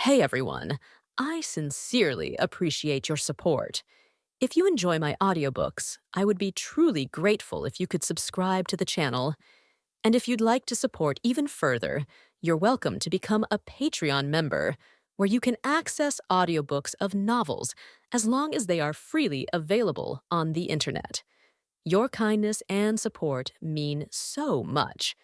Hey everyone, I sincerely appreciate your support. If you enjoy my audiobooks, I would be truly grateful if you could subscribe to the channel. And if you'd like to support even further, you're welcome to become a Patreon member, where you can access audiobooks of novels as long as they are freely available on the internet. Your kindness and support mean so much.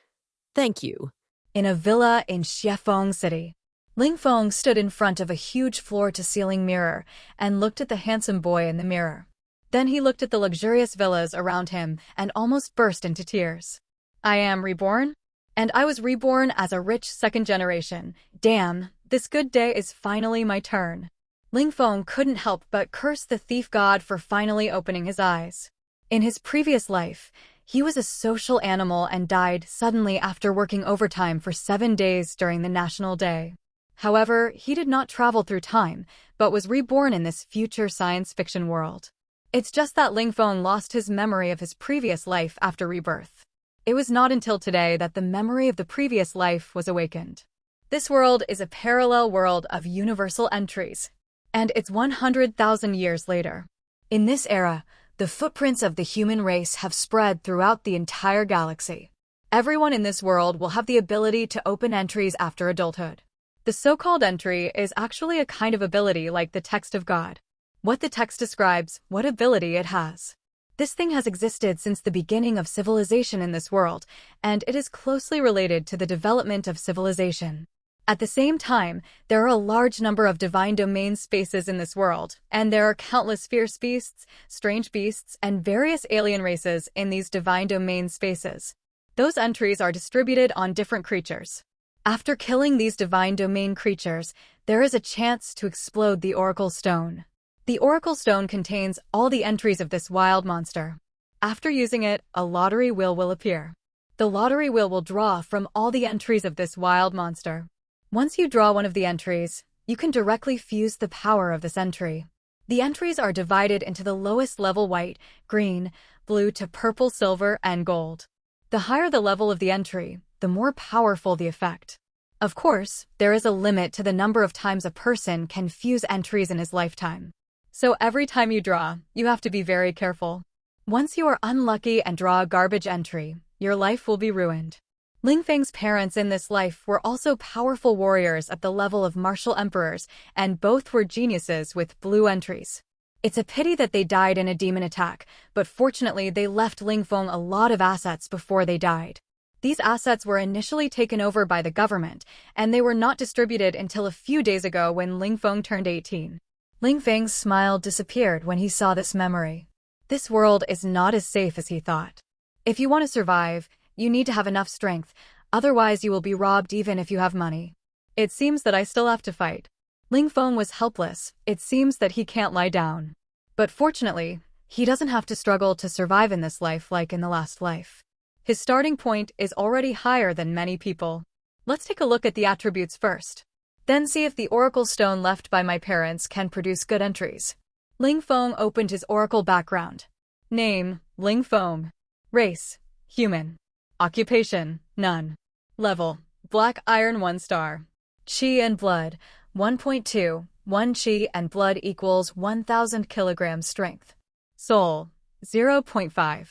Thank you. In a villa in Xiefeng City, Ling Feng stood in front of a huge floor-to-ceiling mirror and looked at the handsome boy in the mirror. Then he looked at the luxurious villas around him and almost burst into tears. I am reborn? And I was reborn as a rich second generation. Damn, this good day is finally my turn. Ling Feng couldn't help but curse the thief god for finally opening his eyes. In his previous life, he was a social animal and died suddenly after working overtime for 7 days during the National Day. However, he did not travel through time, but was reborn in this future science fiction world. It's just that Ling Feng lost his memory of his previous life after rebirth. It was not until today that the memory of the previous life was awakened. This world is a parallel world of universal entries, and it's 100,000 years later. In this era, the footprints of the human race have spread throughout the entire galaxy. Everyone in this world will have the ability to open entries after adulthood. The so-called entry is actually a kind of ability like the text of God. What the text describes, what ability it has. This thing has existed since the beginning of civilization in this world, and it is closely related to the development of civilization. At the same time, there are a large number of divine domain spaces in this world, and there are countless fierce beasts, strange beasts, and various alien races in these divine domain spaces. Those entries are distributed on different creatures. After killing these divine domain creatures, there is a chance to explode the Oracle Stone. The Oracle Stone contains all the entries of this wild monster. After using it, a lottery wheel will appear. The lottery wheel will draw from all the entries of this wild monster. Once you draw one of the entries, you can directly fuse the power of this entry. The entries are divided into the lowest level white, green, blue to purple, silver, and gold. The higher the level of the entry, the more powerful the effect. Of course, there is a limit to the number of times a person can fuse entries in his lifetime. So every time you draw, you have to be very careful. Once you are unlucky and draw a garbage entry, your life will be ruined. Ling Feng's parents in this life were also powerful warriors at the level of martial emperors, and both were geniuses with blue entries. It's a pity that they died in a demon attack, but fortunately they left Ling Feng a lot of assets before they died. These assets were initially taken over by the government, and they were not distributed until a few days ago when Ling Feng turned 18. Ling Feng's smile disappeared when he saw this memory. This world is not as safe as he thought. If you want to survive, you need to have enough strength, otherwise you will be robbed even if you have money. It seems that I still have to fight. Ling Feng was helpless. It seems that he can't lie down. But fortunately, he doesn't have to struggle to survive in this life like in the last life. His starting point is already higher than many people. Let's take a look at the attributes first. Then see if the Oracle Stone left by my parents can produce good entries. Ling Feng opened his Oracle background. Name, Ling Feng. Race, human. Occupation, none. Level, black iron 1 star. Qi and blood, 1.2, 1 qi and blood equals 1,000 kilograms strength. Soul, 0.5.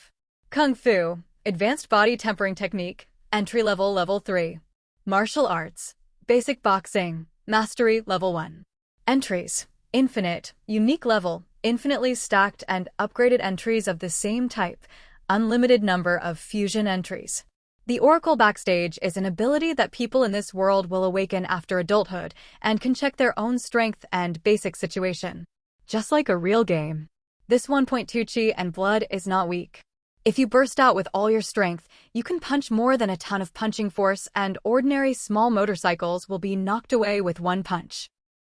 Kung Fu, advanced body tempering technique, entry level level 3. Martial arts, basic boxing, mastery level 1. Entries, infinite, unique level, infinitely stacked and upgraded entries of the same type, unlimited number of fusion entries. The Oracle Backstage is an ability that people in this world will awaken after adulthood and can check their own strength and basic situation. Just like a real game. This 1.2 qi and blood is not weak. If you burst out with all your strength, you can punch more than a ton of punching force, and ordinary small motorcycles will be knocked away with one punch.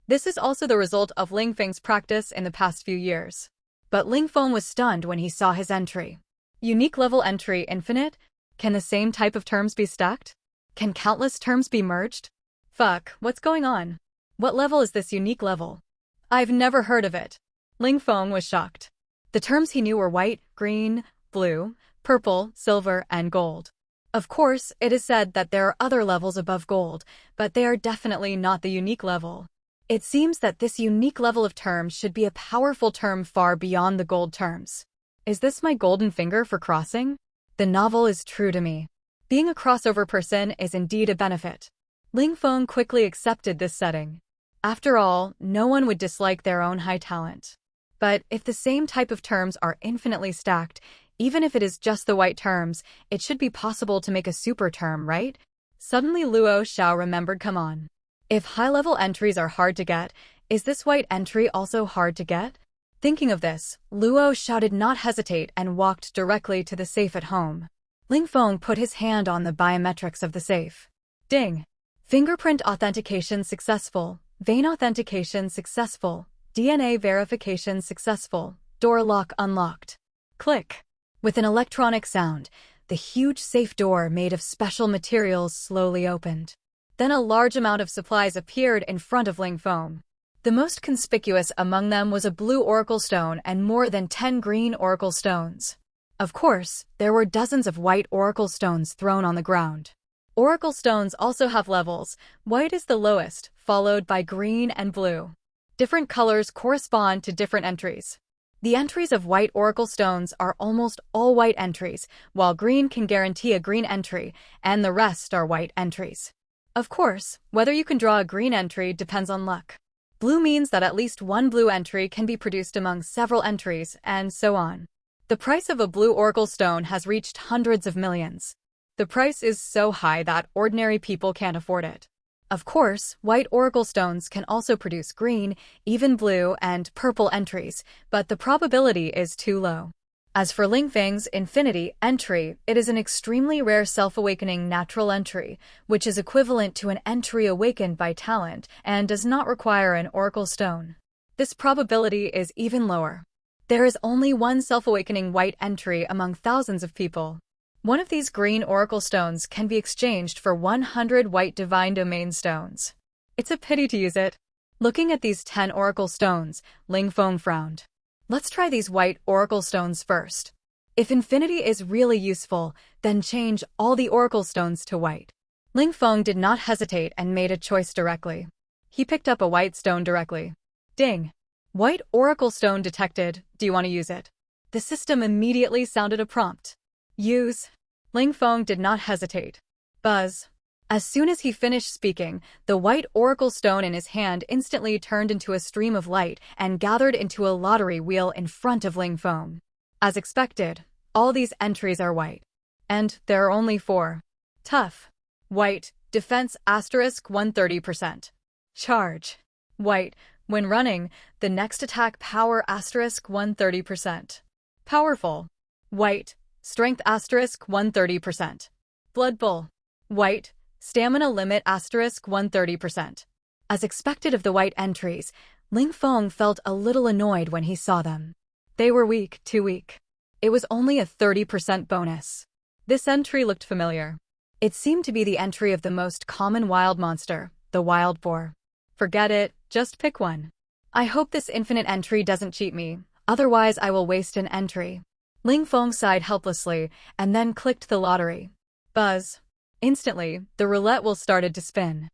This is also the result of Ling Feng's practice in the past few years. But Ling Feng was stunned when he saw his entry. Unique level entry infinite? Can the same type of terms be stacked? Can countless terms be merged? Fuck, what's going on? What level is this unique level? I've never heard of it. Ling Feng was shocked. The terms he knew were white, green, blue, purple, silver, and gold. Of course, it is said that there are other levels above gold, but they are definitely not the unique level. It seems that this unique level of terms should be a powerful term far beyond the gold terms. Is this my golden finger for crossing? The novel is true to me. Being a crossover person is indeed a benefit. Ling Feng quickly accepted this setting. After all, no one would dislike their own high talent. But if the same type of terms are infinitely stacked, even if it is just the white terms, it should be possible to make a super term, right? Suddenly Luo Xiao remembered, come on. If high-level entries are hard to get, is this white entry also hard to get? Thinking of this, Luo Xiao did not hesitate and walked directly to the safe at home. Ling Feng put his hand on the biometrics of the safe. Ding! Fingerprint authentication successful. Vein authentication successful. DNA verification successful. Door lock unlocked. Click! With an electronic sound, the huge safe door made of special materials slowly opened. Then a large amount of supplies appeared in front of Ling Feng. The most conspicuous among them was a blue oracle stone and more than 10 green oracle stones. Of course, there were dozens of white oracle stones thrown on the ground. Oracle stones also have levels. White is the lowest, followed by green and blue. Different colors correspond to different entries. The entries of white oracle stones are almost all white entries, while green can guarantee a green entry, and the rest are white entries. Of course, whether you can draw a green entry depends on luck. Blue means that at least one blue entry can be produced among several entries, and so on. The price of a blue oracle stone has reached hundreds of millions. The price is so high that ordinary people can't afford it. Of course, white oracle stones can also produce green, even blue, and purple entries, but the probability is too low. As for Ling Feng's infinity entry, it is an extremely rare self-awakening natural entry, which is equivalent to an entry awakened by talent and does not require an oracle stone. This probability is even lower. There is only one self-awakening white entry among thousands of people. One of these green oracle stones can be exchanged for 100 white divine domain stones. It's a pity to use it. Looking at these 10 oracle stones, Ling Feng frowned. Let's try these white oracle stones first. If infinity is really useful, then change all the oracle stones to white. Ling Feng did not hesitate and made a choice directly. He picked up a white stone directly. Ding! White oracle stone detected. Do you want to use it? The system immediately sounded a prompt. Use. Ling Feng did not hesitate. Buzz. As soon as he finished speaking, the white oracle stone in his hand instantly turned into a stream of light and gathered into a lottery wheel in front of Ling Feng. As expected, all these entries are white. And there are only 4. Tough. White. Defense asterisk 130%. Charge. White. When running, the next attack power asterisk 130%. Powerful. White. Strength asterisk 130%. Blood Bowl. White. Stamina limit asterisk 130%. As expected of the white entries, Ling Feng felt a little annoyed when he saw them. They were weak, too weak. It was only a 30% bonus. This entry looked familiar. It seemed to be the entry of the most common wild monster, the wild boar. Forget it, just pick one. I hope this infinite entry doesn't cheat me, otherwise I will waste an entry. Ling Feng sighed helplessly and then clicked the lottery. Buzz. Instantly, the roulette wheel started to spin.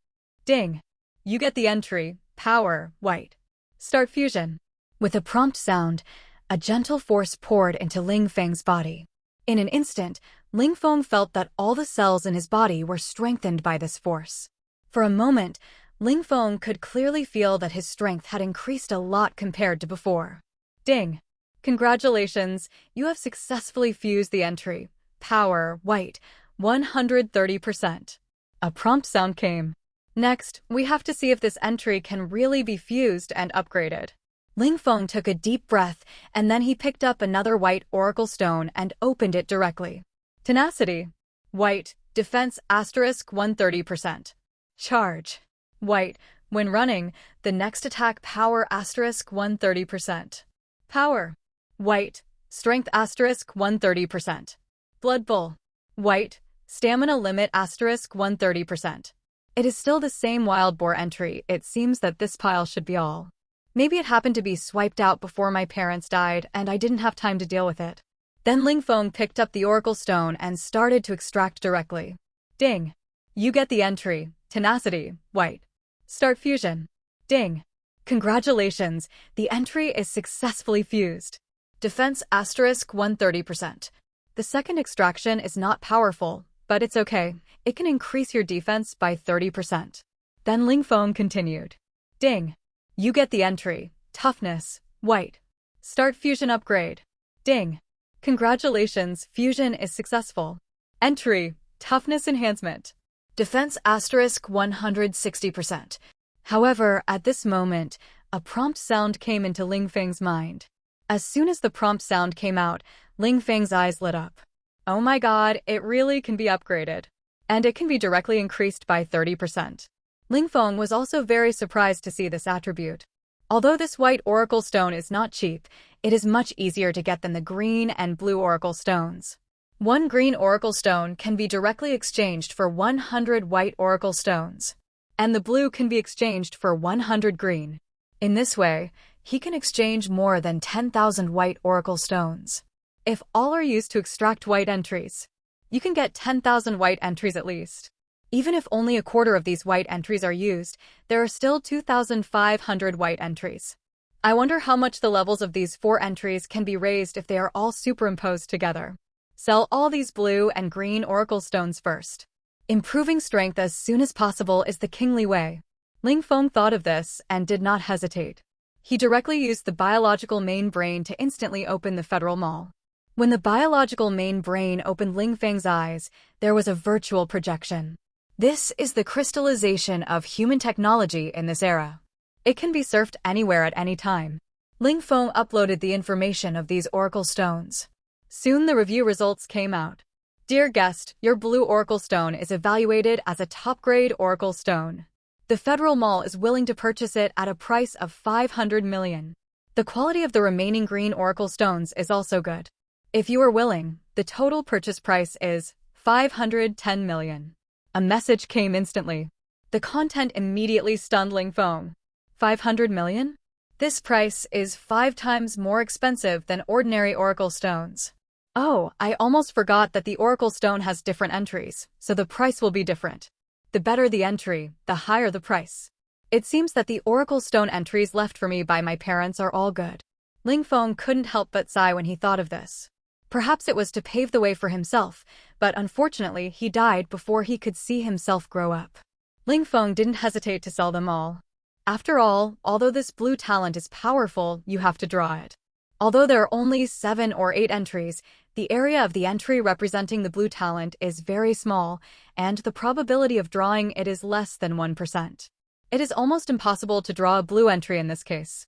Ding! You get the entry, power, white. Start fusion. With a prompt sound, a gentle force poured into Ling Feng's body. In an instant, Ling Feng felt that all the cells in his body were strengthened by this force. For a moment, Ling Feng could clearly feel that his strength had increased a lot compared to before. Ding! Congratulations, you have successfully fused the entry, power, white, 130%. A prompt sound came. Next, we have to see if this entry can really be fused and upgraded. Ling Feng took a deep breath, and then he picked up another white oracle stone and opened it directly. Tenacity. White. Defense asterisk 130%. Charge. White. When running, the next attack power asterisk 130%. Power. White. Strength asterisk 130%. Blood Bowl. White. Stamina limit asterisk 130%. It is still the same wild boar entry. It seems that this pile should be all. Maybe it happened to be swiped out before my parents died and I didn't have time to deal with it. Then Ling Feng picked up the oracle stone and started to extract directly. Ding! You get the entry, tenacity, white. Start fusion. Ding! Congratulations, the entry is successfully fused. Defense asterisk 130%. The second extraction is not powerful, but it's okay. It can increase your defense by 30%. Then Ling Feng continued. Ding! You get the entry. Toughness, white. Start fusion upgrade. Ding! Congratulations, fusion is successful. Entry, toughness enhancement. Defense asterisk 160%. However, at this moment, a prompt sound came into Ling Feng's mind. As soon as the prompt sound came out, Ling Feng's eyes lit up. Oh my god, it really can be upgraded. And it can be directly increased by 30%. Ling Feng was also very surprised to see this attribute. Although this white oracle stone is not cheap, it is much easier to get than the green and blue oracle stones. One green oracle stone can be directly exchanged for 100 white oracle stones, and the blue can be exchanged for 100 green. In this way, he can exchange more than 10,000 white oracle stones. If all are used to extract white entries, you can get 10,000 white entries at least. Even if only a quarter of these white entries are used, there are still 2,500 white entries. I wonder how much the levels of these 4 entries can be raised if they are all superimposed together. Sell all these blue and green oracle stones first. Improving strength as soon as possible is the kingly way. Ling Feng thought of this and did not hesitate. He directly used the biological main brain to instantly open the Federal Mall. When the biological main brain opened Ling Feng's eyes, there was a virtual projection. This is the crystallization of human technology in this era. It can be surfed anywhere at any time. Ling Feng uploaded the information of these oracle stones. Soon the review results came out. Dear guest, your blue oracle stone is evaluated as a top-grade oracle stone. The Federal Mall is willing to purchase it at a price of 500 million. The quality of the remaining green oracle stones is also good. If you are willing, the total purchase price is 510 million. A message came instantly. The content immediately stunned Ling Feng. 500 million? This price is 5 times more expensive than ordinary oracle stones. Oh, I almost forgot that the oracle stone has different entries, so the price will be different. The better the entry, the higher the price. It seems that the oracle stone entries left for me by my parents are all good. Ling Feng couldn't help but sigh when he thought of this. Perhaps it was to pave the way for himself, but unfortunately he died before he could see himself grow up. Ling Feng didn't hesitate to sell them all. After all, although this blue talent is powerful, you have to draw it. Although there are only 7 or 8 entries, the area of the entry representing the blue talent is very small, and the probability of drawing it is less than 1%. It is almost impossible to draw a blue entry in this case.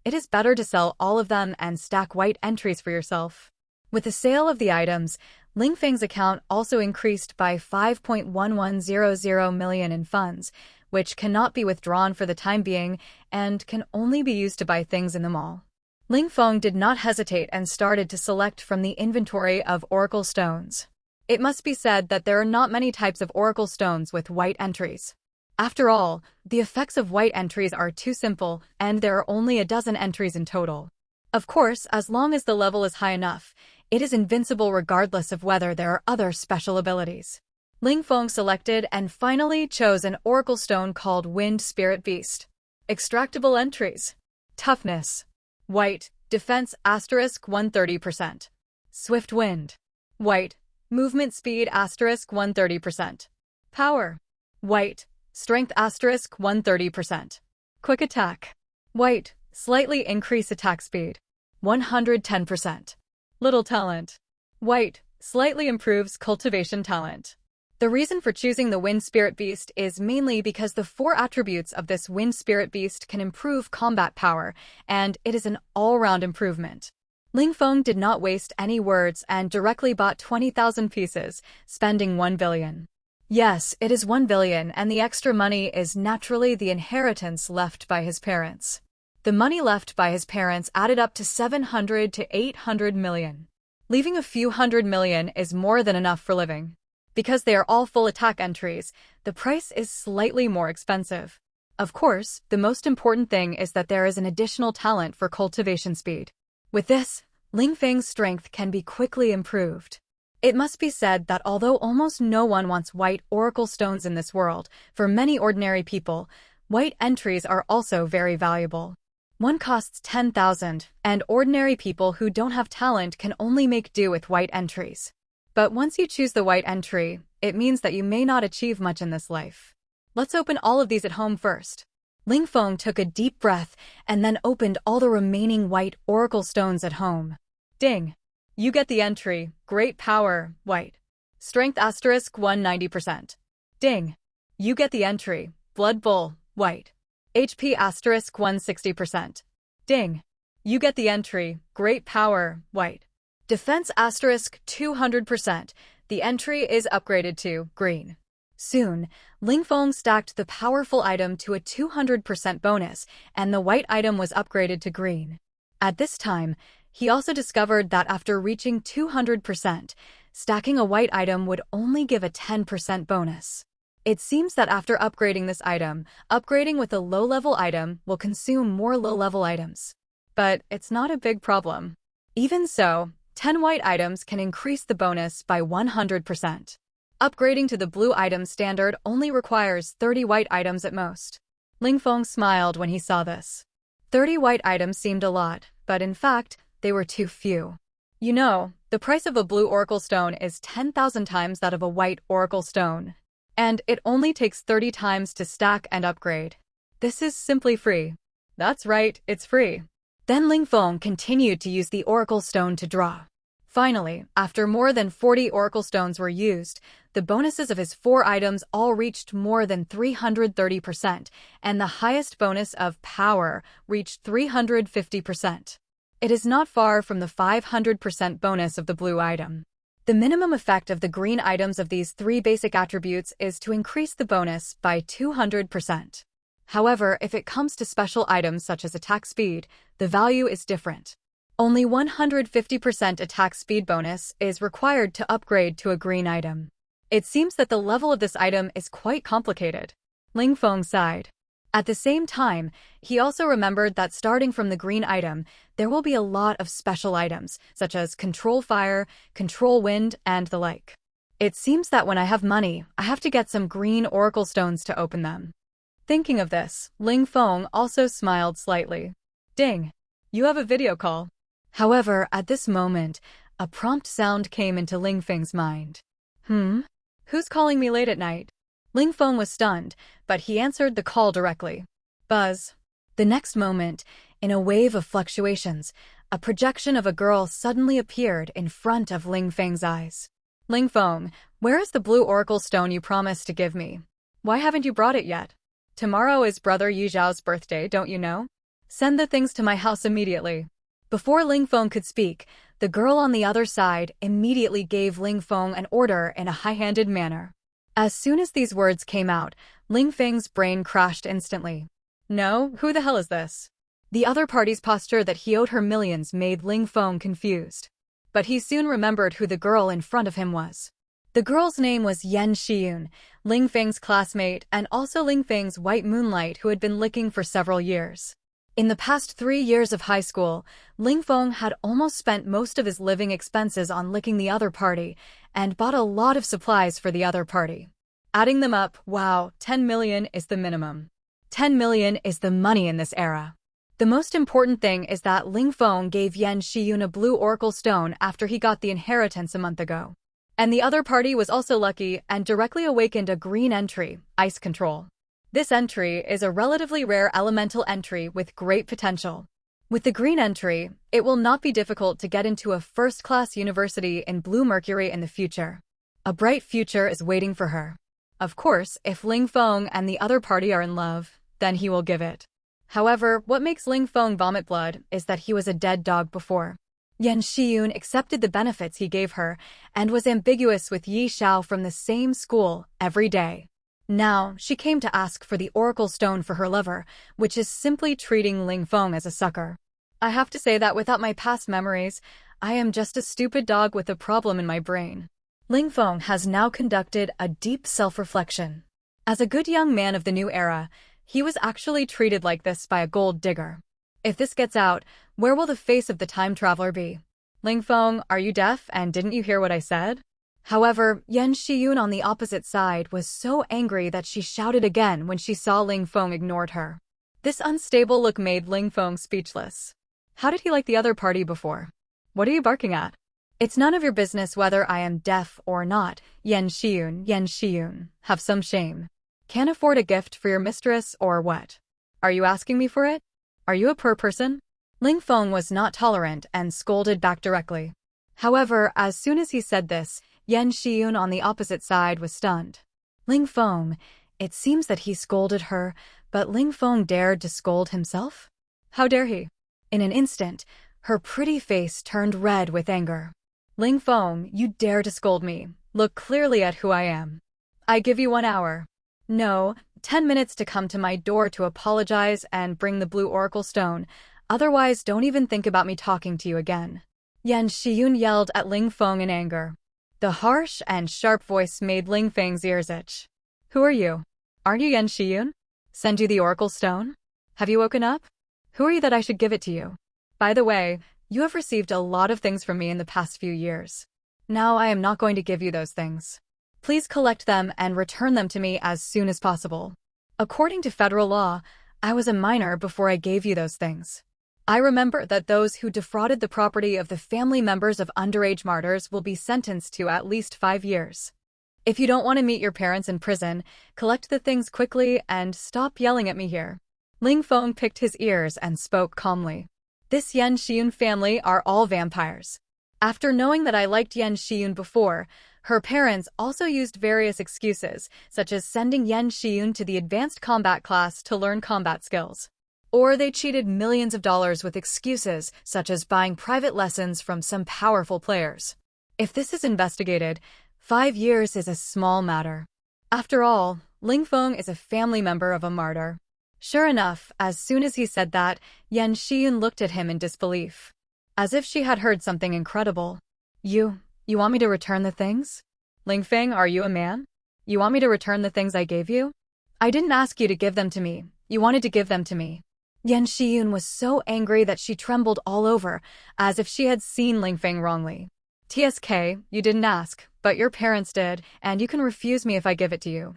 It is better to sell all of them and stack white entries for yourself. With the sale of the items, Ling Feng's account also increased by 5.1100 million in funds, which cannot be withdrawn for the time being and can only be used to buy things in the mall. Ling Feng did not hesitate and started to select from the inventory of oracle stones. It must be said that there are not many types of oracle stones with white entries. After all, the effects of white entries are too simple, and there are only a dozen entries in total. Of course, as long as the level is high enough, it is invincible regardless of whether there are other special abilities. Ling Feng selected and finally chose an oracle stone called Wind Spirit Beast. Extractable entries. Toughness. White. Defense asterisk 130%. Swift Wind. White. Movement speed asterisk 130%. Power. White. Strength asterisk 130%. Quick attack. White. Slightly increase attack speed. 110%. Little talent. White. Slightly improves cultivation talent. The reason for choosing the Wind Spirit Beast is mainly because the 4 attributes of this Wind Spirit Beast can improve combat power, and it is an all-round improvement. Ling Feng did not waste any words and directly bought 20,000 pieces, spending 1 billion. Yes, it is 1 billion, and the extra money is naturally the inheritance left by his parents. The money left by his parents added up to 700 to 800 million. Leaving a few hundred million is more than enough for living. Because they are all full attack entries, the price is slightly more expensive. Of course, the most important thing is that there is an additional talent for cultivation speed. With this, Ling Feng's strength can be quickly improved. It must be said that although almost no one wants white oracle stones in this world, for many ordinary people, White entries are also very valuable. One costs 10,000, and ordinary people who don't have talent can only make do with white entries. But once you choose the white entry, it means that you may not achieve much in this life. Let's open all of these at home first. Ling Feng took a deep breath and then opened all the remaining white oracle stones at home. Ding! You get the entry, Great Power, white. Strength asterisk 190%. Ding! You get the entry, Blood Bull, white. HP asterisk 160%. Ding! You get the entry, Great Power, white. Defense asterisk 200%. The entry is upgraded to green. Soon, Ling Feng stacked the powerful item to a 200% bonus, and the white item was upgraded to green. At this time, he also discovered that after reaching 200%, stacking a white item would only give a 10% bonus. It seems that after upgrading this item, upgrading with a low-level item will consume more low-level items. But it's not a big problem. Even so, 10 white items can increase the bonus by 100%. Upgrading to the blue item standard only requires 30 white items at most. Ling Feng smiled when he saw this. 30 white items seemed a lot, but in fact, they were too few. You know, the price of a blue oracle stone is 10,000 times that of a white oracle stone. And it only takes 30 times to stack and upgrade. This is simply free. That's right, it's free. Then Ling Feng continued to use the oracle stone to draw. Finally, after more than 40 oracle stones were used, the bonuses of his 4 items all reached more than 330%, and the highest bonus of power reached 350%. It is not far from the 500% bonus of the blue item. The minimum effect of the green items of these 3 basic attributes is to increase the bonus by 200%. However, if it comes to special items such as attack speed, the value is different. Only 150% attack speed bonus is required to upgrade to a green item. It seems that the level of this item is quite complicated. Ling Feng sighed. At the same time, he also remembered that starting from the green item, there will be a lot of special items, such as control fire, control wind, and the like. It seems that when I have money, I have to get some green oracle stones to open them. Thinking of this, Ling Feng also smiled slightly. Ding! You have a video call. However, at this moment, a prompt sound came into Ling Feng's mind. Who's calling me late at night? Ling Feng was stunned, but he answered the call directly. Buzz. The next moment, in a wave of fluctuations, a projection of a girl suddenly appeared in front of Ling Feng's eyes. Ling Feng, where is the blue oracle stone you promised to give me? Why haven't you brought it yet? Tomorrow is Brother Yi Zhao's birthday, don't you know? Send the things to my house immediately. Before Ling Feng could speak, the girl on the other side immediately gave Ling Feng an order in a high-handed manner. As soon as these words came out, Ling Feng's brain crashed instantly. No, who the hell is this? The other party's posture that he owed her millions made Ling Feng confused. But he soon remembered who the girl in front of him was. The girl's name was Yan Xiyun, Ling Feng's classmate and also Ling Feng's white moonlight who had been licking for several years. In the past 3 years of high school, Ling Feng had almost spent most of his living expenses on licking the other party and bought a lot of supplies for the other party. Adding them up, wow, 10 million is the minimum. 10 million is the money in this era. The most important thing is that Ling Feng gave Yan Xiyun a blue oracle stone after he got the inheritance a month ago. And the other party was also lucky and directly awakened a green entry, Ice Control. This entry is a relatively rare elemental entry with great potential. With the green entry, it will not be difficult to get into a first-class university in Blue Mercury in the future. A bright future is waiting for her. Of course, if Ling Feng and the other party are in love, then he will give it. However, what makes Ling Feng vomit blood is that he was a dead dog before. Yan Xiyun accepted the benefits he gave her and was ambiguous with Yi Xiao from the same school every day. Now, she came to ask for the oracle stone for her lover, which is simply treating Ling Feng as a sucker. I have to say that without my past memories, I am just a stupid dog with a problem in my brain. Ling Feng has now conducted a deep self-reflection. As a good young man of the new era, he was actually treated like this by a gold digger. If this gets out, where will the face of the time traveler be? Ling Feng, are you deaf and didn't you hear what I said? However, Yan Shiyun on the opposite side was so angry that she shouted again when she saw Ling Feng ignored her. This unstable look made Ling Feng speechless. How did he like the other party before? What are you barking at? It's none of your business whether I am deaf or not, Yan Shiyun, Yan Shiyun. Have some shame. Can't afford a gift for your mistress or what? Are you asking me for it? Are you a poor person? Ling Feng was not tolerant and scolded back directly. However, as soon as he said this, Yan Shiyun on the opposite side was stunned. Ling Feng, it seems that he scolded her, but Ling Feng dared to scold himself? How dare he? In an instant, her pretty face turned red with anger. Ling Feng, you dare to scold me. Look clearly at who I am. I give you 1 hour. No, 10 minutes to come to my door to apologize and bring the blue oracle stone. Otherwise, don't even think about me talking to you again. Yan Shiyun yelled at Ling Feng in anger. The harsh and sharp voice made Ling Feng's ears itch. Who are you? Aren't you Yan Shiyun? Send you the oracle stone? Have you woken up? Who are you that I should give it to you? By the way, you have received a lot of things from me in the past few years. Now I am not going to give you those things. Please collect them and return them to me as soon as possible. According to federal law, I was a minor before I gave you those things. I remember that those who defrauded the property of the family members of underage martyrs will be sentenced to at least 5 years. If you don't want to meet your parents in prison, collect the things quickly and stop yelling at me here. Ling Feng picked his ears and spoke calmly. This Yan Shiyun family are all vampires. After knowing that I liked Yan Shiyun before, her parents also used various excuses, such as sending Yan Shiyun to the advanced combat class to learn combat skills. Or they cheated millions of dollars with excuses, such as buying private lessons from some powerful players. If this is investigated, 5 years is a small matter. After all, Ling Feng is a family member of a martyr. Sure enough, as soon as he said that, Yan Shiyun looked at him in disbelief. As if she had heard something incredible. You want me to return the things? Ling Feng, are you a man? You want me to return the things I gave you? I didn't ask you to give them to me. You wanted to give them to me. Yan Shiyun was so angry that she trembled all over, as if she had seen Ling Feng wrongly. TSK, you didn't ask, but your parents did, and you can refuse me if I give it to you.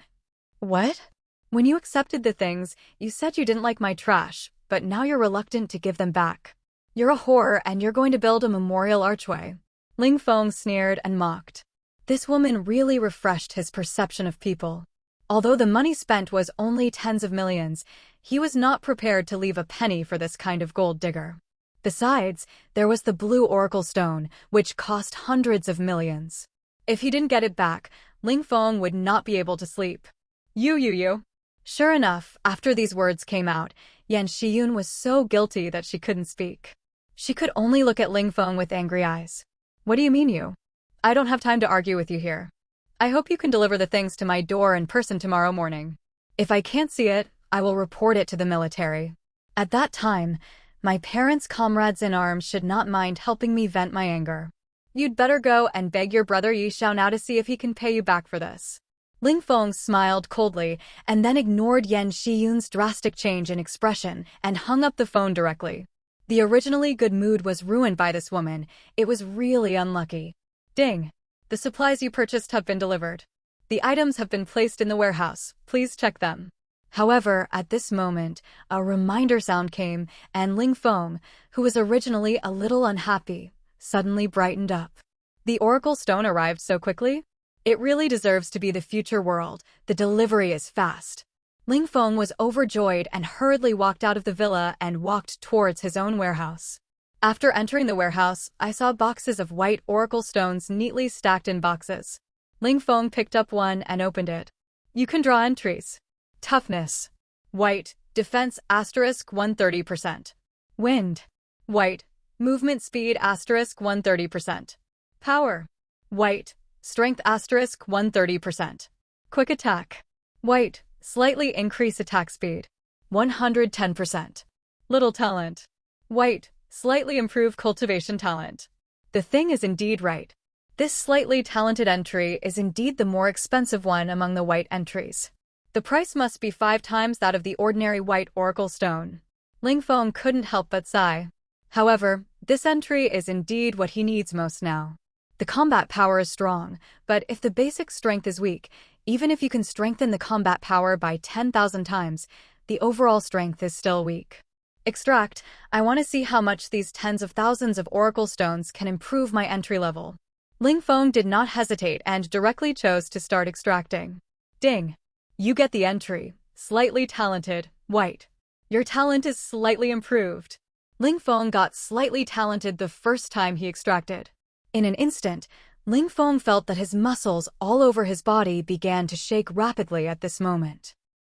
What? When you accepted the things, you said you didn't like my trash, but now you're reluctant to give them back. You're a whore and you're going to build a memorial archway. Ling Feng sneered and mocked. This woman really refreshed his perception of people. Although the money spent was only tens of millions, he was not prepared to leave a penny for this kind of gold digger. Besides, there was the blue oracle stone, which cost hundreds of millions. If he didn't get it back, Ling Feng would not be able to sleep. You. Sure enough, after these words came out, Yan Shiyun was so guilty that she couldn't speak. She could only look at Ling Feng with angry eyes. What do you mean you? I don't have time to argue with you here. I hope you can deliver the things to my door in person tomorrow morning. If I can't see it, I will report it to the military. At that time, my parents' comrades in arms should not mind helping me vent my anger. You'd better go and beg your brother Yi Xiao now to see if he can pay you back for this. Ling Feng smiled coldly and then ignored Yan Shiyun's drastic change in expression and hung up the phone directly. The originally good mood was ruined by this woman. It was really unlucky. Ding! The supplies you purchased have been delivered. The items have been placed in the warehouse. Please check them. However, at this moment, a reminder sound came, and Ling Feng, who was originally a little unhappy, suddenly brightened up. The oracle stone arrived so quickly? It really deserves to be the future world. The delivery is fast. Ling Feng was overjoyed and hurriedly walked out of the villa and walked towards his own warehouse. After entering the warehouse, I saw boxes of white oracle stones neatly stacked in boxes. Ling Feng picked up one and opened it. You can draw entries. Toughness. White. Defense *130%. Wind. White. Movement speed *130%. Power. White. Strength *130%. Quick attack. White. Slightly increase attack speed. 110%. Little talent. White. Slightly improve cultivation talent. The thing is indeed right. This slightly talented entry is indeed the more expensive one among the white entries. The price must be 5 times that of the ordinary white oracle stone. Ling Feng couldn't help but sigh. However, this entry is indeed what he needs most now. The combat power is strong, but if the basic strength is weak, even if you can strengthen the combat power by 10,000 times, the overall strength is still weak. Extract. I want to see how much these tens of thousands of Oracle Stones can improve my entry level. Ling Feng did not hesitate and directly chose to start extracting. Ding. You get the entry. Slightly talented, white. Your talent is slightly improved. Ling Feng got slightly talented the first time he extracted. In an instant, Ling Feng felt that his muscles all over his body began to shake rapidly at this moment.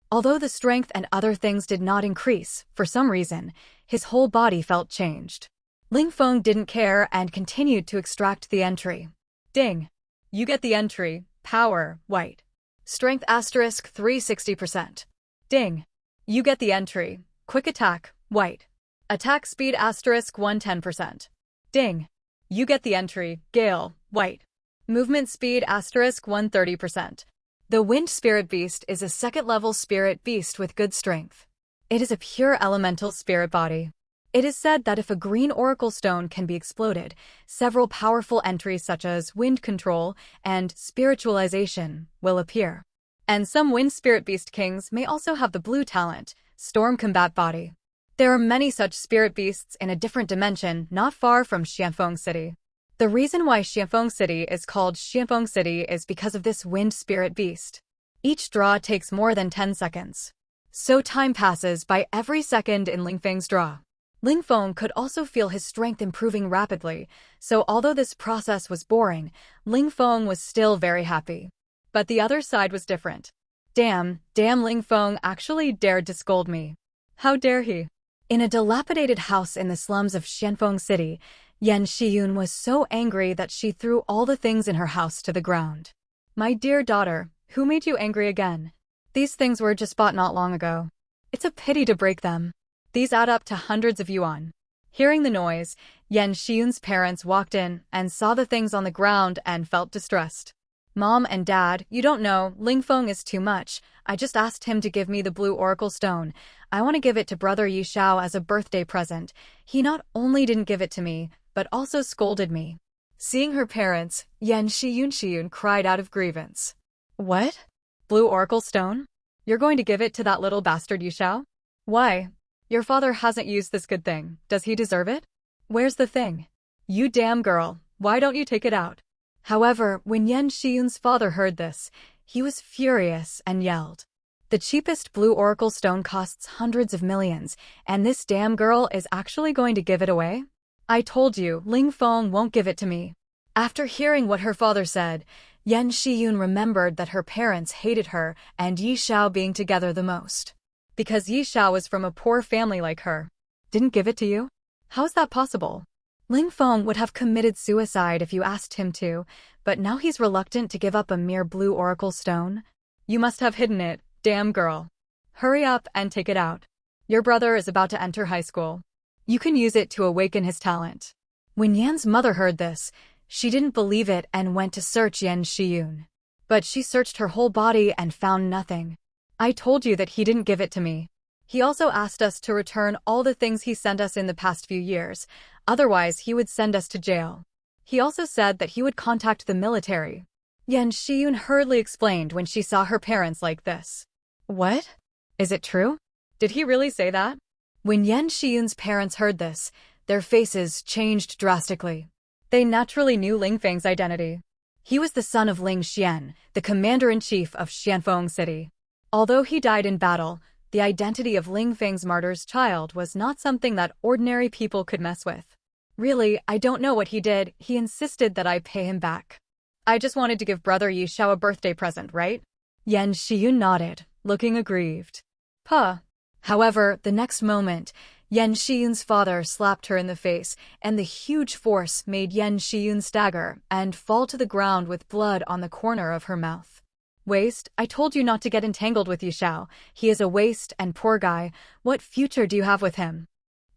Although the strength and other things did not increase, for some reason, his whole body felt changed. Ling Feng didn't care and continued to extract the entry. Ding. You get the entry. Power, white. Strength asterisk 360%. Ding. You get the entry. Quick attack, white. Attack speed asterisk 110%. Ding. You get the entry. Gale, white. Movement speed asterisk 130%. The Wind Spirit Beast is a second-level spirit beast with good strength. It is a pure elemental spirit body. It is said that if a green oracle stone can be exploded, several powerful entries such as wind control and spiritualization will appear. And some wind spirit beast kings may also have the blue talent, storm combat body. There are many such spirit beasts in a different dimension not far from Xianfeng City. The reason why Xianfeng City is called Xianfeng City is because of this wind spirit beast. Each draw takes more than 10 seconds. So time passes by every second in Ling Feng's draw. Ling Feng could also feel his strength improving rapidly, so although this process was boring, Ling Feng was still very happy. But the other side was different. Damn, Ling Feng actually dared to scold me. How dare he? In a dilapidated house in the slums of Xianfeng City, Yan Shiyun was so angry that she threw all the things in her house to the ground. My dear daughter, who made you angry again? These things were just bought not long ago. It's a pity to break them. These add up to hundreds of yuan. Hearing the noise, Yan Shiyun's parents walked in and saw the things on the ground and felt distressed. Mom and Dad, you don't know, Ling Feng is too much. I just asked him to give me the blue oracle stone. I want to give it to brother Yi Shao as a birthday present. He not only didn't give it to me, but also scolded me. Seeing her parents, Yan Shiyun cried out of grievance. What? Blue oracle stone? You're going to give it to that little bastard Yi Shao? Why? Your father hasn't used this good thing. Does he deserve it? Where's the thing? You damn girl, why don't you take it out? However, when Yan Shiyun's father heard this, he was furious and yelled. The cheapest blue oracle stone costs hundreds of millions, and this damn girl is actually going to give it away? I told you, Ling Feng won't give it to me. After hearing what her father said, Yan Shiyun remembered that her parents hated her and Yi Shao being together the most. Because Yi Shao was from a poor family like her. Didn't give it to you? How's that possible? Ling Feng would have committed suicide if you asked him to, but now he's reluctant to give up a mere blue oracle stone. You must have hidden it, damn girl. Hurry up and take it out. Your brother is about to enter high school. You can use it to awaken his talent. When Yan's mother heard this, she didn't believe it and went to search Yan Shiyun. But she searched her whole body and found nothing. I told you that he didn't give it to me. He also asked us to return all the things he sent us in the past few years, otherwise he would send us to jail. He also said that he would contact the military. Yan Shiyun hurriedly explained when she saw her parents like this. What? Is it true? Did he really say that? When Yan Shiyun's parents heard this, their faces changed drastically. They naturally knew Ling Feng's identity. He was the son of Ling Xian, the commander-in-chief of Xianfeng City. Although he died in battle, the identity of Ling Feng's martyr's child was not something that ordinary people could mess with. Really, I don't know what he did. He insisted that I pay him back. I just wanted to give brother Yi Shao a birthday present, right? Yan Shiyun nodded, looking aggrieved. Puh. However, the next moment, Yan Shiyun's father slapped her in the face, and the huge force made Yan Shiyun stagger and fall to the ground with blood on the corner of her mouth. Waste, I told you not to get entangled with Yi Shao. He is a waste and poor guy. What future do you have with him?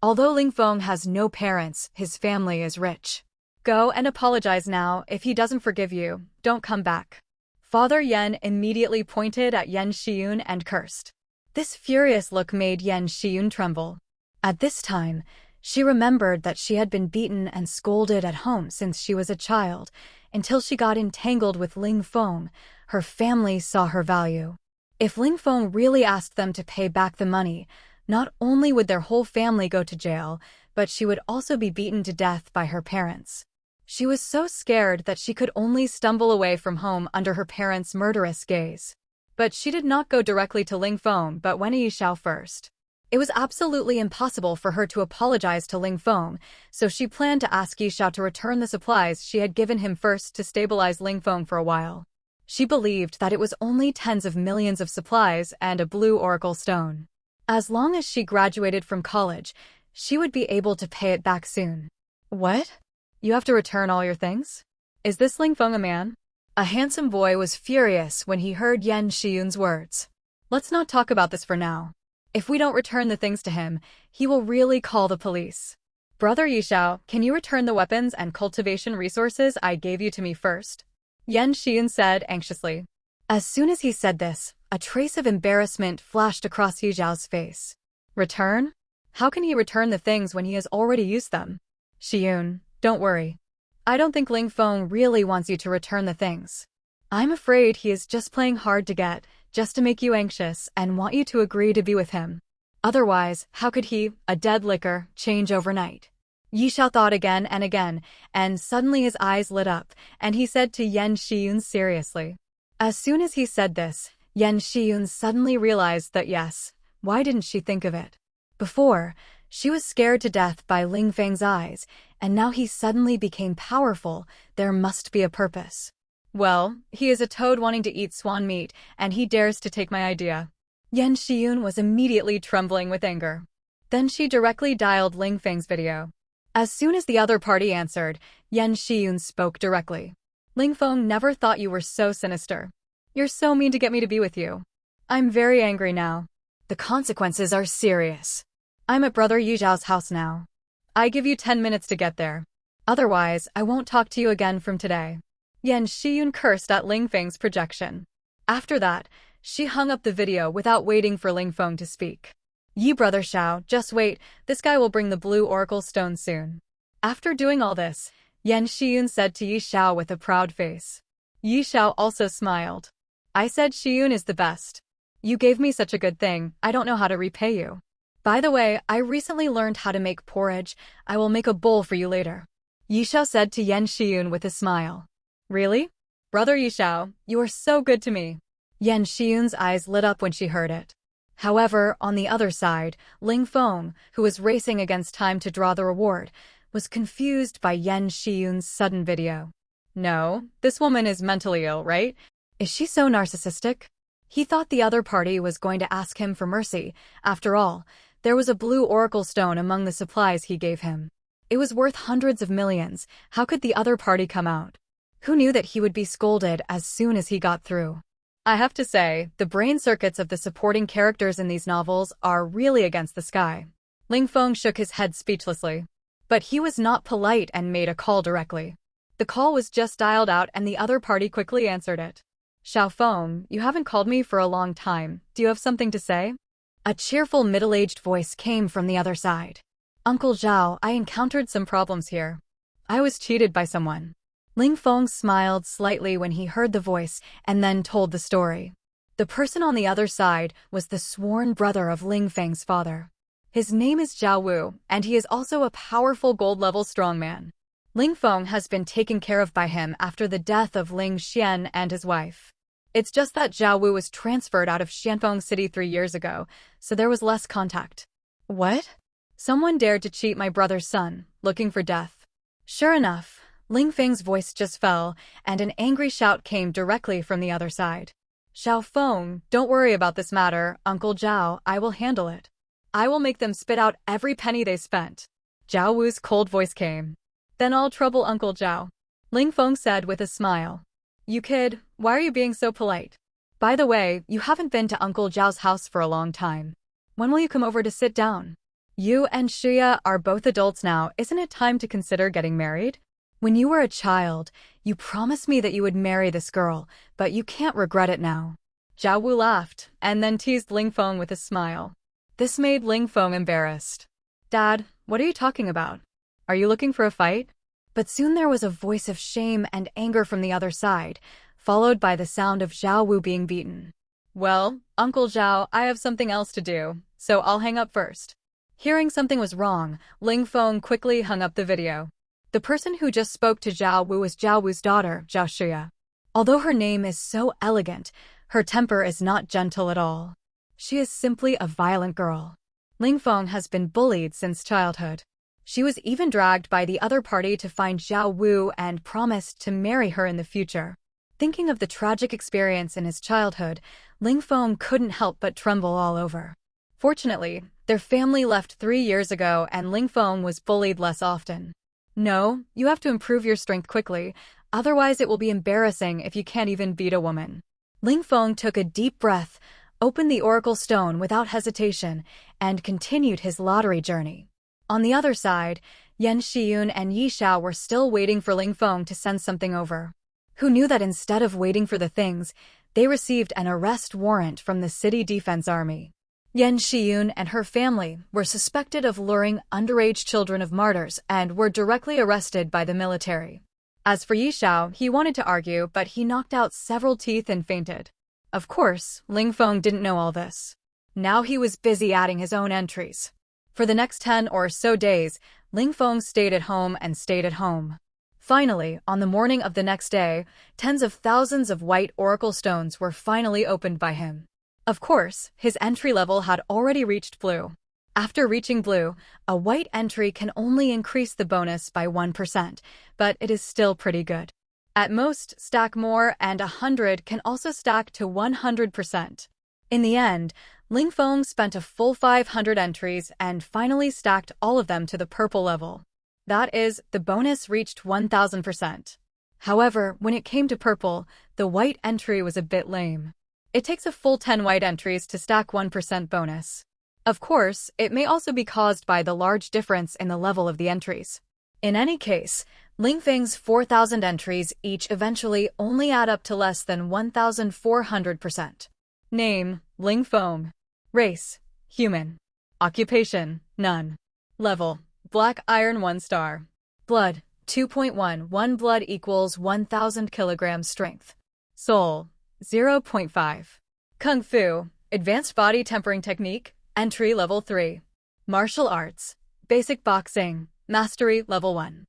Although Ling Feng has no parents, his family is rich. Go and apologize now. If he doesn't forgive you, don't come back. Father Yan immediately pointed at Yan Shiyun and cursed. This furious look made Yan Shiyun tremble. At this time, She remembered that she had been beaten and scolded at home since she was a child, until she got entangled with Ling Feng. Her family saw her value. If Ling Feng really asked them to pay back the money, not only would their whole family go to jail, but she would also be beaten to death by her parents. She was so scared that she could only stumble away from home under her parents' murderous gaze. But she did not go directly to Ling Feng but went to Yi Xiao first. It was absolutely impossible for her to apologize to Ling Feng, so she planned to ask Yi Xiao to return the supplies she had given him first to stabilize Ling Feng for a while. She believed that it was only tens of millions of supplies and a blue oracle stone. As long as she graduated from college, she would be able to pay it back soon. What? You have to return all your things? Is this Ling Feng a man? A handsome boy was furious when he heard Yan Xiyun's words. Let's not talk about this for now. If we don't return the things to him, he will really call the police. Brother Yi Xiao, can you return the weapons and cultivation resources I gave you to me first? Yan Xiyun said anxiously. As soon as he said this, a trace of embarrassment flashed across Yi Xiao's face. Return? How can he return the things when he has already used them? Xiyun, don't worry. I don't think Ling Feng really wants you to return the things. I'm afraid he is just playing hard to get, just to make you anxious and want you to agree to be with him. Otherwise, how could he, a dead liquor, change overnight? Yi Xiao thought again, and suddenly his eyes lit up, and he said to Yan Xiyun seriously. As soon as he said this, Yan Xiyun suddenly realized that yes, why didn't she think of it? Before, she was scared to death by Ling Feng's eyes, and now he suddenly became powerful. There must be a purpose. Well, he is a toad wanting to eat swan meat, and he dares to take my idea. Yan Xiyun was immediately trembling with anger. Then she directly dialed Ling Feng's video. As soon as the other party answered, Yan Xiyun spoke directly. Ling Feng never thought you were so sinister. You're so mean to get me to be with you. I'm very angry now. The consequences are serious. I'm at Brother Yi Xiao's house now. I give you 10 minutes to get there. Otherwise, I won't talk to you again from today. Yan Xiyun cursed at Ling Feng's projection. After that, she hung up the video without waiting for Ling Feng to speak. Yi Brother Xiao, just wait, this guy will bring the blue oracle stone soon. After doing all this, Yan Xiyun said to Yi Xiao with a proud face. Yi Xiao also smiled. I said Xiyun is the best. You gave me such a good thing, I don't know how to repay you. By the way, I recently learned how to make porridge. I will make a bowl for you later. Yi Xiao said to Yan Xiyun with a smile. Really? Brother Yi Xiao, you are so good to me. Yan Xiyun's eyes lit up when she heard it. However, on the other side, Ling Feng, who was racing against time to draw the reward, was confused by Yan Xiyun's sudden video. No, this woman is mentally ill, right? Is she so narcissistic? He thought the other party was going to ask him for mercy. After all, there was a blue oracle stone among the supplies he gave him. It was worth hundreds of millions. How could the other party come out? Who knew that he would be scolded as soon as he got through? I have to say, the brain circuits of the supporting characters in these novels are really against the sky. Ling Feng shook his head speechlessly. But he was not polite and made a call directly. The call was just dialed out and the other party quickly answered it. Xiao Feng, you haven't called me for a long time. Do you have something to say? A cheerful middle-aged voice came from the other side. Uncle Zhao, I encountered some problems here. I was cheated by someone. Ling Feng smiled slightly when he heard the voice and then told the story. The person on the other side was the sworn brother of Ling Feng's father. His name is Zhao Wu, and he is also a powerful gold-level strongman. Ling Feng has been taken care of by him after the death of Ling Xian and his wife. It's just that Zhao Wu was transferred out of Xianfeng City 3 years ago, so there was less contact. What? Someone dared to cheat my brother's son, looking for death. Sure enough, Ling Feng's voice just fell, and an angry shout came directly from the other side. Xiao Feng, don't worry about this matter, Uncle Zhao, I will handle it. I will make them spit out every penny they spent. Zhao Wu's cold voice came. Then I'll trouble Uncle Zhao. Ling Feng said with a smile. You kid, why are you being so polite? By the way, you haven't been to Uncle Zhao's house for a long time. When will you come over to sit down? You and Shuya are both adults now, isn't it time to consider getting married? When you were a child, you promised me that you would marry this girl, but you can't regret it now. Zhao Wu laughed, and then teased Ling Feng with a smile. This made Ling Feng embarrassed. Dad, what are you talking about? Are you looking for a fight? But soon there was a voice of shame and anger from the other side, followed by the sound of Zhao Wu being beaten. Well, Uncle Zhao, I have something else to do, so I'll hang up first. Hearing something was wrong, Ling Feng quickly hung up the video. The person who just spoke to Zhao Wu was Zhao Wu's daughter, Zhao Shuya. Although her name is so elegant, her temper is not gentle at all. She is simply a violent girl. Ling Feng has been bullied since childhood. She was even dragged by the other party to find Zhao Wu and promised to marry her in the future. Thinking of the tragic experience in his childhood, Ling Feng couldn't help but tremble all over. Fortunately, their family left 3 years ago and Ling Feng was bullied less often. No, you have to improve your strength quickly, otherwise it will be embarrassing if you can't even beat a woman. Ling Feng took a deep breath, opened the Oracle Stone without hesitation, and continued his lottery journey. On the other side, Yan Xiyun and Yi Xiao were still waiting for Ling Feng to send something over. Who knew that instead of waiting for the things, they received an arrest warrant from the City Defense Army. Yan Xiyun and her family were suspected of luring underage children of martyrs and were directly arrested by the military. As for Yi Xiao, he wanted to argue, but he knocked out several teeth and fainted. Of course, Ling Feng didn't know all this. Now he was busy adding his own entries. For the next 10 or so days, Ling Feng stayed at home and stayed at home. Finally, on the morning of the next day, tens of thousands of white oracle stones were finally opened by him. Of course, his entry level had already reached blue. After reaching blue, a white entry can only increase the bonus by 1%, but it is still pretty good. At most, stack more, and 100 can also stack to 100%. In the end, Ling Feng spent a full 500 entries and finally stacked all of them to the purple level. That is, the bonus reached 1000%. However, when it came to purple, the white entry was a bit lame. It takes a full 10 white entries to stack 1% bonus. Of course, it may also be caused by the large difference in the level of the entries. In any case, Ling Feng's 4,000 entries each eventually only add up to less than 1,400%. Name, Ling Feng. Race, human. Occupation, none. Level, black iron 1 star. Blood, 2.1. 1 blood equals 1,000 kilograms strength. Soul, 0.5. Kung Fu, advanced body tempering technique, entry level 3. Martial arts, basic boxing, mastery level 1.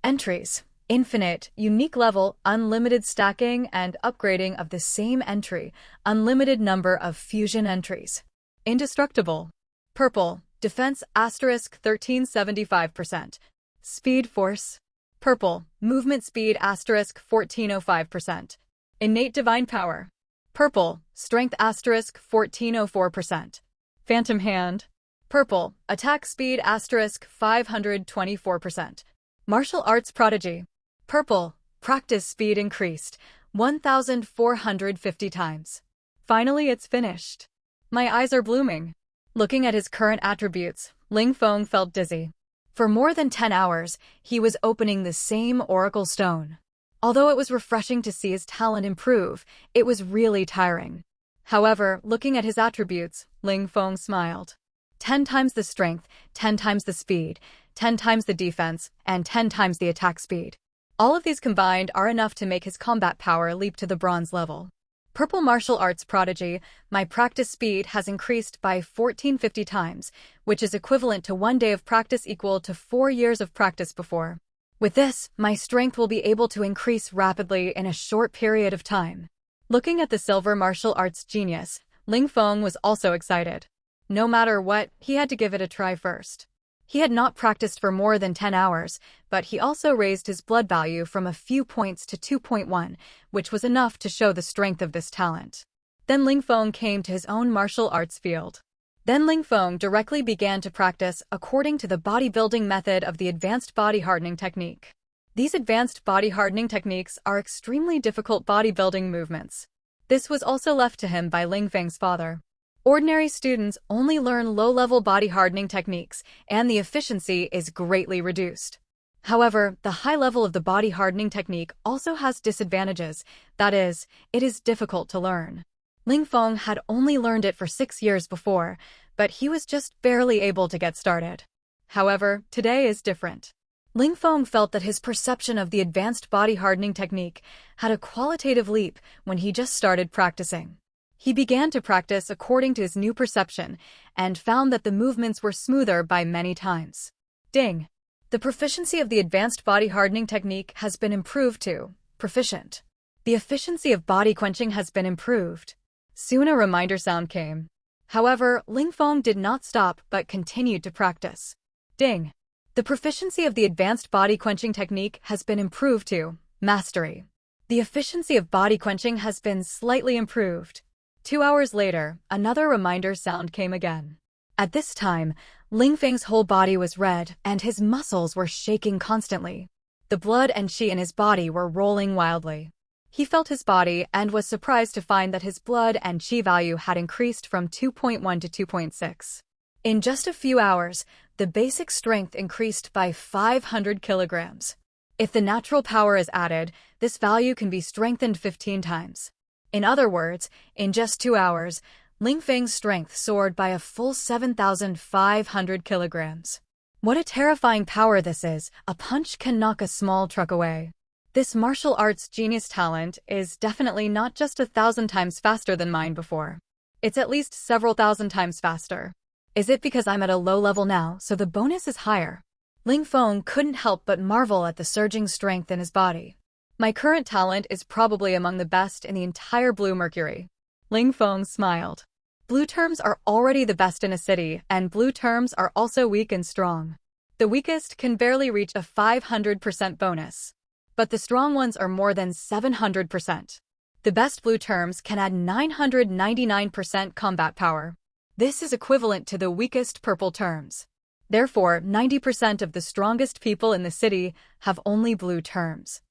Entries, infinite, unique level, unlimited stacking and upgrading of the same entry, unlimited number of fusion entries. Indestructible. Purple, defense asterisk 1375%. Speed force. Purple, movement speed asterisk 1405%. Innate divine power. Purple, strength asterisk 1404%. Phantom hand. Purple, attack speed asterisk 524%. Martial arts prodigy. Purple, practice speed increased 1,450 times. Finally, it's finished. My eyes are blooming. Looking at his current attributes, Ling Feng felt dizzy. For more than 10 hours, he was opening the same oracle stone. Although it was refreshing to see his talent improve, it was really tiring. However, looking at his attributes, Ling Feng smiled. 10 times the strength, 10 times the speed, 10 times the defense, and 10 times the attack speed. All of these combined are enough to make his combat power leap to the bronze level. Purple martial arts prodigy, my practice speed has increased by 1450 times, which is equivalent to 1 day of practice equal to 4 years of practice before. With this, my strength will be able to increase rapidly in a short period of time. Looking at the silver martial arts genius, Ling Feng was also excited. No matter what, he had to give it a try first. He had not practiced for more than 10 hours, but he also raised his blood value from a few points to 2.1, which was enough to show the strength of this talent. Then Ling Feng came to his own martial arts field. Then Ling Feng directly began to practice according to the bodybuilding method of the advanced body hardening technique. These advanced body hardening techniques are extremely difficult bodybuilding movements. This was also left to him by Ling Feng's father. Ordinary students only learn low-level body hardening techniques, and the efficiency is greatly reduced. However, the high level of the body hardening technique also has disadvantages, that is, it is difficult to learn. Ling Feng had only learned it for 6 years before, but he was just barely able to get started. However, today is different. Ling Feng felt that his perception of the advanced body hardening technique had a qualitative leap when he just started practicing. He began to practice according to his new perception and found that the movements were smoother by many times. Ding! The proficiency of the advanced body hardening technique has been improved to proficient. The efficiency of body quenching has been improved. Soon a reminder sound came. However, Ling Feng did not stop but continued to practice. Ding! The proficiency of the advanced body quenching technique has been improved to mastery. The efficiency of body quenching has been slightly improved. 2 hours later, another reminder sound came again. At this time, Ling Feng's whole body was red and his muscles were shaking constantly. The blood and qi in his body were rolling wildly. He felt his body and was surprised to find that his blood and qi value had increased from 2.1 to 2.6. In just a few hours, the basic strength increased by 500 kilograms. If the natural power is added, this value can be strengthened 15 times. In other words, in just 2 hours, Ling Feng's strength soared by a full 7,500 kilograms. What a terrifying power this is! A punch can knock a small truck away. This martial arts genius talent is definitely not just 1,000 times faster than mine before. It's at least several thousand times faster. Is it because I'm at a low level now, so the bonus is higher? Ling Feng couldn't help but marvel at the surging strength in his body. My current talent is probably among the best in the entire Blue Mercury. Ling Feng smiled. Blue terms are already the best in a city, and blue terms are also weak and strong. The weakest can barely reach a 500% bonus. But the strong ones are more than 700%. The best blue terms can add 999% combat power. This is equivalent to the weakest purple terms. Therefore, 90% of the strongest people in the city have only blue terms.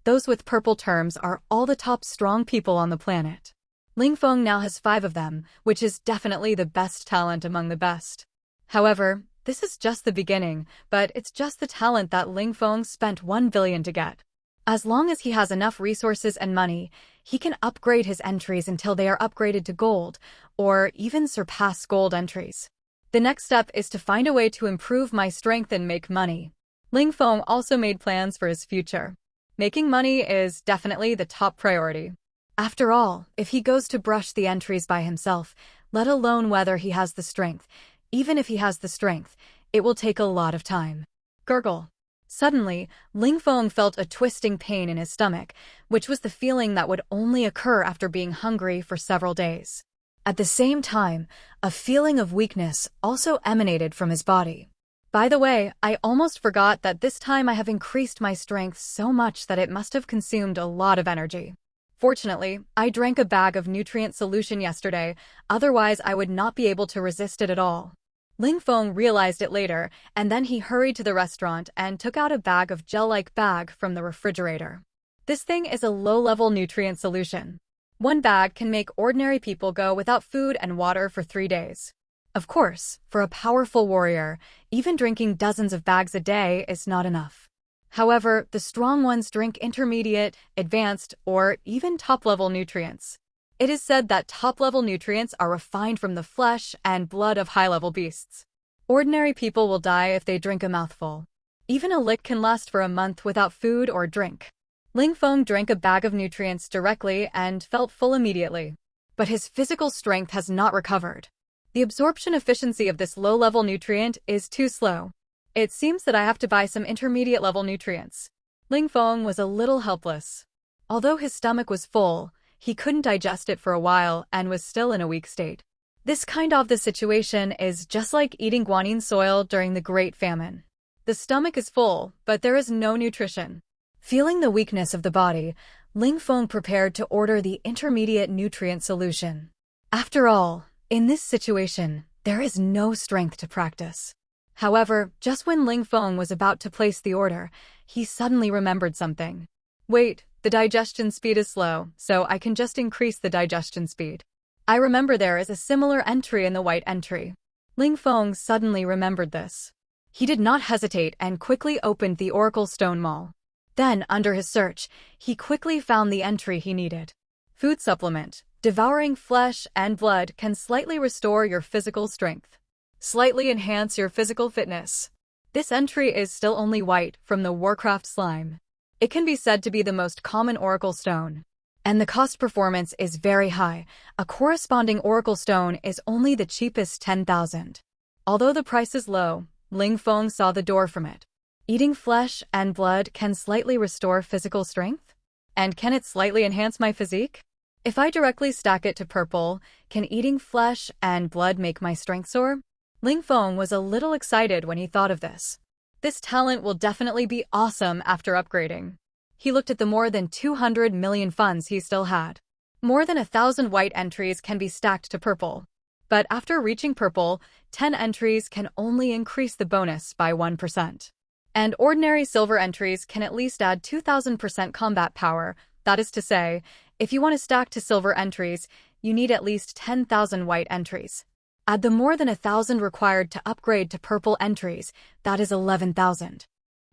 Those with purple terms are all the top strong people on the planet. Ling Feng now has 5 of them, which is definitely the best talent among the best. However, this is just the beginning, but it's just the talent that Ling Feng spent 1 billion to get. As long as he has enough resources and money, he can upgrade his entries until they are upgraded to gold, or even surpass gold entries. The next step is to find a way to improve my strength and make money. Ling Feng also made plans for his future. Making money is definitely the top priority. After all, if he goes to brush the entries by himself, let alone whether he has the strength, even if he has the strength, it will take a lot of time. Gurgle. Suddenly, Ling Feng felt a twisting pain in his stomach, which was the feeling that would only occur after being hungry for several days. At the same time, a feeling of weakness also emanated from his body. By the way, I almost forgot that this time I have increased my strength so much that it must have consumed a lot of energy. Fortunately, I drank a bag of nutrient solution yesterday, otherwise I would not be able to resist it at all. Ling Feng realized it later, and then he hurried to the restaurant and took out a bag of gel-like bag from the refrigerator. This thing is a low-level nutrient solution. 1 bag can make ordinary people go without food and water for 3 days. Of course, for a powerful warrior, even drinking dozens of bags a day is not enough. However, the strong ones drink intermediate, advanced, or even top-level nutrients. It is said that top-level nutrients are refined from the flesh and blood of high-level beasts. Ordinary people will die if they drink a mouthful. Even a lick can last for a month without food or drink. Ling Feng drank a bag of nutrients directly and felt full immediately. But his physical strength has not recovered. The absorption efficiency of this low-level nutrient is too slow. It seems that I have to buy some intermediate-level nutrients. Ling Feng was a little helpless. Although his stomach was full, he couldn't digest it for a while and was still in a weak state. This kind of the situation is just like eating guanyin soil during the Great Famine. The stomach is full, but there is no nutrition. Feeling the weakness of the body, Ling Feng prepared to order the intermediate nutrient solution. After all, in this situation, there is no strength to practice. However, just when Ling Feng was about to place the order, he suddenly remembered something. Wait, the digestion speed is slow, so I can just increase the digestion speed. I remember there is a similar entry in the white entry. Ling Feng suddenly remembered this. He did not hesitate and quickly opened the Oracle Stone Mall. Then, under his search, he quickly found the entry he needed. Food supplement. Devouring flesh and blood can slightly restore your physical strength. Slightly enhance your physical fitness. This entry is still only white from the Warcraft slime. It can be said to be the most common oracle stone. And the cost performance is very high. A corresponding oracle stone is only the cheapest 10,000. Although the price is low, Ling Feng saw the door from it. Eating flesh and blood can slightly restore physical strength? And can it slightly enhance my physique? If I directly stack it to purple, can eating flesh and blood make my strength soar? Ling Feng was a little excited when he thought of this. This talent will definitely be awesome after upgrading. He looked at the more than 200 million funds he still had. More than 1,000 white entries can be stacked to purple. But after reaching purple, 10 entries can only increase the bonus by 1%. And ordinary silver entries can at least add 2,000% combat power. That is to say, if you want to stack to silver entries, you need at least 10,000 white entries. Add the more than 1,000 required to upgrade to purple entries, that is 11,000.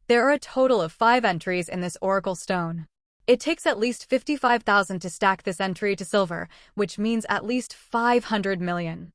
There are a total of 5 entries in this oracle stone. It takes at least 55,000 to stack this entry to silver, which means at least 500 million.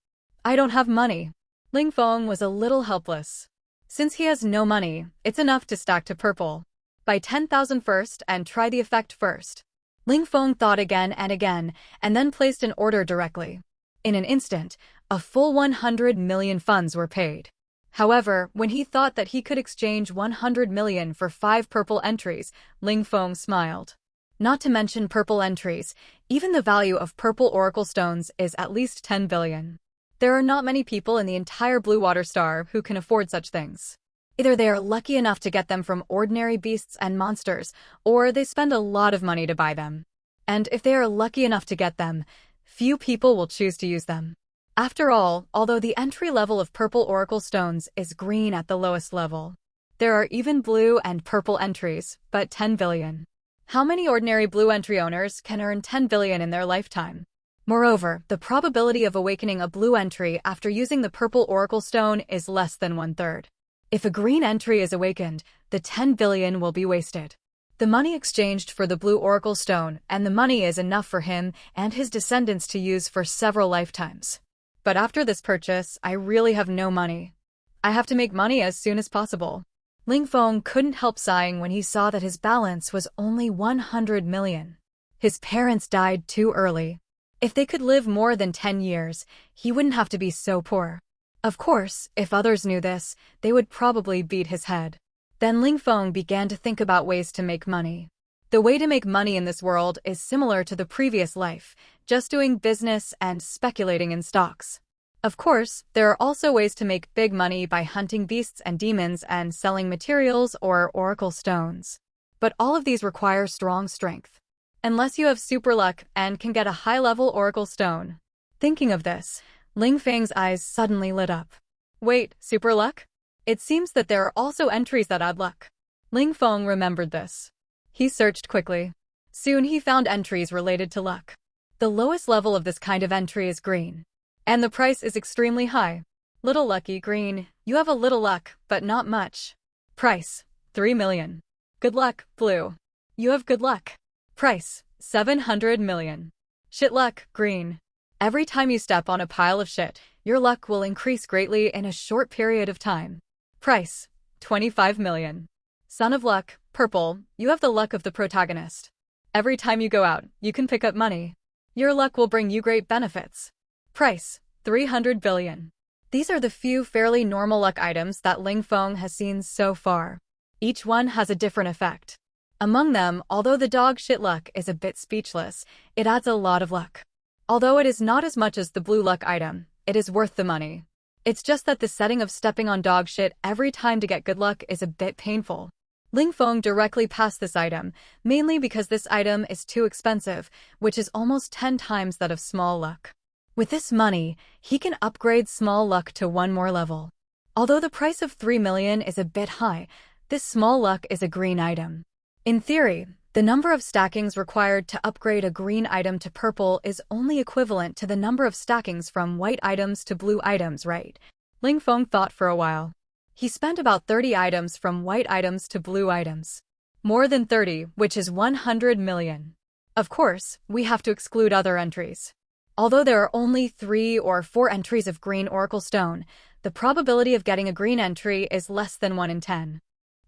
I don't have money. Ling Feng was a little helpless. Since he has no money, it's enough to stack to purple. Buy 10,000 first and try the effect first. Ling Feng thought again and then placed an order directly. In an instant, a full 100 million funds were paid. However, when he thought that he could exchange 100 million for 5 purple entries, Ling Feng smiled. Not to mention purple entries, even the value of purple oracle stones is at least 10 billion. There are not many people in the entire Blue Water Star who can afford such things. Either they are lucky enough to get them from ordinary beasts and monsters, or they spend a lot of money to buy them. And if they are lucky enough to get them, few people will choose to use them. After all, although the entry level of purple oracle stones is green at the lowest level, there are even blue and purple entries, but 10 billion. How many ordinary blue entry owners can earn 10 billion in their lifetime? Moreover, the probability of awakening a blue entry after using the purple oracle stone is less than 1/3. If a green entry is awakened, the 10 billion will be wasted. The money exchanged for the blue oracle stone, and the money is enough for him and his descendants to use for several lifetimes. But after this purchase, I really have no money. I have to make money as soon as possible. Ling Feng couldn't help sighing when he saw that his balance was only 100 million. His parents died too early. If they could live more than 10 years, he wouldn't have to be so poor. Of course, if others knew this, they would probably beat his head. Then Ling Feng began to think about ways to make money. The way to make money in this world is similar to the previous life, just doing business and speculating in stocks. Of course, there are also ways to make big money by hunting beasts and demons and selling materials or oracle stones. But all of these require strong strength. Unless you have super luck and can get a high-level oracle stone. Thinking of this, Ling Feng's eyes suddenly lit up. Wait, super luck? It seems that there are also entries that add luck. Ling Feng remembered this. He searched quickly. Soon he found entries related to luck. The lowest level of this kind of entry is green. And the price is extremely high. Little lucky green, you have a little luck, but not much. Price, 3 million. Good luck, blue. You have good luck. Price, 700 million. Shit luck, green. Every time you step on a pile of shit, your luck will increase greatly in a short period of time. Price, 25 million. Son of luck, purple, you have the luck of the protagonist. Every time you go out, you can pick up money. Your luck will bring you great benefits. Price, 300 billion. These are the few fairly normal luck items that Ling Feng has seen so far. Each one has a different effect. Among them, although the dog shit luck is a bit speechless, it adds a lot of luck. Although it is not as much as the blue luck item, it is worth the money. It's just that the setting of stepping on dog shit every time to get good luck is a bit painful. Ling Feng directly passed this item, mainly because this item is too expensive, which is almost 10 times that of small luck. With this money, he can upgrade small luck to one more level. Although the price of 3 million is a bit high, this small luck is a green item. In theory, the number of stackings required to upgrade a green item to purple is only equivalent to the number of stackings from white items to blue items, right? Ling Feng thought for a while. He spent about 30 items from white items to blue items. More than 30, which is 100 million. Of course, we have to exclude other entries. Although there are only 3 or 4 entries of green oracle stone, The probability of getting a green entry is less than 1 in 10.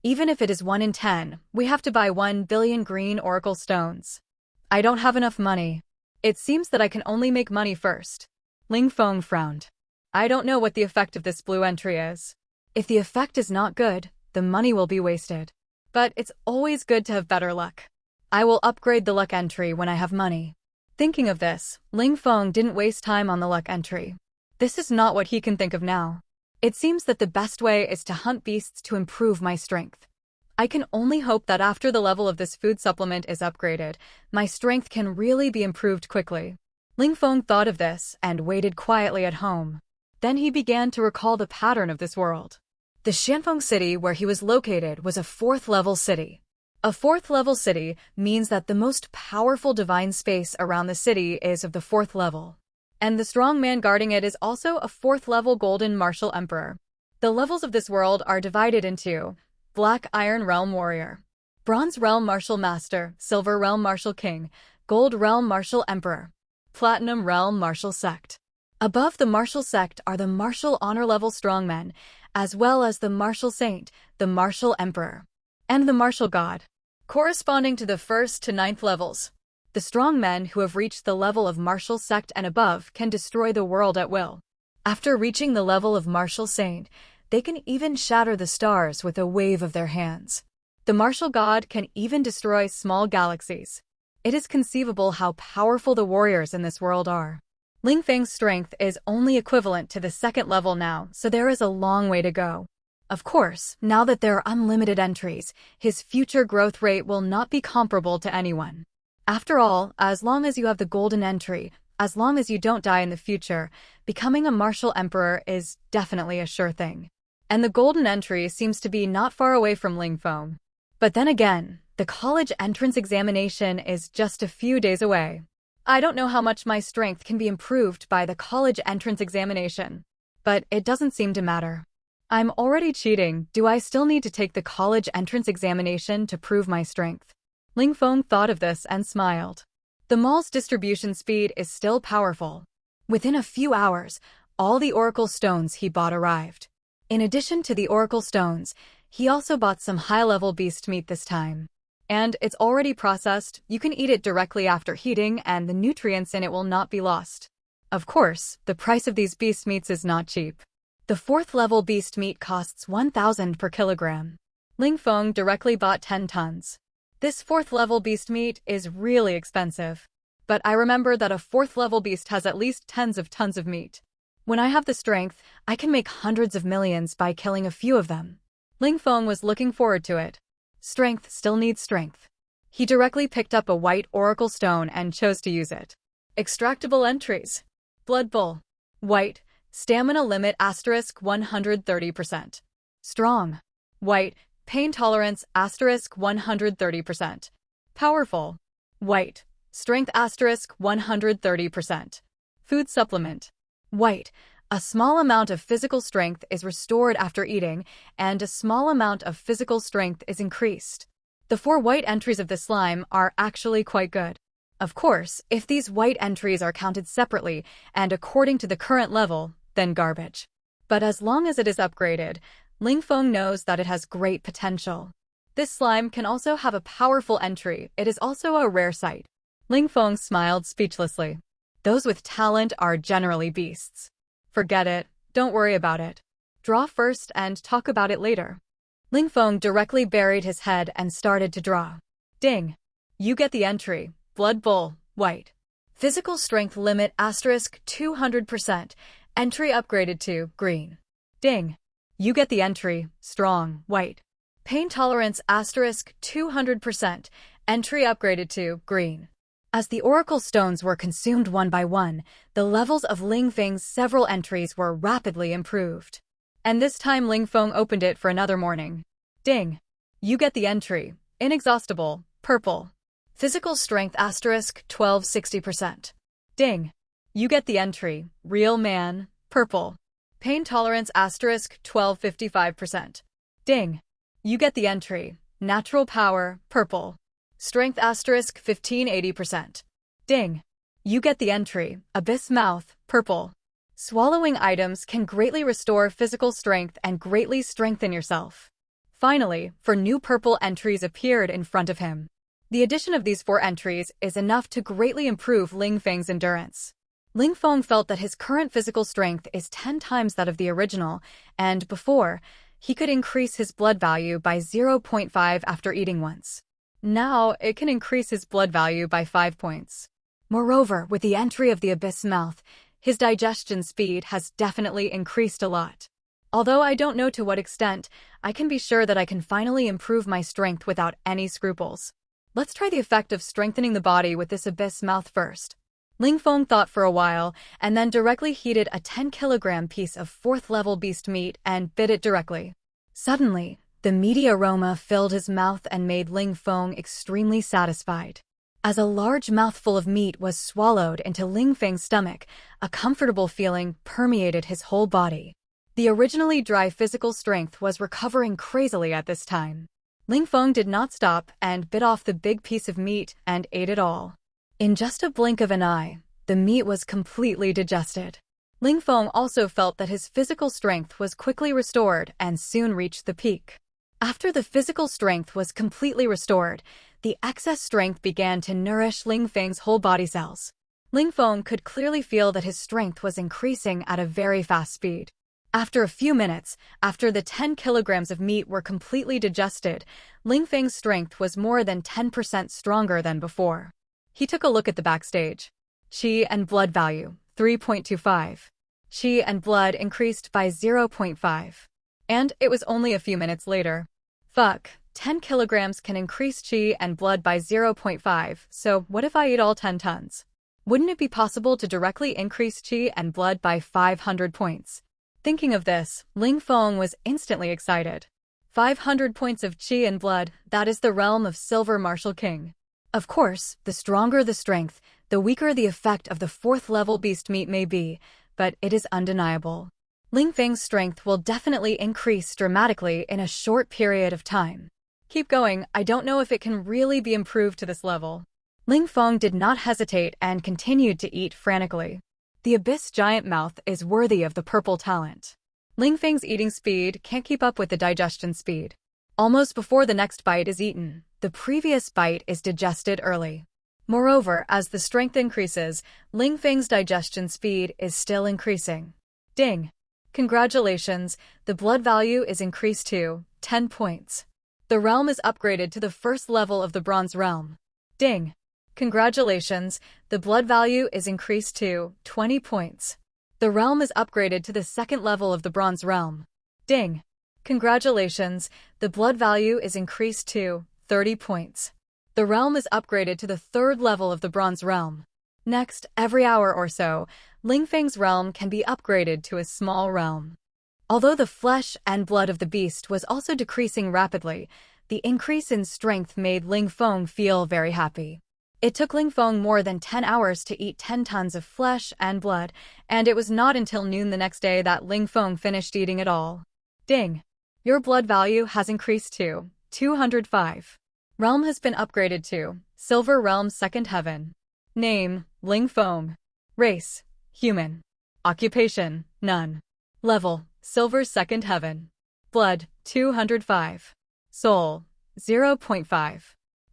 Even if it is 1 in 10, we have to buy 1 billion green oracle stones. I don't have enough money. It seems that I can only make money first. Ling Feng frowned. I don't know what the effect of this blue entry is. If the effect is not good, the money will be wasted. But it's always good to have better luck. I will upgrade the luck entry when I have money. Thinking of this, Ling Feng didn't waste time on the luck entry. This is not what he can think of now. It seems that the best way is to hunt beasts to improve my strength. I can only hope that after the level of this food supplement is upgraded, my strength can really be improved quickly. Ling Feng thought of this and waited quietly at home. Then he began to recall the pattern of this world. The Xianfeng city where he was located was a 4th-level city. A 4th-level city means that the most powerful divine space around the city is of the 4th level. And the strong man guarding it is also a 4th-level golden martial emperor. The levels of this world are divided into Black Iron Realm Warrior, Bronze Realm Martial Master, Silver Realm Martial King, Gold Realm Martial Emperor, Platinum Realm Martial Sect. Above the Martial Sect are the Martial Honor Level Strongmen, as well as the Martial Saint, the Martial Emperor, and the Martial God, corresponding to the 1st to 9th levels. The strong men who have reached the level of Martial Sect and above can destroy the world at will. After reaching the level of Martial Saint, they can even shatter the stars with a wave of their hands. The Martial God can even destroy small galaxies. It is conceivable how powerful the warriors in this world are. Ling Feng's strength is only equivalent to the 2nd level now, so there is a long way to go. Of course, now that there are unlimited entries, his future growth rate will not be comparable to anyone. After all, as long as you have the golden entry, as long as you don't die in the future, becoming a martial emperor is definitely a sure thing. And the golden entry seems to be not far away from Ling Feng. But then again, the college entrance examination is just a few days away. I don't know how much my strength can be improved by the college entrance examination. But it doesn't seem to matter. I'm already cheating. Do I still need to take the college entrance examination to prove my strength? Ling Feng thought of this and smiled. The mall's distribution speed is still powerful. Within a few hours, all the oracle stones he bought arrived. In addition to the oracle stones, he also bought some high-level beast meat this time. And it's already processed, you can eat it directly after heating and the nutrients in it will not be lost. Of course, the price of these beast meats is not cheap. The 4th-level beast meat costs 1,000 per kilogram. Ling Feng directly bought 10 tons. This 4th-level beast meat is really expensive. But I remember that a 4th-level beast has at least tens of tons of meat. When I have the strength, I can make hundreds of millions by killing a few of them. Ling Feng was looking forward to it. Strength still needs strength. He directly picked up a white oracle stone and chose to use it. Extractable entries. Blood Bull. White. Stamina limit asterisk 130%. Strong. White. Pain tolerance asterisk 130%. Powerful. White. Strength asterisk 130%. Food supplement. White. A small amount of physical strength is restored after eating, and a small amount of physical strength is increased. The 4 white entries of the slime are actually quite good. Of course, if these white entries are counted separately and according to the current level, then garbage. But as long as it is upgraded, Ling Feng knows that it has great potential. This slime can also have a powerful entry. It is also a rare sight. Ling Feng smiled speechlessly. Those with talent are generally beasts. Forget it. Don't worry about it. Draw first and talk about it later. Ling Feng directly buried his head and started to draw. Ding. You get the entry. Blood Bull. White. Physical strength limit asterisk 200%. Entry upgraded to green. Ding. You get the entry. Strong. White. Pain tolerance asterisk 200%. Entry upgraded to green. As the oracle stones were consumed one by one, the levels of Ling Feng's several entries were rapidly improved. And this time Ling Feng opened it for another morning. Ding. You get the entry. Inexhaustible. Purple. Physical strength asterisk 1260%. Ding. You get the entry. Real man. Purple. Pain tolerance asterisk 1255%. Ding. You get the entry. Natural power. Purple. Strength asterisk 1580%. Ding. You get the entry. Abyss mouth. Purple. Swallowing items can greatly restore physical strength and greatly strengthen yourself. Finally, 4 new purple entries appeared in front of him. The addition of these 4 entries is enough to greatly improve Ling Feng's endurance. Ling Feng felt that his current physical strength is 10 times that of the original, and before, he could increase his blood value by 0.5 after eating once. Now, it can increase his blood value by 5 points. Moreover, with the entry of the abyss mouth, his digestion speed has definitely increased a lot. Although I don't know to what extent, I can be sure that I can finally improve my strength without any scruples. Let's try the effect of strengthening the body with this abyss mouth first. Ling Feng thought for a while, and then directly heated a 10-kilogram piece of 4th-level beast meat and bit it directly. Suddenly, the meaty aroma filled his mouth and made Ling Feng extremely satisfied. As a large mouthful of meat was swallowed into Ling Feng's stomach, a comfortable feeling permeated his whole body. The originally dry physical strength was recovering crazily at this time. Ling Feng did not stop and bit off the big piece of meat and ate it all. In just a blink of an eye, the meat was completely digested. Ling Feng also felt that his physical strength was quickly restored and soon reached the peak. After the physical strength was completely restored, the excess strength began to nourish Ling Feng's whole body cells. Ling Feng could clearly feel that his strength was increasing at a very fast speed. After a few minutes, after the 10 kilograms of meat were completely digested, Ling Feng's strength was more than 10% stronger than before. He took a look at the backstage. Qi and blood value, 3.25. Qi and blood increased by 0.5. And it was only a few minutes later. Fuck, 10 kilograms can increase qi and blood by 0.5, so what if I eat all 10 tons? Wouldn't it be possible to directly increase qi and blood by 500 points? Thinking of this, Ling Feng was instantly excited. 500 points of qi and blood, that is the realm of Silver Martial King. Of course, the stronger the strength, the weaker the effect of the 4th-level beast meat may be, but it is undeniable. Ling Feng's strength will definitely increase dramatically in a short period of time. Keep going, I don't know if it can really be improved to this level. Ling Feng did not hesitate and continued to eat frantically. The abyss giant mouth is worthy of the purple talent. Ling Feng's eating speed can't keep up with the digestion speed. Almost before the next bite is eaten, the previous bite is digested early. Moreover, as the strength increases, Ling Feng's digestion speed is still increasing. Ding! Congratulations, the blood value is increased to 10 points. The realm is upgraded to the 1st level of the bronze realm. Ding! Congratulations, the blood value is increased to 20 points. The realm is upgraded to the 2nd level of the bronze realm. Ding! Congratulations, the blood value is increased to 30 points. The realm is upgraded to the 3rd level of the bronze realm. Next, every hour or so, Ling Feng's realm can be upgraded to a small realm. Although the flesh and blood of the beast was also decreasing rapidly, the increase in strength made Ling Feng feel very happy. It took Ling Feng more than 10 hours to eat 10 tons of flesh and blood, and it was not until noon the next day that Ling Feng finished eating it all. Ding! Your blood value has increased to 205. Realm has been upgraded to Silver Realm 2nd Heaven. Name, Ling Feng. Race, human. Occupation, none. Level, Silver 2nd Heaven. Blood, 205. Soul, 0.5.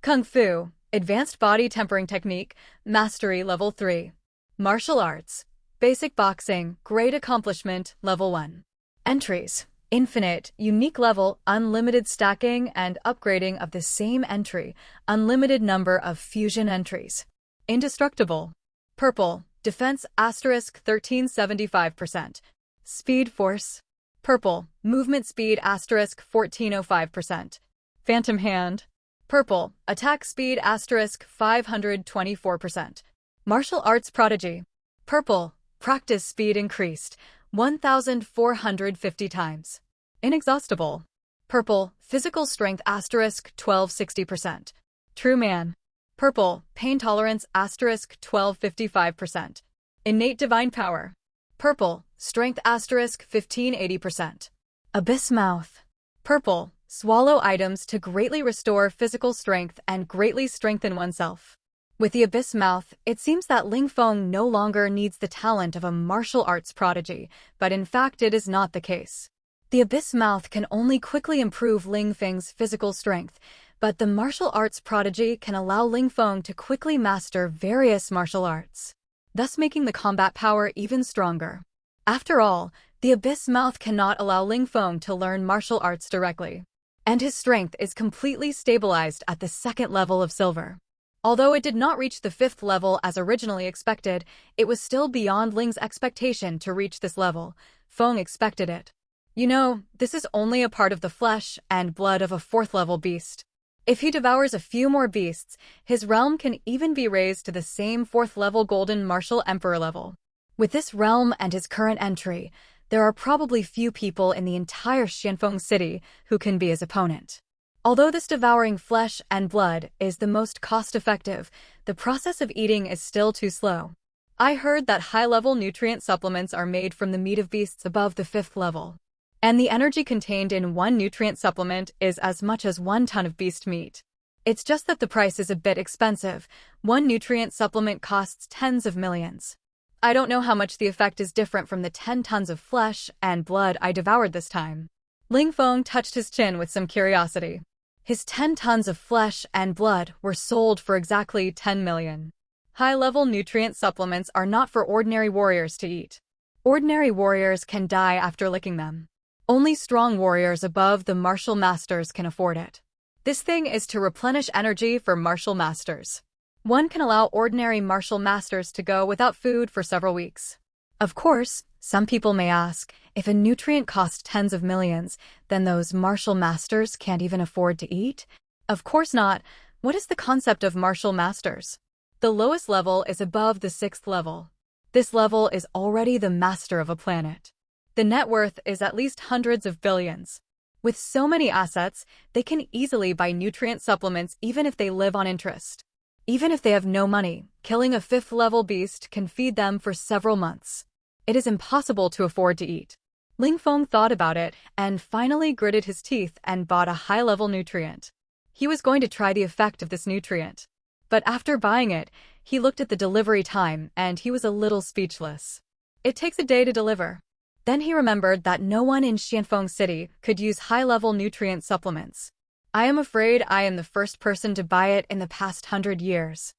Kung Fu, Advanced Body Tempering Technique, Mastery Level 3. Martial Arts, Basic Boxing, Great Accomplishment, Level 1. Entries, Infinite, Unique Level, Unlimited Stacking and Upgrading of the same entry, Unlimited number of fusion entries. Indestructible. Purple, Defense asterisk 1375%. Speed Force. Purple, Movement Speed asterisk 1405%. Phantom Hand. Purple, Attack Speed asterisk 524%. Martial Arts Prodigy. Purple, Practice Speed Increased 1,450 times. Inexhaustible. Purple, Physical Strength asterisk 1260%. True Man. Purple, Pain Tolerance asterisk 1255%. Innate Divine Power. Purple, Strength asterisk 1580%. Abyss Mouth. Purple, Swallow items to greatly restore physical strength and greatly strengthen oneself. With the abyss mouth, it seems that Ling Feng no longer needs the talent of a martial arts prodigy, but in fact it is not the case. The abyss mouth can only quickly improve Ling Feng's physical strength, but the martial arts prodigy can allow Ling Feng to quickly master various martial arts, thus making the combat power even stronger. After all, the abyss mouth cannot allow Ling Feng to learn martial arts directly, and his strength is completely stabilized at the second level of silver. Although it did not reach the fifth level as originally expected, it was still beyond Ling's expectation to reach this level. Feng expected it. You know, this is only a part of the flesh and blood of a fourth-level beast. If he devours a few more beasts, his realm can even be raised to the same fourth-level Golden Martial Emperor level. With this realm and his current entry, there are probably few people in the entire Xianfeng city who can be his opponent. Although this devouring flesh and blood is the most cost-effective, the process of eating is still too slow. I heard that high-level nutrient supplements are made from the meat of beasts above the fifth level, and the energy contained in one nutrient supplement is as much as 1 ton of beast meat. It's just that the price is a bit expensive. One nutrient supplement costs tens of millions. I don't know how much the effect is different from the 10 tons of flesh and blood I devoured this time. Ling Feng touched his chin with some curiosity. His 10 tons of flesh and blood were sold for exactly 10 million. High-level nutrient supplements are not for ordinary warriors to eat. Ordinary warriors can die after licking them. Only strong warriors above the martial masters can afford it. This thing is to replenish energy for martial masters. One can allow ordinary martial masters to go without food for several weeks. Of course, some people may ask, if a nutrient costs tens of millions, then those martial masters can't even afford to eat? Of course not. What is the concept of martial masters? The lowest level is above the 6th level. This level is already the master of a planet. The net worth is at least hundreds of billions. With so many assets, they can easily buy nutrient supplements even if they live on interest. Even if they have no money, killing a 5th-level beast can feed them for several months. It is impossible to afford to eat. Ling Feng thought about it and finally gritted his teeth and bought a high-level nutrient. He was going to try the effect of this nutrient. But after buying it, he looked at the delivery time and he was a little speechless. It takes a day to deliver. Then he remembered that no one in Xianfeng City could use high-level nutrient supplements. I am afraid I am the first person to buy it in the past 100 years.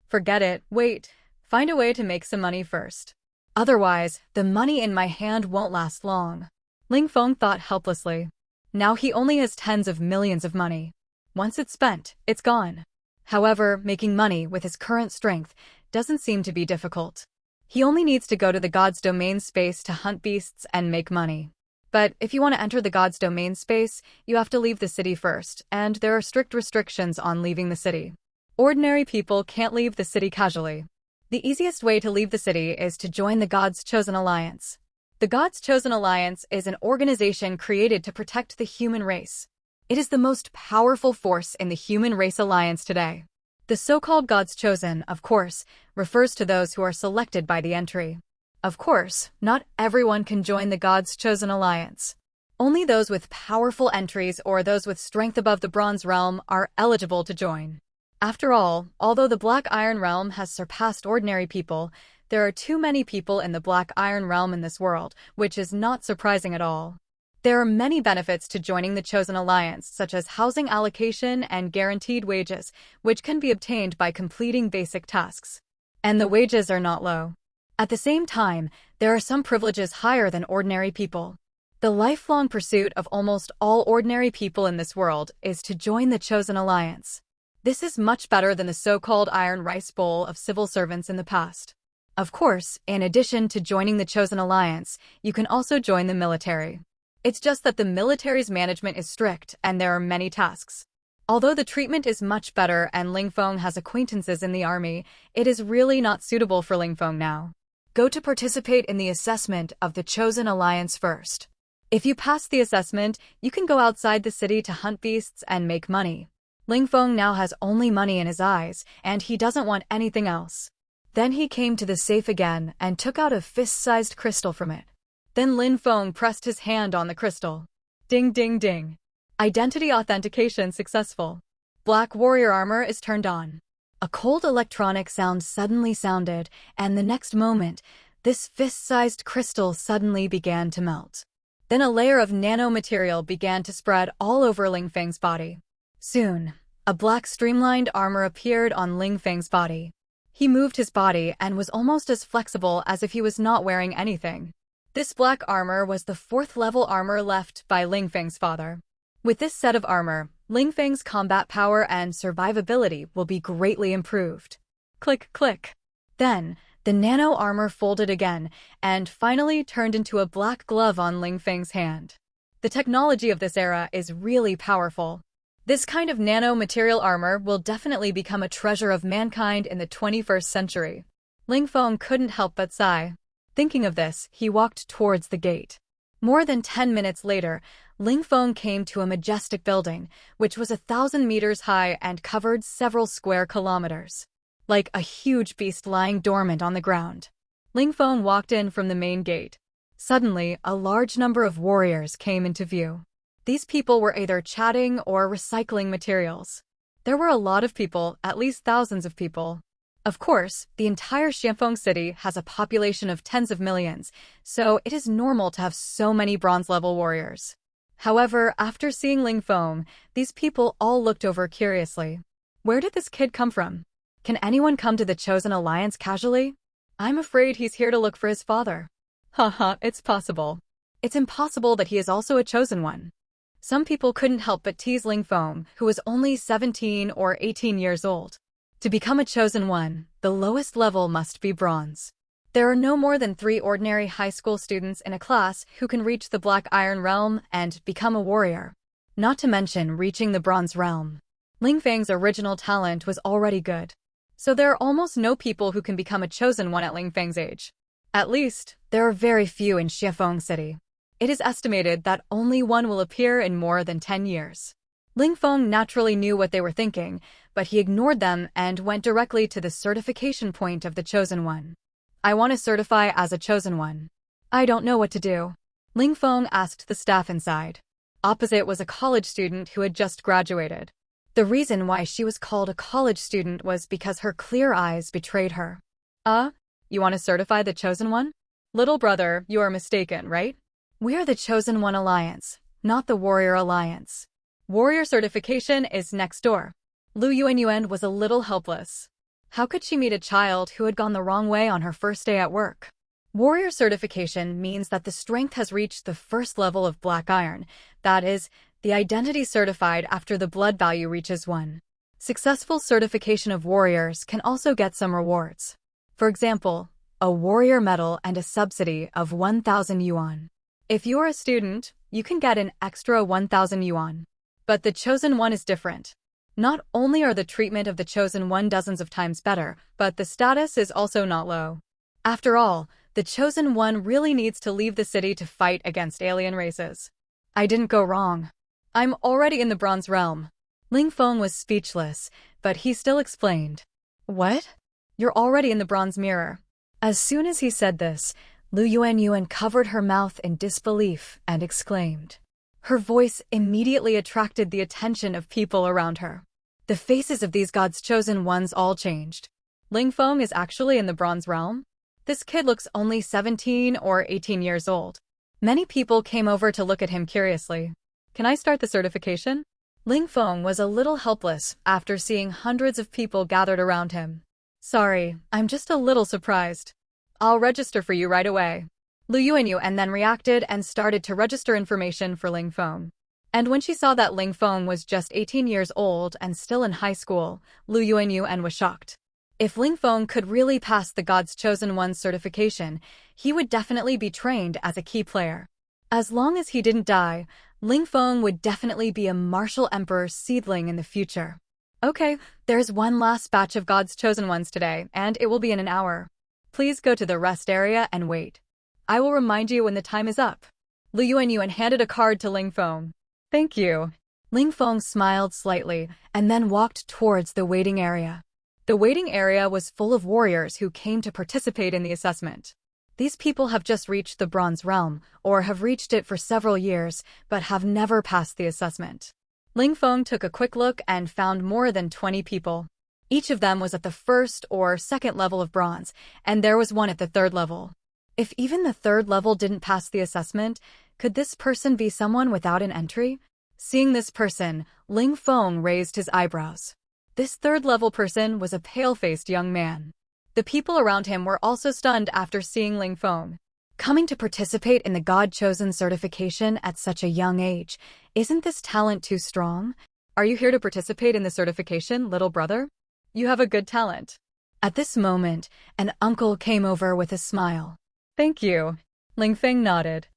Forget it, wait, find a way to make some money first. Otherwise, the money in my hand won't last long. Ling Feng thought helplessly. Now he only has tens of millions of money. Once it's spent, it's gone. However, making money with his current strength doesn't seem to be difficult. He only needs to go to the god's domain space to hunt beasts and make money. But if you want to enter the god's domain space, you have to leave the city first, and there are strict restrictions on leaving the city. Ordinary people can't leave the city casually. The easiest way to leave the city is to join the God's Chosen Alliance. The God's Chosen Alliance is an organization created to protect the human race. It is the most powerful force in the human race alliance today. The so-called God's Chosen, of course, refers to those who are selected by the entry. Of course, not everyone can join the God's Chosen Alliance. Only those with powerful entries or those with strength above the Bronze Realm are eligible to join. After all, although the Black Iron Realm has surpassed ordinary people, there are too many people in the Black Iron Realm in this world, which is not surprising at all. There are many benefits to joining the Chosen Alliance, such as housing allocation and guaranteed wages, which can be obtained by completing basic tasks. And the wages are not low. At the same time, there are some privileges higher than ordinary people. The lifelong pursuit of almost all ordinary people in this world is to join the Chosen Alliance. This is much better than the so-called Iron Rice Bowl of civil servants in the past. Of course, in addition to joining the Chosen Alliance, you can also join the military. It's just that the military's management is strict and there are many tasks. Although the treatment is much better and Ling Feng has acquaintances in the army, it is really not suitable for Ling Feng now. Go to participate in the assessment of the Chosen Alliance first. If you pass the assessment, you can go outside the city to hunt beasts and make money. Ling Feng now has only money in his eyes, and he doesn't want anything else. Then he came to the safe again and took out a fist-sized crystal from it. Then Ling Feng pressed his hand on the crystal. Ding ding ding. Identity authentication successful. Black warrior armor is turned on. A cold electronic sound suddenly sounded, and the next moment, this fist-sized crystal suddenly began to melt. Then a layer of nanomaterial began to spread all over Ling Feng's body. Soon, a black streamlined armor appeared on Ling Feng's body. He moved his body and was almost as flexible as if he was not wearing anything. This black armor was the fourth-level armor left by Ling Feng's father. With this set of armor, Ling Feng's combat power and survivability will be greatly improved. Click, click. Then, the nano armor folded again and finally turned into a black glove on Ling Feng's hand. The technology of this era is really powerful. This kind of nano-material armor will definitely become a treasure of mankind in the 21st century. Ling Feng couldn't help but sigh. Thinking of this, he walked towards the gate. More than 10 minutes later, Ling Feng came to a majestic building, which was 1,000 meters high and covered several square kilometers. Like a huge beast lying dormant on the ground. Ling Feng walked in from the main gate. Suddenly, a large number of warriors came into view. These people were either chatting or recycling materials. There were a lot of people, at least thousands of people. Of course, the entire Xianfeng city has a population of tens of millions, so it is normal to have so many bronze-level warriors. However, after seeing Ling Feng, these people all looked over curiously. Where did this kid come from? Can anyone come to the Chosen Alliance casually? I'm afraid he's here to look for his father. Haha, it's possible. It's impossible that he is also a chosen one. Some people couldn't help but tease Ling Feng, who was only 17 or 18 years old. To become a chosen one, the lowest level must be bronze. There are no more than 3 ordinary high school students in a class who can reach the Black Iron Realm and become a warrior. Not to mention reaching the Bronze Realm. Ling Feng's original talent was already good. So there are almost no people who can become a chosen one at Ling Feng's age. At least, there are very few in Xianfeng City. It is estimated that only one will appear in more than 10 years. Ling Feng naturally knew what they were thinking, but he ignored them and went directly to the certification point of the Chosen One. I want to certify as a Chosen One. I don't know what to do. Ling Feng asked the staff inside. Opposite was a college student who had just graduated. The reason why she was called a college student was because her clear eyes betrayed her. You want to certify the Chosen One? Little brother, you are mistaken, right? We are the Chosen One Alliance, not the Warrior Alliance. Warrior certification is next door. Lu Yuanyuan was a little helpless. How could she meet a child who had gone the wrong way on her first day at work? Warrior certification means that the strength has reached the first level of Black Iron, that is, the identity certified after the blood value reaches 1. Successful certification of warriors can also get some rewards. For example, a warrior medal and a subsidy of 1,000 yuan. If you are a student, you can get an extra 1,000 yuan. But the Chosen One is different. Not only are the treatment of the Chosen One dozens of times better, but the status is also not low. After all, the Chosen One really needs to leave the city to fight against alien races. I didn't go wrong. I'm already in the Bronze Realm. Ling Feng was speechless, but he still explained. What? You're already in the Bronze Mirror. As soon as he said this, Lu Yuanyuan covered her mouth in disbelief and exclaimed. Her voice immediately attracted the attention of people around her. The faces of these gods' chosen ones all changed. Ling Feng is actually in the Bronze Realm? This kid looks only 17 or 18 years old. Many people came over to look at him curiously. Can I start the certification? Ling Feng was a little helpless after seeing hundreds of people gathered around him. Sorry, I'm just a little surprised. I'll register for you right away. Lu Yuanyuan then reacted and started to register information for Ling Feng. And when she saw that Ling Feng was just 18 years old and still in high school, Lu Yuanyuan was shocked. If Ling Feng could really pass the God's Chosen One certification, he would definitely be trained as a key player. As long as he didn't die, Ling Feng would definitely be a martial emperor seedling in the future. Okay, there's one last batch of God's Chosen Ones today, and it will be in an hour. Please go to the rest area and wait. I will remind you when the time is up. Lu Yuanyuan handed a card to Ling Feng. Thank you. Ling Feng smiled slightly and then walked towards the waiting area. The waiting area was full of warriors who came to participate in the assessment. These people have just reached the Bronze Realm, or have reached it for several years, but have never passed the assessment. Ling Feng took a quick look and found more than 20 people. Each of them was at the first or second level of bronze, and there was one at the third level. If even the third level didn't pass the assessment, could this person be someone without an entry? Seeing this person, Ling Feng raised his eyebrows. This third-level person was a pale-faced young man. The people around him were also stunned after seeing Ling Feng. Coming to participate in the God-chosen certification at such a young age, isn't this talent too strong? Are you here to participate in the certification, little brother? You have a good talent. At this moment, an uncle came over with a smile. Thank you. Ling Feng nodded.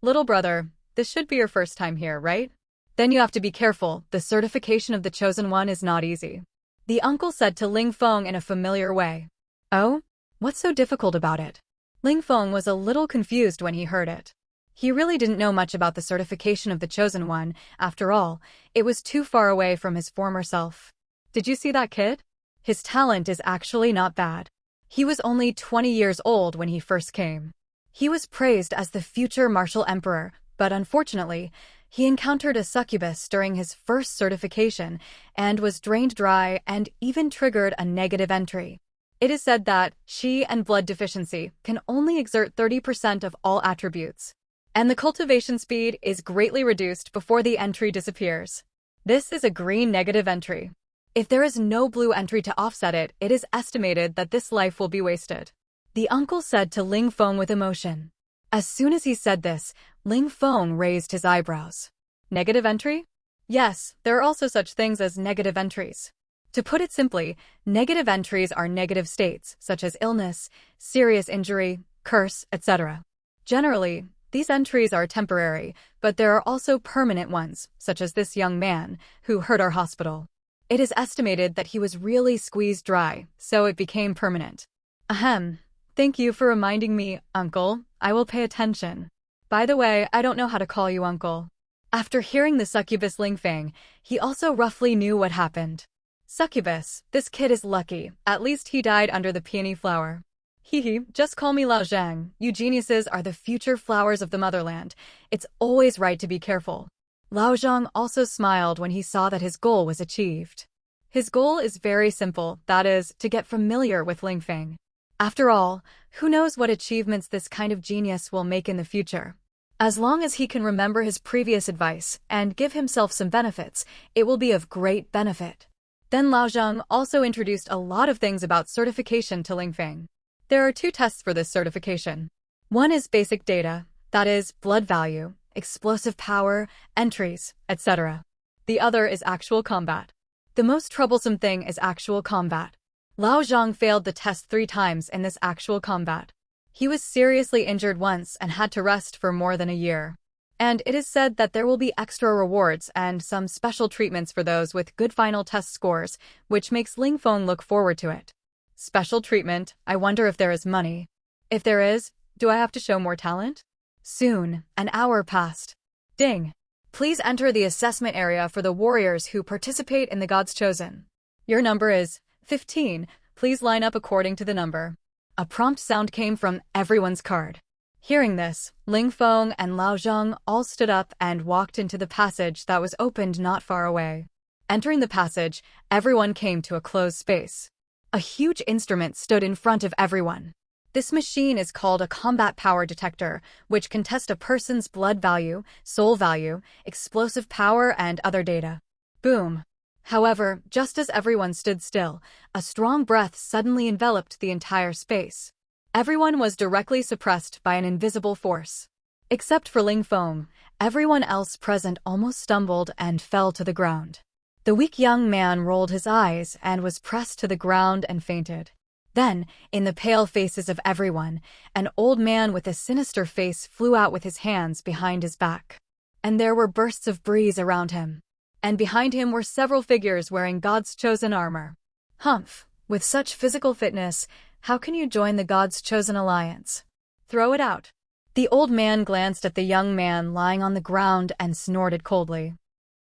Little brother, this should be your first time here, right? Then you have to be careful. The certification of the Chosen One is not easy. The uncle said to Ling Feng in a familiar way. Oh? What's so difficult about it? Ling Feng was a little confused when he heard it. He really didn't know much about the certification of the Chosen One. After all, it was too far away from his former self. Did you see that kid? His talent is actually not bad. He was only 20 years old when he first came. He was praised as the future martial emperor, but unfortunately, he encountered a succubus during his first certification and was drained dry and even triggered a negative entry. It is said that Qi and blood deficiency can only exert 30% of all attributes, and the cultivation speed is greatly reduced before the entry disappears. This is a green negative entry. If there is no blue entry to offset it, it is estimated that this life will be wasted. The uncle said to Ling Feng with emotion. As soon as he said this, Ling Feng raised his eyebrows. Negative entry? Yes, there are also such things as negative entries. To put it simply, negative entries are negative states, such as illness, serious injury, curse, etc. Generally, these entries are temporary, but there are also permanent ones, such as this young man, who hurt our hospital. It is estimated that he was really squeezed dry, so it became permanent. Ahem. Thank you for reminding me, uncle. I will pay attention. By the way, I don't know how to call you uncle. After hearing the succubus Ling Feng, he also roughly knew what happened. Succubus, this kid is lucky. At least he died under the peony flower. Hee, just call me Lao Zhang. You geniuses are the future flowers of the motherland. It's always right to be careful. Lao Zhang also smiled when he saw that his goal was achieved. His goal is very simple, that is, to get familiar with Ling Feng. After all, who knows what achievements this kind of genius will make in the future? As long as he can remember his previous advice and give himself some benefits, it will be of great benefit. Then Lao Zhang also introduced a lot of things about certification to Ling Feng. There are 2 tests for this certification. One is basic data, that is, blood value, explosive power, entries, etc. The other is actual combat. The most troublesome thing is actual combat. Lao Zhang failed the test 3 times in this actual combat. He was seriously injured once and had to rest for more than a year. And it is said that there will be extra rewards and some special treatments for those with good final test scores, which makes Ling Feng look forward to it. Special treatment, I wonder if there is money. If there is, do I have to show more talent? Soon, an hour passed. Ding! Please enter the assessment area for the warriors who participate in the God's Chosen. Your number is 15. Please line up according to the number. A prompt sound came from everyone's card. Hearing this, Ling Feng and Lao Zhang all stood up and walked into the passage that was opened not far away. Entering the passage, everyone came to a closed space. A huge instrument stood in front of everyone. This machine is called a combat power detector, which can test a person's blood value, soul value, explosive power, and other data. Boom! However, just as everyone stood still, a strong breath suddenly enveloped the entire space. Everyone was directly suppressed by an invisible force. Except for Ling Feng, everyone else present almost stumbled and fell to the ground. The weak young man rolled his eyes and was pressed to the ground and fainted. Then, in the pale faces of everyone, an old man with a sinister face flew out with his hands behind his back. And there were bursts of breeze around him. And behind him were several figures wearing God's Chosen armor. Humph, with such physical fitness, how can you join the God's Chosen alliance? Throw it out. The old man glanced at the young man lying on the ground and snorted coldly.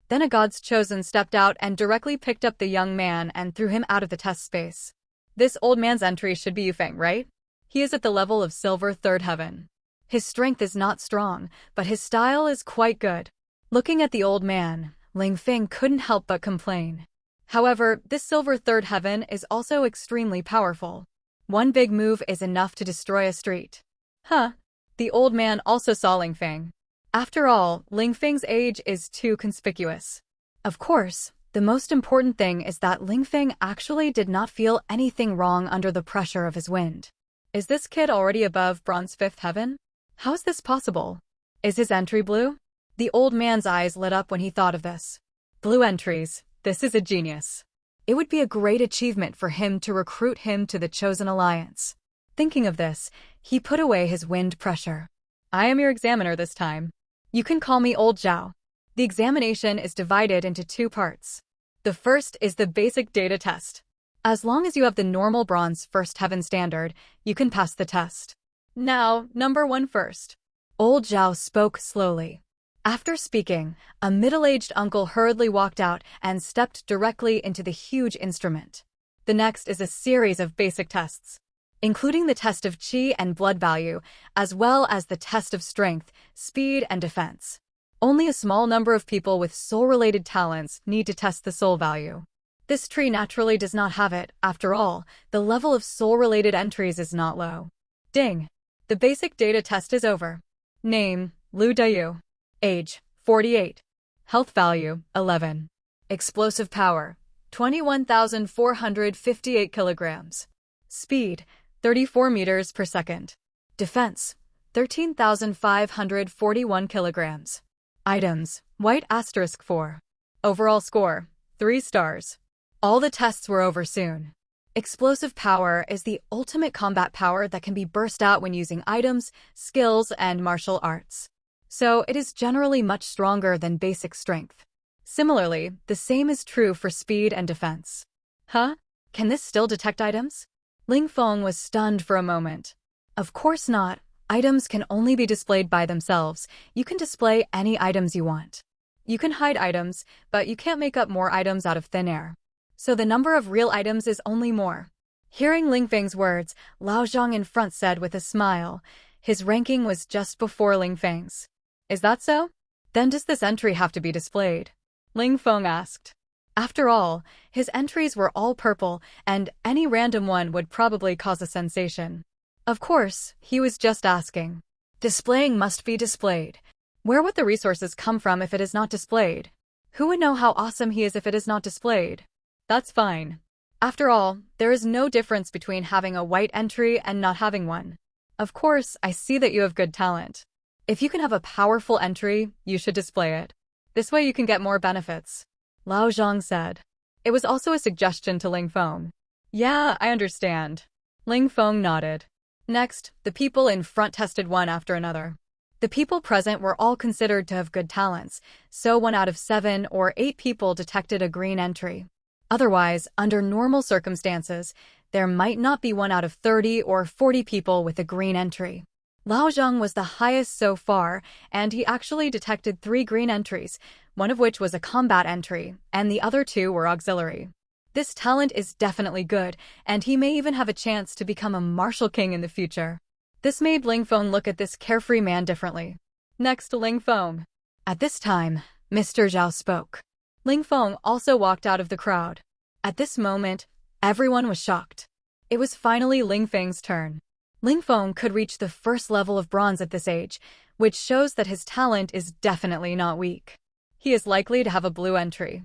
Then a God's Chosen stepped out and directly picked up the young man and threw him out of the test space. This old man's entry should be Yufeng, right? He is at the level of Silver Third Heaven. His strength is not strong, but his style is quite good. Looking at the old man, Ling Feng couldn't help but complain. However, this silver third heaven is also extremely powerful. One big move is enough to destroy a street. Huh. The old man also saw Ling Feng. After all, Ling Feng's age is too conspicuous. Of course, the most important thing is that Ling Feng actually did not feel anything wrong under the pressure of his wind. Is this kid already above bronze fifth heaven? How is this possible? Is his entry blue? The old man's eyes lit up when he thought of this. Blue entries, this is a genius. It would be a great achievement for him to recruit him to the chosen alliance. Thinking of this, he put away his wind pressure. I am your examiner this time. You can call me Old Zhao. The examination is divided into two parts. The first is the basic data test. As long as you have the normal bronze first heaven standard, you can pass the test. Now, number 1 first. Old Zhao spoke slowly. After speaking, a middle-aged uncle hurriedly walked out and stepped directly into the huge instrument. The next is a series of basic tests, including the test of qi and blood value, as well as the test of strength, speed, and defense. Only a small number of people with soul-related talents need to test the soul value. This tree naturally does not have it. After all, the level of soul-related entries is not low. Ding! The basic data test is over. Name, Lu Dayu. Age, 48. Health value, 11. Explosive power, 21,458 kilograms. Speed, 34 meters per second. Defense, 13,541 kilograms. Items, white asterisk 4. Overall score, 3 stars. All the tests were over soon. Explosive power is the ultimate combat power that can be burst out when using items, skills, and martial arts. So it is generally much stronger than basic strength. Similarly, the same is true for speed and defense. Huh? Can this still detect items? Ling Feng was stunned for a moment. Of course not. Items can only be displayed by themselves. You can display any items you want. You can hide items, but you can't make up more items out of thin air. So the number of real items is only more. Hearing Ling Feng's words, Lao Zhang in front said with a smile. His ranking was just before Ling Feng's. Is that so? Then does this entry have to be displayed? Ling Feng asked. After all, his entries were all purple, and any random one would probably cause a sensation. Of course, he was just asking. Displaying must be displayed. Where would the resources come from if it is not displayed? Who would know how awesome he is if it is not displayed? That's fine. After all, there is no difference between having a white entry and not having one. Of course, I see that you have good talent. If you can have a powerful entry, you should display it. This way you can get more benefits. Lao Zhang said. It was also a suggestion to Ling Feng. Yeah, I understand. Ling Feng nodded. Next, the people in front tested one after another. The people present were all considered to have good talents, so 1 out of 7 or 8 people detected a green entry. Otherwise, under normal circumstances, there might not be 1 out of 30 or 40 people with a green entry. Lao Zhang was the highest so far, and he actually detected 3 green entries, one of which was a combat entry, and the other 2 were auxiliary. This talent is definitely good, and he may even have a chance to become a martial king in the future. This made Ling Feng look at this carefree man differently. Next to Ling Feng. At this time, Mr. Zhao spoke. Ling Feng also walked out of the crowd. At this moment, everyone was shocked. It was finally Ling Feng's turn. Ling Feng could reach the first level of bronze at this age, which shows that his talent is definitely not weak. He is likely to have a blue entry.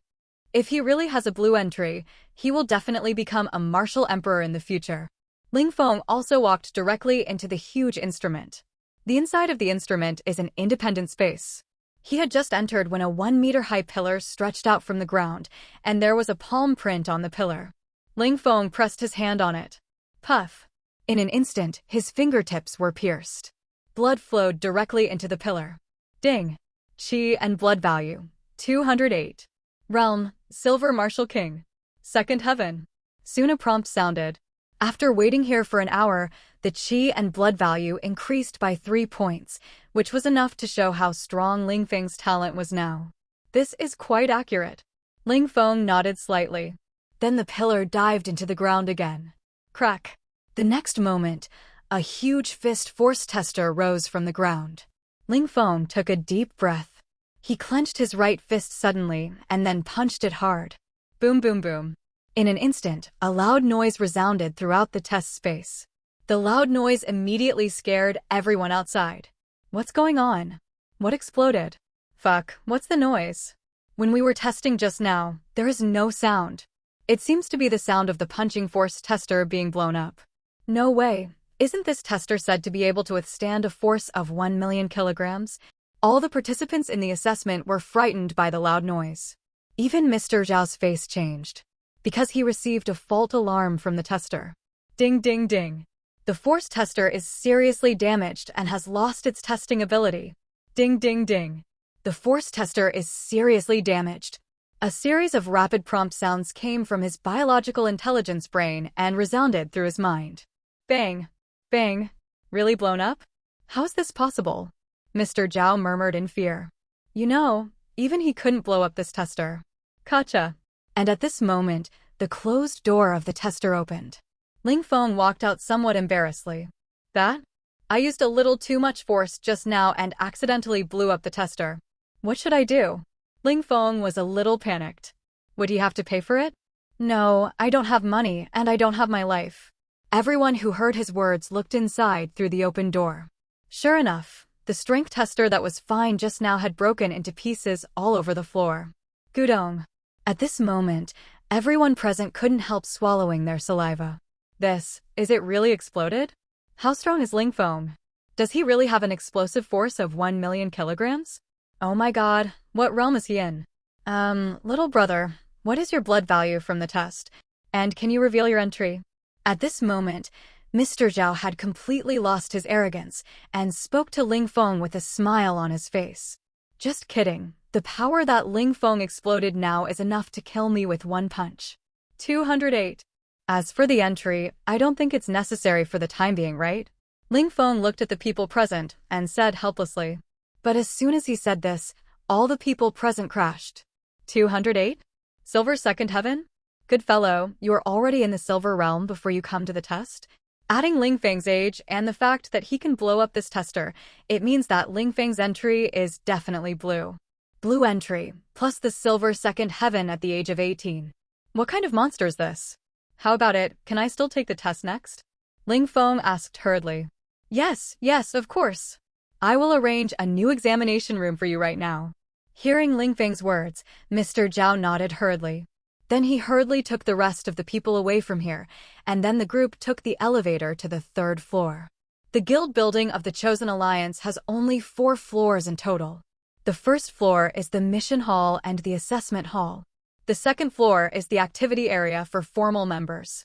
If he really has a blue entry, he will definitely become a martial emperor in the future. Ling Feng also walked directly into the huge instrument. The inside of the instrument is an independent space. He had just entered when a 1-meter-high pillar stretched out from the ground, and there was a palm print on the pillar. Ling Feng pressed his hand on it. Puff! In an instant, his fingertips were pierced. Blood flowed directly into the pillar. Ding! Qi and blood value, 208. Realm, Silver Martial King. Second Heaven. Soon a prompt sounded. After waiting here for an hour, the qi and blood value increased by 3 points, which was enough to show how strong Ling Feng's talent was now. This is quite accurate. Ling Feng nodded slightly. Then the pillar dived into the ground again. Crack. The next moment, a huge fist force tester rose from the ground. Ling Feng took a deep breath. He clenched his right fist suddenly and then punched it hard. Boom, boom, boom. In an instant, a loud noise resounded throughout the test space. The loud noise immediately scared everyone outside. What's going on? What exploded? Fuck, what's the noise? When we were testing just now, there is no sound. It seems to be the sound of the punching force tester being blown up. No way. Isn't this tester said to be able to withstand a force of 1 million kilograms? All the participants in the assessment were frightened by the loud noise. Even Mr. Zhao's face changed, because he received a fault alarm from the tester. Ding, ding, ding. The force tester is seriously damaged and has lost its testing ability. Ding, ding, ding. The force tester is seriously damaged. A series of rapid prompt sounds came from his biological intelligence brain and resounded through his mind. Bang. Bang. Really blown up? How is this possible? Mr. Zhao murmured in fear. You know, even he couldn't blow up this tester. Gotcha. And at this moment, the closed door of the tester opened. Ling Feng walked out somewhat embarrassedly. That? I used a little too much force just now and accidentally blew up the tester. What should I do? Ling Feng was a little panicked. Would he have to pay for it? No, I don't have money and I don't have my life. Everyone who heard his words looked inside through the open door. Sure enough, the strength tester that was fine just now had broken into pieces all over the floor. Gudong. At this moment, everyone present couldn't help swallowing their saliva. Is it really exploded? How strong is Ling Feng? Does he really have an explosive force of 1 million kilograms? Oh my god, what realm is he in? Little brother, what is your blood value from the test? And can you reveal your entry? At this moment, Mr. Zhao had completely lost his arrogance and spoke to Ling Feng with a smile on his face. Just kidding. The power that Ling Feng exploded now is enough to kill me with one punch. 208. As for the entry, I don't think it's necessary for the time being, right? Ling Feng looked at the people present and said helplessly. But as soon as he said this, all the people present crashed. 208? Silver second heaven? Good fellow, you are already in the silver realm before you come to the test? Adding Ling Feng's age and the fact that he can blow up this tester, it means that Ling Feng's entry is definitely blue. Blue entry, plus the silver second heaven at the age of 18. What kind of monster is this? How about it, can I still take the test next? Ling Feng asked hurriedly. Yes, of course. I will arrange a new examination room for you right now. Hearing Ling Feng's words, Mr. Zhao nodded hurriedly. Then he hurriedly took the rest of the people away from here, and then the group took the elevator to the 3rd floor. The guild building of the Chosen Alliance has only 4 floors in total. The 1st floor is the mission hall and the assessment hall. The 2nd floor is the activity area for formal members.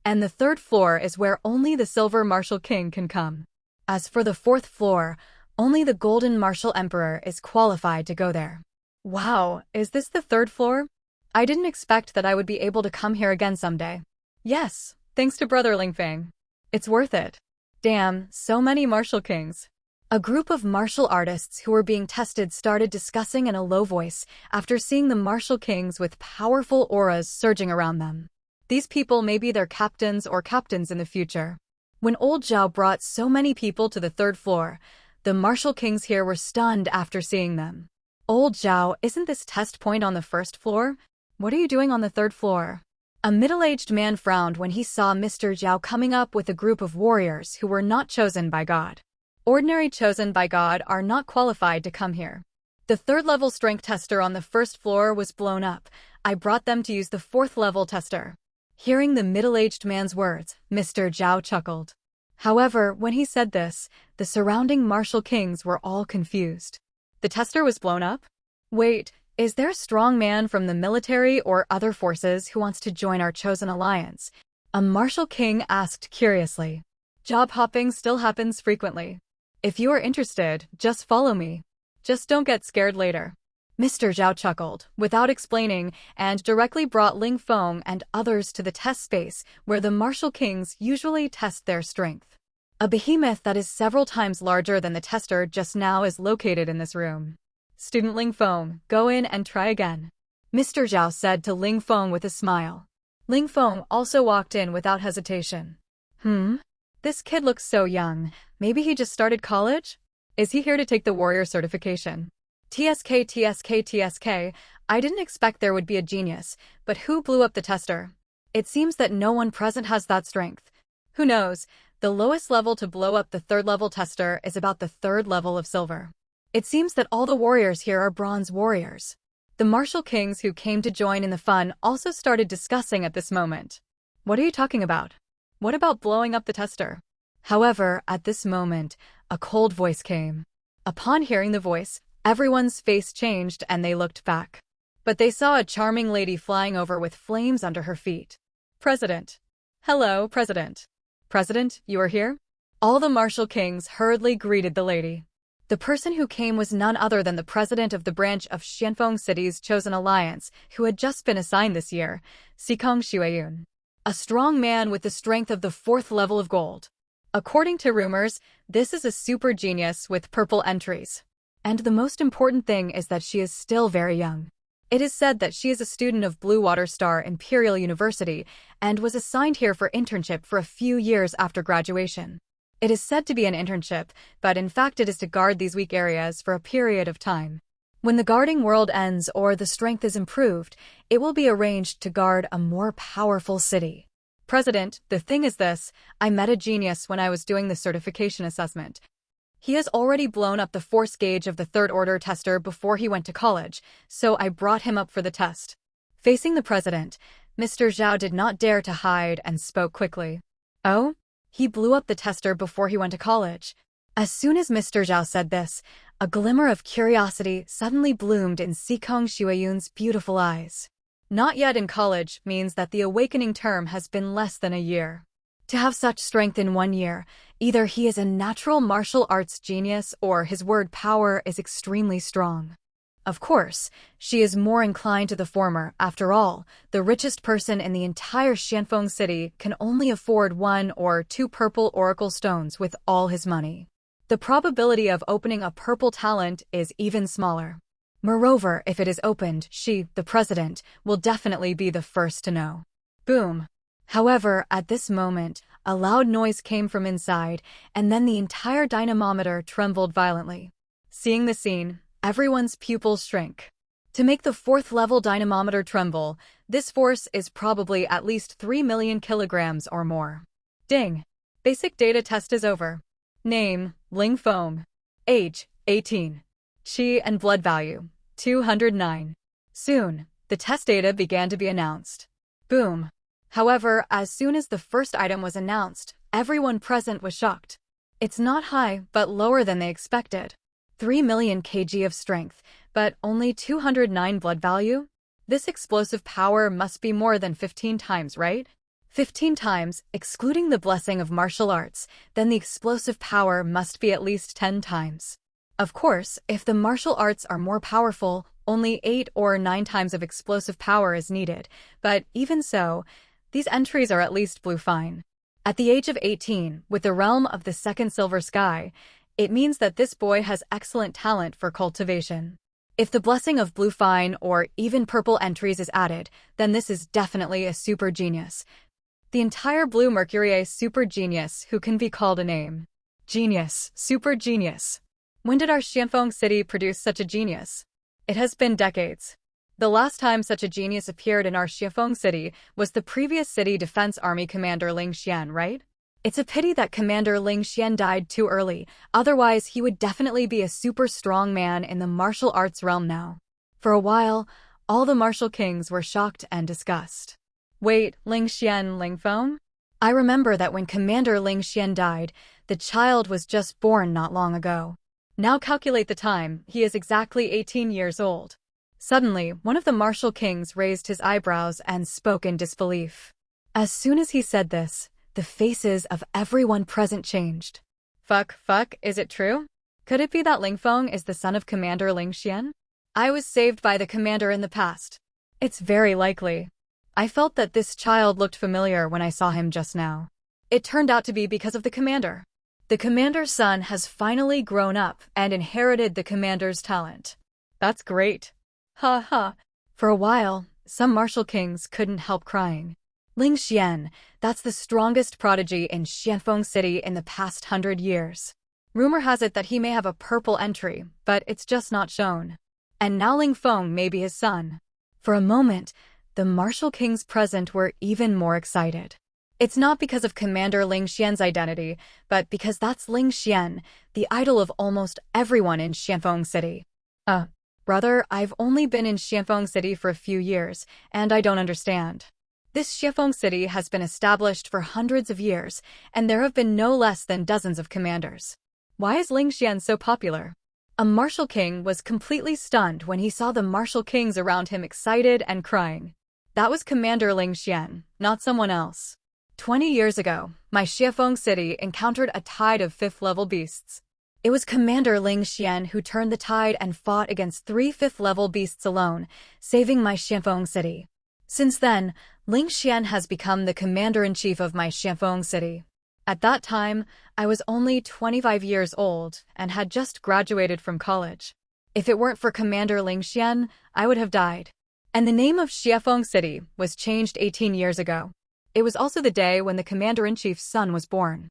And the 3rd floor is where only the Silver Martial King can come. As for the 4th floor, only the Golden Martial Emperor is qualified to go there. Wow, is this the 3rd floor? I didn't expect that I would be able to come here again someday. Yes, thanks to Brother Ling Feng. It's worth it. Damn, so many martial kings. A group of martial artists who were being tested started discussing in a low voice after seeing the martial kings with powerful auras surging around them. These people may be their captains or captains in the future. When old Zhao brought so many people to the 3rd floor, the martial kings here were stunned after seeing them. Old Zhao, isn't this test point on the 1st floor? What are you doing on the 3rd floor? A middle-aged man frowned when he saw Mr. Zhao coming up with a group of warriors who were not chosen by God. Ordinary chosen by God are not qualified to come here. The 3rd level strength tester on the 1st floor was blown up. I brought them to use the 4th level tester. Hearing the middle-aged man's words, Mr. Zhao chuckled. However, when he said this, the surrounding martial kings were all confused. The tester was blown up? Wait, is there a strong man from the military or other forces who wants to join our chosen alliance? A martial king asked curiously. Job hopping still happens frequently. If you are interested, just follow me. Just don't get scared later. Mr. Zhao chuckled, without explaining, and directly brought Ling Feng and others to the test space where the martial kings usually test their strength. A behemoth that is several times larger than the tester just now is located in this room. Student Ling Feng, go in and try again. Mr. Zhao said to Ling Feng with a smile. Ling Feng also walked in without hesitation. This kid looks so young. Maybe he just started college? Is he here to take the warrior certification? TSK, I didn't expect there would be a genius, but who blew up the tester? It seems that no one present has that strength. Who knows? The lowest level to blow up the third-level tester is about the third level of silver. It seems that all the warriors here are bronze warriors. The martial kings who came to join in the fun also started discussing at this moment. What are you talking about? What about blowing up the tester? However, at this moment, a cold voice came. Upon hearing the voice, everyone's face changed and they looked back. But they saw a charming lady flying over with flames under her feet. President. Hello, President. President, you are here? All the martial kings hurriedly greeted the lady. The person who came was none other than the president of the branch of Xianfeng City's chosen alliance, who had just been assigned this year, Sikong Shuayun. A strong man with the strength of the fourth level of gold. According to rumors, this is a super genius with purple entries. And the most important thing is that she is still very young. It is said that she is a student of Blue Water Star Imperial University and was assigned here for internship for a few years after graduation. It is said to be an internship, but in fact it is to guard these weak areas for a period of time. When the guarding world ends or the strength is improved, it will be arranged to guard a more powerful city. President, the thing is this, I met a genius when I was doing the certification assessment. He has already blown up the force gauge of the third-order tester before he went to college, so I brought him up for the test. Facing the president, Mr. Zhao did not dare to hide and spoke quickly. Oh? He blew up the tester before he went to college. As soon as Mr. Zhao said this, a glimmer of curiosity suddenly bloomed in Sikong Shuayun's beautiful eyes. Not yet in college means that the awakening term has been less than a year. To have such strength in 1 year, either he is a natural martial arts genius or his word power is extremely strong. Of course, she is more inclined to the former. After all, the richest person in the entire Xianfeng city can only afford 1 or 2 purple oracle stones with all his money. The probability of opening a purple talent is even smaller. Moreover, if it is opened, she, the president, will definitely be the first to know. Boom. However, at this moment, a loud noise came from inside, and then the entire dynamometer trembled violently. Seeing the scene, everyone's pupils shrank. To make the 4th level dynamometer tremble, this force is probably at least 3 million kilograms or more. Ding! Basic data test is over. Name, Ling Feng. Age, 18. Qi and blood value, 209. Soon, the test data began to be announced. Boom! However, as soon as the first item was announced, everyone present was shocked. It's not high, but lower than they expected. 3 million kg of strength, but only 209 blood value? This explosive power must be more than 15 times, right? 15 times, excluding the blessing of martial arts, then the explosive power must be at least 10 times. Of course, if the martial arts are more powerful, only 8 or 9 times of explosive power is needed, but even so, these entries are at least blue fine. At the age of 18, with the realm of the second silver sky, it means that this boy has excellent talent for cultivation. If the blessing of blue fine or even purple entries is added, then this is definitely a super genius. The entire Blue Mercury super genius who can be called a name. Genius, super genius. When did our Xianfeng city produce such a genius? It has been decades. The last time such a genius appeared in our Xianfeng city was the previous city defense army commander Ling Xian, right? It's a pity that Commander Ling Xian died too early, otherwise he would definitely be a super strong man in the martial arts realm now. For a while, all the martial kings were shocked and disgusted. Wait, Ling Xian, Ling Feng? I remember that when Commander Ling Xian died, the child was just born not long ago. Now calculate the time, he is exactly 18 years old. Suddenly, one of the martial kings raised his eyebrows and spoke in disbelief. As soon as he said this, the faces of everyone present changed. Fuck, is it true? Could it be that Ling Feng is the son of Commander Ling Xian? I was saved by the commander in the past. It's very likely. I felt that this child looked familiar when I saw him just now. It turned out to be because of the commander. The commander's son has finally grown up and inherited the commander's talent. That's great. Ha ha. For a while, some martial kings couldn't help crying. Ling Xian, that's the strongest prodigy in Xianfeng City in the past 100 years. Rumor has it that he may have a purple entry, but it's just not shown. and now Ling Feng may be his son. For a moment, the martial kings present were even more excited. It's not because of Commander Ling Xian's identity, but because that's Ling Xian, the idol of almost everyone in Xianfeng City. Brother, I've only been in Xianfeng City for a few years, and I don't understand. This Xianfeng City has been established for hundreds of years, and there have been no less than dozens of commanders. Why is Ling Xian so popular? A martial king was completely stunned when he saw the martial kings around him excited and crying. That was Commander Ling Xian, not someone else. 20 years ago, my Xianfeng City encountered a tide of 5th-level beasts. It was Commander Ling Xian who turned the tide and fought against 3 5th-level beasts alone, saving my Xianfeng City. Since then, Ling Xian has become the commander-in-chief of my Xianfeng City. At that time, I was only 25 years old and had just graduated from college. If it weren't for Commander Ling Xian, I would have died. And the name of Xianfeng City was changed 18 years ago. It was also the day when the commander-in-chief's son was born.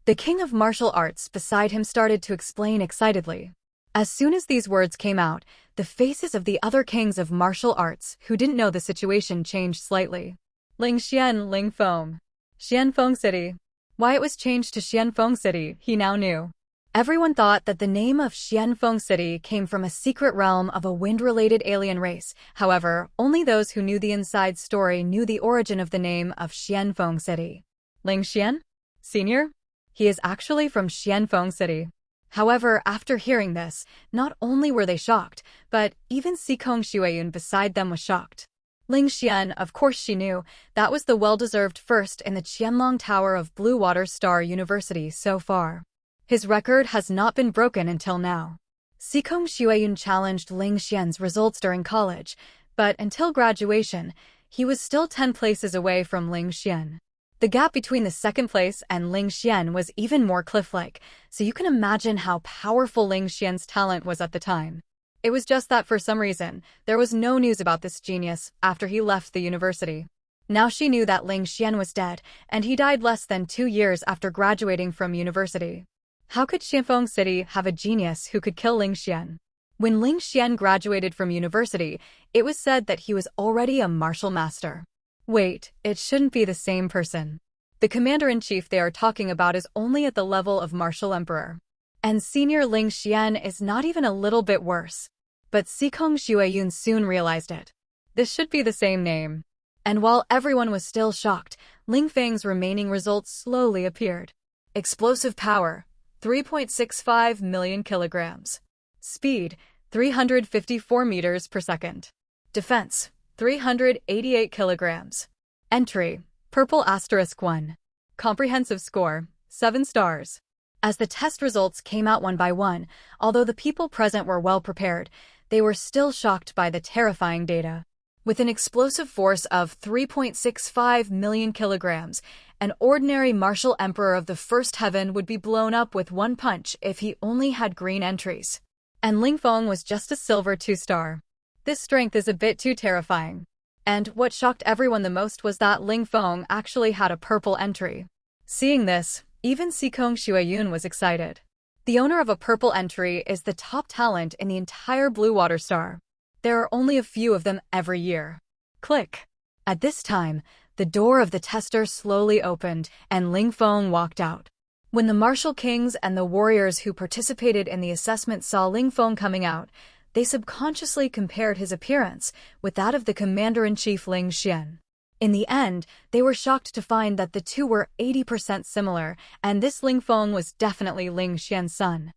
The king of martial arts beside him started to explain excitedly. As soon as these words came out, the faces of the other kings of martial arts who didn't know the situation changed slightly. Ling Xian, Ling Feng. Xianfeng City. Why it was changed to Xianfeng City, he now knew. Everyone thought that the name of Xianfeng City came from a secret realm of a wind-related alien race. However, only those who knew the inside story knew the origin of the name of Xianfeng City. Ling Xian? Senior? He is actually from Xianfeng City. However, after hearing this, not only were they shocked, but even Xikong Xueyun beside them was shocked. Ling Xian, of course she knew, that was the well-deserved first in the Qianlong Tower of Blue Water Star University so far. His record has not been broken until now. Xikong Xueyun challenged Ling Xian's results during college, but until graduation, he was still 10 places away from Ling Xian. The gap between the second place and Ling Xian was even more cliff-like, so you can imagine how powerful Ling Xian's talent was at the time. It was just that for some reason, there was no news about this genius after he left the university. Now she knew that Ling Xian was dead, and he died less than 2 years after graduating from university. How could Xianfeng City have a genius who could kill Ling Xian? When Ling Xian graduated from university, it was said that he was already a martial master. Wait, it shouldn't be the same person. The commander-in-chief they are talking about is only at the level of martial emperor. And senior Ling Xian is not even a little bit worse. But Xikong Xueyun soon realized it. This should be the same name. And while everyone was still shocked, Ling Feng's remaining results slowly appeared. Explosive power, 3.65 million kilograms. Speed, 354 meters per second. Defense, 388 kilograms. Entry, purple *1. Comprehensive score, 7 stars. As the test results came out one by one, although the people present were well prepared, they were still shocked by the terrifying data. With an explosive force of 3.65 million kilograms, an ordinary martial emperor of the first heaven would be blown up with one punch if he only had green entries. And Ling Feng was just a silver 2-star. This strength is a bit too terrifying. And what shocked everyone the most was that Ling Feng actually had a purple entry. Seeing this, even Xikong Xueyun was excited. The owner of a purple entry is the top talent in the entire Blue Water Star. There are only a few of them every year. Click. At this time, the door of the tester slowly opened and Ling Feng walked out. When the martial kings and the warriors who participated in the assessment saw Ling Feng coming out, they subconsciously compared his appearance with that of the commander-in-chief Ling Xian. In the end, they were shocked to find that the two were 80% similar, and this Ling Feng was definitely Ling Xian's son.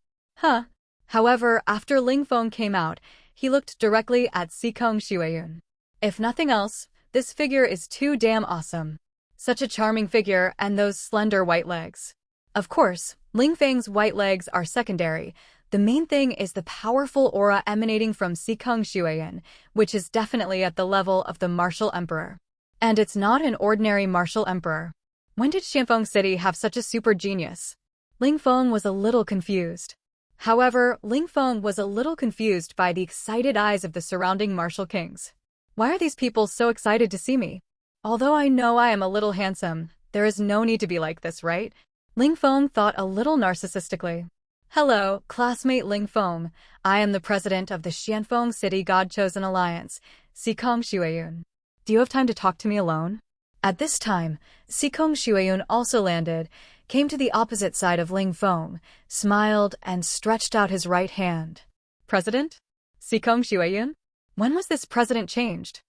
However, after Ling Feng came out, he looked directly at Xikong Xueyun. If nothing else, this figure is too damn awesome. Such a charming figure and those slender white legs. Of course, Ling Feng's white legs are secondary. The main thing is the powerful aura emanating from Xikong Xueyun, which is definitely at the level of the martial emperor. And it's not an ordinary martial emperor. When did Xianfeng City have such a super genius? Ling Feng was a little confused. However, Ling Feng was a little confused by the excited eyes of the surrounding martial kings. Why are these people so excited to see me? Although I know I am a little handsome, there is no need to be like this, right? Ling Feng thought a little narcissistically. Hello, classmate Ling Feng. I am the president of the Xianfeng City God-Chosen Alliance, Sikong Shuayun. Do you have time to talk to me alone? At this time, Sikong Shuayun also landed, came to the opposite side of Ling Feng, smiled, and stretched out his right hand. President? Sikong Shuayun? When was this president changed?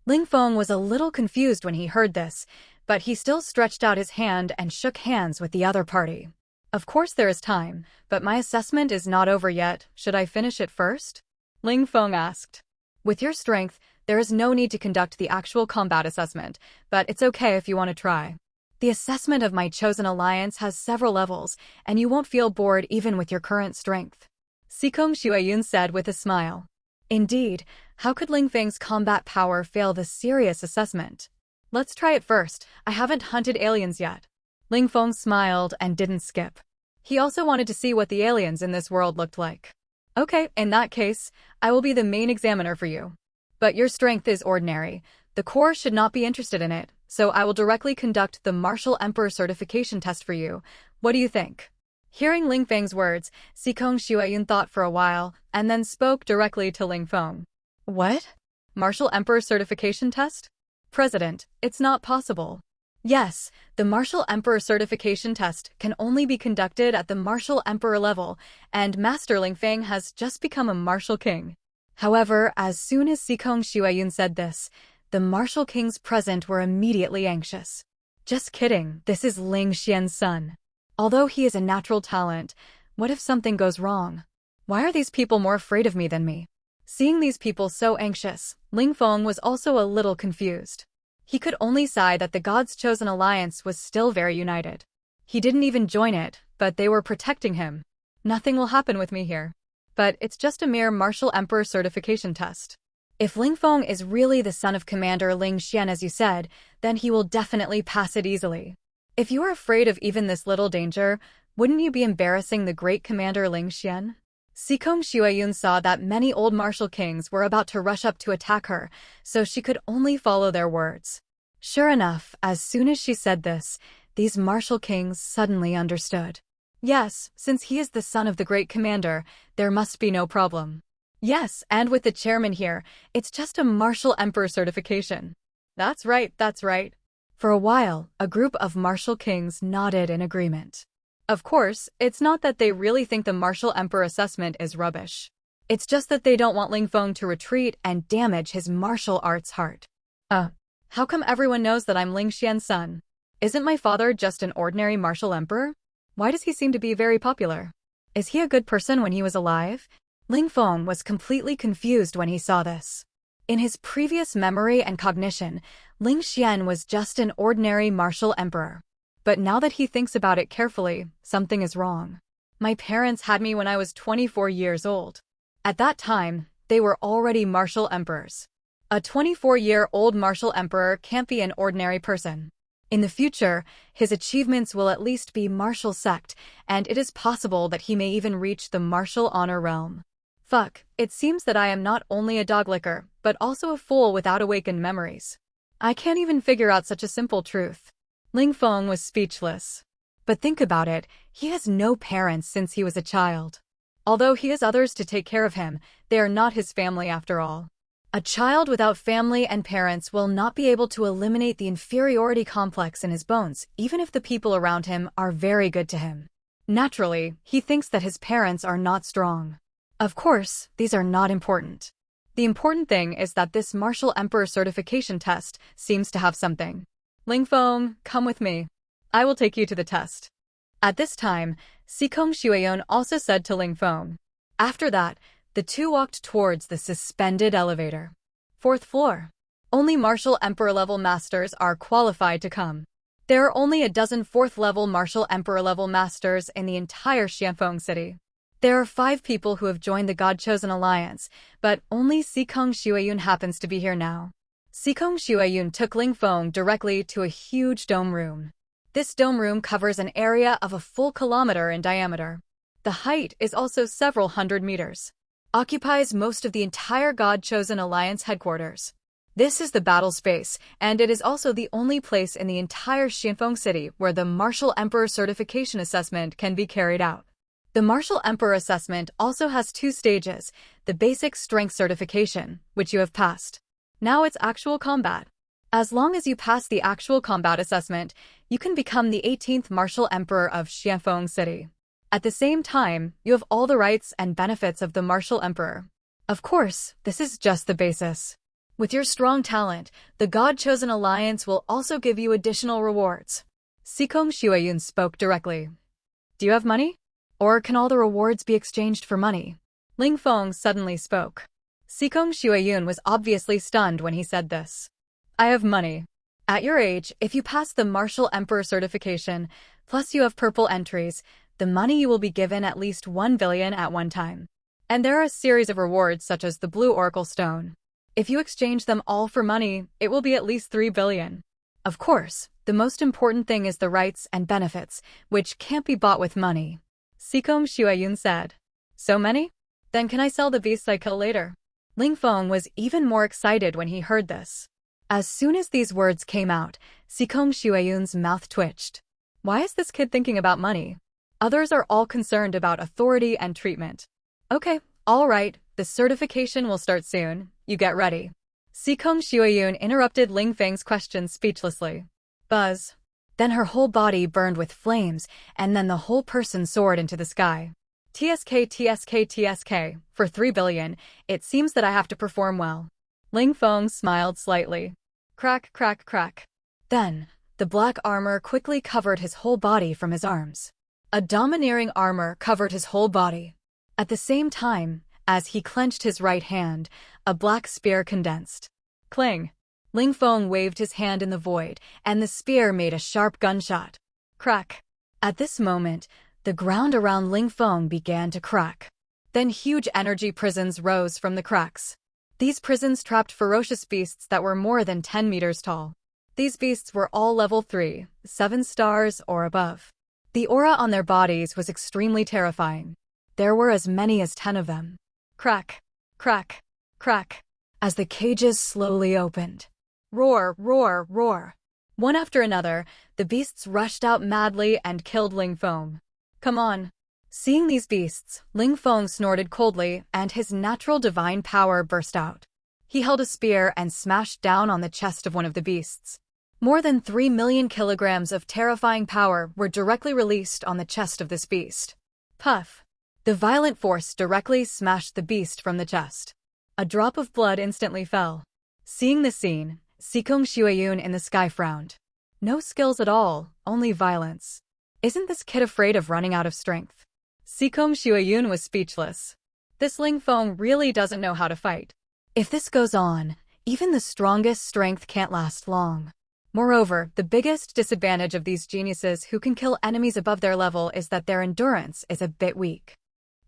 Ling Feng was a little confused when he heard this, but he still stretched out his hand and shook hands with the other party. Of course there is time, but my assessment is not over yet. Should I finish it first? Ling Feng asked. With your strength, there is no need to conduct the actual combat assessment, but it's okay if you want to try. The assessment of my chosen alliance has several levels, and you won't feel bored even with your current strength. Sikong Shuayun said with a smile. Indeed, how could Ling Feng's combat power fail the serious assessment? Let's try it first. I haven't hunted aliens yet. Ling Feng smiled and didn't skip. He also wanted to see what the aliens in this world looked like. Okay, in that case, I will be the main examiner for you. But your strength is ordinary. The Corps should not be interested in it, so I will directly conduct the Martial Emperor certification test for you. What do you think? Hearing Ling Feng's words, Sikong Shuayun thought for a while, and then spoke directly to Ling Feng. What? Martial Emperor certification test? President, it's not possible. Yes, the Martial Emperor certification test can only be conducted at the Martial Emperor level, and Master Ling Feng has just become a Martial King. However, as soon as Sikong Shuayun said this, the Martial Kings present were immediately anxious. Just kidding, this is Ling Xian's son. Although he is a natural talent, what if something goes wrong? Why are these people more afraid of me than me? Seeing these people so anxious, Ling Feng was also a little confused. He could only sigh that the God's Chosen Alliance was still very united. He didn't even join it, but they were protecting him. Nothing will happen with me here. But it's just a mere Martial Emperor certification test. If Ling Feng is really the son of Commander Ling Xian as you said, then he will definitely pass it easily. If you are afraid of even this little danger, wouldn't you be embarrassing the great Commander Ling Xian? Sikong Shuayun saw that many old martial kings were about to rush up to attack her, so she could only follow their words. Sure enough, as soon as she said this, these martial kings suddenly understood. Yes, since he is the son of the great commander, there must be no problem. Yes, and with the chairman here, it's just a martial emperor certification. That's right, that's right. For a while, a group of martial kings nodded in agreement. Of course, it's not that they really think the Martial Emperor assessment is rubbish. It's just that they don't want Ling Feng to retreat and damage his martial arts heart. How come everyone knows that I'm Ling Xian's son? Isn't my father just an ordinary martial emperor? Why does he seem to be very popular? Is he a good person when he was alive? Ling Feng was completely confused when he saw this. In his previous memory and cognition, Ling Xian was just an ordinary martial emperor. But now that he thinks about it carefully, something is wrong. My parents had me when I was 24 years old. At that time, they were already martial emperors. A 24-year-old martial emperor can't be an ordinary person. In the future, his achievements will at least be martial sect, and it is possible that he may even reach the martial honor realm. Fuck, it seems that I am not only a dog licker, but also a fool without awakened memories. I can't even figure out such a simple truth. Ling Feng was speechless. But think about it, he has no parents since he was a child. Although he has others to take care of him, they are not his family after all. A child without family and parents will not be able to eliminate the inferiority complex in his bones, even if the people around him are very good to him. Naturally, he thinks that his parents are not strong. Of course, these are not important. The important thing is that this Martial Emperor certification test seems to have something. Ling Feng, come with me. I will take you to the test. At this time, Sikong Shuayun also said to Ling Feng. After that, the two walked towards the suspended elevator. 4th floor. Only Martial Emperor level masters are qualified to come. There are only a dozen 4th level Martial Emperor level masters in the entire Xianfeng city. There are 5 people who have joined the God-Chosen Alliance, but only Sikong Shuayun happens to be here now. Sikong Shuayun took Ling Feng directly to a huge dome room. This dome room covers an area of a full kilometer in diameter. The height is also several hundred meters. Occupies most of the entire God-Chosen Alliance headquarters. This is the battle space, and it is also the only place in the entire Xianfeng city where the Martial Emperor certification assessment can be carried out. The Martial Emperor assessment also has 2 stages, the basic strength certification, which you have passed. Now it's actual combat. As long as you pass the actual combat assessment, you can become the 18th Martial Emperor of Xianfeng City. At the same time, you have all the rights and benefits of the Martial Emperor. Of course, this is just the basis. With your strong talent, the God-chosen alliance will also give you additional rewards. Sikong Xueyun spoke directly. Do you have money? Or can all the rewards be exchanged for money? Ling Feng suddenly spoke. Sikong Xueyun was obviously stunned when he said this. I have money. At your age, if you pass the Martial Emperor certification, plus you have purple entries, the money you will be given at least 1 billion at one time. And there are a series of rewards such as the Blue Oracle Stone. If you exchange them all for money, it will be at least 3 billion. Of course, the most important thing is the rights and benefits, which can't be bought with money. Sikong Xueyun said. So many? Then can I sell the beasts I kill later? Ling Feng was even more excited when he heard this. As soon as these words came out, Sikong Xueyun's mouth twitched. Why is this kid thinking about money? Others are all concerned about authority and treatment. Okay, all right, the certification will start soon. You get ready. Sikong Xueyun interrupted Ling Feng's question speechlessly. Buzz. Then her whole body burned with flames, and then the whole person soared into the sky. TSK, TSK, TSK, for 3 billion, it seems that I have to perform well. Ling Feng smiled slightly. Crack, crack, crack. Then, the black armor quickly covered his whole body from his arms. A domineering armor covered his whole body. At the same time, as he clenched his right hand, a black spear condensed. Cling. Ling Feng waved his hand in the void, and the spear made a sharp gunshot. Crack. At this moment, the ground around Ling Feng began to crack. Then huge energy prisons rose from the cracks. These prisons trapped ferocious beasts that were more than 10 meters tall. These beasts were all level 3, 7 stars or above. The aura on their bodies was extremely terrifying. There were as many as 10 of them. Crack, crack, crack, as the cages slowly opened. Roar, roar, roar. One after another, the beasts rushed out madly and killed Ling Feng. Come on. Seeing these beasts, Ling Feng snorted coldly, and his natural divine power burst out. He held a spear and smashed down on the chest of one of the beasts. More than 3 million kilograms of terrifying power were directly released on the chest of this beast. Puff. The violent force directly smashed the beast from the chest. A drop of blood instantly fell. Seeing this scene, Sikong Xueyun in the sky frowned. No skills at all, only violence. Isn't this kid afraid of running out of strength? Sikong Xueyun was speechless. This Ling Feng really doesn't know how to fight. If this goes on, even the strongest strength can't last long. Moreover, the biggest disadvantage of these geniuses who can kill enemies above their level is that their endurance is a bit weak.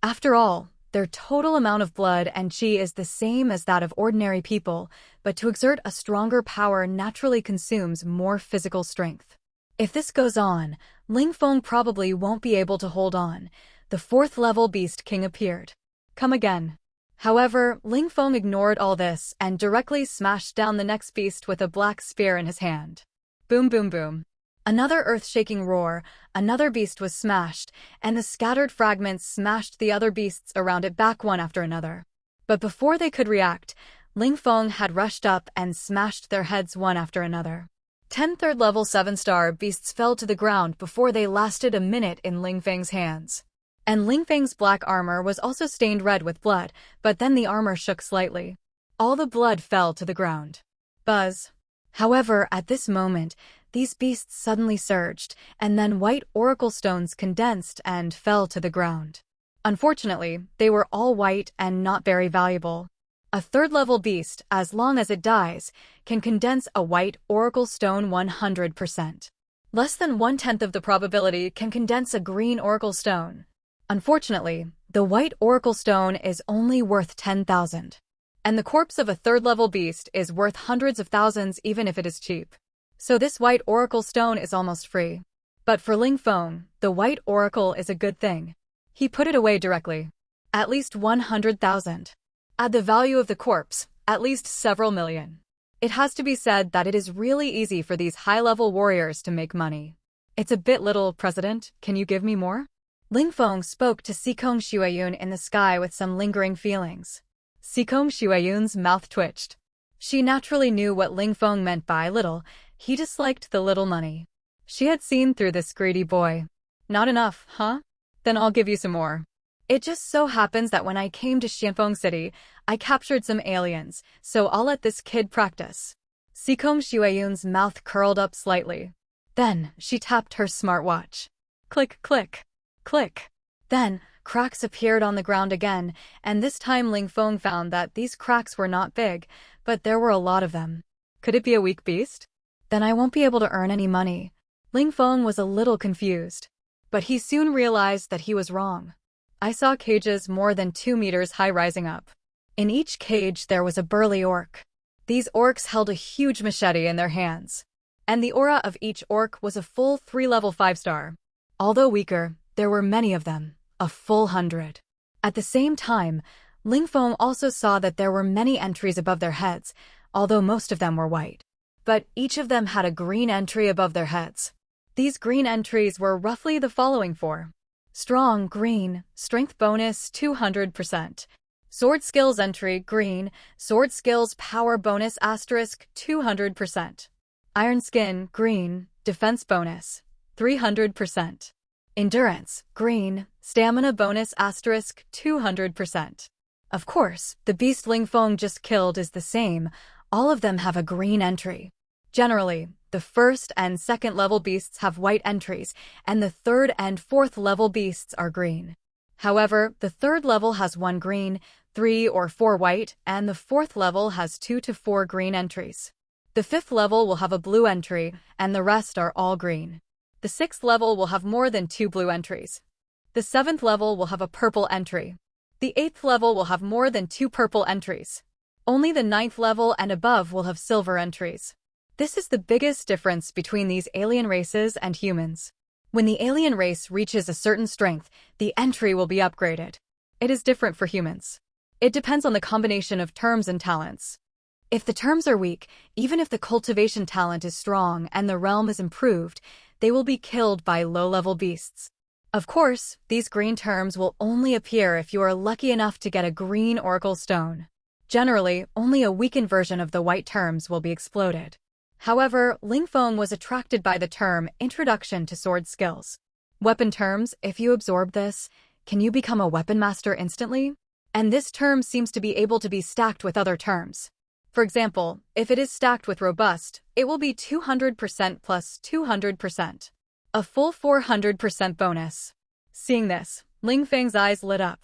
After all, their total amount of blood and chi is the same as that of ordinary people, but to exert a stronger power naturally consumes more physical strength. If this goes on, Ling Feng probably won't be able to hold on. The 4th level Beast King appeared. Come again. However, Ling Feng ignored all this and directly smashed down the next beast with a black spear in his hand. Boom, boom, boom. Another earth-shaking roar, another beast was smashed, and the scattered fragments smashed the other beasts around it back one after another. But before they could react, Ling Feng had rushed up and smashed their heads one after another. 10 third-level 7-star beasts fell to the ground before they lasted a minute in Ling Feng's hands. And Ling Feng's black armor was also stained red with blood, but then the armor shook slightly. All the blood fell to the ground. Buzz. However, at this moment, these beasts suddenly surged, and then white oracle stones condensed and fell to the ground. Unfortunately, they were all white and not very valuable. A 3rd-level beast, as long as it dies, can condense a white oracle stone 100%. Less than 1/10 of the probability can condense a green oracle stone. Unfortunately, the white oracle stone is only worth 10,000. And the corpse of a 3rd-level beast is worth hundreds of thousands even if it is cheap. So this white oracle stone is almost free. But for Ling Feng, the white oracle is a good thing. He put it away directly. At least 100,000. Add the value of the corpse, at least several million. It has to be said that it is really easy for these high-level warriors to make money. It's a bit little, President. Can you give me more? Ling Feng spoke to Sikong Shuayun in the sky with some lingering feelings. Sikong Shuayun's mouth twitched. She naturally knew what Ling Feng meant by little. He disliked the little money. She had seen through this greedy boy. Not enough, huh? Then I'll give you some more. It just so happens that when I came to Xianfeng City, I captured some aliens, so I'll let this kid practice. Sikong Shuayun's mouth curled up slightly. Then, she tapped her smartwatch. Click, click, click. Then, cracks appeared on the ground again, and this time Ling Feng found that these cracks were not big, but there were a lot of them. Could it be a weak beast? Then I won't be able to earn any money. Ling Feng was a little confused. But he soon realized that he was wrong. I saw cages more than 2 meters high rising up. In each cage there was a burly orc. These orcs held a huge machete in their hands. And the aura of each orc was a full 3-level 5-star. Although weaker, there were many of them, a full 100. At the same time, Ling Feng also saw that there were many entries above their heads, although most of them were white. But each of them had a green entry above their heads. These green entries were roughly the following for: Strong, green, Strength bonus 200%. Sword skills entry, green, Sword skills power bonus asterisk 200%. Iron skin, green, Defense bonus 300%. Endurance, green, Stamina bonus asterisk 200%. Of course, the beast Ling Feng just killed is the same. All of them have a green entry. Generally, the first and second level beasts have white entries, and the third and fourth level beasts are green. However, the third level has 1 green, 3 or 4 white, and the fourth level has 2 to 4 green entries. The fifth level will have a blue entry, and the rest are all green. The sixth level will have more than 2 blue entries. The seventh level will have a purple entry. The eighth level will have more than 2 purple entries. Only the ninth level and above will have silver entries. This is the biggest difference between these alien races and humans. When the alien race reaches a certain strength, the entry will be upgraded. It is different for humans. It depends on the combination of terms and talents. If the terms are weak, even if the cultivation talent is strong and the realm is improved, they will be killed by low-level beasts. Of course, these green terms will only appear if you are lucky enough to get a green oracle stone. Generally, only a weakened version of the white terms will be exploded. However, Ling Feng was attracted by the term Introduction to Sword Skills. Weapon terms, if you absorb this, can you become a weapon master instantly? And this term seems to be able to be stacked with other terms. For example, if it is stacked with robust, it will be 200% plus 200%. A full 400% bonus. Seeing this, Ling Feng's eyes lit up.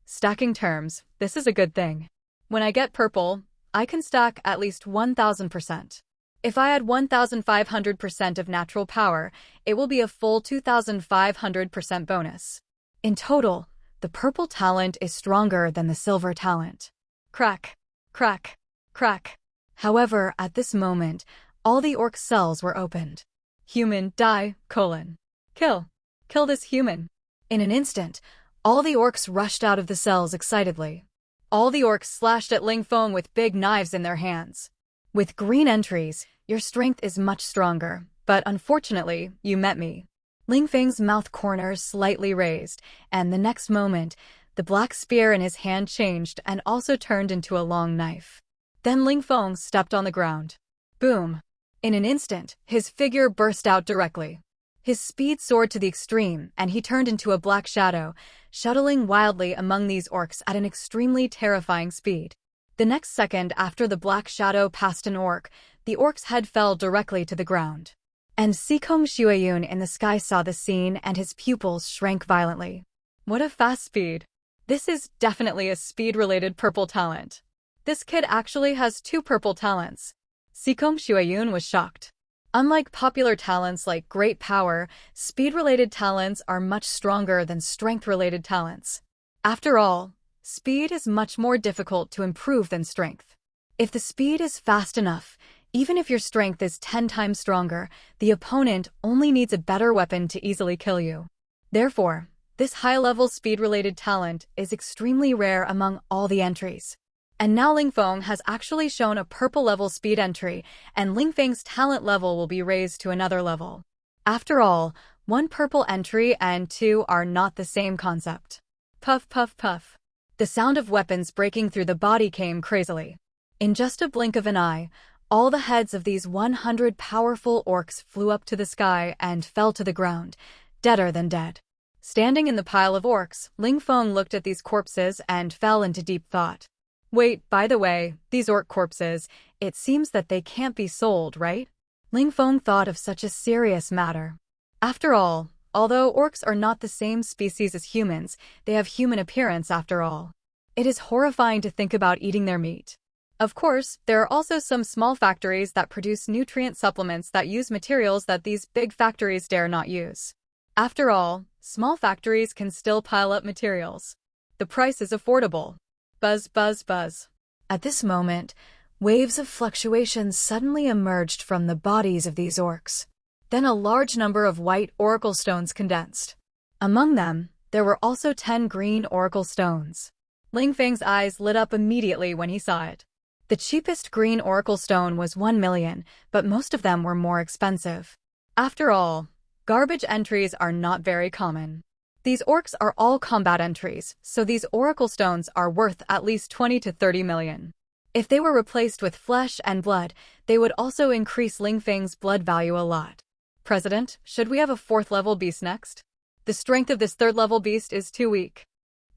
Stacking terms, this is a good thing. When I get purple, I can stack at least 1000%. If I add 1500% of natural power, it will be a full 2500% bonus. In total, the purple talent is stronger than the silver talent. Crack, crack, crack. However, at this moment, all the orc cells were opened. Human, die, colon. Kill. Kill this human. In an instant, all the orcs rushed out of the cells excitedly. All the orcs slashed at Ling Feng with big knives in their hands. With green entries, your strength is much stronger, but unfortunately, you met me. Ling Feng's mouth corners slightly raised, and the next moment, the black spear in his hand changed and also turned into a long knife. Then Ling Feng stepped on the ground. Boom! In an instant, his figure burst out directly. His speed soared to the extreme, and he turned into a black shadow, shuttling wildly among these orcs at an extremely terrifying speed. The next second after the black shadow passed an orc, the orc's head fell directly to the ground. And Sikong Shuayun in the sky saw the scene and his pupils shrank violently. What a fast speed! This is definitely a speed-related purple talent. This kid actually has 2 purple talents. Sikong Shuayun was shocked. Unlike popular talents like great power, speed-related talents are much stronger than strength-related talents. After all, speed is much more difficult to improve than strength. If the speed is fast enough, even if your strength is 10 times stronger, the opponent only needs a better weapon to easily kill you. Therefore, this high-level speed-related talent is extremely rare among all the entries. And now Ling Feng has actually shown a purple-level speed entry, and Ling Feng's talent level will be raised to another level. After all, One purple entry and two are not the same concept. Puff, puff, puff. The sound of weapons breaking through the body came crazily. In just a blink of an eye, all the heads of these 100 powerful orcs flew up to the sky and fell to the ground, deader than dead. Standing in the pile of orcs, Ling Feng looked at these corpses and fell into deep thought. Wait, by the way, these orc corpses, it seems that they can't be sold, right? Ling Feng thought of such a serious matter. After all, although orcs are not the same species as humans, they have human appearance after all. It is horrifying to think about eating their meat. Of course, there are also some small factories that produce nutrient supplements that use materials that these big factories dare not use. After all, small factories can still pile up materials. The price is affordable. Buzz, buzz, buzz. At this moment, waves of fluctuations suddenly emerged from the bodies of these orcs. Then a large number of white oracle stones condensed. Among them, there were also 10 green oracle stones. Ling Feng's eyes lit up immediately when he saw it. The cheapest green oracle stone was 1 million, but most of them were more expensive. After all, garbage entries are not very common. These orcs are all combat entries, so these oracle stones are worth at least 20 to 30 million. If they were replaced with flesh and blood, they would also increase Ling Feng's blood value a lot. President, should we have a 4th-level beast next? The strength of this 3rd-level beast is too weak.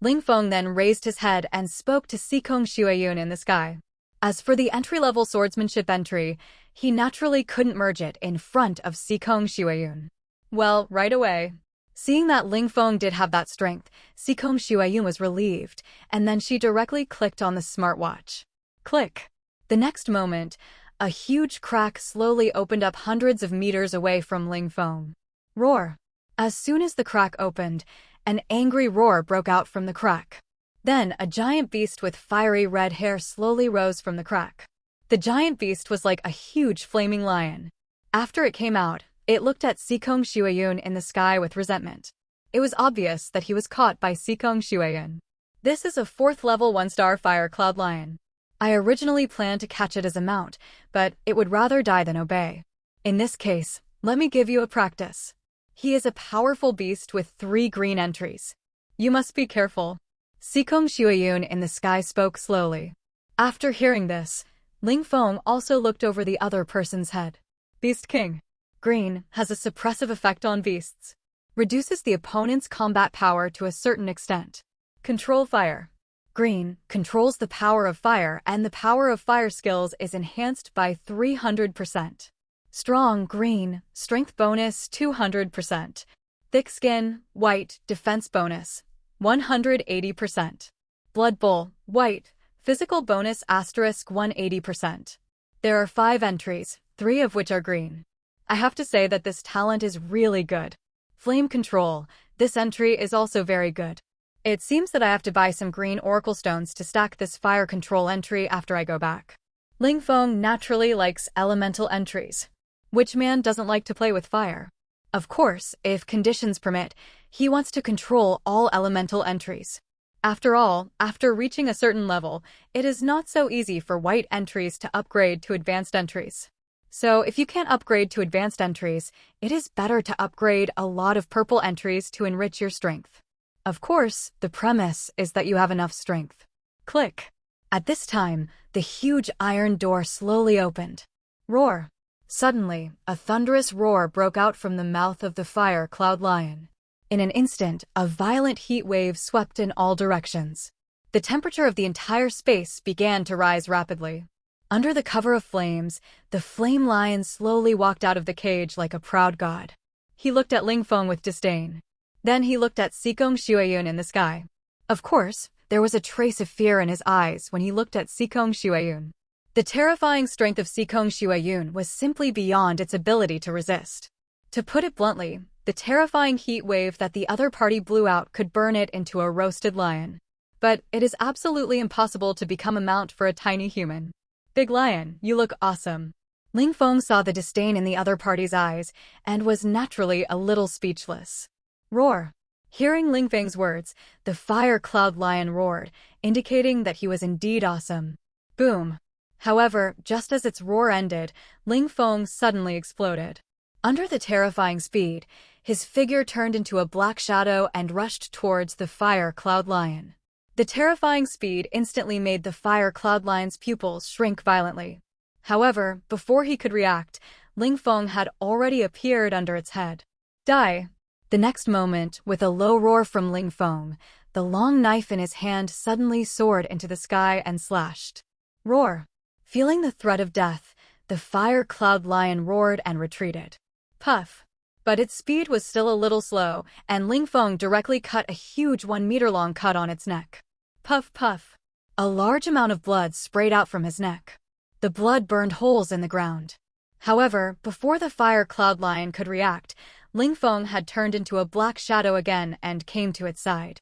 Ling Feng then raised his head and spoke to Xikong Xueyun in the sky. As for the entry-level swordsmanship entry, he naturally couldn't merge it in front of Xikong Xueyun. Well, right away. Seeing that Ling Feng did have that strength, Xikong Xueyun was relieved, and then she directly clicked on the smartwatch. Click. The next moment, a huge crack slowly opened up hundreds of meters away from Ling Feng. Roar. As soon as the crack opened, an angry roar broke out from the crack. Then, a giant beast with fiery red hair slowly rose from the crack. The giant beast was like a huge flaming lion. After it came out, it looked at Xikong Xueyun in the sky with resentment. It was obvious that he was caught by Xikong Xueyun. This is a 4th-level 1-star fire cloud lion. I originally planned to catch it as a mount, but it would rather die than obey. In this case, let me give you a practice. He is a powerful beast with 3 green entries. You must be careful. Xikong Xueyun in the sky spoke slowly. After hearing this, Ling Feng also looked over the other person's head. Beast King. Green has a suppressive effect on beasts. Reduces the opponent's combat power to a certain extent. Control fire. Green controls the power of fire, and the power of fire skills is enhanced by 300%. Strong green, strength bonus 200%. Thick skin, white, defense bonus 180%. Blood Bowl, white, physical bonus asterisk 180%. There are 5 entries, 3 of which are green. I have to say that this talent is really good. Flame Control, this entry is also very good. It seems that I have to buy some green oracle stones to stack this fire control entry after I go back. Ling Feng naturally likes elemental entries. Which man doesn't like to play with fire? Of course, if conditions permit, he wants to control all elemental entries. After all, after reaching a certain level, it is not so easy for white entries to upgrade to advanced entries. So if you can't upgrade to advanced entries, it is better to upgrade a lot of purple entries to enrich your strength. Of course, the premise is that you have enough strength. Click. At this time, the huge iron door slowly opened. Roar. Suddenly, a thunderous roar broke out from the mouth of the fire cloud lion. In an instant, a violent heat wave swept in all directions. The temperature of the entire space began to rise rapidly. Under the cover of flames, the flame lion slowly walked out of the cage like a proud god. He looked at Ling Feng with disdain. Then he looked at Xikong Xueyun in the sky. Of course, there was a trace of fear in his eyes when he looked at Xikong Xueyun. The terrifying strength of Xikong Xueyun was simply beyond its ability to resist. To put it bluntly, the terrifying heat wave that the other party blew out could burn it into a roasted lion. But it is absolutely impossible to become a mount for a tiny human. Big Lion, you look awesome. Ling Feng saw the disdain in the other party's eyes and was naturally a little speechless. Roar. Hearing Ling Feng's words, the fire cloud lion roared, indicating that he was indeed awesome. Boom. However, just as its roar ended, Ling Feng suddenly exploded. Under the terrifying speed, his figure turned into a black shadow and rushed towards the Fire Cloud Lion. The terrifying speed instantly made the Fire Cloud Lion's pupils shrink violently. However, before he could react, Ling Feng had already appeared under its head. Die! The next moment, with a low roar from Ling Feng, the long knife in his hand suddenly soared into the sky and slashed. Roar! Feeling the threat of death, the Fire Cloud Lion roared and retreated. Puff! But its speed was still a little slow, and Ling Feng directly cut a huge 1-meter-long cut on its neck. Puff, puff. A large amount of blood sprayed out from his neck. The blood burned holes in the ground. However, before the Fire Cloud Lion could react, Ling Feng had turned into a black shadow again and came to its side.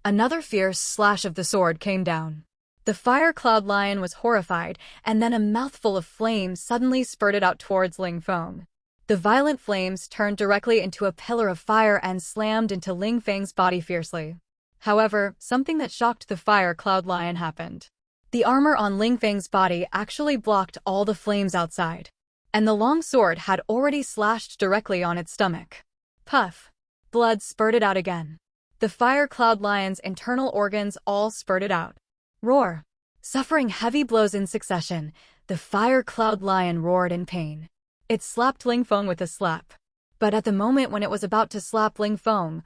Another fierce slash of the sword came down. The Fire Cloud Lion was horrified, and then a mouthful of flames suddenly spurted out towards Ling Feng. The violent flames turned directly into a pillar of fire and slammed into Ling Feng's body fiercely. However, something that shocked the Fire Cloud Lion happened. The armor on Ling Feng's body actually blocked all the flames outside, and the long sword had already slashed directly on its stomach. Puff! Blood spurted out again. The Fire Cloud Lion's internal organs all spurted out. Roar! Suffering heavy blows in succession, the Fire Cloud Lion roared in pain. It slapped Ling Feng with a slap. But at the moment when it was about to slap Ling Feng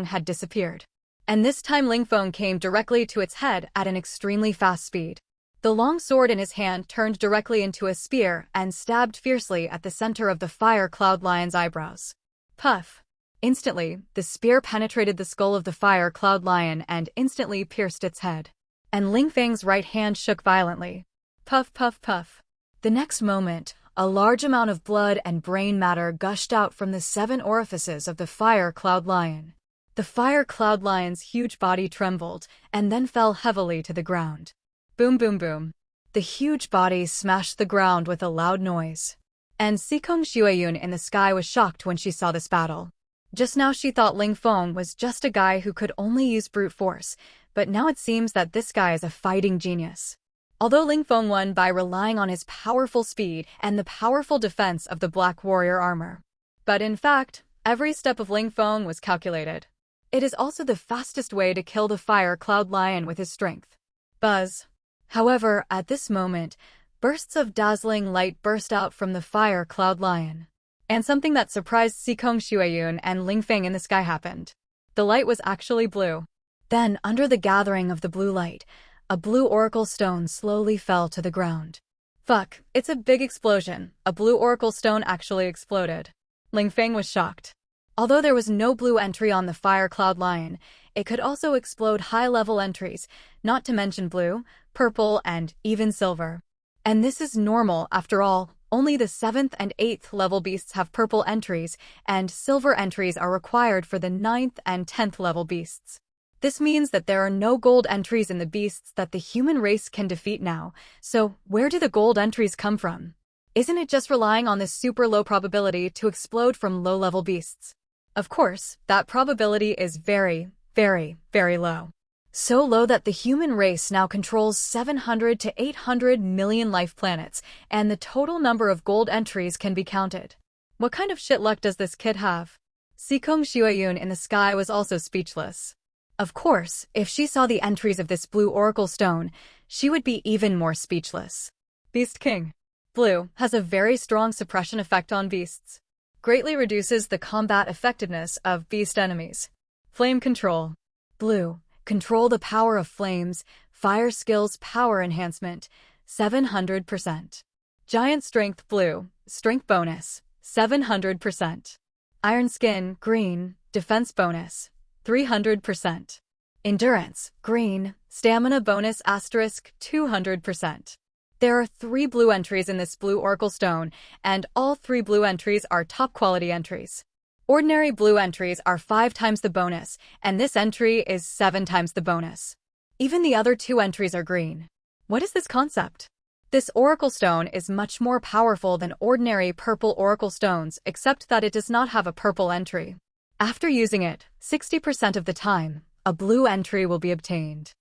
had disappeared. And this time Ling Feng came directly to its head at an extremely fast speed. The long sword in his hand turned directly into a spear and stabbed fiercely at the center of the Fire Cloud Lion's eyebrows. Puff! Instantly, the spear penetrated the skull of the Fire Cloud Lion and instantly pierced its head. And Ling Feng's right hand shook violently. Puff, puff, puff. The next moment, a large amount of blood and brain matter gushed out from the 7 orifices of the Fire Cloud Lion. The Fire Cloud Lion's huge body trembled and then fell heavily to the ground. Boom, boom, boom. The huge body smashed the ground with a loud noise. And Sikong Xueyun in the sky was shocked when she saw this battle. Just now she thought Ling Feng was just a guy who could only use brute force, but now it seems that this guy is a fighting genius. Although Ling Feng won by relying on his powerful speed and the powerful defense of the Black Warrior armor. But in fact, every step of Ling Feng was calculated. It is also the fastest way to kill the Fire Cloud Lion with his strength. Buzz. However, at this moment, bursts of dazzling light burst out from the Fire Cloud Lion. And something that surprised Sikong Xueyun and Ling Feng in the sky happened. The light was actually blue. Then, under the gathering of the blue light, a blue oracle stone slowly fell to the ground. Fuck, it's a big explosion. A blue oracle stone actually exploded. Ling Feng was shocked. Although there was no blue entry on the Fire Cloud Lion, it could also explode high-level entries, not to mention blue, purple, and even silver. And this is normal, after all. Only the 7th and 8th level beasts have purple entries, and silver entries are required for the 9th and 10th level beasts. This means that there are no gold entries in the beasts that the human race can defeat now, so where do the gold entries come from? Isn't it just relying on this super low probability to explode from low-level beasts? Of course, that probability is very, very, very low. So low that the human race now controls 700 to 800 million life planets, and the total number of gold entries can be counted. What kind of shit luck does this kid have? Sikong Xueyun in the sky was also speechless. Of course, if she saw the entries of this blue oracle stone, she would be even more speechless. Beast King. Blue has a very strong suppression effect on beasts. Greatly reduces the combat effectiveness of beast enemies. Flame Control. Blue. Control the power of flames. Fire skills power enhancement. 700%. Giant Strength Blue. Strength bonus. 700%. Iron Skin Green. Defense bonus. 300%. Endurance Green. Stamina bonus asterisk 200%. There are 3 blue entries in this blue oracle stone, and all 3 blue entries are top quality entries. Ordinary blue entries are 5 times the bonus, and this entry is 7 times the bonus. Even the other 2 entries are green. What is this concept? This oracle stone is much more powerful than ordinary purple oracle stones, except that it does not have a purple entry. After using it, 60% of the time, a blue entry will be obtained.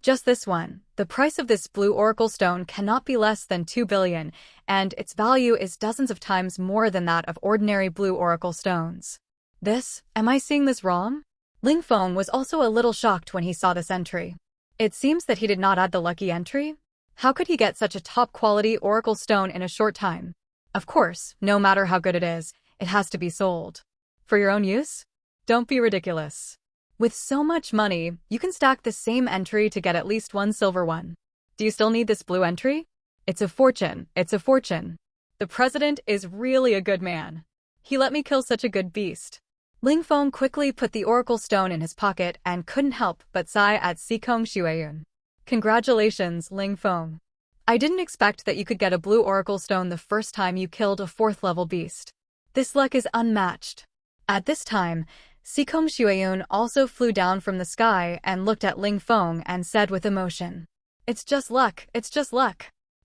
Just this one. The price of this blue oracle stone cannot be less than 2 billion, and its value is dozens of times more than that of ordinary blue oracle stones. Am I seeing this wrong? Ling Feng was also a little shocked when he saw this entry. It seems that he did not add the lucky entry. How could he get such a top-quality oracle stone in a short time? Of course, no matter how good it is, it has to be sold. For your own use? Don't be ridiculous. With so much money, you can stack the same entry to get at least one silver one. Do you still need this blue entry? It's a fortune. The president is really a good man. He let me kill such a good beast. Ling Feng quickly put the oracle stone in his pocket and couldn't help but sigh at Sikong Xueyun. Congratulations, Ling Feng. I didn't expect that you could get a blue oracle stone the first time you killed a 4th-level beast. This luck is unmatched. At this time, Sikong Xueyun also flew down from the sky and looked at Ling Feng and said with emotion, It's just luck.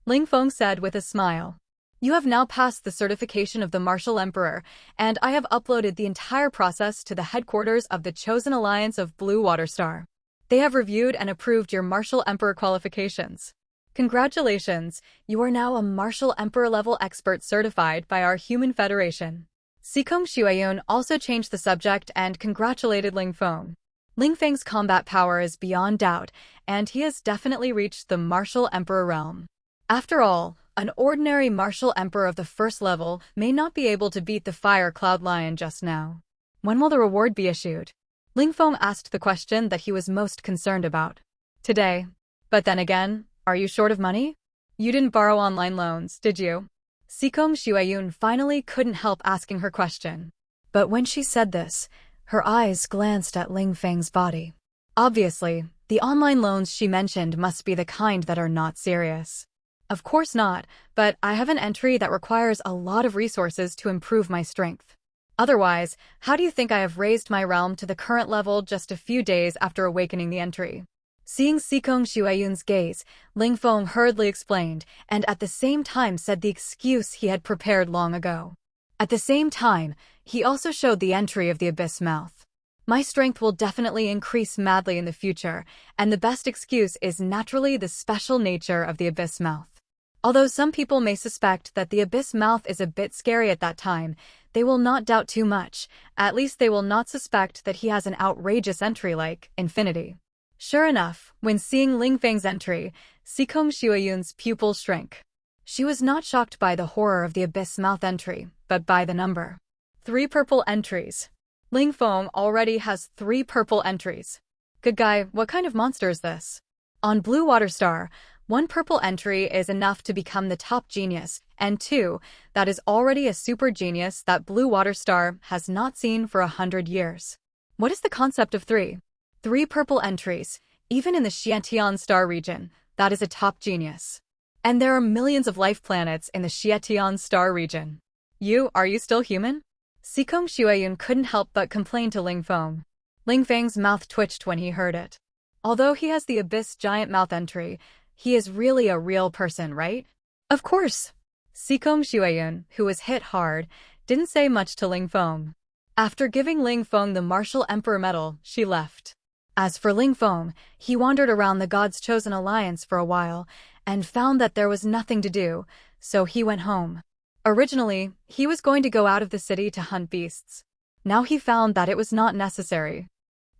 Ling Feng said with a smile. You have now passed the certification of the Martial Emperor, and I have uploaded the entire process to the headquarters of the Chosen Alliance of Blue Water Star. They have reviewed and approved your Martial Emperor qualifications. Congratulations, you are now a Martial Emperor level expert certified by our Human Federation. Sikong Xueyun also changed the subject and congratulated Ling Feng. Ling Feng's combat power is beyond doubt, and he has definitely reached the Martial Emperor realm. After all, an ordinary Martial Emperor of the 1st level may not be able to beat the Fire Cloud Lion just now. When will the reward be issued? Ling Feng asked the question that he was most concerned about. Today. But then again, are you short of money? You didn't borrow online loans, did you? Sikong Xueyun finally couldn't help asking her question. But when she said this, her eyes glanced at Ling Feng's body. Obviously, the online loans she mentioned must be the kind that are not serious. Of course not, but I have an entry that requires a lot of resources to improve my strength. Otherwise, how do you think I have raised my realm to the current level just a few days after awakening the entry? Seeing Sikong Xueyun's gaze, Ling Feng hurriedly explained, and at the same time said the excuse he had prepared long ago. At the same time, he also showed the entry of the abyss mouth. My strength will definitely increase madly in the future, and the best excuse is naturally the special nature of the abyss mouth. Although some people may suspect that the abyss mouth is a bit scary at that time, they will not doubt too much. At least they will not suspect that he has an outrageous entry like infinity. Sure enough, when seeing Ling Feng's entry, Sikong Xueyun's pupil shrank. She was not shocked by the horror of the abyss mouth entry, but by the number. 3 purple entries. Ling Feng already has 3 purple entries. Good guy, what kind of monster is this? On Blue Water Star, 1 purple entry is enough to become the top genius, and 2, that is already a super genius that Blue Water Star has not seen for 100 years. What is the concept of 3? 3 purple entries, even in the Xietian star region, that is a top genius. And there are millions of life planets in the Xietian star region. Are you still human? Sikong Xueyun couldn't help but complain to Ling Feng. Ling Feng's mouth twitched when he heard it. Although he has the abyss giant mouth entry, he is really a real person, right? Of course. Sikong Xueyun, who was hit hard, didn't say much to Ling Feng. After giving Ling Feng the Martial Emperor medal, she left. As for Ling Feng, he wandered around the God's Chosen Alliance for a while and found that there was nothing to do, so he went home. Originally, he was going to go out of the city to hunt beasts. Now he found that it was not necessary.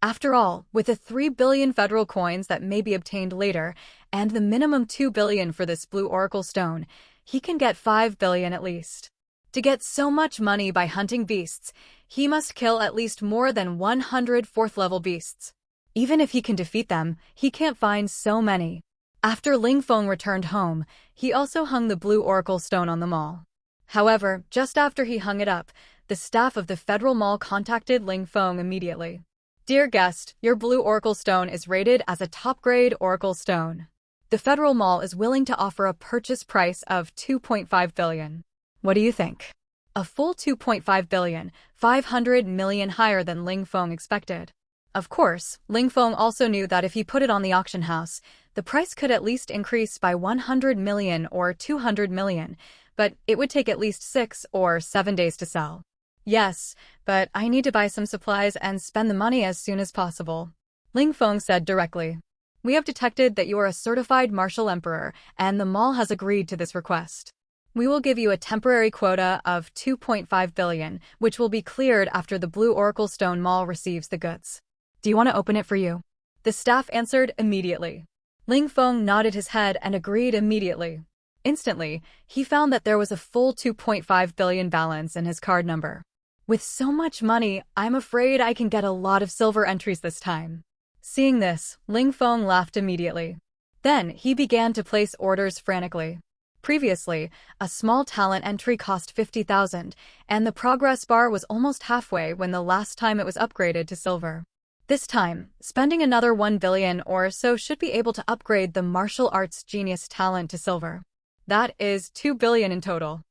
After all, with the 3 billion federal coins that may be obtained later, and the minimum 2 billion for this blue oracle stone, he can get 5 billion at least. To get so much money by hunting beasts, he must kill at least more than 100 4th-level beasts. Even if he can defeat them, he can't find so many. After Ling Feng returned home, he also hung the blue oracle stone on the mall. However, just after he hung it up, the staff of the Federal Mall contacted Ling Feng immediately. Dear guest, your blue oracle stone is rated as a top-grade oracle stone. The Federal Mall is willing to offer a purchase price of 2.5 billion. What do you think? A full 2.5 billion, 500 million higher than Ling Feng expected. Of course, Ling Feng also knew that if he put it on the auction house, the price could at least increase by 100 million or 200 million, but it would take at least 6 or 7 days to sell. Yes, but I need to buy some supplies and spend the money as soon as possible. Ling Feng said directly. We have detected that you are a certified martial emperor, and the mall has agreed to this request. We will give you a temporary quota of 2.5 billion, which will be cleared after the Blue Oracle Stone Mall receives the goods. Do you want to open it for you? The staff answered immediately. Ling Feng nodded his head and agreed immediately. Instantly, he found that there was a full 2.5 billion balance in his card number. With so much money, I'm afraid I can get a lot of silver entries this time. Seeing this, Ling Feng laughed immediately. Then, he began to place orders frantically. Previously, a small talent entry cost 50,000, and the progress bar was almost halfway when the last time it was upgraded to silver. This time, spending another 1 billion or so should be able to upgrade the martial arts genius talent to silver. That is 2 billion in total.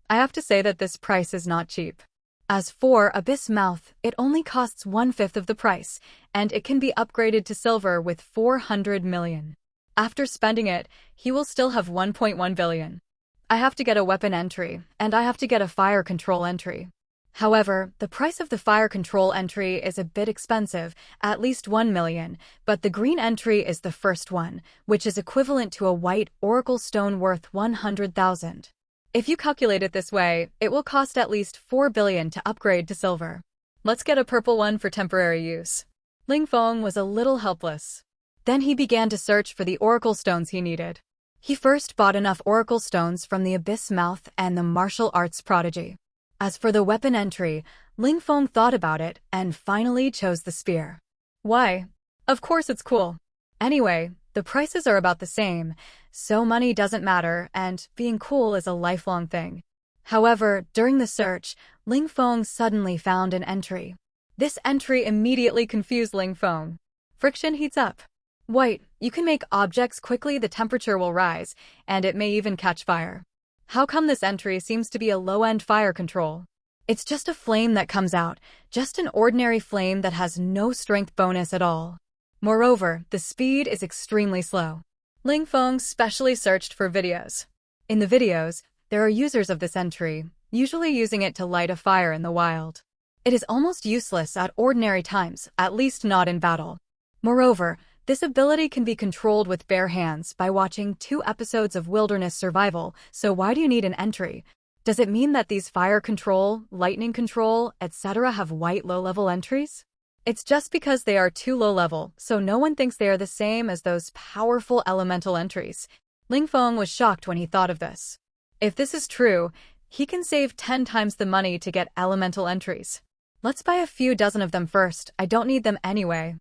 I have to say that this price is not cheap. As for Abyss Mouth, it only costs 1/5 of the price, and it can be upgraded to silver with 400 million. After spending it, he will still have 1.1 billion. I have to get a weapon entry, and I have to get a fire control entry. However, the price of the fire control entry is a bit expensive, at least 1 million, but the green entry is the first one, which is equivalent to a white oracle stone worth 100,000. If you calculate it this way, it will cost at least 4 billion to upgrade to silver. Let's get a purple one for temporary use. Ling Feng was a little helpless. Then he began to search for the oracle stones he needed. He first bought enough oracle stones from the Abyss Mouth and the martial arts prodigy. As for the weapon entry, Ling Feng thought about it and finally chose the spear. Why? Of course it's cool. Anyway, the prices are about the same, so money doesn't matter and being cool is a lifelong thing. However, during the search, Ling Feng suddenly found an entry. This entry immediately confused Ling Feng. Friction heats up. White, you can make objects quickly, the temperature will rise, and it may even catch fire. How come this entry seems to be a low-end fire control? It's just a flame that comes out, just an ordinary flame that has no strength bonus at all. Moreover, the speed is extremely slow. Ling Feng specially searched for videos. In the videos, there are users of this entry, usually using it to light a fire in the wild. It is almost useless at ordinary times, at least not in battle. Moreover, this ability can be controlled with bare hands by watching 2 episodes of Wilderness Survival, so why do you need an entry? Does it mean that these fire control, lightning control, etc. have white low-level entries? It's just because they are too low-level, so no one thinks they are the same as those powerful elemental entries. Ling Feng was shocked when he thought of this. If this is true, he can save 10 times the money to get elemental entries. Let's buy a few dozen of them first, I don't need them anyway.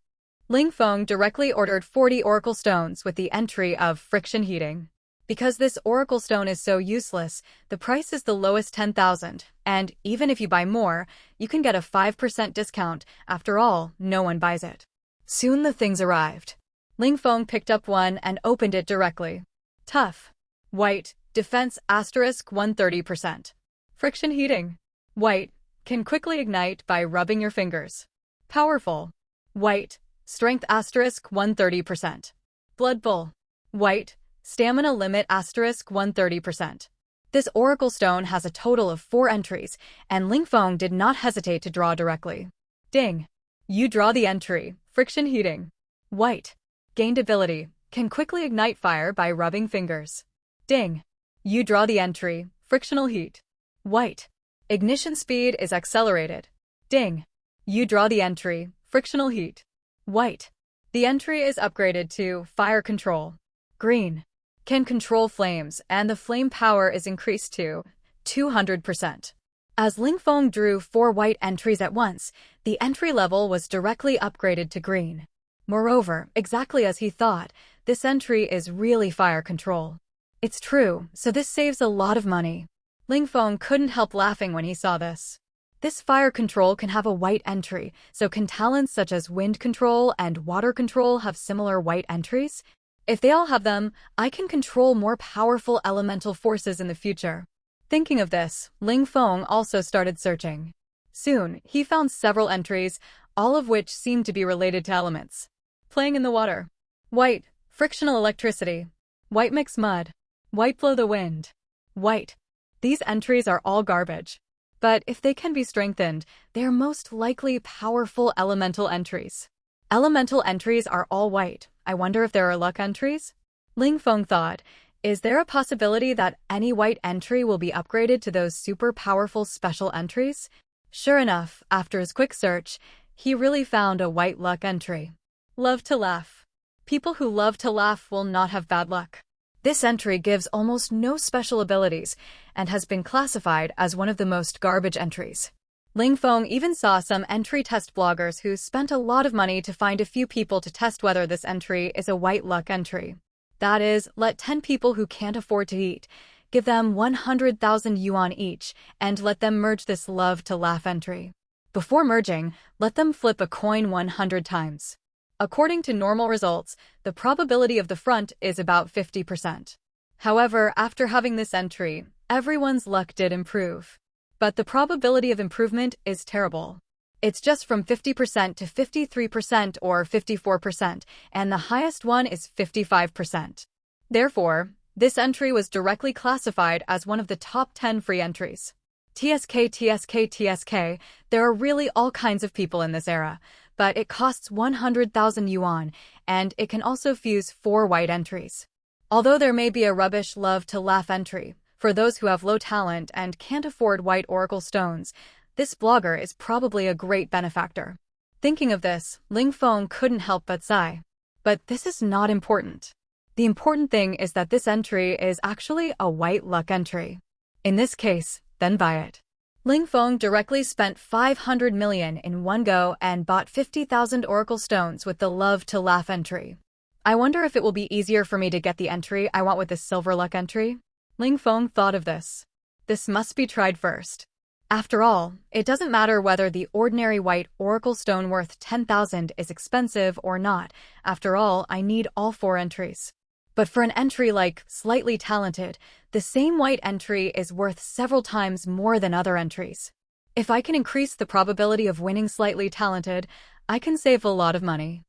Ling Feng directly ordered 40 oracle stones with the entry of friction heating. Because this oracle stone is so useless, the price is the lowest 10,000, and even if you buy more, you can get a 5% discount. After all, no one buys it. Soon the things arrived. Ling Feng picked up one and opened it directly. Tough. White, defense asterisk 130%. Friction heating. White, can quickly ignite by rubbing your fingers. Powerful. White, strength asterisk 130%. Blood Bowl. White, stamina limit asterisk 130%. This oracle stone has a total of 4 entries, and Ling Feng did not hesitate to draw directly. Ding. You draw the entry, friction heating. White, gained ability, can quickly ignite fire by rubbing fingers. Ding. You draw the entry, frictional heat. White, ignition speed is accelerated. Ding. You draw the entry, frictional heat. White, the entry is upgraded to fire control. Green, can control flames, and the flame power is increased to 200%. As Ling Feng drew 4 white entries at once, the entry level was directly upgraded to green. Moreover, exactly as he thought, this entry is really fire control. It's true, so this saves a lot of money. Ling Feng couldn't help laughing when he saw this. This fire control can have a white entry, so can talents such as wind control and water control have similar white entries? If they all have them, I can control more powerful elemental forces in the future. Thinking of this, Ling Feng also started searching. Soon, he found several entries, all of which seemed to be related to elements. Playing in the water. White, frictional electricity. White mix mud. White blow the wind. White. These entries are all garbage. But if they can be strengthened, they are most likely powerful elemental entries. Elemental entries are all white. I wonder if there are luck entries? Ling Feng thought. Is there a possibility that any white entry will be upgraded to those super powerful special entries? Sure enough, after his quick search, he really found a white luck entry. Love to laugh. People who love to laugh will not have bad luck. This entry gives almost no special abilities and has been classified as one of the most garbage entries. Ling Feng even saw some entry test bloggers who spent a lot of money to find a few people to test whether this entry is a white luck entry. That is, let 10 people who can't afford to eat, give them 100,000 yuan each, and let them merge this love to laugh entry. Before merging, let them flip a coin 100 times. According to normal results, the probability of the front is about 50%. However, after having this entry, everyone's luck did improve. But the probability of improvement is terrible. It's just from 50% to 53% or 54%, and the highest one is 55%. Therefore, this entry was directly classified as one of the top 10 free entries. TSK, there are really all kinds of people in this era, but it costs 100,000 yuan, and it can also fuse 4 white entries. Although there may be a rubbish love to laugh entry, for those who have low talent and can't afford white oracle stones, this blogger is probably a great benefactor. Thinking of this, Ling Feng couldn't help but sigh. But this is not important. The important thing is that this entry is actually a white luck entry. In this case, then buy it. Ling Feng directly spent 500 million in one go and bought 50,000 oracle stones with the love to laugh entry. I wonder if it will be easier for me to get the entry I want with this silver luck entry? Ling Feng thought of this. This must be tried first. After all, it doesn't matter whether the ordinary white oracle stone worth 10,000 is expensive or not. After all, I need all 4 entries. But for an entry like slightly talented, the same white entry is worth several times more than other entries. If I can increase the probability of winning slightly talented, I can save a lot of money.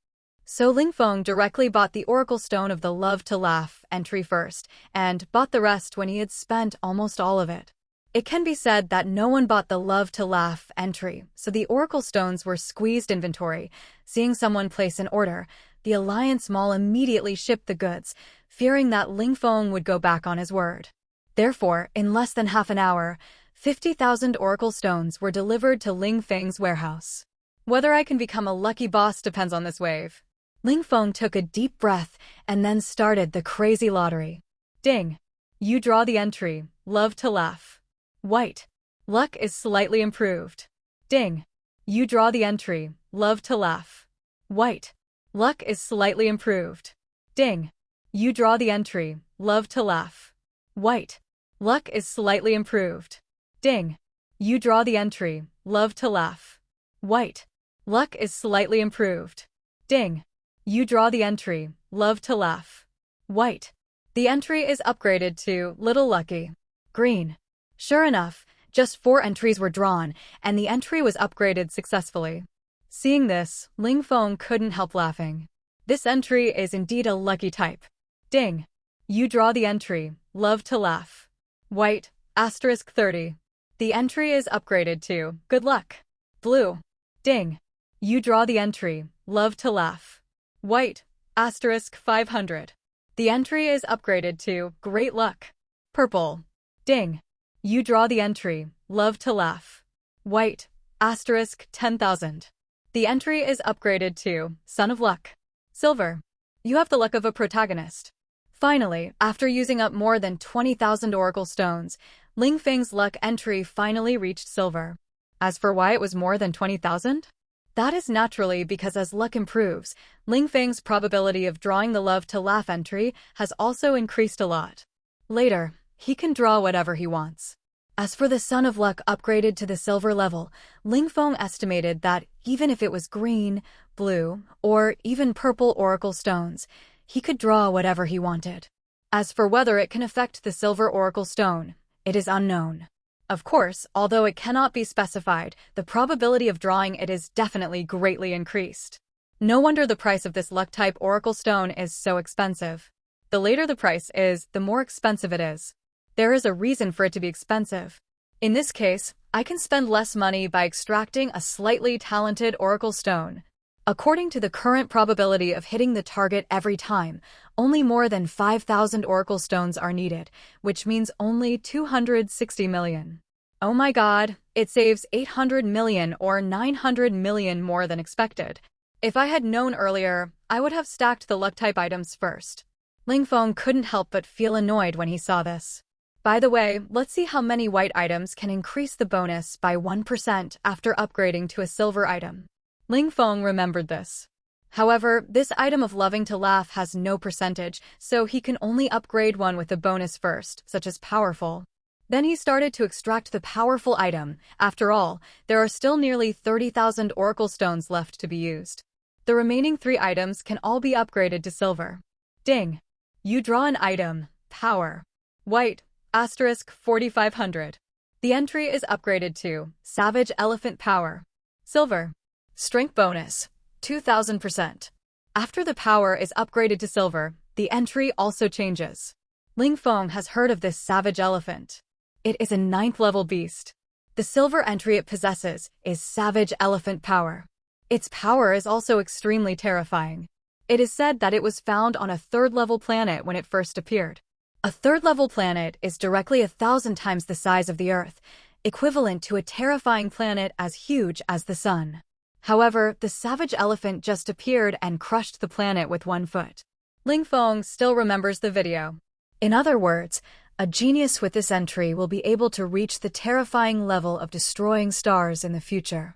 So Ling Feng directly bought the oracle stone of the love to laugh entry first, and bought the rest when he had spent almost all of it. It can be said that no one bought the love to laugh entry, so the oracle stones were squeezed inventory. Seeing someone place an order, the Alliance Mall immediately shipped the goods, fearing that Ling Feng would go back on his word. Therefore, in less than half an hour, 50,000 oracle stones were delivered to Ling Feng's warehouse. Whether I can become a lucky boss depends on this wave. Ling Feng took a deep breath and then started the crazy lottery. Ding! You draw the entry, love to laugh. White. Luck is slightly improved. Ding. You draw the entry, love to laugh. White. Luck is slightly improved. Ding. You draw the entry, love to laugh. White. Luck is slightly improved. Ding. You draw the entry, love to laugh. White. Luck is slightly improved. Ding. You draw the entry, love to laugh. White. The entry is upgraded to Little Lucky. Green. Sure enough, just 4 entries were drawn, and the entry was upgraded successfully. Seeing this, Ling Feng couldn't help laughing. This entry is indeed a lucky type. Ding! You draw the entry, love to laugh. White, asterisk 30. The entry is upgraded to Good Luck. Blue. Ding! You draw the entry, love to laugh. White, asterisk 500. The entry is upgraded to Great Luck. Purple. Ding! You draw the entry, love to laugh. White, asterisk 10,000. The entry is upgraded to Son of Luck. Silver. You have the luck of a protagonist. Finally, after using up more than 20,000 oracle stones, Ling Feng's luck entry finally reached silver. As for why it was more than 20,000? That is naturally because as luck improves, Ling Feng's probability of drawing the love to laugh entry has also increased a lot. Later, he can draw whatever he wants. As for the Son of Luck upgraded to the silver level, Ling Feng estimated that even if it was green, blue, or even purple oracle stones, he could draw whatever he wanted. As for whether it can affect the silver oracle stone, it is unknown. Of course, although it cannot be specified, the probability of drawing it is definitely greatly increased. No wonder the price of this luck-type oracle stone is so expensive. The later the price is, the more expensive it is. There is a reason for it to be expensive. In this case, I can spend less money by extracting a slightly talented oracle stone. According to the current probability of hitting the target every time, only more than 5,000 oracle stones are needed, which means only 260 million. Oh my god, it saves 800 million or 900 million more than expected. If I had known earlier, I would have stacked the luck-type items first. Ling Feng couldn't help but feel annoyed when he saw this. By the way, let's see how many white items can increase the bonus by 1% after upgrading to a silver item. Ling Feng remembered this. However, this item of loving to laugh has no percentage, so he can only upgrade one with a bonus first, such as powerful. Then he started to extract the powerful item. After all, there are still nearly 30,000 oracle stones left to be used. The remaining 3 items can all be upgraded to silver. Ding! You draw an item. Power. White. Asterisk 4500. The entry is upgraded to Savage Elephant Power. Silver. Strength bonus. 2000%. After the power is upgraded to silver, the entry also changes. Ling Feng has heard of this savage elephant. It is a 9th level beast. The silver entry it possesses is Savage Elephant Power. Its power is also extremely terrifying. It is said that it was found on a 3rd level planet when it first appeared. A 3rd level planet is directly 1,000 times the size of the Earth, equivalent to a terrifying planet as huge as the Sun. However, the savage elephant just appeared and crushed the planet with 1 foot. Ling Feng still remembers the video. In other words, a genius with this entry will be able to reach the terrifying level of destroying stars in the future.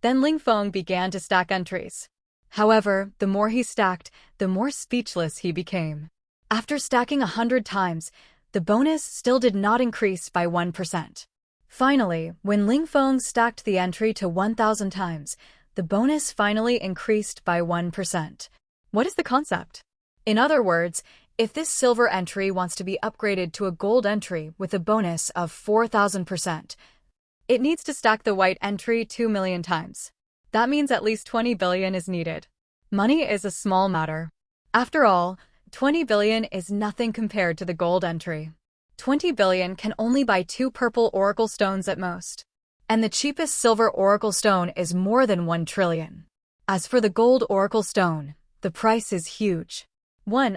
Then Ling Feng began to stack entries. However, the more he stacked, the more speechless he became. After stacking 100 times, the bonus still did not increase by 1%. Finally, when Ling Feng stacked the entry to 1,000 times, the bonus finally increased by 1%. What is the concept? In other words, if this silver entry wants to be upgraded to a gold entry with a bonus of 4,000%, it needs to stack the white entry 2 million times. That means at least 20 billion is needed. Money is a small matter. After all, 20 billion is nothing compared to the gold entry. 20 billion can only buy 2 purple oracle stones at most. And the cheapest silver oracle stone is more than 1 trillion. As for the gold oracle stone, the price is huge.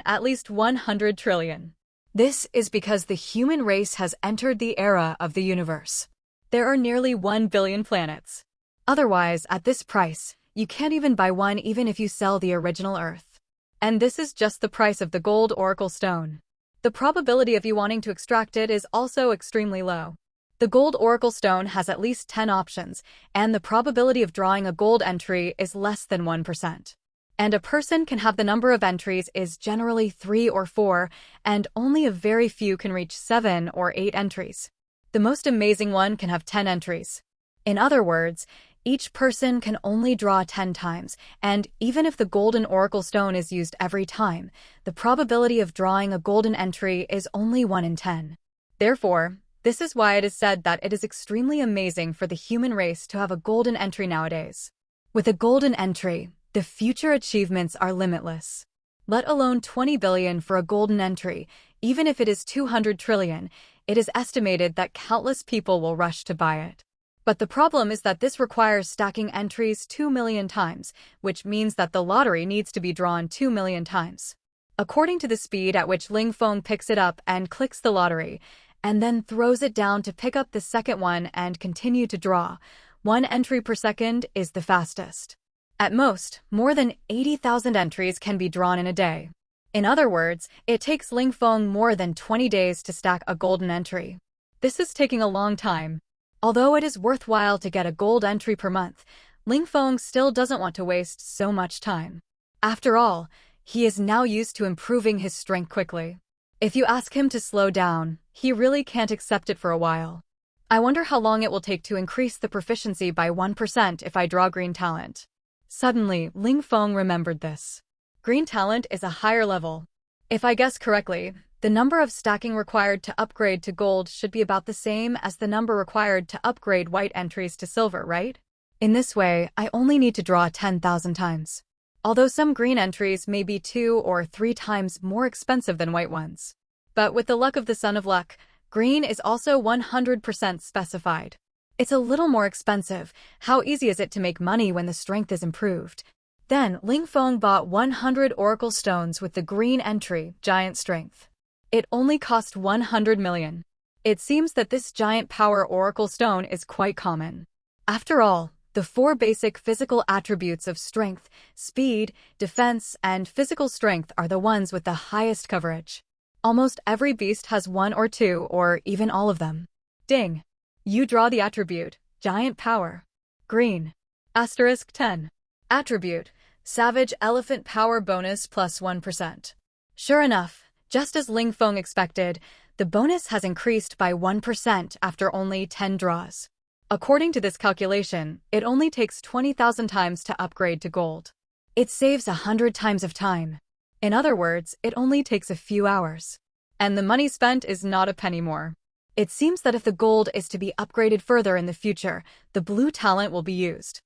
At least 100 trillion. This is because the human race has entered the era of the universe. There are nearly 1 billion planets. Otherwise, at this price, you can't even buy one even if you sell the original Earth. And this is just the price of the gold oracle stone. The probability of you wanting to extract it is also extremely low. The gold oracle stone has at least 10 options, and the probability of drawing a gold entry is less than 1%. And a person can have the number of entries is generally 3 or 4, and only a very few can reach 7 or 8 entries. The most amazing one can have 10 entries. In other words, each person can only draw 10 times, and even if the golden oracle stone is used every time, the probability of drawing a golden entry is only 1 in 10. Therefore, this is why it is said that it is extremely amazing for the human race to have a golden entry nowadays. With a golden entry, the future achievements are limitless. Let alone 20 billion for a golden entry, even if it is 200 trillion, it is estimated that countless people will rush to buy it. But the problem is that this requires stacking entries 2 million times, which means that the lottery needs to be drawn 2 million times. According to the speed at which Ling Feng picks it up and clicks the lottery, and then throws it down to pick up the second one and continue to draw, 1 entry per second is the fastest. At most, more than 80,000 entries can be drawn in a day. In other words, it takes Ling Feng more than 20 days to stack a golden entry. This is taking a long time. Although it is worthwhile to get a gold entry per month, Ling Feng still doesn't want to waste so much time. After all, he is now used to improving his strength quickly. If you ask him to slow down, he really can't accept it for a while. I wonder how long it will take to increase the proficiency by 1% if I draw green talent. Suddenly, Ling Feng remembered this. Green talent is a higher level. If I guess correctly, the number of stacking required to upgrade to gold should be about the same as the number required to upgrade white entries to silver, right? In this way, I only need to draw 10,000 times. Although some green entries may be 2 or 3 times more expensive than white ones. But with the luck of the Son of Luck, green is also 100% specified. It's a little more expensive. How easy is it to make money when the strength is improved? Then Ling Feng bought 100 oracle stones with the green entry, giant strength. It only cost 100 million. It seems that this giant power oracle stone is quite common. After all, the 4 basic physical attributes of strength, speed, defense, and physical strength are the ones with the highest coverage. Almost every beast has 1 or 2 or even all of them. Ding. You draw the attribute, giant power. Green. Asterisk 10. Attribute, savage elephant power bonus plus 1%. Sure enough, just as Ling Feng expected, the bonus has increased by 1% after only 10 draws. According to this calculation, it only takes 20,000 times to upgrade to gold. It saves 100 times of time. In other words, it only takes a few hours. And the money spent is not a penny more. It seems that if the gold is to be upgraded further in the future, the blue talent will be used.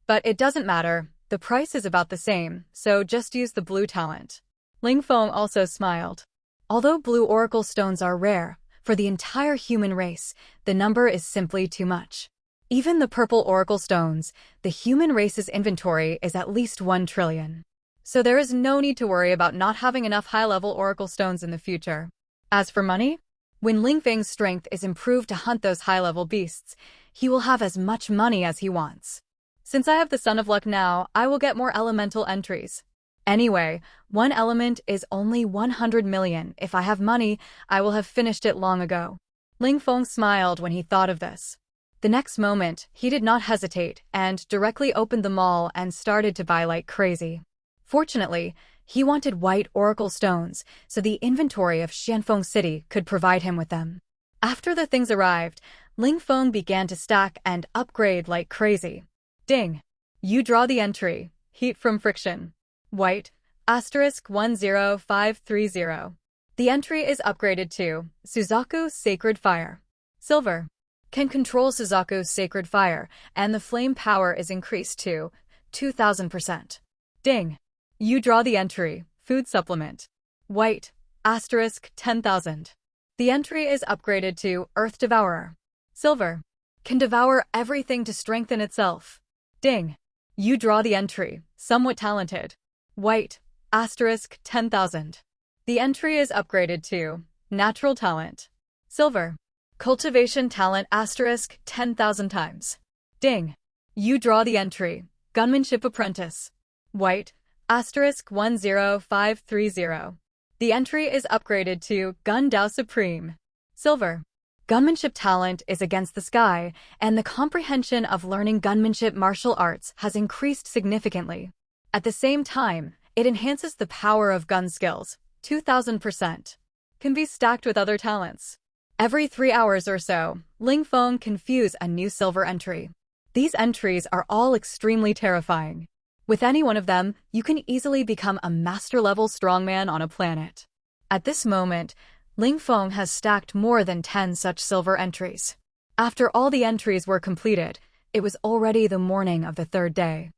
But it doesn't matter, the price is about the same, so just use the blue talent. Ling Feng also smiled. Although blue oracle stones are rare, for the entire human race, the number is simply too much. Even the purple oracle stones, the human race's inventory is at least 1 trillion. So there is no need to worry about not having enough high-level oracle stones in the future. As for money, when Ling Feng's strength is improved to hunt those high-level beasts, he will have as much money as he wants. Since I have the Sun of Luck now, I will get more elemental entries. Anyway, 1 element is only 100 million. If I have money, I will have finished it long ago. Ling Feng smiled when he thought of this. The next moment, he did not hesitate and directly opened the mall and started to buy like crazy. Fortunately, he wanted white oracle stones, so the inventory of Xianfeng City could provide him with them. After the things arrived, Ling Feng began to stack and upgrade like crazy. Ding. You draw the entry, heat from friction. White, asterisk 10530. The entry is upgraded to Suzaku Sacred Fire. Silver. Can control Suzaku's Sacred Fire, and the flame power is increased to 2000%. Ding. You draw the entry, food supplement. White, asterisk 10,000. The entry is upgraded to Earth Devourer. Silver. Can devour everything to strengthen itself. Ding. You draw the entry, somewhat talented. White, asterisk 10,000. The entry is upgraded to Natural Talent. Silver. Cultivation Talent asterisk 10,000 times. Ding. You draw the entry, Gunmanship Apprentice. White, asterisk 10530. The entry is upgraded to Gun Dao Supreme. Silver. Gunmanship talent is against the sky, and the comprehension of learning gunmanship martial arts has increased significantly. At the same time, it enhances the power of gun skills, 2000%. Can be stacked with other talents. Every 3 hours or so, Ling Feng can fuse a new silver entry. These entries are all extremely terrifying. With any one of them, you can easily become a master-level strongman on a planet. At this moment, Ling Feng has stacked more than 10 such silver entries. After all the entries were completed, it was already the morning of the 3rd day.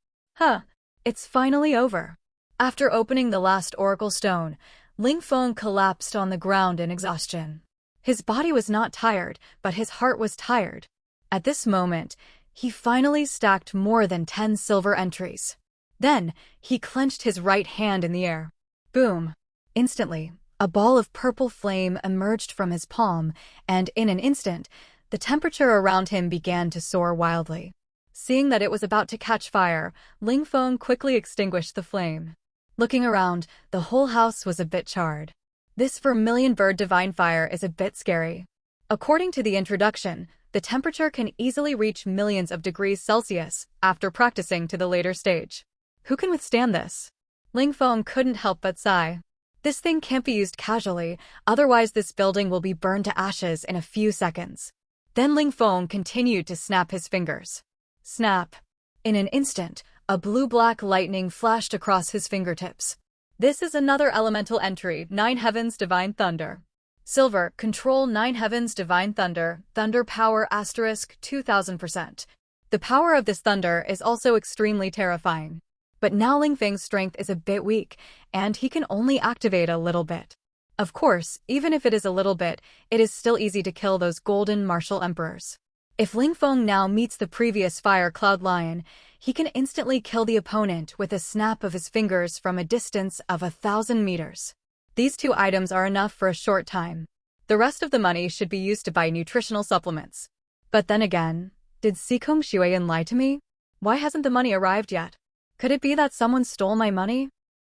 It's finally over. After opening the last oracle stone, Ling Feng collapsed on the ground in exhaustion. His body was not tired, but his heart was tired. At this moment, he finally stacked more than 10 silver entries. Then, he clenched his right hand in the air. Boom! Instantly, a ball of purple flame emerged from his palm, and in an instant, the temperature around him began to soar wildly. Seeing that it was about to catch fire, Ling Feng quickly extinguished the flame. Looking around, the whole house was a bit charred. This vermilion bird divine fire is a bit scary. According to the introduction, the temperature can easily reach millions of degrees Celsius after practicing to the later stage. Who can withstand this? Ling Feng couldn't help but sigh. This thing can't be used casually, otherwise this building will be burned to ashes in a few seconds. Then Ling Feng continued to snap his fingers. Snap. In an instant, a blue-black lightning flashed across his fingertips. This is another elemental entry, 9 Heavens Divine Thunder. Silver, control 9 Heavens Divine Thunder, thunder power asterisk 2000%. The power of this thunder is also extremely terrifying. But now Ling Feng's strength is a bit weak, and he can only activate a little bit. Of course, even if it is a little bit, it is still easy to kill those golden martial emperors. If Ling Feng now meets the previous Fire Cloud Lion, he can instantly kill the opponent with a snap of his fingers from a distance of 1,000 meters. These two items are enough for a short time. The rest of the money should be used to buy nutritional supplements. But then again, did Sikong Xueyan lie to me? Why hasn't the money arrived yet? Could it be that someone stole my money?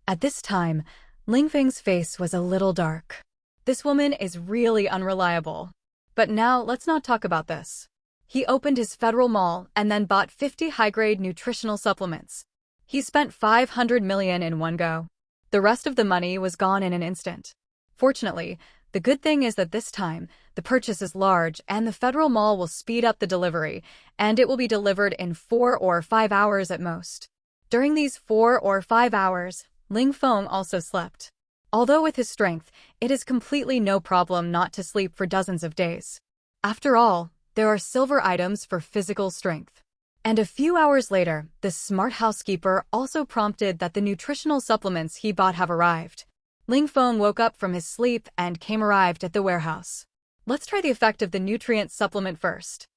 At this time, Ling Feng's face was a little dark. This woman is really unreliable. But now, let's not talk about this. He opened his Federal Mall and then bought 50 high-grade nutritional supplements. He spent 500 million in one go. The rest of the money was gone in an instant. Fortunately, the good thing is that this time, the purchase is large and the Federal Mall will speed up the delivery, and it will be delivered in 4 or 5 hours at most. During these 4 or 5 hours, Ling Feng also slept. Although with his strength, it is completely no problem not to sleep for dozens of days. After all, there are silver items for physical strength. And a few hours later, the smart housekeeper also prompted that the nutritional supplements he bought have arrived. Ling Feng woke up from his sleep and arrived at the warehouse. Let's try the effect of the nutrient supplement first.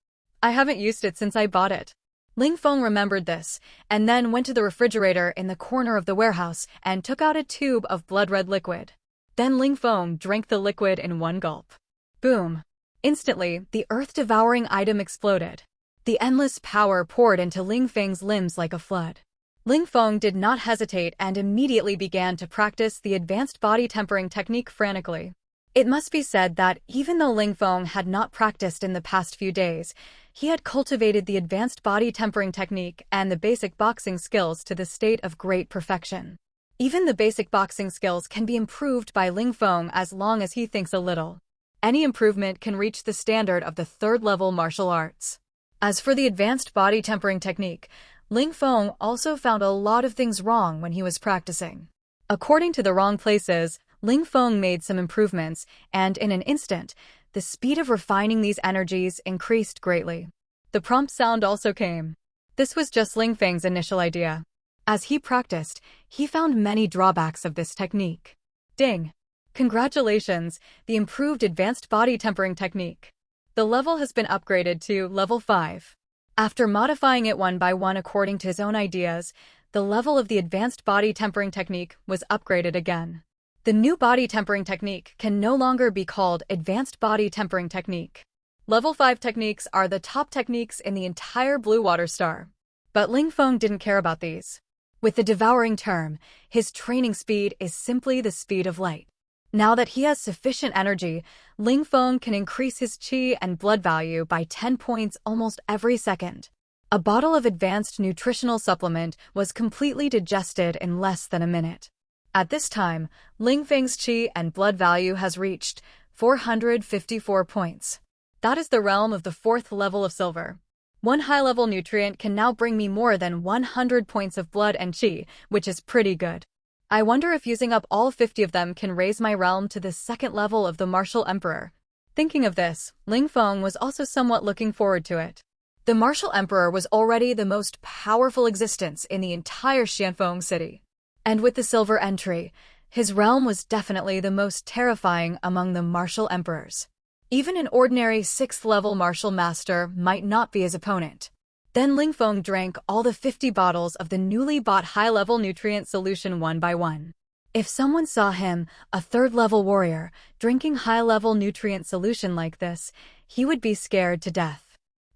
I haven't used it since I bought it. Ling Feng remembered this, and then went to the refrigerator in the corner of the warehouse and took out a tube of blood-red liquid. Then Ling Feng drank the liquid in one gulp. Boom! Instantly, the earth-devouring item exploded. The endless power poured into Ling Feng's limbs like a flood. Ling Feng did not hesitate and immediately began to practice the advanced body tempering technique frantically. It must be said that even though Ling Feng had not practiced in the past few days, he had cultivated the advanced body tempering technique and the basic boxing skills to the state of great perfection. Even the basic boxing skills can be improved by Ling Feng as long as he thinks a little. Any improvement can reach the standard of the third-level martial arts. As for the advanced body tempering technique, Ling Feng also found a lot of things wrong when he was practicing. According to the wrong places, Ling Feng made some improvements, and in an instant, the speed of refining these energies increased greatly. The prompt sound also came. This was just Ling Feng's initial idea. As he practiced, he found many drawbacks of this technique. Ding! Congratulations, the improved advanced body tempering technique. The level has been upgraded to level 5. After modifying it one by one according to his own ideas, the level of the advanced body tempering technique was upgraded again. The new body tempering technique can no longer be called advanced body tempering technique. Level 5 techniques are the top techniques in the entire Blue Water Star. But Ling Feng didn't care about these. With the devouring term, his training speed is simply the speed of light. Now that he has sufficient energy, Ling Feng can increase his qi and blood value by 10 points almost every second. A bottle of advanced nutritional supplement was completely digested in less than a minute. At this time, Ling Feng's qi and blood value has reached 454 points. That is the realm of the 4th level of silver. One high-level nutrient can now bring me more than 100 points of blood and qi, which is pretty good. I wonder if using up all 50 of them can raise my realm to the 2nd level of the Martial Emperor. Thinking of this, Ling Feng was also somewhat looking forward to it. The Martial Emperor was already the most powerful existence in the entire Xianfeng city. And with the silver entry, his realm was definitely the most terrifying among the martial emperors. Even an ordinary 6th-level martial master might not be his opponent. Then Ling Feng drank all the 50 bottles of the newly bought high-level nutrient solution one by one. If someone saw him, a 3rd-level warrior, drinking high-level nutrient solution like this, he would be scared to death.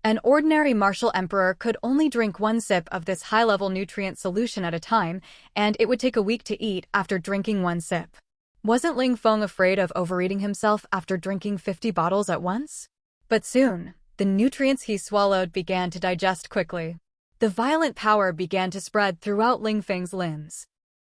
An ordinary martial emperor could only drink 1 sip of this high-level nutrient solution at a time, and it would take a week to eat after drinking 1 sip. Wasn't Ling Feng afraid of overeating himself after drinking 50 bottles at once? But soon, the nutrients he swallowed began to digest quickly. The violent power began to spread throughout Ling Feng's limbs.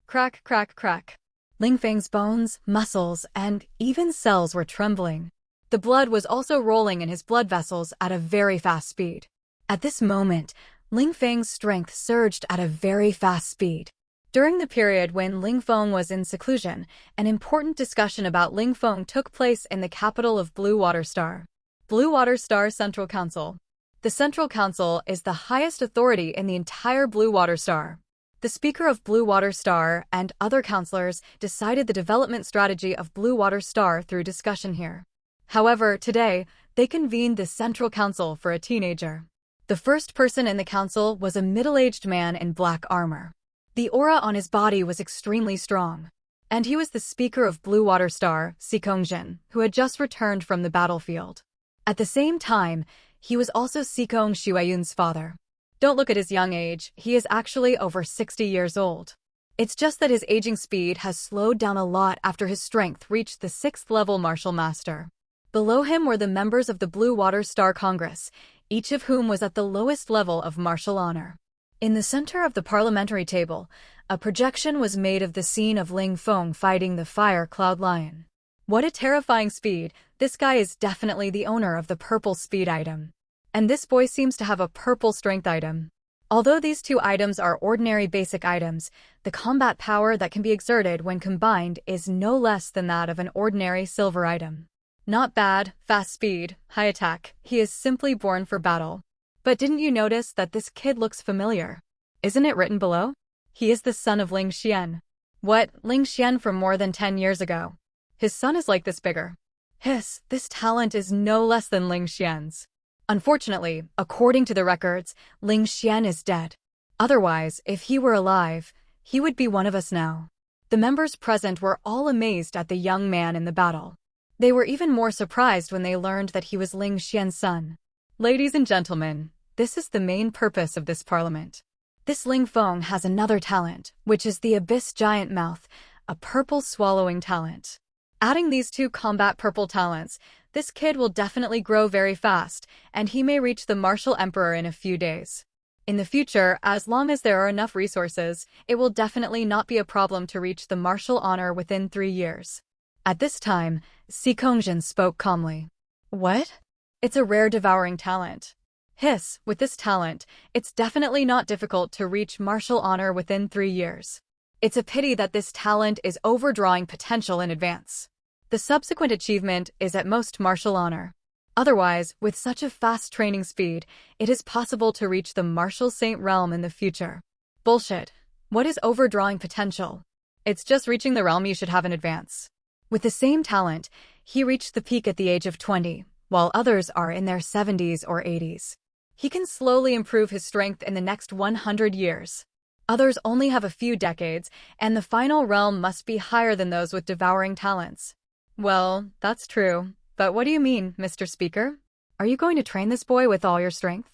Crack, crack, crack. Ling Feng's bones, muscles, and even cells were trembling. The blood was also rolling in his blood vessels at a very fast speed. At this moment, Ling Feng's strength surged at a very fast speed. During the period when Ling Feng was in seclusion, an important discussion about Ling Feng took place in the capital of Blue Water Star. Blue Water Star Central Council. The Central Council is the highest authority in the entire Blue Water Star. The Speaker of Blue Water Star and other councillors decided the development strategy of Blue Water Star through discussion here. However, today, They convened the Central Council for a teenager. The first person in the council was a middle-aged man in black armor. The aura on his body was extremely strong. And he was the speaker of Blue Water Star, Shen, who had just returned from the battlefield. At the same time, he was also Sikong Shuayun's father. Don't look at his young age, he is actually over 60 years old. It's just that his aging speed has slowed down a lot after his strength reached the 6th level martial master. Below him were the members of the Blue Water Star Congress, each of whom was at the lowest level of martial honor. In the center of the parliamentary table, a projection was made of the scene of Ling Feng fighting the fire cloud lion. What a terrifying speed! This guy is definitely the owner of the purple speed item. And this boy seems to have a purple strength item. Although these two items are ordinary basic items, the combat power that can be exerted when combined is no less than that of an ordinary silver item. Not bad, fast speed, high attack, he is simply born for battle. But didn't you notice that this kid looks familiar? Isn't it written below? He is the son of Ling Xian. What, Ling Xian from more than 10 years ago? His son is like this bigger. This talent is no less than Ling Xian's. Unfortunately, according to the records, Ling Xian is dead. Otherwise, if he were alive, he would be one of us now. The members present were all amazed at the young man in the battle. They were even more surprised when they learned that he was Ling Xian's son. Ladies and gentlemen, this is the main purpose of this parliament. This Ling Feng has another talent, which is the Abyss Giant Mouth, a purple swallowing talent. Adding these two combat purple talents, this kid will definitely grow very fast, and he may reach the Martial Emperor in a few days. In the future, as long as there are enough resources, it will definitely not be a problem to reach the martial honor within 3 years. At this time, Sikong spoke calmly. What? It's a rare devouring talent. With this talent, it's definitely not difficult to reach martial honor within 3 years. It's a pity that this talent is overdrawing potential in advance. The subsequent achievement is at most martial honor. Otherwise, with such a fast training speed, it is possible to reach the martial saint realm in the future. Bullshit. What is overdrawing potential? It's just reaching the realm you should have in advance. With the same talent, he reached the peak at the age of 20, while others are in their 70s or 80s. He can slowly improve his strength in the next 100 years. Others only have a few decades, and the final realm must be higher than those with devouring talents. Well, that's true. But what do you mean, Mr. Speaker? Are you going to train this boy with all your strength?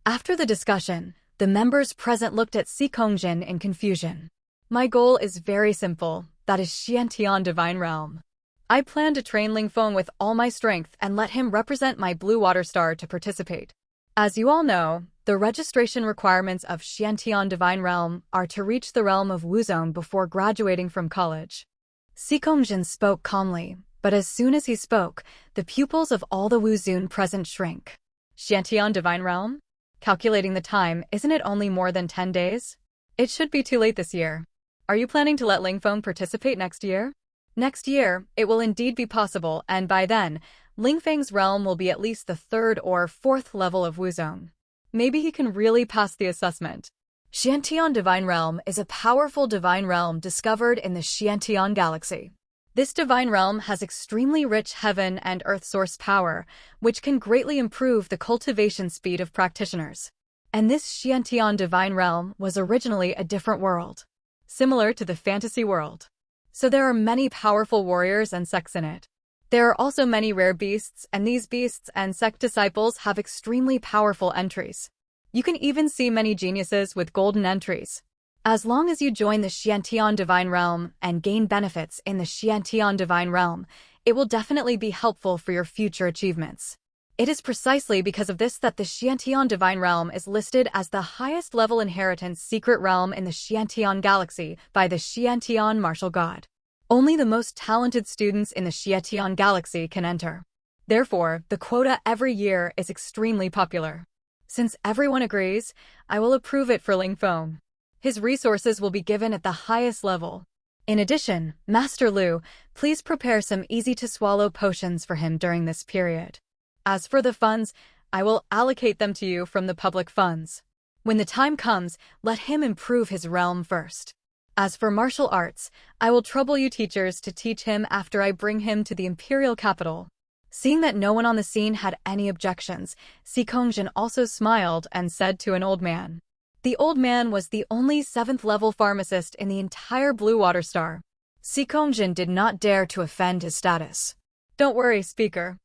After the discussion, the members present looked at Sikong in confusion. My goal is very simple. That is Xiantian Divine Realm. I plan to train Ling Feng with all my strength and let him represent my Blue Water Star to participate. As you all know, the registration requirements of Xiantian Divine Realm are to reach the realm of Wuzone before graduating from college. Sikong spoke calmly, but as soon as he spoke, the pupils of all the Wuzone present shrank. Xiantian Divine Realm? Calculating the time, isn't it only more than 10 days? It should be too late this year. Are you planning to let Ling Feng participate next year? Next year, it will indeed be possible, and by then, Ling Feng's realm will be at least the 3rd or 4th level of Wuzone. Maybe he can really pass the assessment. Xiantian Divine Realm is a powerful divine realm discovered in the Xiantian Galaxy. This divine realm has extremely rich heaven and earth source power, which can greatly improve the cultivation speed of practitioners. And this Xiantian Divine Realm was originally a different world, similar to the fantasy world. So there are many powerful warriors and sects in it. There are also many rare beasts, and these beasts and sect disciples have extremely powerful entries. You can even see many geniuses with golden entries. As long as you join the Xiantian Divine Realm and gain benefits in the Xiantian Divine Realm, it will definitely be helpful for your future achievements. It is precisely because of this that the Xiantian Divine Realm is listed as the highest level inheritance secret realm in the Xiantian Galaxy by the Xiantian Martial God. Only the most talented students in the Xiantian Galaxy can enter. Therefore, the quota every year is extremely popular. Since everyone agrees, I will approve it for Ling Feng. His resources will be given at the highest level. In addition, Master Lu, please prepare some easy-to-swallow potions for him during this period. As for the funds, I will allocate them to you from the public funds. When the time comes, let him improve his realm first. As for martial arts, I will trouble you teachers to teach him after I bring him to the imperial capital. Seeing that no one on the scene had any objections, Sikongshin also smiled and said to an old man. The old man was the only 7th-level pharmacist in the entire Blue Water Star. Sikongshin did not dare to offend his status. Don't worry, speaker.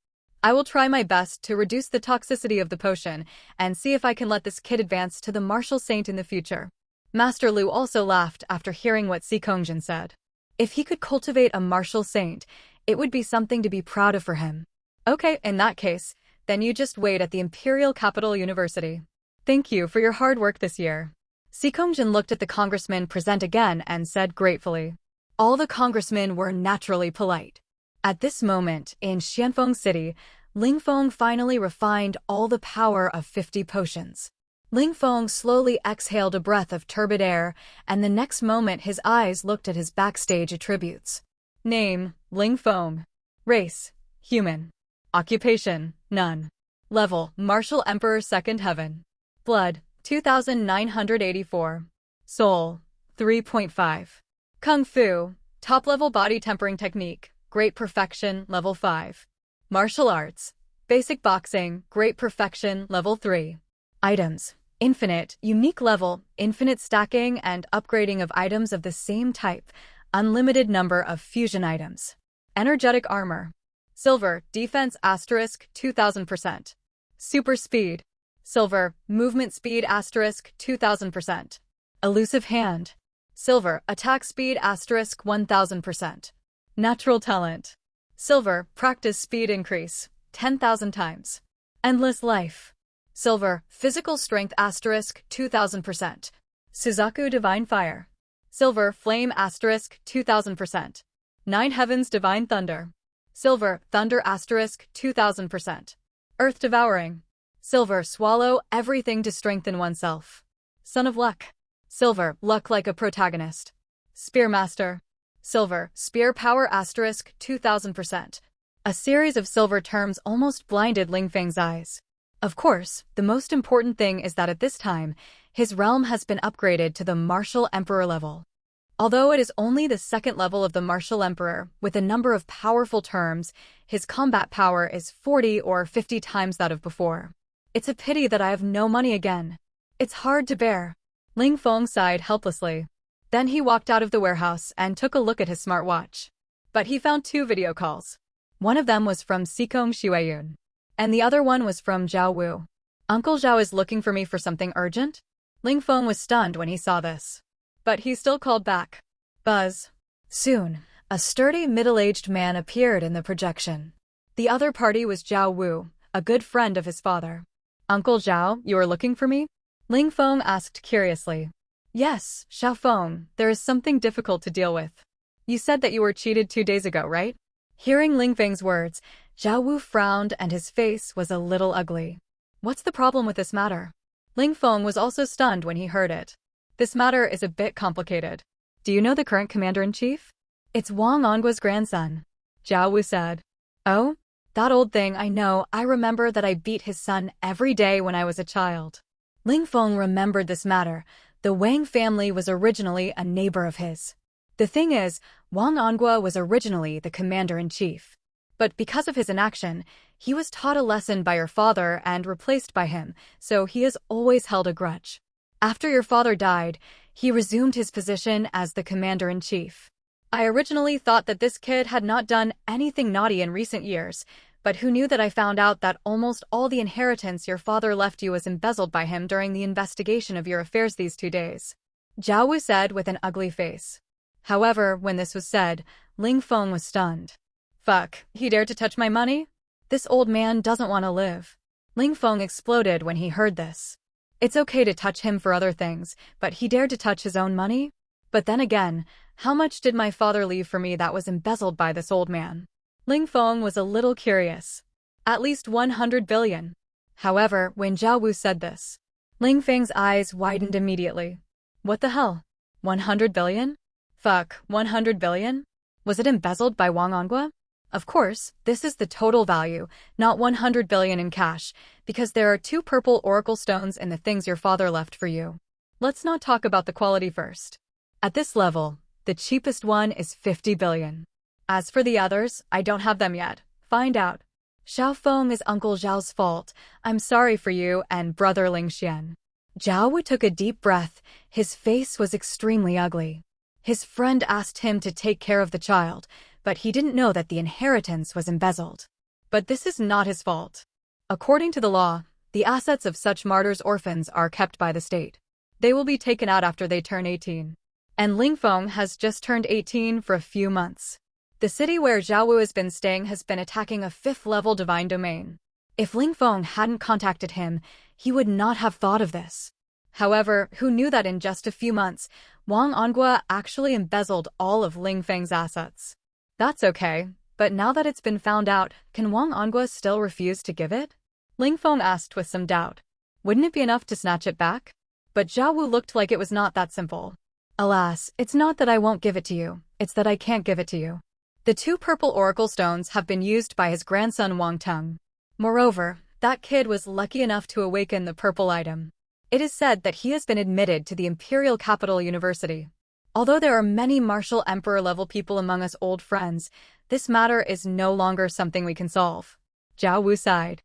I will try my best to reduce the toxicity of the potion and see if I can let this kid advance to the martial saint in the future. Master Lu also laughed after hearing what Sikongshin said. If he could cultivate a martial saint, it would be something to be proud of for him. Okay, in that case, then you just wait at the Imperial Capital University. Thank you for your hard work this year. Sikongshin looked at the congressman present again and said gratefully. All the congressmen were naturally polite. At this moment, in Xianfeng City, Ling Feng finally refined all the power of 50 potions. Ling Feng slowly exhaled a breath of turbid air, and the next moment his eyes looked at his backstage attributes. Name, Ling Feng. Race, human. Occupation, none. Level, Martial Emperor 2nd Heaven. Blood, 2,984. Soul, 3.5. Kung Fu, top-level body tempering technique, great perfection, level 5. Martial arts, basic boxing, great perfection, level 3. Items, infinite, unique level, infinite stacking and upgrading of items of the same type, unlimited number of fusion items. Energetic armor. Silver, defense asterisk, 2000%. Super speed. Silver, movement speed asterisk, 2000%. Elusive hand. Silver, attack speed asterisk, 1000%. Natural talent. Silver, practice speed increase, 10,000 times. Endless life. Silver, physical strength asterisk, 2000%. Suzaku divine fire. Silver, flame asterisk, 2000%. Nine heavens divine thunder. Silver, thunder asterisk, 2000%. Earth devouring. Silver, swallow everything to strengthen oneself. Son of luck. Silver, luck like a protagonist. Spearmaster. Silver, spear power asterisk, 2000%. A series of silver terms almost blinded Ling Feng's eyes. Of course, the most important thing is that at this time, his realm has been upgraded to the Martial Emperor level. Although it is only the 2nd level of the Martial Emperor, with a number of powerful terms, his combat power is 40 or 50 times that of before. It's a pity that I have no money again. It's hard to bear. Ling Feng sighed helplessly. Then he walked out of the warehouse and took a look at his smartwatch. But he found 2 video calls. One of them was from Sikong Shueyun, and the other one was from Zhao Wu. Uncle Zhao is looking for me for something urgent? Ling Feng was stunned when he saw this. But he still called back. Buzz. Soon, a sturdy middle-aged man appeared in the projection. The other party was Zhao Wu, a good friend of his father. Uncle Zhao, you are looking for me? Ling Feng asked curiously. Yes, Xiao Feng, there is something difficult to deal with. You said that you were cheated 2 days ago, right? Hearing Ling Feng's words, Zhao Wu frowned and his face was a little ugly. What's the problem with this matter? Ling Feng was also stunned when he heard it. This matter is a bit complicated. Do you know the current commander-in-chief? It's Wang Ongua's grandson. Zhao Wu said. Oh? That old thing, I know. I remember that I beat his son every day when I was a child. Ling Feng remembered this matter. The Wang family was originally a neighbor of his. The thing is, Wang Onggua was originally the commander-in-chief. But because of his inaction, he was taught a lesson by your father and replaced by him, so he has always held a grudge. After your father died, he resumed his position as the commander-in-chief. I originally thought that this kid had not done anything naughty in recent years, but who knew that I found out that almost all the inheritance your father left you was embezzled by him during the investigation of your affairs these 2 days. Zhao Wu said with an ugly face. However, when this was said, Ling Feng was stunned. Fuck, he dared to touch my money? This old man doesn't want to live. Ling Feng exploded when he heard this. It's okay to touch him for other things, but he dared to touch his own money? But then again, how much did my father leave for me that was embezzled by this old man? Ling Feng was a little curious. At least 100 billion. However, when Zhao Wu said this, Ling Feng's eyes widened immediately. What the hell? 100 billion? Fuck, 100 billion? Was it embezzled by Wang Onggua? Of course, this is the total value, not 100 billion in cash, because there are 2 purple oracle stones in the things your father left for you. Let's not talk about the quality first. At this level, the cheapest one is 50 billion. As for the others, I don't have them yet. Find out. Xiaofeng is Uncle Zhao's fault. I'm sorry for you and Brother Ling Xian. Zhao Wu took a deep breath. His face was extremely ugly. His friend asked him to take care of the child, but he didn't know that the inheritance was embezzled. But this is not his fault. According to the law, the assets of such martyrs' orphans are kept by the state. They will be taken out after they turn 18. And Ling Feng has just turned 18 for a few months. The city where Zhao Wu has been staying has been attacking a 5th-level divine domain. If Ling Feng hadn't contacted him, he would not have thought of this. However, who knew that in just a few months, Wang Angua actually embezzled all of Ling Feng's assets? That's okay, but now that it's been found out, can Wang Angua still refuse to give it? Ling Feng asked with some doubt. Wouldn't it be enough to snatch it back? But Zhao Wu looked like it was not that simple. Alas, it's not that I won't give it to you, it's that I can't give it to you. The 2 purple oracle stones have been used by his grandson Wang Teng. Moreover, that kid was lucky enough to awaken the purple item. It is said that he has been admitted to the Imperial Capital University. Although there are many martial emperor-level people among us old friends, this matter is no longer something we can solve. Zhao Wu sighed.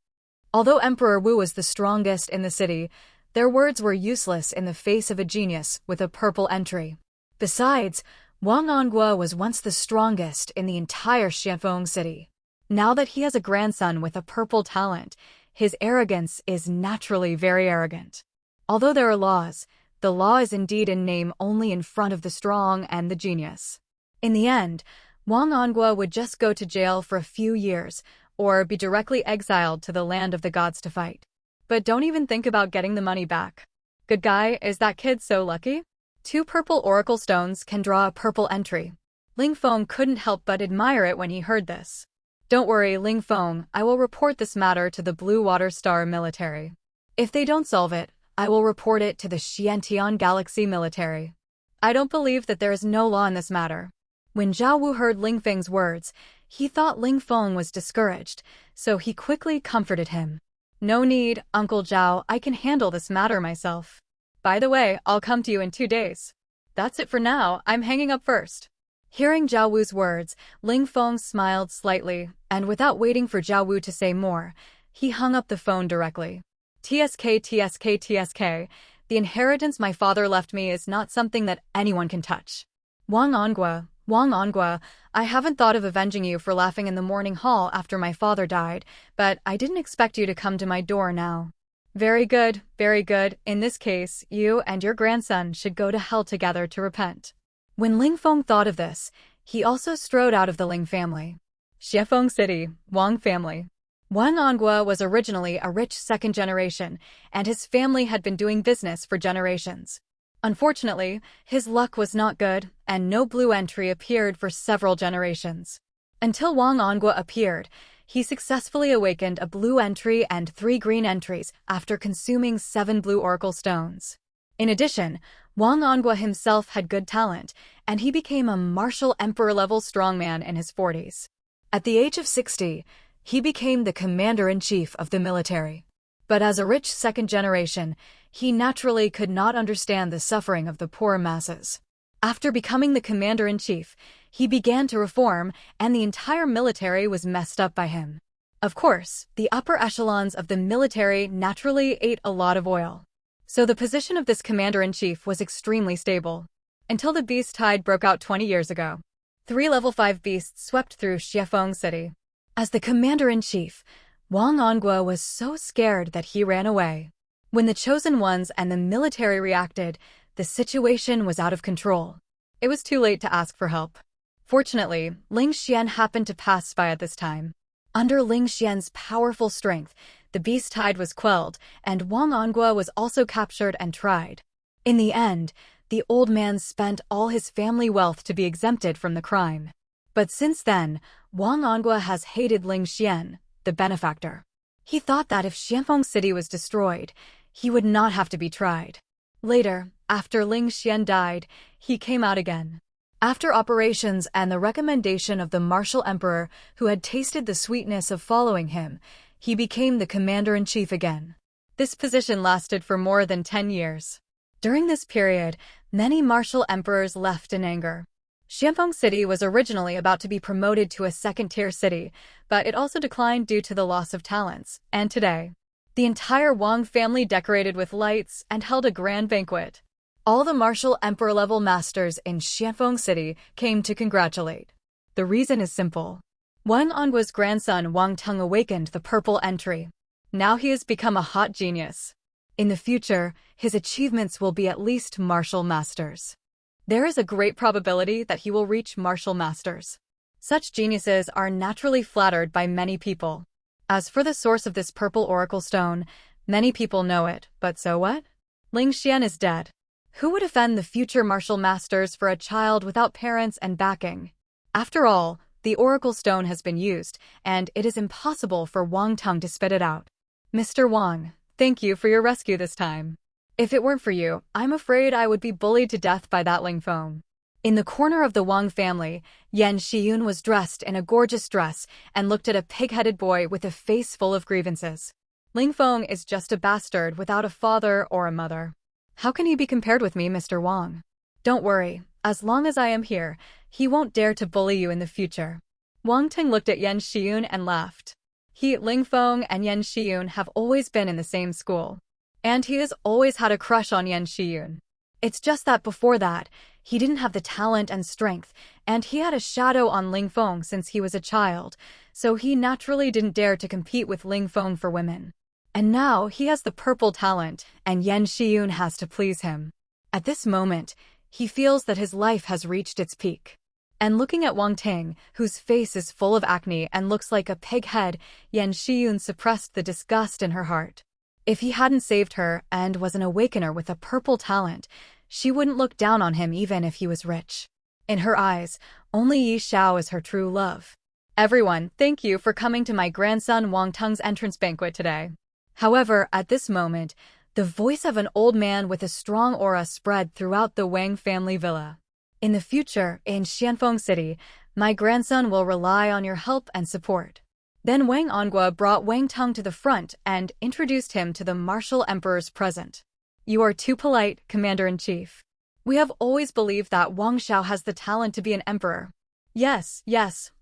Although Emperor Wu was the strongest in the city, their words were useless in the face of a genius with a purple entry. Besides, Wang Angua was once the strongest in the entire Xianfeng city. Now that he has a grandson with a purple talent, his arrogance is naturally very arrogant. Although there are laws, the law is indeed in name only in front of the strong and the genius. In the end, Wang Angua would just go to jail for a few years, or be directly exiled to the land of the gods to fight. But don't even think about getting the money back. Good guy, is that kid so lucky? 2 purple oracle stones can draw a purple entry. Ling Feng couldn't help but admire it when he heard this. Don't worry, Ling Feng, I will report this matter to the Blue Water Star military. If they don't solve it, I will report it to the Xiantian Galaxy military. I don't believe that there is no law in this matter. When Zhao Wu heard Ling Feng's words, he thought Ling Feng was discouraged, so he quickly comforted him. No need, Uncle Zhao, I can handle this matter myself. By the way, I'll come to you in 2 days. That's it for now, I'm hanging up first. Hearing Zhao Wu's words, Ling Feng smiled slightly, and without waiting for Zhao Wu to say more, he hung up the phone directly. TSK, TSK, TSK, the inheritance my father left me is not something that anyone can touch. Wang Angua, I haven't thought of avenging you for laughing in the morning hall after my father died, but I didn't expect you to come to my door now. Very good, very good. In this case, you and your grandson should go to hell together to repent. When Ling Feng thought of this, he also strode out of the Ling family. Xiefeng City, Wang family. Wang Angua was originally a rich 2nd generation, and his family had been doing business for generations. Unfortunately, his luck was not good, and no blue entry appeared for several generations. Until Wang Angua appeared, he successfully awakened a blue entry and 3 green entries after consuming 7 blue oracle stones. In addition, Wang Angua himself had good talent, and he became a martial emperor-level strongman in his 40s. At the age of 60, he became the commander-in-chief of the military. But as a rich 2nd generation, he naturally could not understand the suffering of the poor masses. After becoming the commander-in-chief, he began to reform, and the entire military was messed up by him. Of course, the upper echelons of the military naturally ate a lot of oil. So the position of this commander-in-chief was extremely stable. Until the beast tide broke out 20 years ago. 3 level 5 beasts swept through Xiefeng City. As the commander-in-chief, Wang Angua was so scared that he ran away. When the chosen ones and the military reacted, the situation was out of control. It was too late to ask for help. Fortunately, Ling Xian happened to pass by at this time. Under Ling Xian's powerful strength, the beast tide was quelled, and Wang Angua was also captured and tried. In the end, the old man spent all his family wealth to be exempted from the crime. But since then, Wang Angua has hated Ling Xian, the benefactor. He thought that if Xianfeng City was destroyed, he would not have to be tried. Later, after Ling Xian died, he came out again. After operations and the recommendation of the martial emperor who had tasted the sweetness of following him, he became the commander-in-chief again. This position lasted for more than 10 years. During this period, many martial emperors left in anger. Xianfeng City was originally about to be promoted to a second-tier city, but it also declined due to the loss of talents, and today, the entire Wang family decorated with lights and held a grand banquet. All the martial emperor-level masters in Xianfeng City came to congratulate. The reason is simple. Wang Angua's grandson Wang Teng awakened the purple entry. Now he has become a hot genius. In the future, his achievements will be at least martial masters. There is a great probability that he will reach martial masters. Such geniuses are naturally flattered by many people. As for the source of this purple oracle stone, many people know it, but so what? Ling Xian is dead. Who would offend the future martial masters for a child without parents and backing? After all, the oracle stone has been used, and it is impossible for Wang Teng to spit it out. Mr. Wang, thank you for your rescue this time. If it weren't for you, I'm afraid I would be bullied to death by that Ling Feng. In the corner of the Wang family, Yan Shiyun was dressed in a gorgeous dress and looked at a pig-headed boy with a face full of grievances. Ling Feng is just a bastard without a father or a mother. How can he be compared with me, Mr. Wang? Don't worry, as long as I am here, he won't dare to bully you in the future. Wang Ting looked at Yan Shiyun and laughed. Ling Feng and Yan Shiyun have always been in the same school. And he has always had a crush on Yan Shiyun. It's just that before that, he didn't have the talent and strength, and he had a shadow on Ling Feng since he was a child, so he naturally didn't dare to compete with Ling Feng for women. And now he has the purple talent, and Yan Shiyun has to please him. At this moment, he feels that his life has reached its peak. And looking at Wang Ting, whose face is full of acne and looks like a pig head, Yan Shiyun suppressed the disgust in her heart. If he hadn't saved her and was an awakener with a purple talent, she wouldn't look down on him even if he was rich. In her eyes, only Yi Xiao is her true love. Everyone, thank you for coming to my grandson Wang Teng's entrance banquet today. However, at this moment, the voice of an old man with a strong aura spread throughout the Wang family villa. In the future, in Xianfeng City, my grandson will rely on your help and support. Then Wang Angua brought Wang Teng to the front and introduced him to the martial emperors present. You are too polite, Commander-in-Chief. We have always believed that Wang Xiao has the talent to be an emperor. Yes,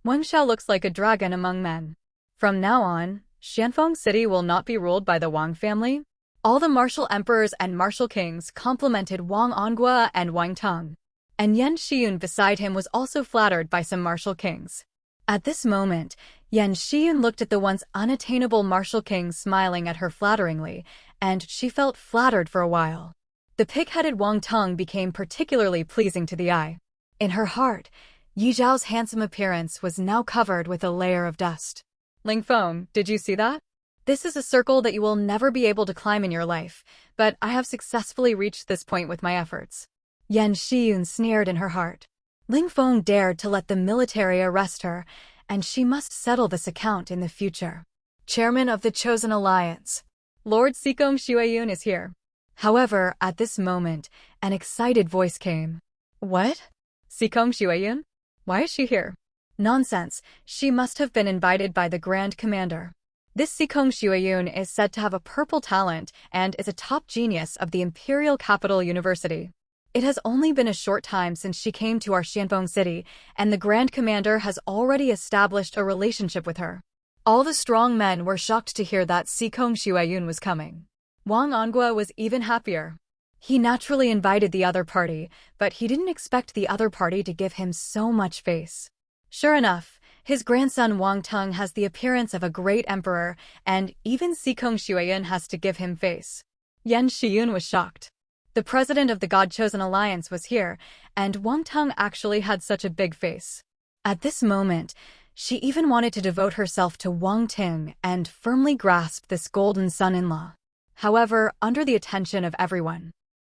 Wang Xiao looks like a dragon among men. From now on, Xianfeng City will not be ruled by the Wang family. All the martial emperors and martial kings complimented Wang Angua and Wang Teng. And Yan Shiyun beside him was also flattered by some martial kings. At this moment, Yan Shiyun looked at the once unattainable martial king smiling at her flatteringly, and she felt flattered for a while. The pig-headed Wang Teng became particularly pleasing to the eye. In her heart, Yi Zhao's handsome appearance was now covered with a layer of dust. Ling Feng, did you see that? This is a circle that you will never be able to climb in your life, but I have successfully reached this point with my efforts. Yan Shiyun sneered in her heart. Ling Feng dared to let the military arrest her, and she must settle this account in the future. Chairman of the Chosen Alliance. Lord Sikong Shuayun is here. However, at this moment, an excited voice came. What? Sikong Shuayun? Why is she here? Nonsense, she must have been invited by the Grand Commander. This Sikong Shuayun is said to have a purple talent and is a top genius of the Imperial Capital University. It has only been a short time since she came to our Xianfeng City, and the Grand Commander has already established a relationship with her. All the strong men were shocked to hear that Sikong Shuayun was coming. Wang Angua was even happier. He naturally invited the other party, but he didn't expect the other party to give him so much face. Sure enough, his grandson Wang Teng has the appearance of a great emperor, and even Sikong Shuayun has to give him face. Yan Shiyun was shocked. The president of the God-Chosen Alliance was here, and Wang Teng actually had such a big face. At this moment, she even wanted to devote herself to Wang Ting and firmly grasp this golden son-in-law. However, under the attention of everyone,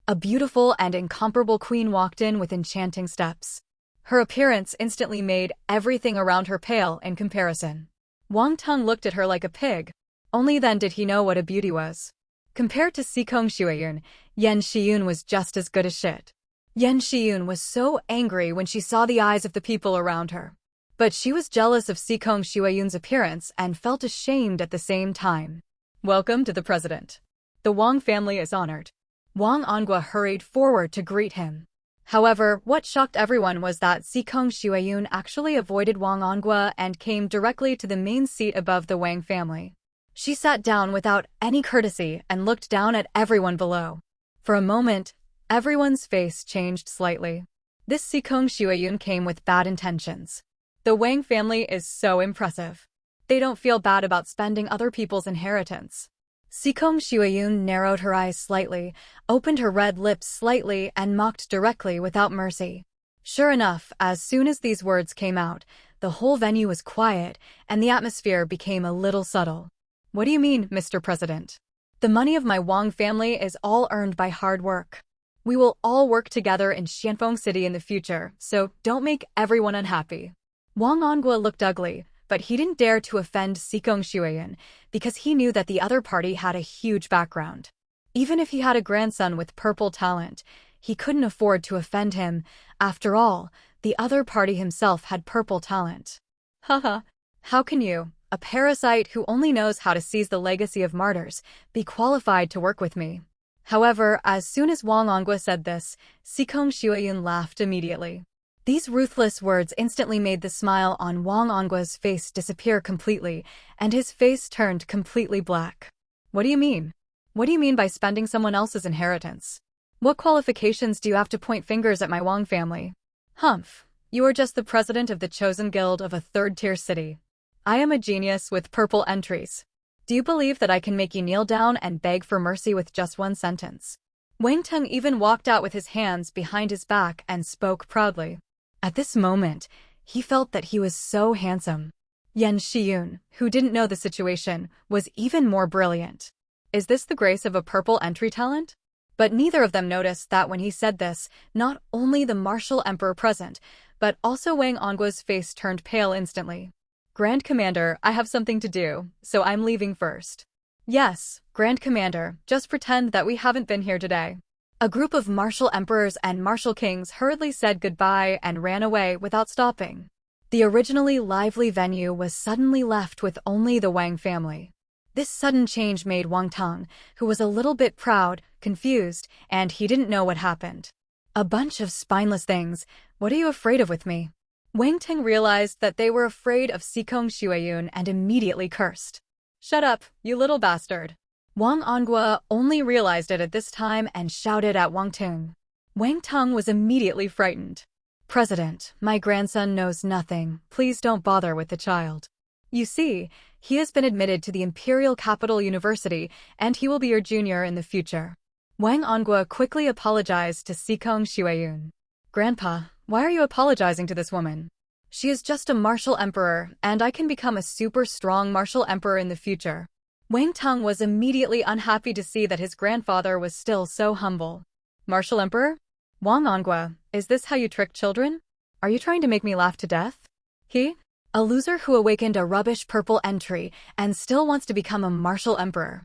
a beautiful and incomparable queen walked in with enchanting steps. Her appearance instantly made everything around her pale in comparison. Wang Teng looked at her like a pig. Only then did he know what a beauty was. Compared to Sikong Shuayun, Yan Shiyun was just as good as shit. Yan Shiyun was so angry when she saw the eyes of the people around her. But she was jealous of Sikong Shuayun's appearance and felt ashamed at the same time. Welcome to the president. The Wang family is honored. Wang Angua hurried forward to greet him. However, what shocked everyone was that Sikong Shuayun actually avoided Wang Ongua and came directly to the main seat above the Wang family. She sat down without any courtesy and looked down at everyone below. For a moment, everyone's face changed slightly. This Sikong Shuayun came with bad intentions. The Wang family is so impressive. They don't feel bad about spending other people's inheritance. Sikong Shuayun narrowed her eyes slightly, opened her red lips slightly, and mocked directly without mercy. Sure enough, as soon as these words came out, the whole venue was quiet, and the atmosphere became a little subtle. What do you mean, Mr. President? The money of my Wang family is all earned by hard work. We will all work together in Xianfeng City in the future, so don't make everyone unhappy. Wang Ongua looked ugly, but he didn't dare to offend Sikong Shuayun because he knew that the other party had a huge background. Even if he had a grandson with purple talent, he couldn't afford to offend him. After all, the other party himself had purple talent. Haha, how can you, a parasite who only knows how to seize the legacy of martyrs, be qualified to work with me? However, as soon as Wang Ongua said this, Sikong Shuayun laughed immediately. These ruthless words instantly made the smile on Wang Ongua's face disappear completely, and his face turned completely black. What do you mean? What do you mean by spending someone else's inheritance? What qualifications do you have to point fingers at my Wang family? Humph, you are just the president of the chosen guild of a third-tier city. I am a genius with purple entries. Do you believe that I can make you kneel down and beg for mercy with just one sentence? Wang Teng even walked out with his hands behind his back and spoke proudly. At this moment, he felt that he was so handsome. Yan Shiyun, who didn't know the situation, was even more brilliant. Is this the grace of a purple entry talent? But neither of them noticed that when he said this, not only the martial emperor present, but also Wang Ongua's face turned pale instantly. Grand Commander, I have something to do, so I'm leaving first. Yes, Grand Commander, just pretend that we haven't been here today. A group of martial emperors and martial kings hurriedly said goodbye and ran away without stopping. The originally lively venue was suddenly left with only the Wang family. This sudden change made Wang Teng, who was a little bit proud, confused, and he didn't know what happened. A bunch of spineless things. What are you afraid of with me? Wang Teng realized that they were afraid of Sikong Shuayun and immediately cursed. Shut up, you little bastard. Wang Ongua only realized it at this time and shouted at Wang Teng. Wang Teng was immediately frightened. President, my grandson knows nothing. Please don't bother with the child. You see, he has been admitted to the Imperial Capital University, and he will be your junior in the future. Wang Ongua quickly apologized to Sikong Shuayun. Grandpa, why are you apologizing to this woman? She is just a martial emperor, and I can become a super strong martial emperor in the future. Wang Teng was immediately unhappy to see that his grandfather was still so humble. Martial Emperor? Wang Ongua, is this how you trick children? Are you trying to make me laugh to death? A loser who awakened a rubbish purple entry and still wants to become a martial emperor.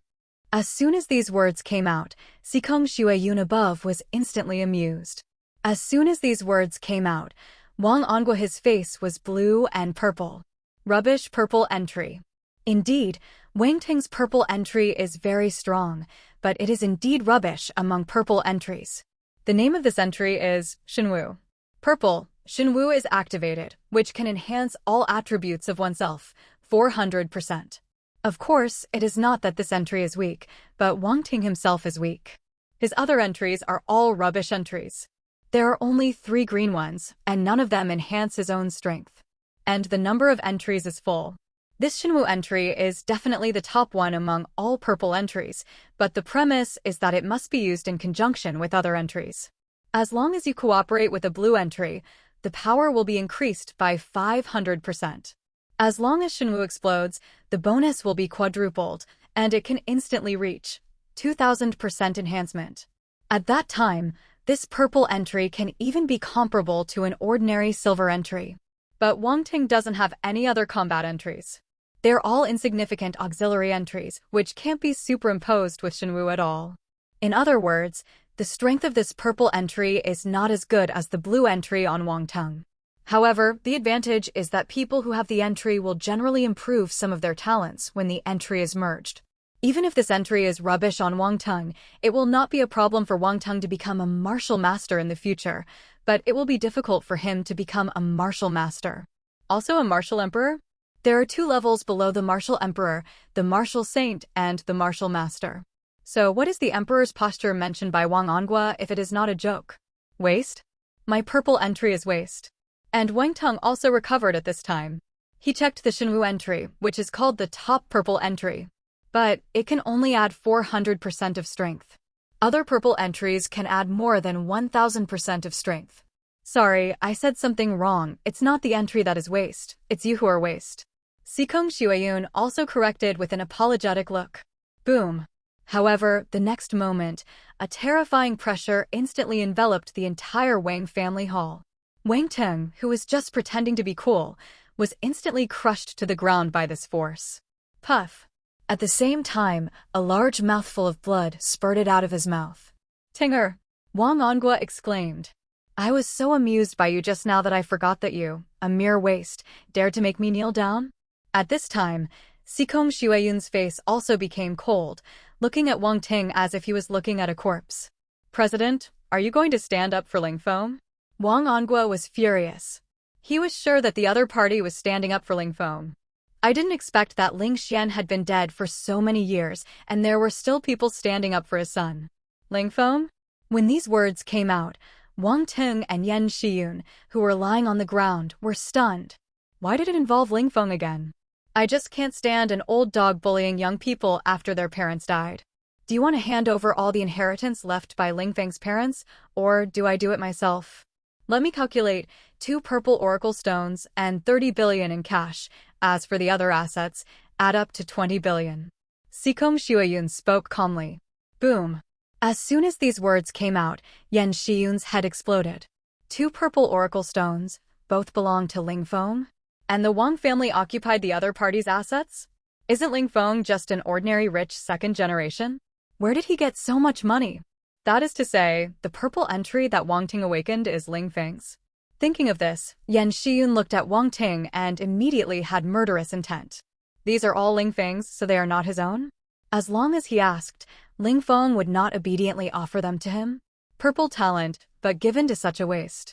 As soon as these words came out, Sikong Shuayun above was instantly amused. As soon as these words came out, Wang Ongua his face was blue and purple. Rubbish purple entry. Indeed, Wang Teng's purple entry is very strong, but it is indeed rubbish among purple entries. The name of this entry is Shenwu. Purple, Shenwu is activated, which can enhance all attributes of oneself, 400%. Of course, it is not that this entry is weak, but Wang Ting himself is weak. His other entries are all rubbish entries. There are only 3 green ones, and none of them enhance his own strength. And the number of entries is full. This Shenwu entry is definitely the top one among all purple entries, but the premise is that it must be used in conjunction with other entries. As long as you cooperate with a blue entry, the power will be increased by 500%. As long as Shenwu explodes, the bonus will be quadrupled, and it can instantly reach 2000% enhancement. At that time, this purple entry can even be comparable to an ordinary silver entry. But Wang Ting doesn't have any other combat entries. They're all insignificant auxiliary entries, which can't be superimposed with Shenwu at all. In other words, the strength of this purple entry is not as good as the blue entry on Wang Teng. However, the advantage is that people who have the entry will generally improve some of their talents when the entry is merged. Even if this entry is rubbish on Wang Teng, it will not be a problem for Wang Teng to become a martial master in the future, but it will be difficult for him to become a martial master. Also a martial emperor? There are 2 levels below the martial emperor, the martial saint and the martial master. So what is the emperor's posture mentioned by Wang Ongua if it is not a joke? Waist? My purple entry is waist. And Wang Teng also recovered at this time. He checked the Shenwu entry, which is called the top purple entry. But it can only add 400% of strength. Other purple entries can add more than 1000% of strength. Sorry, I said something wrong. It's not the entry that is waste. It's you who are waste. Sikong Shuayun also corrected with an apologetic look. Boom. However, the next moment, a terrifying pressure instantly enveloped the entire Wang family hall. Wang Teng, who was just pretending to be cool, was instantly crushed to the ground by this force. Puff. At the same time, a large mouthful of blood spurted out of his mouth. Tinger! Wang Ongua exclaimed. I was so amused by you just now that I forgot that you, a mere waste, dared to make me kneel down. At this time, Sikong Shuayun's face also became cold, looking at Wang Ting as if he was looking at a corpse. President, are you going to stand up for Ling Feng? Wang Ongua was furious. He was sure that the other party was standing up for Ling Feng. I didn't expect that Ling Xian had been dead for so many years, and there were still people standing up for his son. Ling Feng? When these words came out, Wang Ting and Yan Shiyun, who were lying on the ground, were stunned. Why did it involve Ling Feng again? I just can't stand an old dog bullying young people after their parents died. Do you want to hand over all the inheritance left by Ling Feng's parents, or do I do it myself? Let me calculate 2 purple oracle stones and 30 billion in cash. As for the other assets, add up to 20 billion. Sikong Shuayun spoke calmly. Boom. As soon as these words came out, Yan Shiyun's head exploded. 2 purple oracle stones, both belong to Ling Feng? And the Wang family occupied the other party's assets? Isn't Ling Feng just an ordinary rich second generation? Where did he get so much money? That is to say, the purple entry that Wang Ting awakened is Ling Feng's. Thinking of this, Yan Shiyun looked at Wang Ting and immediately had murderous intent. These are all Ling Feng's, so they are not his own? As long as he asked, Ling Feng would not obediently offer them to him. Purple talent, but given to such a waste.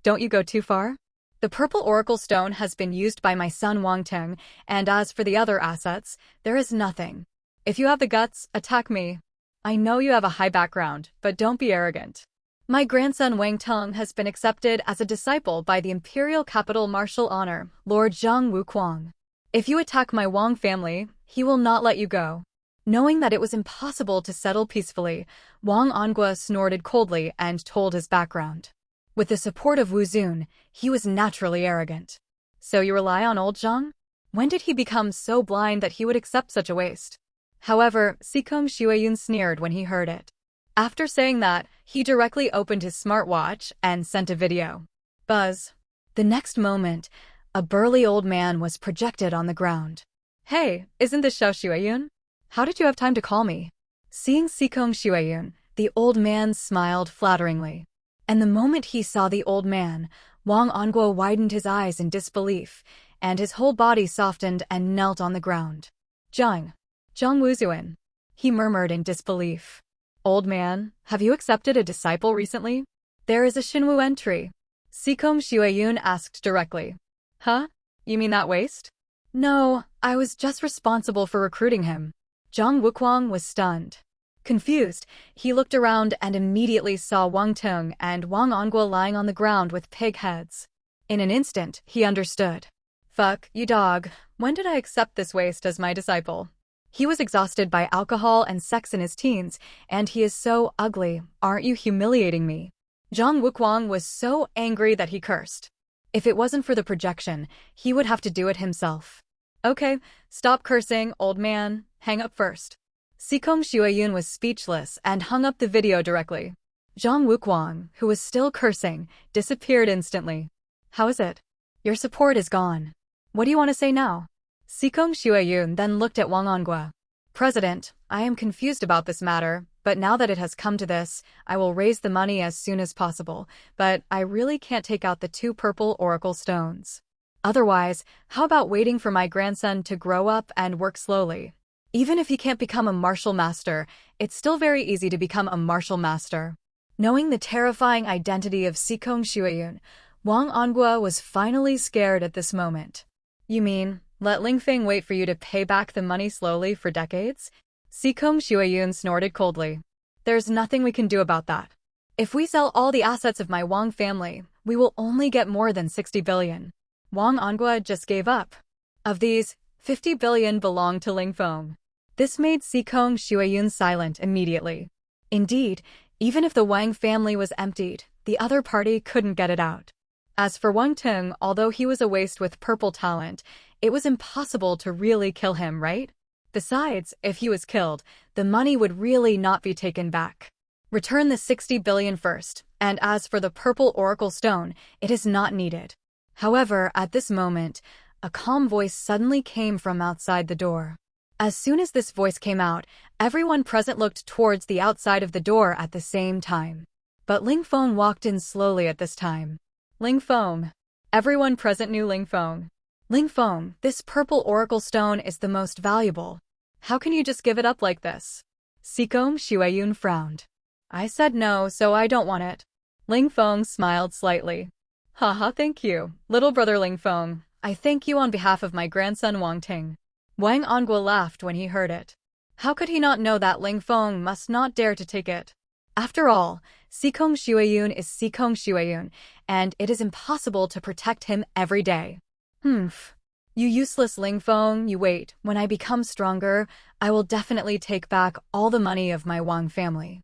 Don't you go too far? The purple oracle stone has been used by my son Wang Ting, and as for the other assets, there is nothing. If you have the guts, attack me. I know you have a high background, but don't be arrogant. My grandson Wang Teng has been accepted as a disciple by the Imperial Capital Martial Honor, Lord Zhang Wuquang. If you attack my Wang family, he will not let you go. Knowing that it was impossible to settle peacefully, Wang Ongua snorted coldly and told his background. With the support of Wu Zun, he was naturally arrogant. So you rely on old Zhang? When did he become so blind that he would accept such a waste? However, Sikong Shuayun sneered when he heard it. After saying that, he directly opened his smartwatch and sent a video. Buzz. The next moment, a burly old man was projected on the ground. Hey, isn't this Xiao Shuayun? How did you have time to call me? Seeing Sikong Shuayun, the old man smiled flatteringly. And the moment he saw the old man, Wang Ongua widened his eyes in disbelief, and his whole body softened and knelt on the ground. Zhang Wuzuan, he murmured in disbelief. Old man, have you accepted a disciple recently? There is a Shenwu entry. Sikong Shuayun asked directly. Huh? You mean that waste? No, I was just responsible for recruiting him. Zhang Wuquang was stunned. Confused, he looked around and immediately saw Wang Teng and Wang Ongua lying on the ground with pig heads. In an instant, he understood. Fuck, you dog. When did I accept this waste as my disciple? He was exhausted by alcohol and sex in his teens, and he is so ugly. Aren't you humiliating me? Zhang Wuquang was so angry that he cursed. If it wasn't for the projection, he would have to do it himself. Okay, stop cursing, old man. Hang up first. Sikong Shuayun was speechless and hung up the video directly. Zhang Wuquang, who was still cursing, disappeared instantly. How is it? Your support is gone. What do you want to say now? Sikong Shuayun then looked at Wang Ongua. President, I am confused about this matter, but now that it has come to this, I will raise the money as soon as possible, but I really can't take out the 2 purple oracle stones. Otherwise, how about waiting for my grandson to grow up and work slowly? Even if he can't become a martial master, it's still very easy to become a martial master. Knowing the terrifying identity of Sikong Shuayun, Wang Onghua was finally scared at this moment. You mean, let Ling Feng wait for you to pay back the money slowly for decades? Sikong Shuayun snorted coldly. There's nothing we can do about that. If we sell all the assets of my Wang family, we will only get more than 60 billion. Wang Onghua just gave up. Of these, 50 billion belonged to Ling Feng. This made Sikong Shuayun silent immediately. Indeed, even if the Wang family was emptied, the other party couldn't get it out. As for Wang Tung, although he was a waste with purple talent, it was impossible to really kill him, right? Besides, if he was killed, the money would really not be taken back. Return the 60 billion first, and as for the purple oracle stone, it is not needed. However, at this moment, a calm voice suddenly came from outside the door. As soon as this voice came out, everyone present looked towards the outside of the door at the same time. But Ling Feng walked in slowly at this time. Ling Feng. Everyone present knew Ling Feng. Ling Feng, this purple oracle stone is the most valuable. How can you just give it up like this? Sikong Shuayun frowned. I said no, so I don't want it. Ling Feng smiled slightly. Haha, thank you, little brother Ling Feng. I thank you on behalf of my grandson Wang Ting. Wang Onghua laughed when he heard it. How could he not know that Ling Feng must not dare to take it? After all, Sikong Shuayun is Sikong Shuayun, and it is impossible to protect him every day. Humph. You useless Ling Feng, you wait. When I become stronger, I will definitely take back all the money of my Wang family.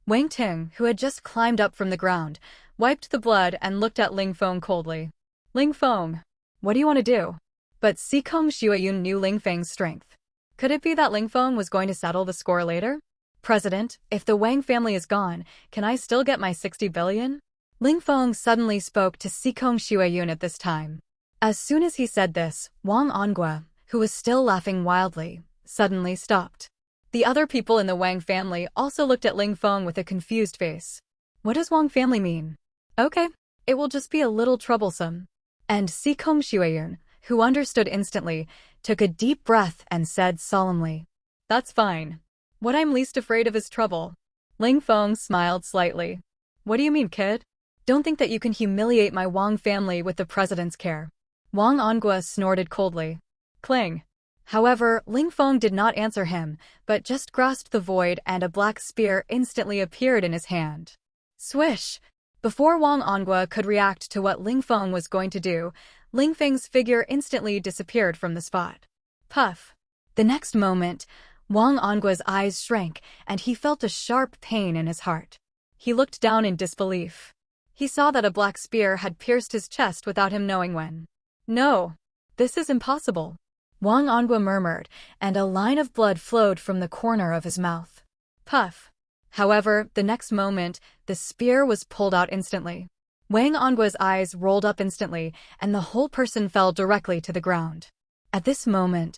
Wang Ting, who had just climbed up from the ground, wiped the blood and looked at Ling Feng coldly. Ling Feng, what do you want to do? But Sikong Shuayun knew Ling Feng's strength. Could it be that Ling Feng was going to settle the score later? President, if the Wang family is gone, can I still get my 60 billion? Ling Feng suddenly spoke to Sikong Shuayun at this time. As soon as he said this, Wang Onghua, who was still laughing wildly, suddenly stopped. The other people in the Wang family also looked at Ling Feng with a confused face. What does Wang family mean? Okay, it will just be a little troublesome. And Sikong Shuayun, who understood instantly, took a deep breath and said solemnly, That's fine. What I'm least afraid of is trouble. Ling Feng smiled slightly. What do you mean, kid? Don't think that you can humiliate my Wang family with the president's care. Wang Onghua snorted coldly. Cling. However, Ling Feng did not answer him, but just grasped the void and a black spear instantly appeared in his hand. Swish! Before Wang Onghua could react to what Ling Feng was going to do, Ling Feng's figure instantly disappeared from the spot. Puff! The next moment, Wang Ongua's eyes shrank and he felt a sharp pain in his heart. He looked down in disbelief. He saw that a black spear had pierced his chest without him knowing when. No! This is impossible! Wang Onghua murmured, and a line of blood flowed from the corner of his mouth. Puff! However, the next moment, the spear was pulled out instantly. Wang Ongua's eyes rolled up instantly, and the whole person fell directly to the ground. At this moment,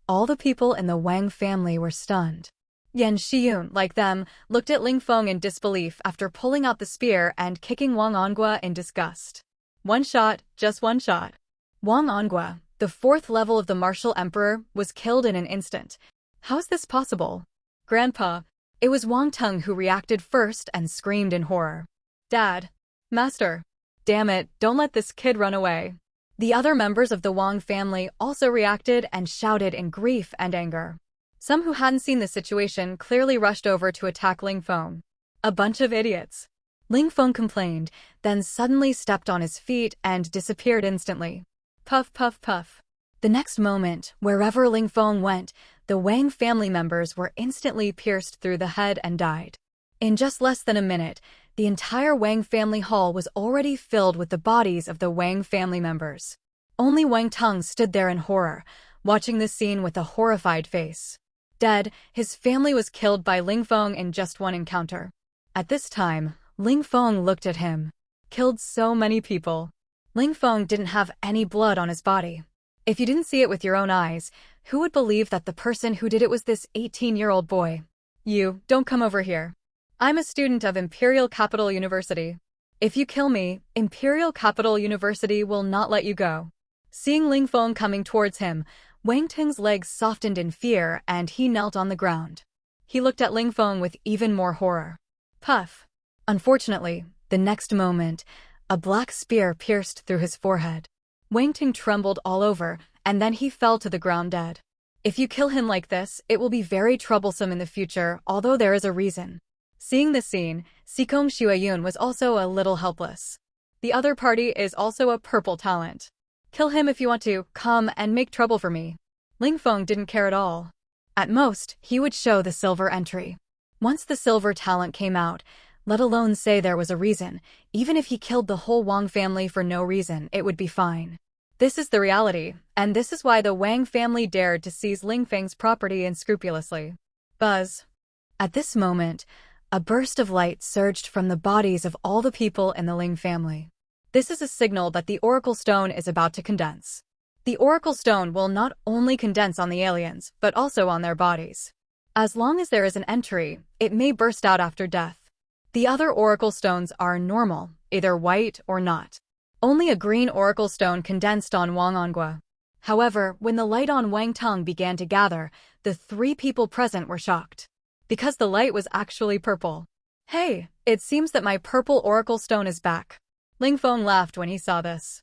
all the people in the Wang family were stunned. Yan Shiyun, like them, looked at Ling Feng in disbelief after pulling out the spear and kicking Wang Onghua in disgust. One shot, just one shot. Wang Onghua, the fourth level of the martial emperor, was killed in an instant. How is this possible? Grandpa. It was Wang Tung who reacted first and screamed in horror. Dad. Master. Damn it, don't let this kid run away. The other members of the Wang family also reacted and shouted in grief and anger. Some who hadn't seen the situation clearly rushed over to attack Ling Feng. A bunch of idiots. Ling Feng complained, then suddenly stepped on his feet and disappeared instantly. Puff, puff, puff. The next moment, wherever Ling Feng went, the Wang family members were instantly pierced through the head and died. In just less than a minute, the entire Wang family hall was already filled with the bodies of the Wang family members. Only Wang Tung stood there in horror, watching this scene with a horrified face. Dead, his family was killed by Ling Feng in just one encounter. At this time, Ling Feng looked at him. Killed so many people. Ling Feng didn't have any blood on his body. If you didn't see it with your own eyes, who would believe that the person who did it was this 18-year-old boy? You, don't come over here. I'm a student of Imperial Capital University. If you kill me, Imperial Capital University will not let you go. Seeing Ling Feng coming towards him, Wang Ting's legs softened in fear and he knelt on the ground. He looked at Ling Feng with even more horror. Puff. Unfortunately, the next moment, a black spear pierced through his forehead. Wang Ting trembled all over, and then he fell to the ground dead. If you kill him like this, it will be very troublesome in the future, although there is a reason. Seeing this scene, Sikong Shuayun was also a little helpless. The other party is also a purple talent. Kill him if you want to, come and make trouble for me. Ling Feng didn't care at all. At most, he would show the silver entry. Once the silver talent came out, let alone say there was a reason, even if he killed the whole Wang family for no reason, it would be fine. This is the reality, and this is why the Wang family dared to seize Ling Feng's property unscrupulously. Buzz. At this moment, a burst of light surged from the bodies of all the people in the Ling family. This is a signal that the Oracle Stone is about to condense. The Oracle Stone will not only condense on the aliens, but also on their bodies. As long as there is an entry, it may burst out after death. The other Oracle Stones are normal, either white or not. Only a green Oracle Stone condensed on Wang Ongua. However, when the light on Wang Tong began to gather, the 3 people present were shocked. Because the light was actually purple. Hey, it seems that my purple Oracle Stone is back. Ling Feng laughed when he saw this.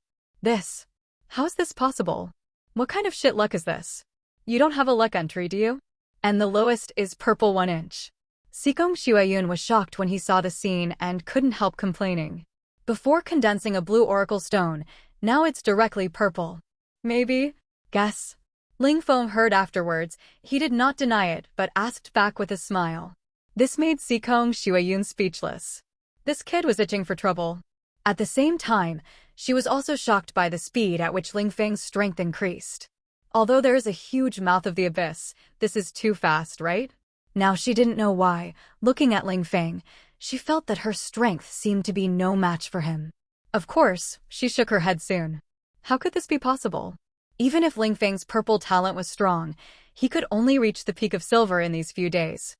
How is this possible? What kind of shit luck is this? You don't have a luck entry, do you? And the lowest is purple 1 inch. Sikong Shuayun was shocked when he saw the scene and couldn't help complaining. Before condensing a blue Oracle Stone, now it's directly purple. Maybe? Guess? Ling Feng heard afterwards. He did not deny it, but asked back with a smile. This made Sikong Shuayun speechless. This kid was itching for trouble. At the same time, she was also shocked by the speed at which Ling Feng's strength increased. Although there is a huge mouth of the abyss, this is too fast, right? Now she didn't know why. Looking at Ling Feng, she felt that her strength seemed to be no match for him. Of course, she shook her head soon. How could this be possible? Even if Ling Feng's purple talent was strong, he could only reach the peak of silver in these few days.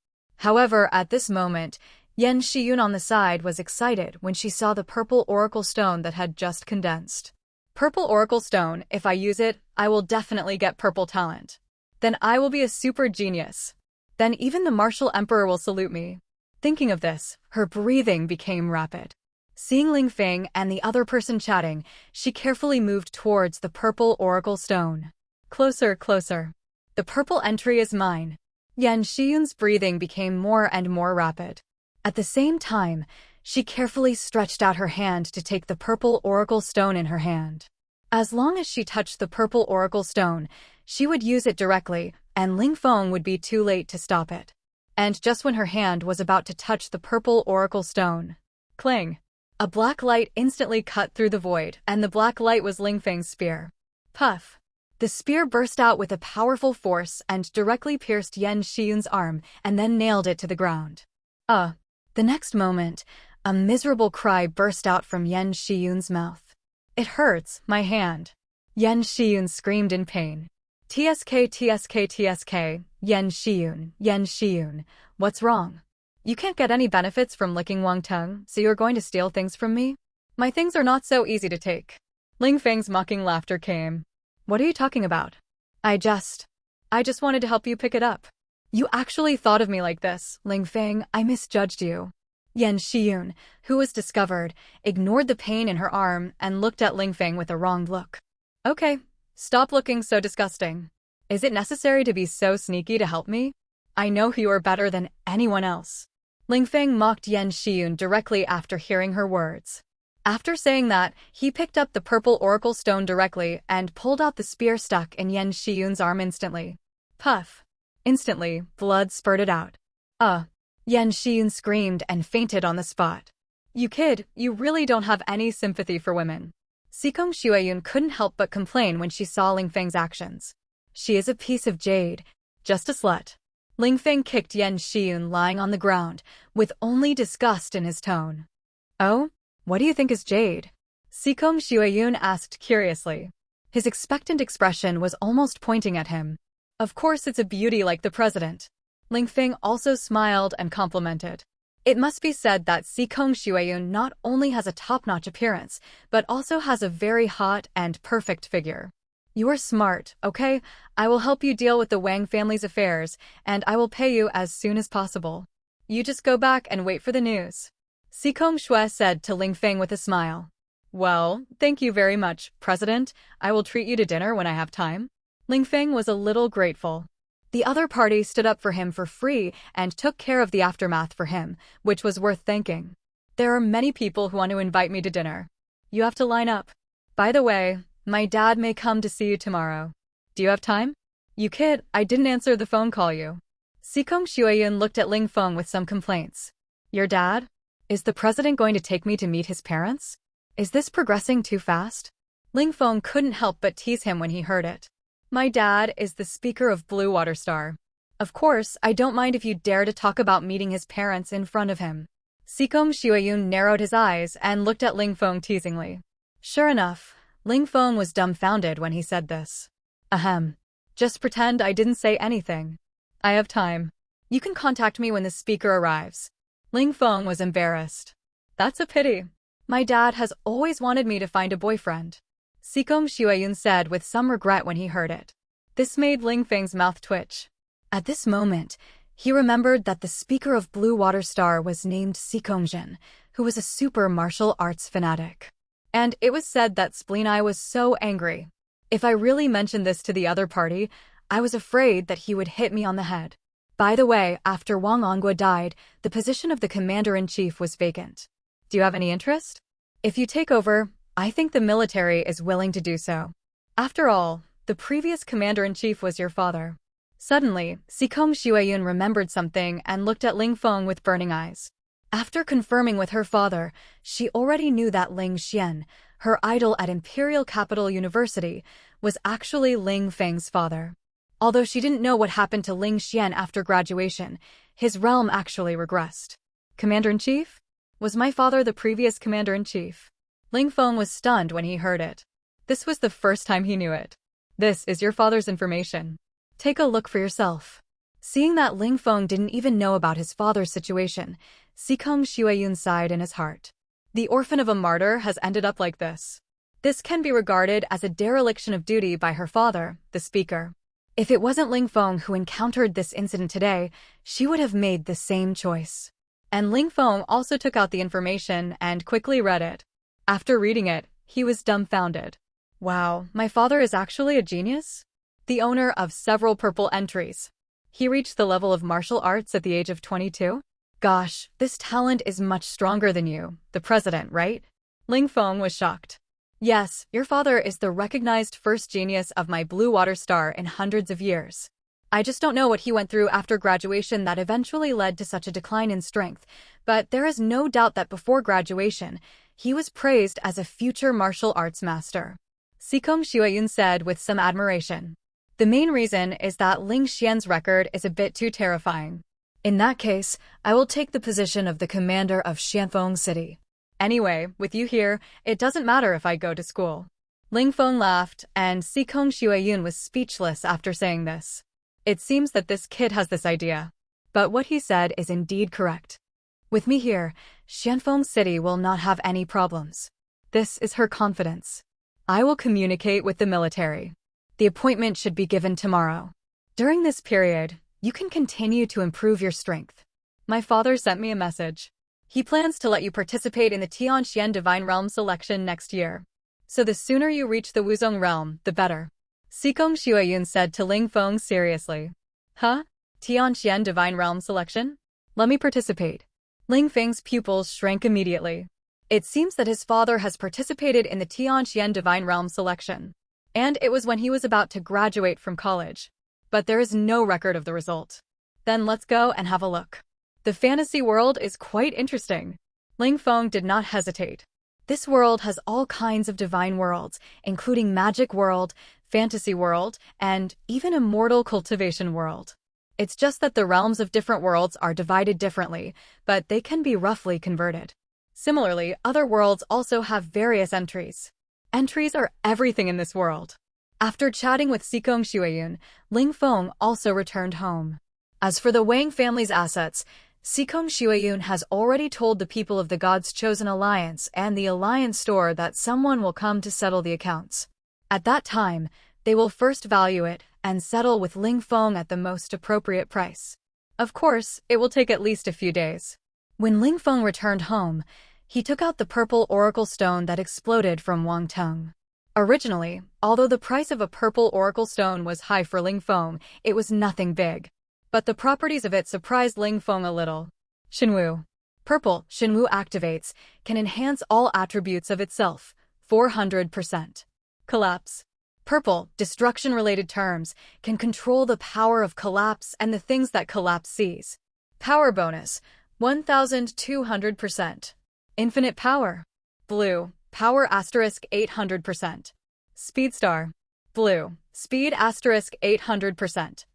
However, at this moment, Yan Shiyun on the side was excited when she saw the purple Oracle Stone that had just condensed. Purple Oracle Stone, if I use it, I will definitely get purple talent. Then I will be a super genius. Then even the Martial Emperor will salute me. Thinking of this, her breathing became rapid. Seeing Ling Feng and the other person chatting, she carefully moved towards the purple Oracle Stone. Closer, closer. The purple entry is mine. Yan Shiyun's breathing became more and more rapid. At the same time, she carefully stretched out her hand to take the purple Oracle Stone in her hand. As long as she touched the purple Oracle Stone, she would use it directly, and Ling Feng would be too late to stop it. And just when her hand was about to touch the purple Oracle Stone, cling! A black light instantly cut through the void, and the black light was Ling Feng's spear. Puff! The spear burst out with a powerful force and directly pierced Yan Shiyun's arm and then nailed it to the ground. The next moment, a miserable cry burst out from Yan Shiyun's mouth. It hurts, my hand. Yan Shiyun screamed in pain. TSK, TSK, TSK, Yan Shiyun, what's wrong? You can't get any benefits from licking Wang Teng, so you're going to steal things from me? My things are not so easy to take. Ling Feng's mocking laughter came. What are you talking about? I just wanted to help you pick it up. You actually thought of me like this, Ling Feng, I misjudged you. Yan Shiyun, who was discovered, ignored the pain in her arm and looked at Ling Feng with a wronged look. Okay, stop looking so disgusting. Is it necessary to be so sneaky to help me? I know you are better than anyone else. Ling Feng mocked Yan Shiyun directly after hearing her words. After saying that, he picked up the purple Oracle Stone directly and pulled out the spear stuck in Yan Shiyun's arm instantly. Puff! Instantly, blood spurted out. Yan Shiyun screamed and fainted on the spot. You kid, you really don't have any sympathy for women. Sikong Shuayun couldn't help but complain when she saw Ling Feng's actions. She is a piece of jade. Just a slut. Ling Feng kicked Yan Shiyun lying on the ground, with only disgust in his tone. Oh? What do you think is jade? Sikong Shuayun asked curiously. His expectant expression was almost pointing at him. Of course it's a beauty like the president. Ling Feng also smiled and complimented. It must be said that Sikong Shuayun not only has a top-notch appearance, but also has a very hot and perfect figure. You are smart, okay? I will help you deal with the Wang family's affairs, and I will pay you as soon as possible. You just go back and wait for the news. Sikong Shui said to Ling Feng with a smile. Well, thank you very much, President. I will treat you to dinner when I have time. Ling Feng was a little grateful. The other party stood up for him for free and took care of the aftermath for him, which was worth thanking. There are many people who want to invite me to dinner. You have to line up. By the way, my dad may come to see you tomorrow. Do you have time? You kid, I didn't answer the phone call you. Sikong Shuiyun looked at Ling Feng with some complaints. Your dad? Is the president going to take me to meet his parents? Is this progressing too fast? Ling Feng couldn't help but tease him when he heard it. My dad is the speaker of Blue Water Star. Of course, I don't mind if you dare to talk about meeting his parents in front of him. Sikong Shuiyun narrowed his eyes and looked at Ling Feng teasingly. Sure enough, Ling Feng was dumbfounded when he said this. Ahem. Just pretend I didn't say anything. I have time. You can contact me when the speaker arrives. Ling Feng was embarrassed. That's a pity. My dad has always wanted me to find a boyfriend. Sikong Shuiyun said with some regret when he heard it. This made Ling Feng's mouth twitch. At this moment, he remembered that the speaker of Blue Water Star was named Sikong Shen, who was a super martial arts fanatic. And it was said that Spleen Eye was so angry. If I really mentioned this to the other party, I was afraid that he would hit me on the head. By the way, after Wang Ongua died, the position of the commander-in-chief was vacant. Do you have any interest? If you take over, I think the military is willing to do so. After all, the previous commander-in-chief was your father. Suddenly, Sikong Shuiyun remembered something and looked at Ling Feng with burning eyes. After confirming with her father, she already knew that Ling Xian, her idol at Imperial Capital University, was actually Ling Feng's father. Although she didn't know what happened to Ling Xian after graduation, his realm actually regressed. Commander-in-chief? Was my father the previous commander-in-chief? Ling Feng was stunned when he heard it. This was the first time he knew it. This is your father's information. Take a look for yourself. Seeing that Ling Feng didn't even know about his father's situation, Sikong Shuiyun sighed in his heart. The orphan of a martyr has ended up like this. This can be regarded as a dereliction of duty by her father, the speaker. If it wasn't Ling Feng who encountered this incident today, she would have made the same choice. And Ling Feng also took out the information and quickly read it. After reading it, he was dumbfounded. Wow, my father is actually a genius? The owner of several purple entries. He reached the level of martial arts at the age of 22? Gosh, this talent is much stronger than you, the president, right? Ling Feng was shocked. Yes, your father is the recognized first genius of my Blue Water Star in hundreds of years. I just don't know what he went through after graduation that eventually led to such a decline in strength, but there is no doubt that before graduation, he was praised as a future martial arts master. Sikong Shuiyun said with some admiration. The main reason is that Ling Xian's record is a bit too terrifying. In that case, I will take the position of the commander of Xianfeng City. Anyway, with you here, it doesn't matter if I go to school. Ling Feng laughed, and Sikong Shuiyun was speechless after saying this. It seems that this kid has this idea. But what he said is indeed correct. With me here, Xianfeng City will not have any problems. This is her confidence. I will communicate with the military. The appointment should be given tomorrow. During this period, you can continue to improve your strength. My father sent me a message. He plans to let you participate in the Tianxian Divine Realm selection next year. So the sooner you reach the Wuzong realm, the better. Sikong Shuiyun said to Ling Feng seriously. Huh? Tianxian Divine Realm selection? Let me participate. Ling Feng's pupils shrank immediately. It seems that his father has participated in the Tianxian Divine Realm selection. And it was when he was about to graduate from college. But there is no record of the result. Then let's go and have a look. The fantasy world is quite interesting. Ling Feng did not hesitate. This world has all kinds of divine worlds, including magic world, fantasy world, and even immortal cultivation world. It's just that the realms of different worlds are divided differently, but they can be roughly converted. Similarly, other worlds also have various entries. Entries are everything in this world. After chatting with Sikong Shuiyun, Ling Feng also returned home. As for the Wang family's assets, Sikong Shuiyun has already told the people of the God's Chosen Alliance and the Alliance store that someone will come to settle the accounts. At that time, they will first value it and settle with Ling Feng at the most appropriate price. Of course, it will take at least a few days. When Ling Feng returned home, he took out the purple oracle stone that exploded from Wang Teng. Originally, although the price of a purple oracle stone was high for Ling Feng, it was nothing big. But the properties of it surprised Ling Feng a little. Shenwu. Purple, Shenwu activates, can enhance all attributes of itself, 400%. Collapse. Purple, destruction-related terms, can control the power of collapse and the things that collapse sees. Power bonus, 1200%. Infinite power. Blue, power asterisk 800%. Speed star. Blue, speed asterisk 800%.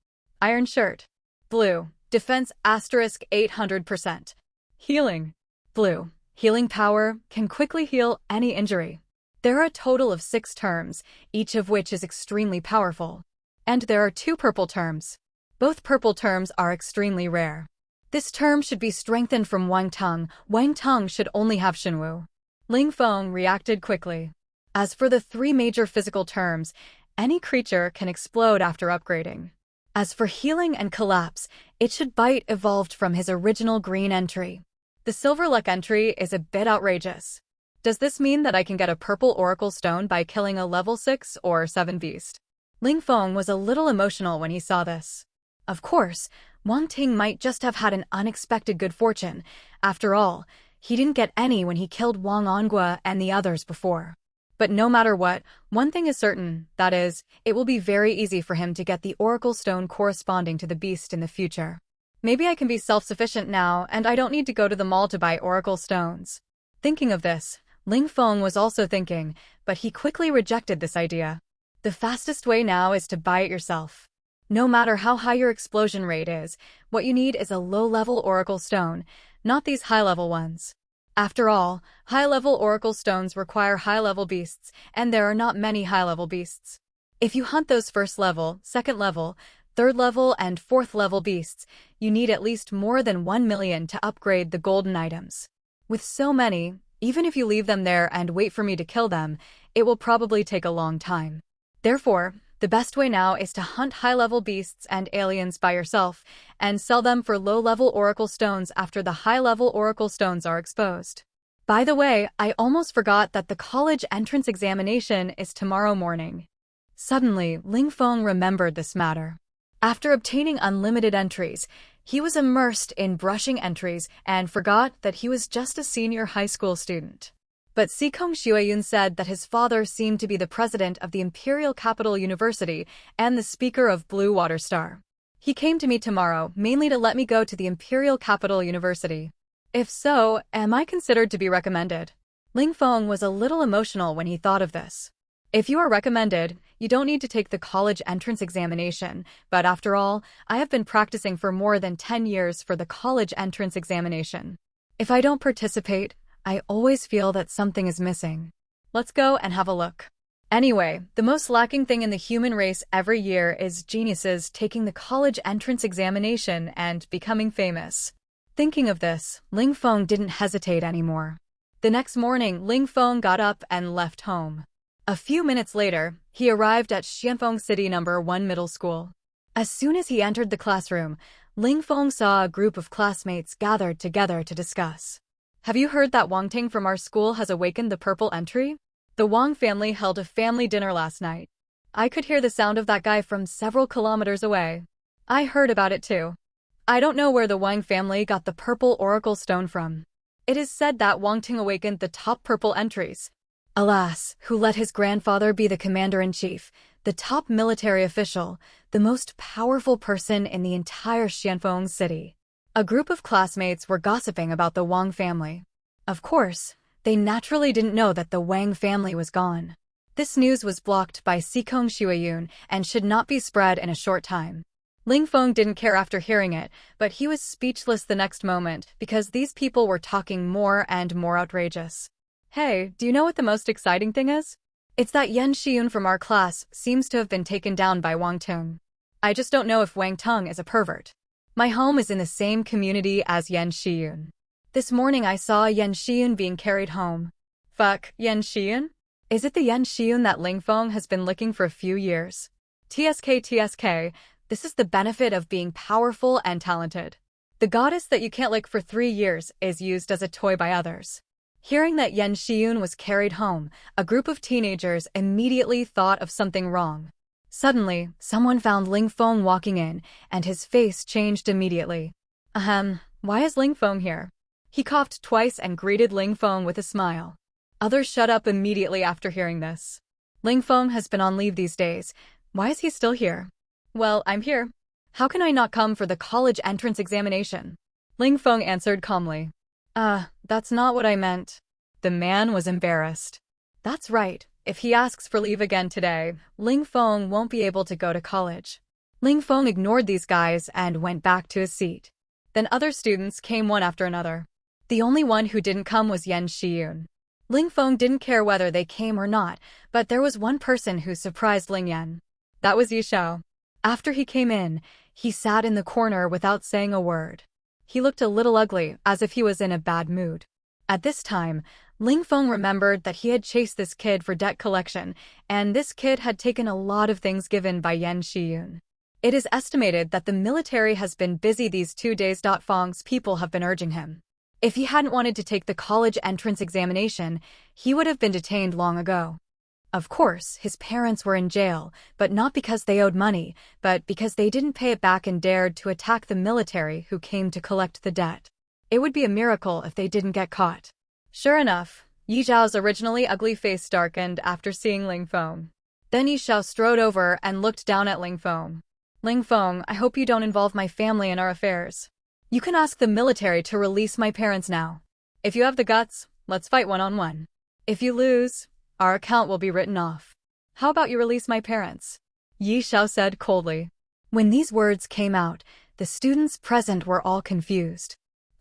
Iron shirt. Blue, defense asterisk 800%. Healing. Blue, healing power, can quickly heal any injury. There are a total of 6 terms, each of which is extremely powerful. And there are 2 purple terms. Both purple terms are extremely rare. This term should be strengthened from Wang Teng. Wang Teng should only have Shenwu. Ling Feng reacted quickly. As for the 3 major physical terms, any creature can explode after upgrading. As for healing and collapse, it should bite evolved from his original green entry. The silver luck entry is a bit outrageous. Does this mean that I can get a purple oracle stone by killing a level 6 or 7 beast? Ling Feng was a little emotional when he saw this. Of course, Wang Ting might just have had an unexpected good fortune. After all, he didn't get any when he killed Wang Ongua and the others before. But no matter what, one thing is certain, that is, it will be very easy for him to get the oracle stone corresponding to the beast in the future. Maybe I can be self-sufficient now, and I don't need to go to the mall to buy oracle stones. Thinking of this, Ling Feng was also thinking, but he quickly rejected this idea. The fastest way now is to buy it yourself. No matter how high your explosion rate is, what you need is a low-level oracle stone, not these high-level ones. After all, high-level oracle stones require high-level beasts, and there are not many high-level beasts. If you hunt those first-level, second-level, third-level, and fourth-level beasts, you need at least more than 1 million to upgrade the golden items. With so many, even if you leave them there and wait for me to kill them, it will probably take a long time. Therefore, the best way now is to hunt high-level beasts and aliens by yourself, and sell them for low-level oracle stones after the high-level oracle stones are exposed. By the way, I almost forgot that the college entrance examination is tomorrow morning. Suddenly, Ling Feng remembered this matter. After obtaining unlimited entries, he was immersed in brushing entries and forgot that he was just a senior high school student. But Sikong Xueyun said that his father seemed to be the president of the Imperial Capital University and the speaker of Blue Water Star. He came to me tomorrow, mainly to let me go to the Imperial Capital University. If so, am I considered to be recommended? Ling Feng was a little emotional when he thought of this. If you are recommended, you don't need to take the college entrance examination, but after all, I have been practicing for more than 10 years for the college entrance examination. If I don't participate, I always feel that something is missing. Let's go and have a look. Anyway, the most lacking thing in the human race every year is geniuses taking the college entrance examination and becoming famous. Thinking of this, Ling Feng didn't hesitate anymore. The next morning, Ling Feng got up and left home. A few minutes later, he arrived at Xianfeng City No. 1 Middle School. As soon as he entered the classroom, Ling Feng saw a group of classmates gathered together to discuss. Have you heard that Wang Ting from our school has awakened the purple entry? The Wang family held a family dinner last night. I could hear the sound of that guy from several kilometers away. I heard about it too. I don't know where the Wang family got the purple oracle stone from. It is said that Wang Ting awakened the top purple entries. Alas, who let his grandfather be the commander-in-chief, the top military official, the most powerful person in the entire Xianfeng city. A group of classmates were gossiping about the Wang family. Of course, they naturally didn't know that the Wang family was gone. This news was blocked by Sikong Xueyun and should not be spread in a short time. Ling Feng didn't care after hearing it, but he was speechless the next moment because these people were talking more and more outrageous. Hey, do you know what the most exciting thing is? It's that Yan Xiyun from our class seems to have been taken down by Wang Teng. I just don't know if Wang Teng is a pervert. My home is in the same community as Yan Xiyun. This morning I saw Yan Xiyun being carried home. Fuck, Yan Xiyun? Is it the Yan Xiyun that Ling Feng has been looking for a few years? TSK, this is the benefit of being powerful and talented. The goddess that you can't lick for 3 years is used as a toy by others. Hearing that Yan Shiyun was carried home, a group of teenagers immediately thought of something wrong. Suddenly, someone found Ling Feng walking in, and his face changed immediately. Why is Ling Feng here? He coughed twice and greeted Ling Feng with a smile. Others shut up immediately after hearing this. Ling Feng has been on leave these days. Why is he still here? Well, I'm here. How can I not come for the college entrance examination? Ling Feng answered calmly. That's not what I meant. The man was embarrassed. That's right. If he asks for leave again today, Ling Feng won't be able to go to college. Ling Feng ignored these guys and went back to his seat. Then other students came one after another. The only one who didn't come was Yan Shiyun. Ling Feng didn't care whether they came or not, but there was one person who surprised Ling Yan. That was Yishao. After he came in, he sat in the corner without saying a word. He looked a little ugly, as if he was in a bad mood. At this time, Ling Feng remembered that he had chased this kid for debt collection, and this kid had taken a lot of things given by Yan Shiyun. It is estimated that the military has been busy these 2 days. Feng's people have been urging him. If he hadn't wanted to take the college entrance examination, he would have been detained long ago. Of course, his parents were in jail, but not because they owed money, but because they didn't pay it back and dared to attack the military who came to collect the debt. It would be a miracle if they didn't get caught. Sure enough, Yi Zhao's originally ugly face darkened after seeing Ling Feng. Then Yi Zhao strode over and looked down at Ling Feng. Ling Feng, I hope you don't involve my family in our affairs. You can ask the military to release my parents now. If you have the guts, let's fight one-on-one. If you lose, our account will be written off. How about you release my parents? Yi Zhao said coldly. When these words came out, the students present were all confused.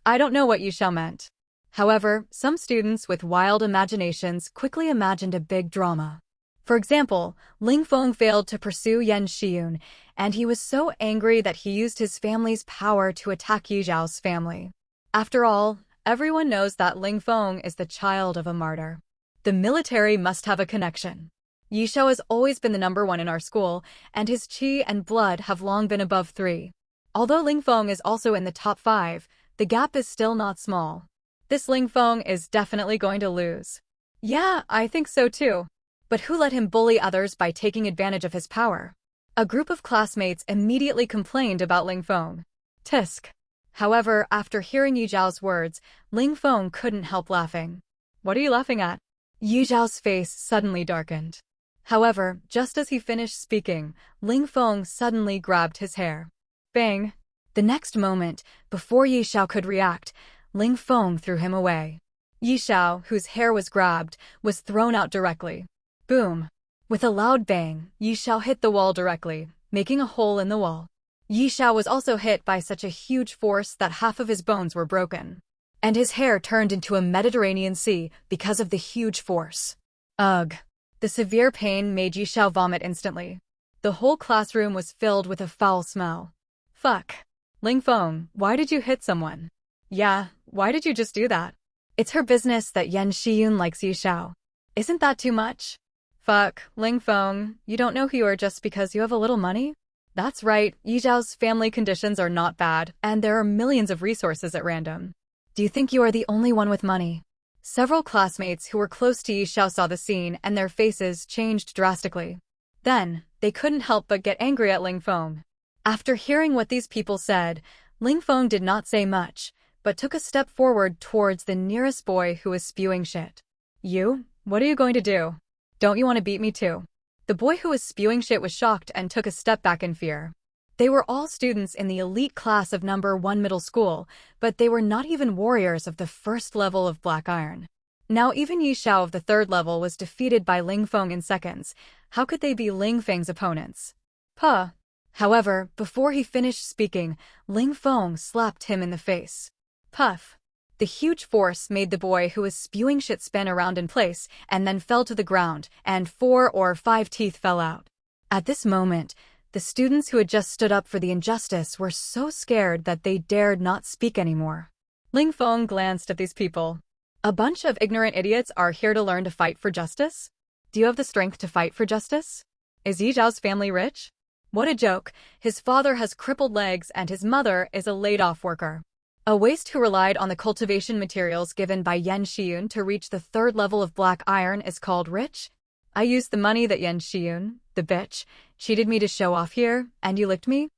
I don't know what Yi Zhao meant. However, some students with wild imaginations quickly imagined a big drama. For example, Ling Feng failed to pursue Yan Shiyun, and he was so angry that he used his family's power to attack Yi Zhao's family. After all, everyone knows that Ling Feng is the child of a martyr. The military must have a connection. Yi Zhao has always been the #1 in our school, and his qi and blood have long been above 3. Although Ling Feng is also in the top 5, the gap is still not small. This Ling Feng is definitely going to lose. Yeah, I think so too. But who let him bully others by taking advantage of his power? A group of classmates immediately complained about Ling Feng. Tisk. However, after hearing Yi Zhao's words, Ling Feng couldn't help laughing. What are you laughing at? Yi Zhao's face suddenly darkened. However, just as he finished speaking, Ling Feng suddenly grabbed his hair. Bang! The next moment, before Yi Zhao could react, Ling Feng threw him away. Yi Zhao, whose hair was grabbed, was thrown out directly. Boom! With a loud bang, Yi Zhao hit the wall directly, making a hole in the wall. Yi Zhao was also hit by such a huge force that half of his bones were broken. And his hair turned into a Mediterranean Sea because of the huge force. Ugh! The severe pain made Yi Zhao vomit instantly. The whole classroom was filled with a foul smell. Fuck! Ling Feng, why did you hit someone? Yeah, why did you just do that? It's her business that Yan Shiyun likes Yi Zhao. Isn't that too much? Fuck, Ling Feng, you don't know who you are just because you have a little money? That's right, Yi Zhao's family conditions are not bad, and there are millions of resources at random. Do you think you are the only one with money? Several classmates who were close to Yi Zhao saw the scene and their faces changed drastically. Then, they couldn't help but get angry at Ling Feng. After hearing what these people said, Ling Feng did not say much, but took a step forward towards the nearest boy who was spewing shit. You? What are you going to do? Don't you want to beat me too? The boy who was spewing shit was shocked and took a step back in fear. They were all students in the elite class of #1 middle school, but they were not even warriors of the first level of Black Iron. Now even Yi Zhao of the 3rd level was defeated by Ling Feng in seconds. How could they be Ling Feng's opponents? Puh. However, before he finished speaking, Ling Feng slapped him in the face. Puff. The huge force made the boy who was spewing shit spin around in place and then fell to the ground, and 4 or 5 teeth fell out. At this moment, the students who had just stood up for the injustice were so scared that they dared not speak anymore. Ling Feng glanced at these people. A bunch of ignorant idiots are here to learn to fight for justice? Do you have the strength to fight for justice? Is Yi Zhao's family rich? What a joke. His father has crippled legs and his mother is a laid-off worker. A waste who relied on the cultivation materials given by Yan Shiyun to reach the third level of black iron is called rich? I used the money that Yan Shiyun, the bitch, cheated me to show off here, and you licked me?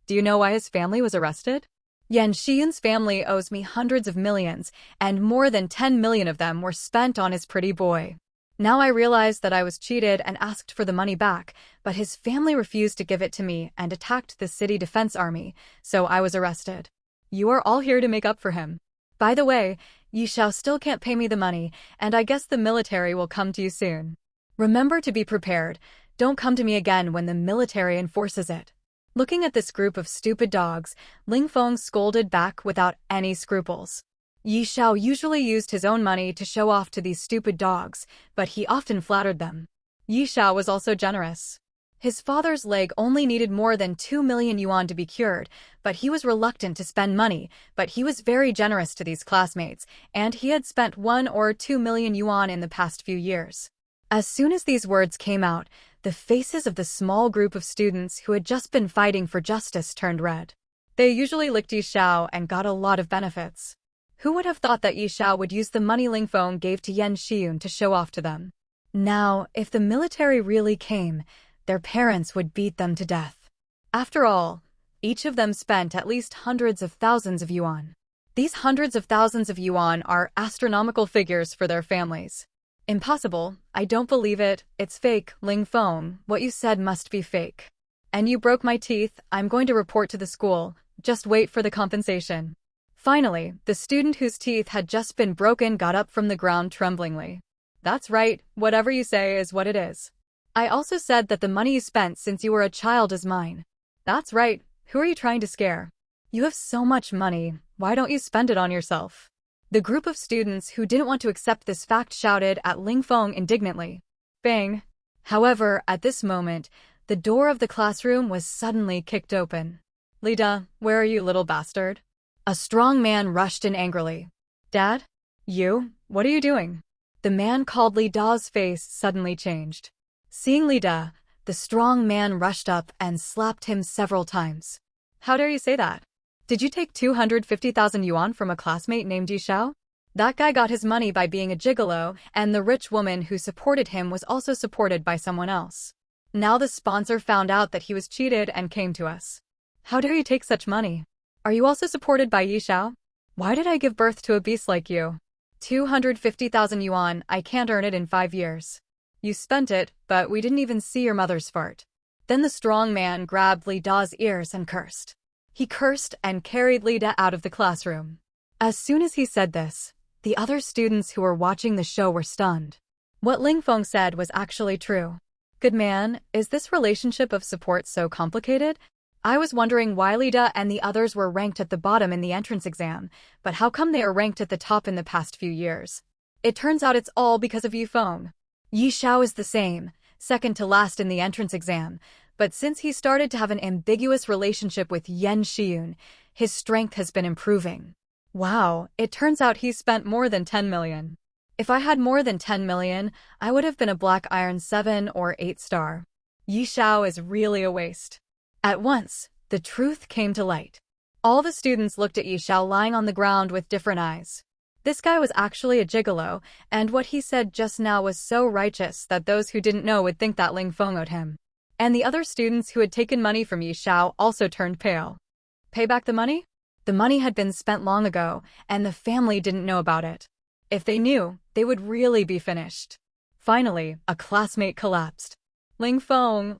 Do you know why his family was arrested? Yan Shiyun's family owes me hundreds of millions, and more than 10 million of them were spent on his pretty boy. Now I realized that I was cheated and asked for the money back, but his family refused to give it to me and attacked the city defense army, so I was arrested. You are all here to make up for him. By the way, Yi Xiao still can't pay me the money, and I guess the military will come to you soon. Remember to be prepared. Don't come to me again when the military enforces it. Looking at this group of stupid dogs, Ling Feng scolded back without any scruples. Yi Xiao usually used his own money to show off to these stupid dogs, but he often flattered them. Yi Xiao was also generous. His father's leg only needed more than 2 million yuan to be cured, but he was reluctant to spend money, but he was very generous to these classmates, and he had spent 1 or 2 million yuan in the past few years. As soon as these words came out, the faces of the small group of students who had just been fighting for justice turned red. They usually licked Yi Xiao and got a lot of benefits. Who would have thought that Yi Xiao would use the money Ling Feng gave to Yan Shiyun to show off to them? Now, if the military really came, their parents would beat them to death. After all, each of them spent at least hundreds of thousands of yuan. These hundreds of thousands of yuan are astronomical figures for their families. Impossible, I don't believe it, it's fake, Ling Feng, what you said must be fake. And you broke my teeth, I'm going to report to the school, just wait for the compensation. Finally, the student whose teeth had just been broken got up from the ground tremblingly. That's right, whatever you say is what it is. I also said that the money you spent since you were a child is mine. That's right, who are you trying to scare? You have so much money, why don't you spend it on yourself? The group of students who didn't want to accept this fact shouted at Ling Feng indignantly. Bang! However, at this moment, the door of the classroom was suddenly kicked open. Li Da, where are you, little bastard? A strong man rushed in angrily. Dad? You? What are you doing? The man called Li Da's face suddenly changed. Seeing Li Da, the strong man rushed up and slapped him several times. How dare you say that? Did you take 250,000 yuan from a classmate named Yi Xiao? That guy got his money by being a gigolo, and the rich woman who supported him was also supported by someone else. Now the sponsor found out that he was cheated and came to us. How dare you take such money? Are you also supported by Yi Xiao? Why did I give birth to a beast like you? 250,000 yuan, I can't earn it in 5 years. You spent it, but we didn't even see your mother's fart. Then the strong man grabbed Li Da's ears and cursed. He cursed and carried Li Da out of the classroom. As soon as he said this, the other students who were watching the show were stunned. What Ling Feng said was actually true. Good man, is this relationship of support so complicated? I was wondering why Li Da and the others were ranked at the bottom in the entrance exam, but how come they are ranked at the top in the past few years? It turns out it's all because of Yi Feng. Yi Xiao is the same, second to last in the entrance exam, but since he started to have an ambiguous relationship with Yan Shiyun, his strength has been improving. Wow, it turns out he spent more than 10 million. If I had more than 10 million, I would have been a black iron 7 or 8 star. Yi Xiao is really a waste. At once, the truth came to light. All the students looked at Yi Xiao lying on the ground with different eyes. This guy was actually a gigolo, and what he said just now was so righteous that those who didn't know would think that Ling Feng owed him. And the other students who had taken money from Yi Xiao also turned pale. Pay back the money? The money had been spent long ago, and the family didn't know about it. If they knew, they would really be finished. Finally, a classmate collapsed. Ling Feng,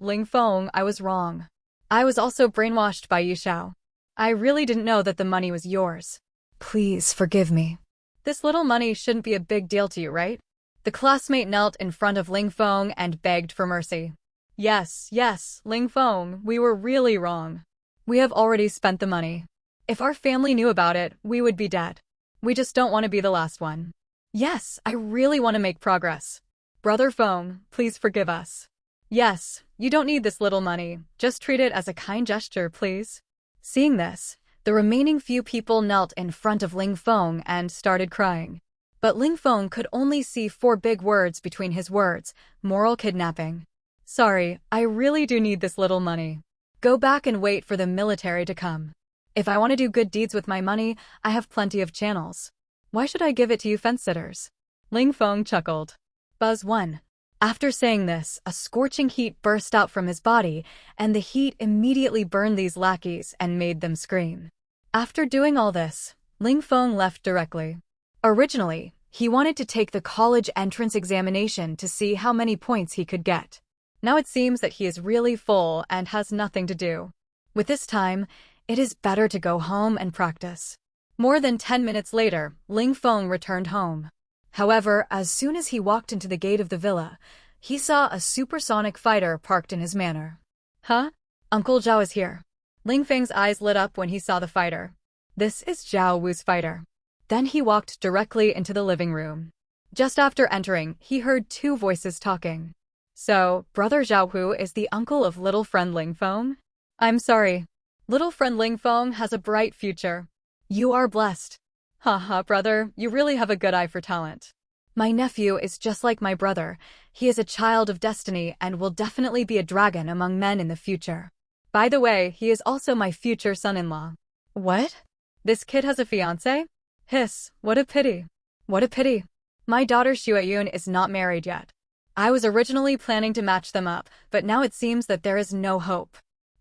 I was wrong. I was also brainwashed by Yi Xiao. I really didn't know that the money was yours. Please forgive me. This little money shouldn't be a big deal to you, right? The classmate knelt in front of Ling Feng and begged for mercy. Yes, Ling Feng, we were really wrong. We have already spent the money. If our family knew about it, we would be dead. We just don't want to be the last one. Yes, I really want to make progress. Brother Feng, please forgive us. Yes, you don't need this little money. Just treat it as a kind gesture, please. Seeing this, the remaining few people knelt in front of Ling Feng and started crying. But Ling Feng could only see 4 big words between his words: moral kidnapping. Sorry, I really do need this little money. Go back and wait for the military to come. If I want to do good deeds with my money, I have plenty of channels. Why should I give it to you fence-sitters? Ling Feng chuckled. Buzz 1. After saying this, a scorching heat burst out from his body, and the heat immediately burned these lackeys and made them scream. After doing all this, Ling Feng left directly. Originally, he wanted to take the college entrance examination to see how many points he could get. Now it seems that he is really full and has nothing to do. With this time, it is better to go home and practice. More than 10 minutes later, Ling Feng returned home. However, as soon as he walked into the gate of the villa, he saw a supersonic fighter parked in his manor. Huh? Uncle Zhao is here. Ling Feng's eyes lit up when he saw the fighter. This is Zhao Wu's fighter. Then he walked directly into the living room. Just after entering, he heard two voices talking. So, Brother Zhao Wu is the uncle of little friend Ling Feng? I'm sorry. Little friend Ling Feng has a bright future. You are blessed. Haha, brother, you really have a good eye for talent. My nephew is just like my brother. He is a child of destiny and will definitely be a dragon among men in the future. By the way, he is also my future son-in-law. What? This kid has a fiancé? Hiss, what a pity. What a pity. My daughter Xueyun is not married yet. I was originally planning to match them up, but now it seems that there is no hope.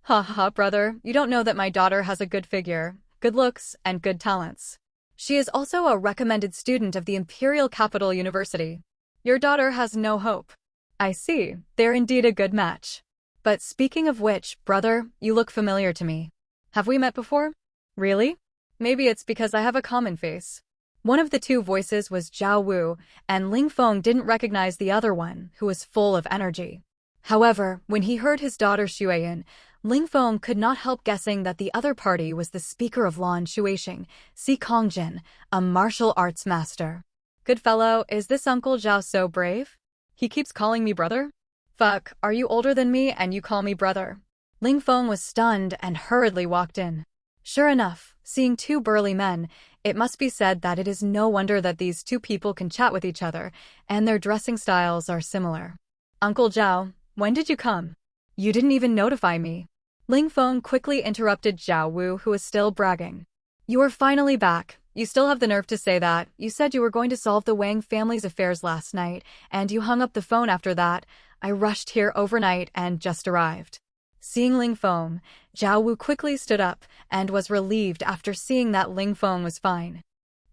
Haha, brother, you don't know that my daughter has a good figure, good looks, and good talents. She is also a recommended student of the Imperial Capital University. Your daughter has no hope. I see, they're indeed a good match. But speaking of which, brother, you look familiar to me. Have we met before? Really? Maybe it's because I have a common face. One of the two voices was Zhao Wu, and Ling Feng didn't recognize the other one, who was full of energy. However, when he heard his daughter Xueyun, Ling Feng could not help guessing that the other party was the speaker of law in Shuixing, Si Kongjin, a martial arts master. Good fellow, is this Uncle Zhao so brave? He keeps calling me brother? Fuck, are you older than me and you call me brother? Ling Feng was stunned and hurriedly walked in. Sure enough, seeing two burly men, it must be said that it is no wonder that these two people can chat with each other, and their dressing styles are similar. Uncle Zhao, when did you come? You didn't even notify me. Ling Feng quickly interrupted Zhao Wu, who was still bragging. You are finally back. You still have the nerve to say that. You said you were going to solve the Wang family's affairs last night, and you hung up the phone after that. I rushed here overnight and just arrived. Seeing Ling Feng, Zhao Wu quickly stood up and was relieved after seeing that Ling Feng was fine.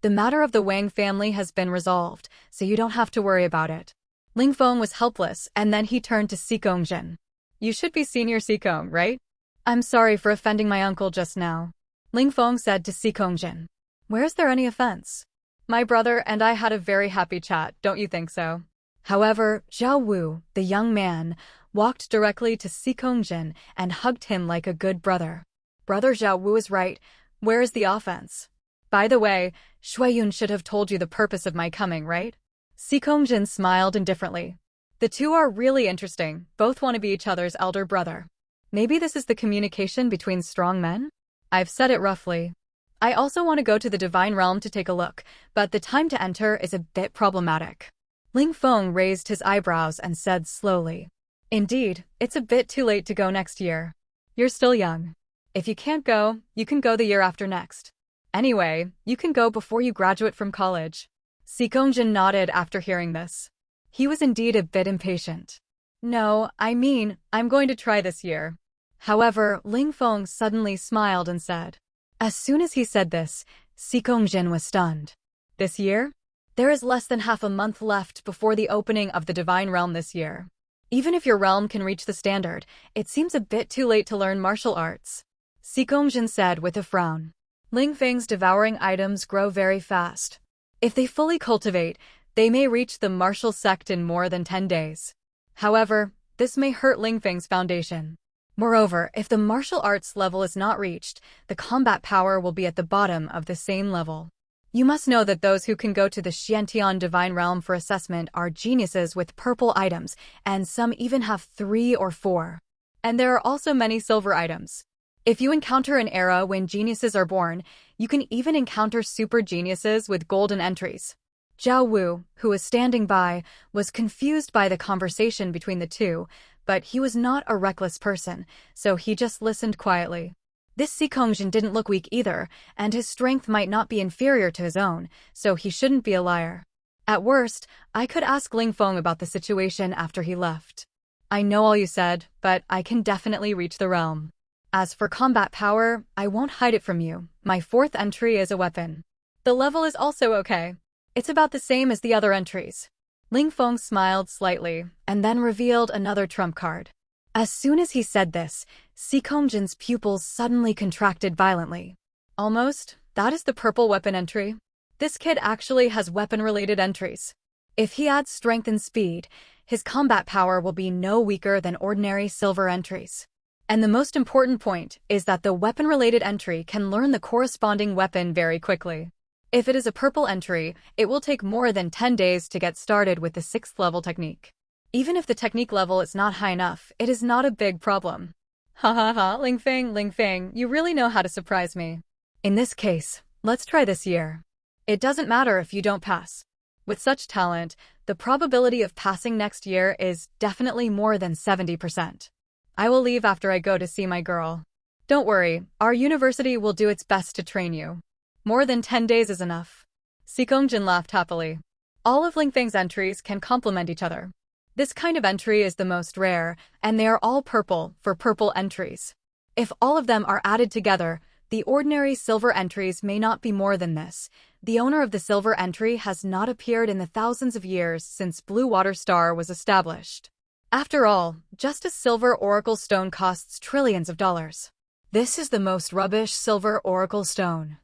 The matter of the Wang family has been resolved, so you don't have to worry about it. Ling Feng was helpless, and then he turned to Si Kongjin. You should be Senior Si Kong, right? I'm sorry for offending my uncle just now. Ling Feng said to Si Kongjin. Where's there any offense? My brother and I had a very happy chat, don't you think so? However, Zhao Wu, the young man, walked directly to Si Kongjin and hugged him like a good brother. Brother Zhao Wu is right. Where is the offense? By the way, Xueyun should have told you the purpose of my coming, right? Si Kongjin smiled indifferently. The two are really interesting, both want to be each other's elder brother. Maybe this is the communication between strong men? I've said it roughly. I also want to go to the Divine Realm to take a look, but the time to enter is a bit problematic. Ling Feng raised his eyebrows and said slowly. Indeed, it's a bit too late to go next year. You're still young. If you can't go, you can go the year after next. Anyway, you can go before you graduate from college. Si Kongjin nodded after hearing this. He was indeed a bit impatient. No, I mean, I'm going to try this year. However, Ling Feng suddenly smiled and said. As soon as he said this, Si Kongjin was stunned. This year? There is less than half a month left before the opening of the Divine Realm this year. Even if your realm can reach the standard, it seems a bit too late to learn martial arts. Si Kongjin said with a frown. Ling Feng's devouring items grow very fast. If they fully cultivate, they may reach the martial sect in more than 10 days. However, this may hurt Ling Feng's foundation. Moreover, if the martial arts level is not reached, the combat power will be at the bottom of the same level. You must know that those who can go to the Xiantian Divine Realm for assessment are geniuses with purple items, and some even have 3 or 4. And there are also many silver items. If you encounter an era when geniuses are born, you can even encounter super geniuses with golden entries. Zhao Wu, who was standing by, was confused by the conversation between the two, but he was not a reckless person, so he just listened quietly. This Sekongjin didn't look weak either, and his strength might not be inferior to his own, so he shouldn't be a liar. At worst, I could ask Ling Feng about the situation after he left. I know all you said, but I can definitely reach the realm. As for combat power, I won't hide it from you. My fourth entry is a weapon. The level is also okay. It's about the same as the other entries. Ling Feng smiled slightly, and then revealed another trump card. As soon as he said this, Sekongjin's pupils suddenly contracted violently. Almost, that is the purple weapon entry. This kid actually has weapon-related entries. If he adds strength and speed, his combat power will be no weaker than ordinary silver entries. And the most important point is that the weapon-related entry can learn the corresponding weapon very quickly. If it is a purple entry, it will take more than 10 days to get started with the 6th level technique. Even if the technique level is not high enough, it is not a big problem. Ha ha ha, Ling Feng, you really know how to surprise me. In this case, let's try this year. It doesn't matter if you don't pass. With such talent, the probability of passing next year is definitely more than 70%. I will leave after I go to see my girl. Don't worry, our university will do its best to train you. More than 10 days is enough. Sekongjin laughed happily. All of Ling Feng's entries can complement each other. This kind of entry is the most rare, and they are all purple for purple entries. If all of them are added together, the ordinary silver entries may not be more than this. The owner of the silver entry has not appeared in the thousands of years since Blue Water Star was established. After all, just a silver oracle stone costs trillions of dollars. This is the most rubbish silver oracle stone.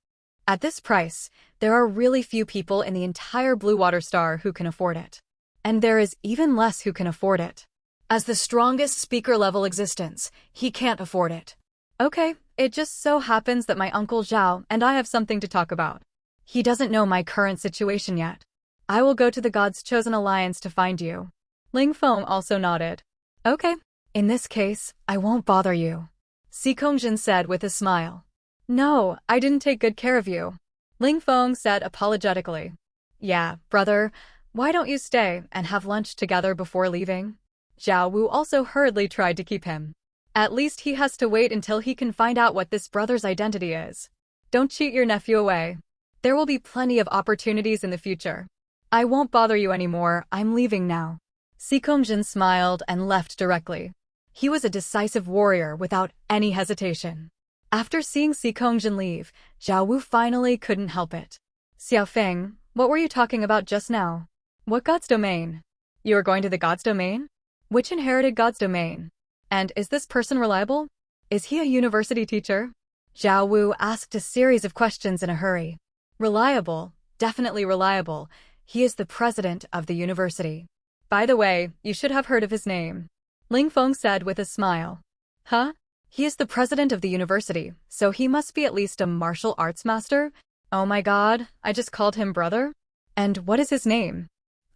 At this price, there are really few people in the entire Blue Water Star who can afford it. And there is even less who can afford it. As the strongest speaker-level existence, he can't afford it. Okay, it just so happens that my Uncle Zhao and I have something to talk about. He doesn't know my current situation yet. I will go to the God's Chosen Alliance to find you. Ling Feng also nodded. Okay, in this case, I won't bother you. Sekongjin said with a smile. No, I didn't take good care of you. Ling Feng said apologetically. Yeah, brother, why don't you stay and have lunch together before leaving? Zhao Wu also hurriedly tried to keep him. At least he has to wait until he can find out what this brother's identity is. Don't cheat your nephew away. There will be plenty of opportunities in the future. I won't bother you anymore, I'm leaving now. Sekongjin smiled and left directly. He was a decisive warrior without any hesitation. After seeing Sekongjin leave, Zhao Wu finally couldn't help it. Xiao Feng, what were you talking about just now? What God's domain? You are going to the God's domain? Which inherited God's domain? And is this person reliable? Is he a university teacher? Zhao Wu asked a series of questions in a hurry. Reliable, definitely reliable. He is the president of the university. By the way, you should have heard of his name. Ling Feng said with a smile. Huh? He is the president of the university, so he must be at least a martial arts master? Oh my god, I just called him brother? And what is his name?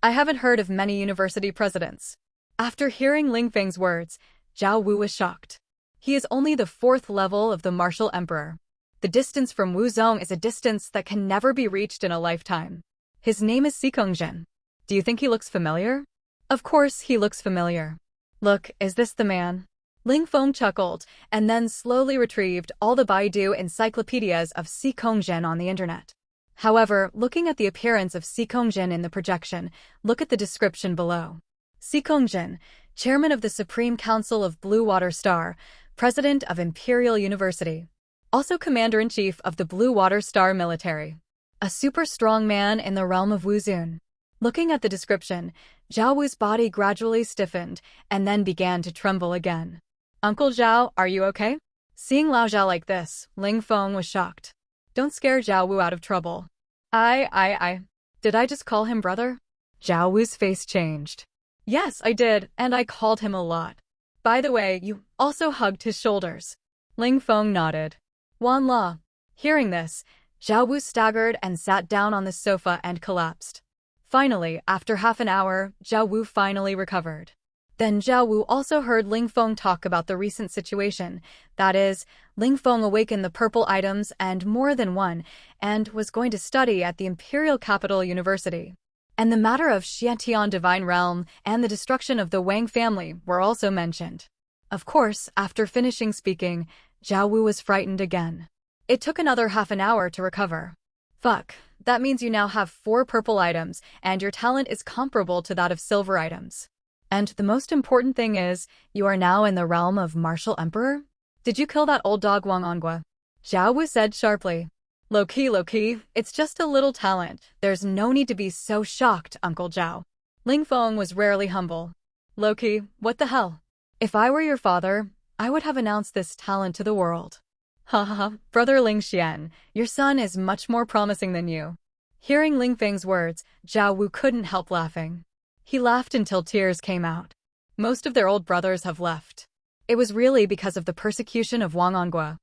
I haven't heard of many university presidents. After hearing Ling Feng's words, Zhao Wu was shocked. He is only the 4th level of the martial emperor. The distance from Wuzong is a distance that can never be reached in a lifetime. His name is Sekongjin. Do you think he looks familiar? Of course he looks familiar. Look, is this the man? Ling Feng chuckled, and then slowly retrieved all the Baidu encyclopedias of Sekongjin on the internet. However, looking at the appearance of Sekongjin in the projection, look at the description below. Sekongjin, Chairman of the Supreme Council of Blue Water Star, President of Imperial University. Also Commander-in-Chief of the Blue Water Star Military. A super strong man in the realm of Wuzun. Looking at the description, Zhao Wu's body gradually stiffened and then began to tremble again. Uncle Zhao, are you okay? Seeing Lao Zhao like this, Ling Feng was shocked. Don't scare Zhao Wu out of trouble. Did I just call him brother? Zhao Wu's face changed. Yes, I did, and I called him a lot. By the way, you also hugged his shoulders. Ling Feng nodded. Wan La. Hearing this, Zhao Wu staggered and sat down on the sofa and collapsed. Finally, after half an hour, Zhao Wu finally recovered. Then Zhao Wu also heard Ling Feng talk about the recent situation. That is, Ling Feng awakened the purple items and more than one, and was going to study at the Imperial Capital University. And the matter of Xiantian Divine Realm and the destruction of the Wang family were also mentioned. Of course, after finishing speaking, Zhao Wu was frightened again. It took another half an hour to recover. Fuck, that means you now have 4 purple items, and your talent is comparable to that of silver items. And the most important thing is, you are now in the realm of Martial Emperor? Did you kill that old dog Wang Onghua? Zhao Wu said sharply. Low-key, it's just a little talent. There's no need to be so shocked, Uncle Zhao. Ling Feng was rarely humble. Low-key, what the hell? If I were your father, I would have announced this talent to the world. Ha ha ha, brother Ling Xian, your son is much more promising than you. Hearing Ling Feng's words, Zhao Wu couldn't help laughing. He laughed until tears came out. Most of their old brothers have left. It was really because of the persecution of Wang Onghua.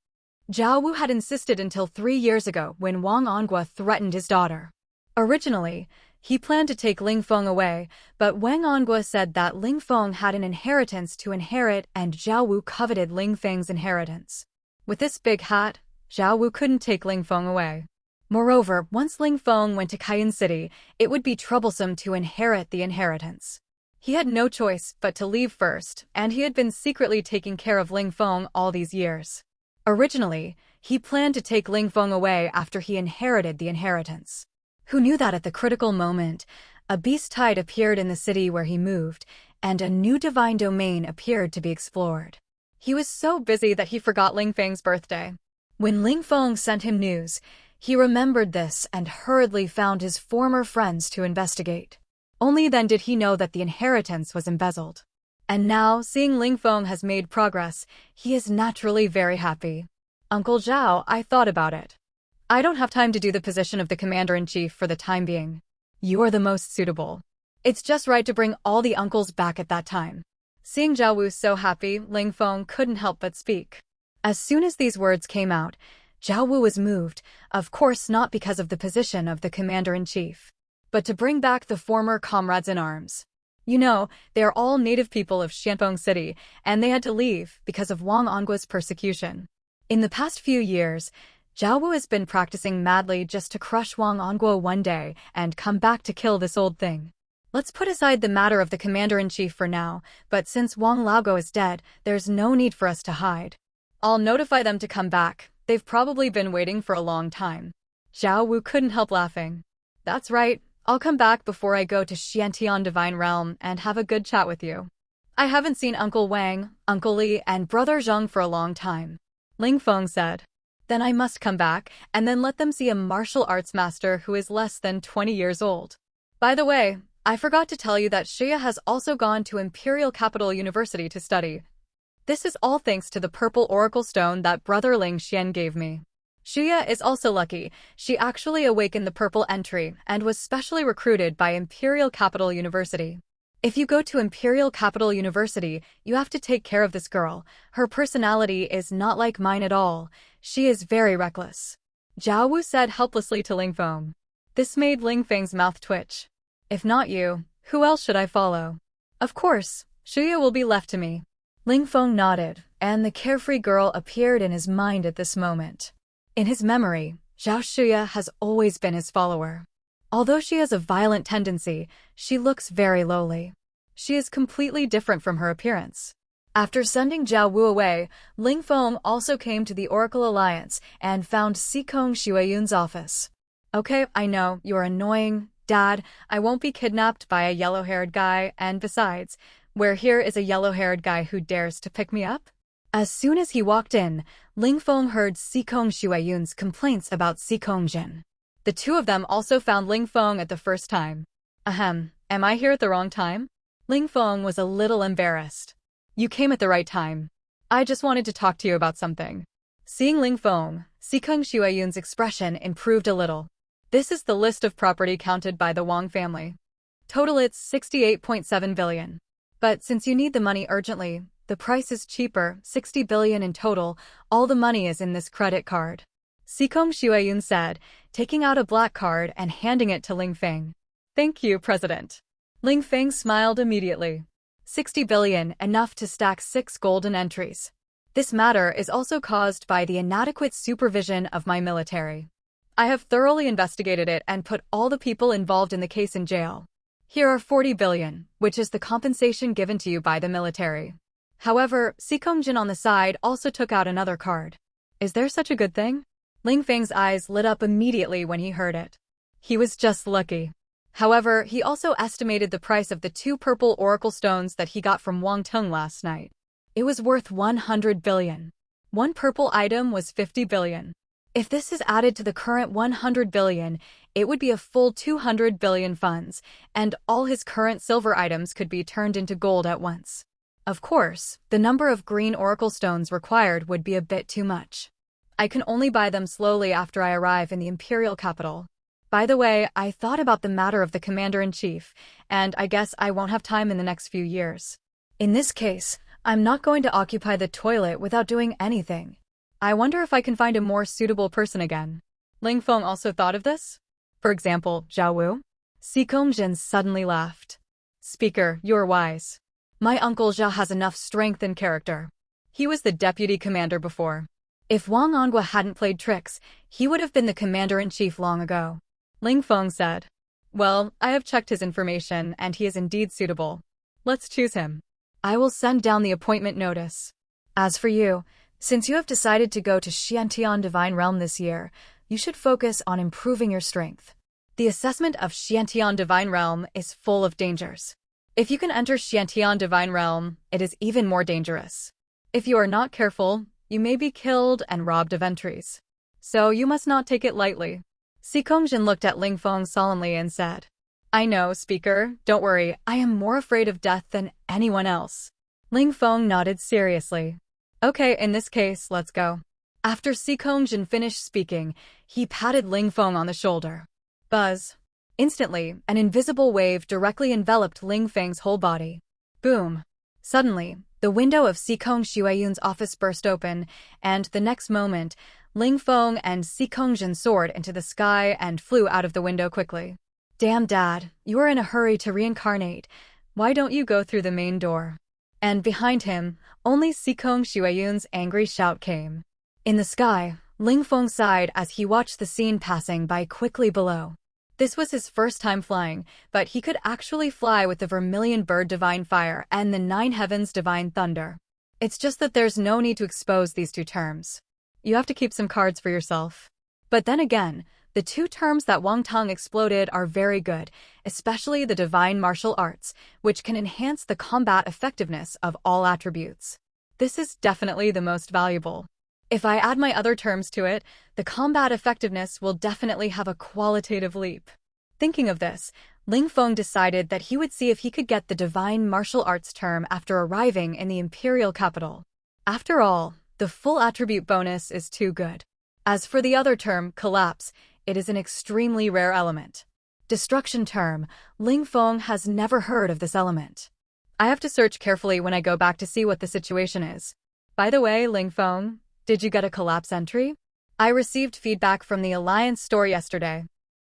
Zhao Wu had insisted until 3 years ago when Wang Onghua threatened his daughter. Originally, he planned to take Ling Feng away, but Wang Onghua said that Ling Feng had an inheritance to inherit and Zhao Wu coveted Ling Feng's inheritance. With this big hat, Zhao Wu couldn't take Ling Feng away. Moreover, once Ling Feng went to Cayenne City, it would be troublesome to inherit the inheritance. He had no choice but to leave first, and he had been secretly taking care of Ling Feng all these years. Originally, he planned to take Ling Feng away after he inherited the inheritance. Who knew that at the critical moment, a beast tide appeared in the city where he moved, and a new divine domain appeared to be explored. He was so busy that he forgot Ling Feng's birthday. When Ling Feng sent him news, he remembered this and hurriedly found his former friends to investigate. Only then did he know that the inheritance was embezzled. And now, seeing Ling Feng has made progress, he is naturally very happy. Uncle Zhao, I thought about it. I don't have time to do the position of the commander-in-chief for the time being. You are the most suitable. It's just right to bring all the uncles back at that time. Seeing Zhao Wu so happy, Ling Feng couldn't help but speak. As soon as these words came out, Zhao Wu was moved, of course not because of the position of the commander-in-chief, but to bring back the former comrades in arms. You know, they are all native people of Xianfeng City, and they had to leave because of Wang Ongua's persecution. In the past few years, Zhao Wu has been practicing madly just to crush Wang Onghua one day and come back to kill this old thing. Let's put aside the matter of the commander-in-chief for now, but since Wang Laoguo is dead, there's no need for us to hide. I'll notify them to come back. They've probably been waiting for a long time. Zhao Wu couldn't help laughing. That's right, I'll come back before I go to Xiantian Divine Realm and have a good chat with you. I haven't seen Uncle Wang, Uncle Li, and Brother Zheng for a long time. Ling Feng said. Then I must come back, and then let them see a martial arts master who is less than 20 years old. By the way, I forgot to tell you that Shia has also gone to Imperial Capital University to study. This is all thanks to the purple oracle stone that Brother Ling Xian gave me. Shia is also lucky. She actually awakened the purple entry and was specially recruited by Imperial Capital University. If you go to Imperial Capital University, you have to take care of this girl. Her personality is not like mine at all. She is very reckless. Zhao Wu said helplessly to Ling Feng. This made Ling Feng's mouth twitch. If not you, who else should I follow? Of course, Shia will be left to me. Ling Feng nodded, and the carefree girl appeared in his mind at this moment. In his memory, Zhao Shuya has always been his follower. Although she has a violent tendency, she looks very lowly. She is completely different from her appearance. After sending Zhao Wu away, Ling Feng also came to the Oracle Alliance and found Xikong Xueyun's office. Okay, I know, you're annoying, Dad. I won't be kidnapped by a yellow-haired guy, and besides, where here is a yellow-haired guy who dares to pick me up? As soon as he walked in, Ling Feng heard Xikong Xueyun's complaints about Xikong Jin. The two of them also found Ling Feng at the first time. Ahem, am I here at the wrong time? Ling Feng was a little embarrassed. You came at the right time. I just wanted to talk to you about something. Seeing Ling Feng, Xikong Xueyun's expression improved a little. This is the list of property counted by the Wang family. Total it's 68.7 billion. But since you need the money urgently, the price is cheaper, 60 billion in total. All the money is in this credit card. Xikong Xueyun said, taking out a black card and handing it to Ling Feng. Thank you, President. Ling Feng smiled immediately. 60 billion, enough to stack 6 golden entries. This matter is also caused by the inadequate supervision of my military. I have thoroughly investigated it and put all the people involved in the case in jail. Here are 40 billion, which is the compensation given to you by the military. However, Sekongjin on the side also took out another card. Is there such a good thing? Ling Feng's eyes lit up immediately when he heard it. He was just lucky. However, he also estimated the price of the 2 purple oracle stones that he got from Wang Teng last night. It was worth 100 billion. One purple item was 50 billion. If this is added to the current 100 billion, it would be a full 200 billion funds, and all his current silver items could be turned into gold at once. Of course, the number of green oracle stones required would be a bit too much. I can only buy them slowly after I arrive in the imperial capital. By the way, I thought about the matter of the commander-in-chief, and I guess I won't have time in the next few years. In this case, I'm not going to occupy the toilet without doing anything. I wonder if I can find a more suitable person again. Ling Feng also thought of this. For example, Zhao Wu? Sekongjin suddenly laughed. Speaker, you're wise. My uncle Zhao has enough strength and character. He was the deputy commander before. If Wang Ongwa hadn't played tricks, he would have been the commander-in-chief long ago. Ling Feng said. Well, I have checked his information and he is indeed suitable. Let's choose him. I will send down the appointment notice. As for you, since you have decided to go to Xiantian Divine Realm this year, you should focus on improving your strength. The assessment of Xiantian Divine Realm is full of dangers. If you can enter Xiantian Divine Realm, it is even more dangerous. If you are not careful, you may be killed and robbed of entries. So you must not take it lightly. Sekongjin looked at Ling Feng solemnly and said, I know, Speaker, don't worry, I am more afraid of death than anyone else. Ling Feng nodded seriously. Okay, in this case, let's go. After Sekongjin finished speaking, he patted Ling Feng on the shoulder. Buzz. Instantly, an invisible wave directly enveloped Ling Feng's whole body. Boom. Suddenly, the window of Sekong Shuayun's office burst open, and the next moment, Ling Feng and Sekongjin soared into the sky and flew out of the window quickly. Damn, Dad, you are in a hurry to reincarnate. Why don't you go through the main door? And behind him, only Sekong Shuayun's angry shout came. In the sky, Ling Feng sighed as he watched the scene passing by quickly below. This was his first time flying, but he could actually fly with the Vermilion Bird Divine Fire and the Nine Heavens Divine Thunder. It's just that there's no need to expose these two terms. You have to keep some cards for yourself. But then again, the 2 terms that Wang Tong exploded are very good, especially the Divine Martial Arts, which can enhance the combat effectiveness of all attributes. This is definitely the most valuable. If I add my other terms to it, the combat effectiveness will definitely have a qualitative leap. Thinking of this, Ling Feng decided that he would see if he could get the Divine Martial Arts term after arriving in the imperial capital. After all, the full attribute bonus is too good. As for the other term, collapse, it is an extremely rare element. Destruction term, Ling Feng has never heard of this element. I have to search carefully when I go back to see what the situation is. By the way, Ling Feng, did you get a collapse entry? I received feedback from the Alliance store yesterday.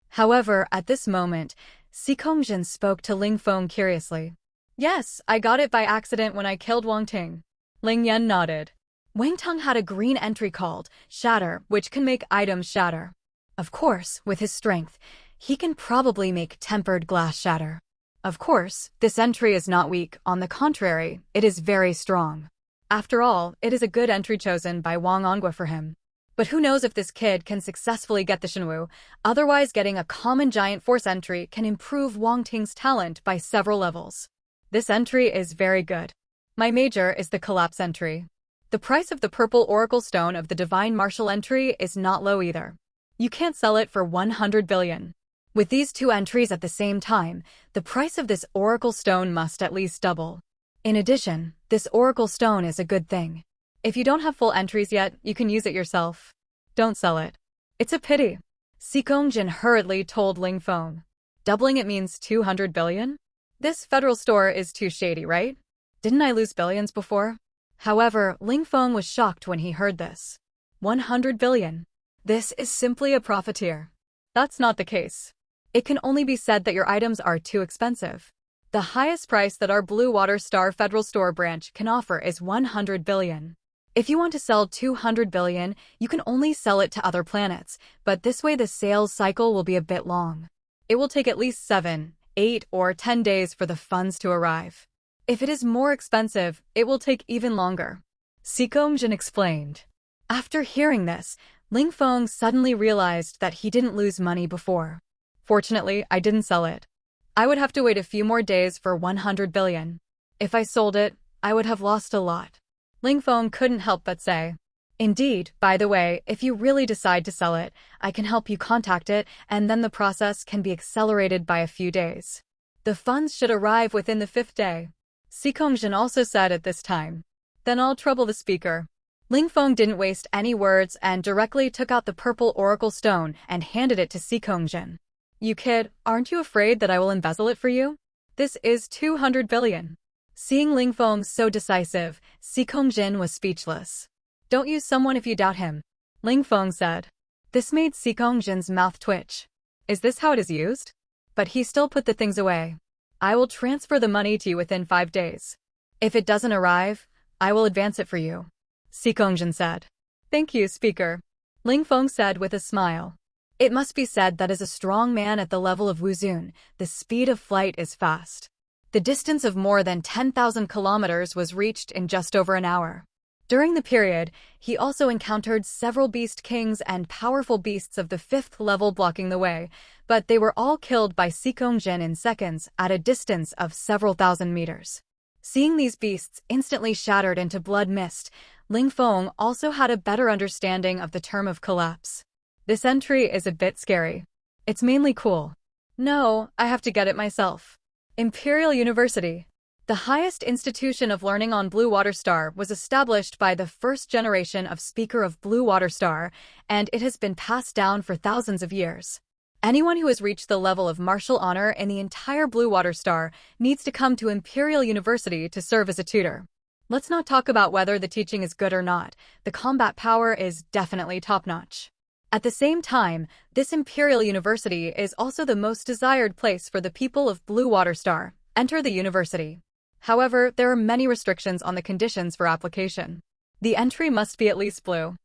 However, at this moment, Sekongjin spoke to Ling Feng curiously. Yes, I got it by accident when I killed Wang Ting. Ling Yan nodded. Wang Teng had a green entry called Shatter, which can make items shatter. Of course, with his strength, he can probably make tempered glass shatter. Of course, this entry is not weak, on the contrary, it is very strong. After all, it is a good entry chosen by Wang Ongwa for him. But who knows if this kid can successfully get the Shenwu, otherwise getting a common giant force entry can improve Wang Ting's talent by several levels. This entry is very good. My major is the collapse entry. The price of the purple oracle stone of the divine martial entry is not low either. You can't sell it for 100 billion. With these 2 entries at the same time, the price of this oracle stone must at least double. In addition, this oracle stone is a good thing. If you don't have full entries yet, you can use it yourself. Don't sell it. It's a pity. Sekongjin hurriedly told Ling Feng. Doubling it means 200 billion? This federal store is too shady, right? Didn't I lose billions before? However, Ling Feng was shocked when he heard this. 100 billion. This is simply a profiteer. That's not the case. It can only be said that your items are too expensive. The highest price that our Blue Water Star Federal Store branch can offer is 100 billion. If you want to sell 200 billion, you can only sell it to other planets, but this way the sales cycle will be a bit long. It will take at least 7, 8, or 10 days for the funds to arrive. If it is more expensive, it will take even longer. Jin explained. After hearing this, Ling Feng suddenly realized that he didn't lose money before. Fortunately, I didn't sell it. I would have to wait a few more days for 100 billion. If I sold it, I would have lost a lot. Ling Feng couldn't help but say. Indeed, by the way, if you really decide to sell it, I can help you contact it, and then the process can be accelerated by a few days. The funds should arrive within the 5th day. Jin also said at this time. Then I'll trouble the speaker. Ling Feng didn't waste any words and directly took out the purple oracle stone and handed it to Jin. You kid, aren't you afraid that I will embezzle it for you? This is 200 billion. Seeing Ling Feng so decisive, Jin was speechless. Don't use someone if you doubt him, Ling Feng said. This made Jin's mouth twitch. Is this how it is used? But he still put the things away. I will transfer the money to you within 5 days. If it doesn't arrive, I will advance it for you, Jin said. Thank you, speaker, Ling Feng said with a smile. It must be said that as a strong man at the level of Wuzun, the speed of flight is fast. The distance of more than 10,000 kilometers was reached in just over an hour. During the period, he also encountered several beast kings and powerful beasts of the 5th level blocking the way, but they were all killed by Jin in seconds at a distance of several thousand meters. Seeing these beasts instantly shattered into blood mist, Ling Feng also had a better understanding of the term of collapse. This entry is a bit scary. It's mainly cool. No, I have to get it myself. Imperial University. The highest institution of learning on Blue Water Star was established by the first generation of Speaker of Blue Water Star, and it has been passed down for thousands of years. Anyone who has reached the level of martial honor in the entire Blue Water Star needs to come to Imperial University to serve as a tutor. Let's not talk about whether the teaching is good or not. The combat power is definitely top-notch. At the same time, this Imperial University is also the most desired place for the people of Blue Water Star. Enter the university. However, there are many restrictions on the conditions for application. The entry must be at least blue.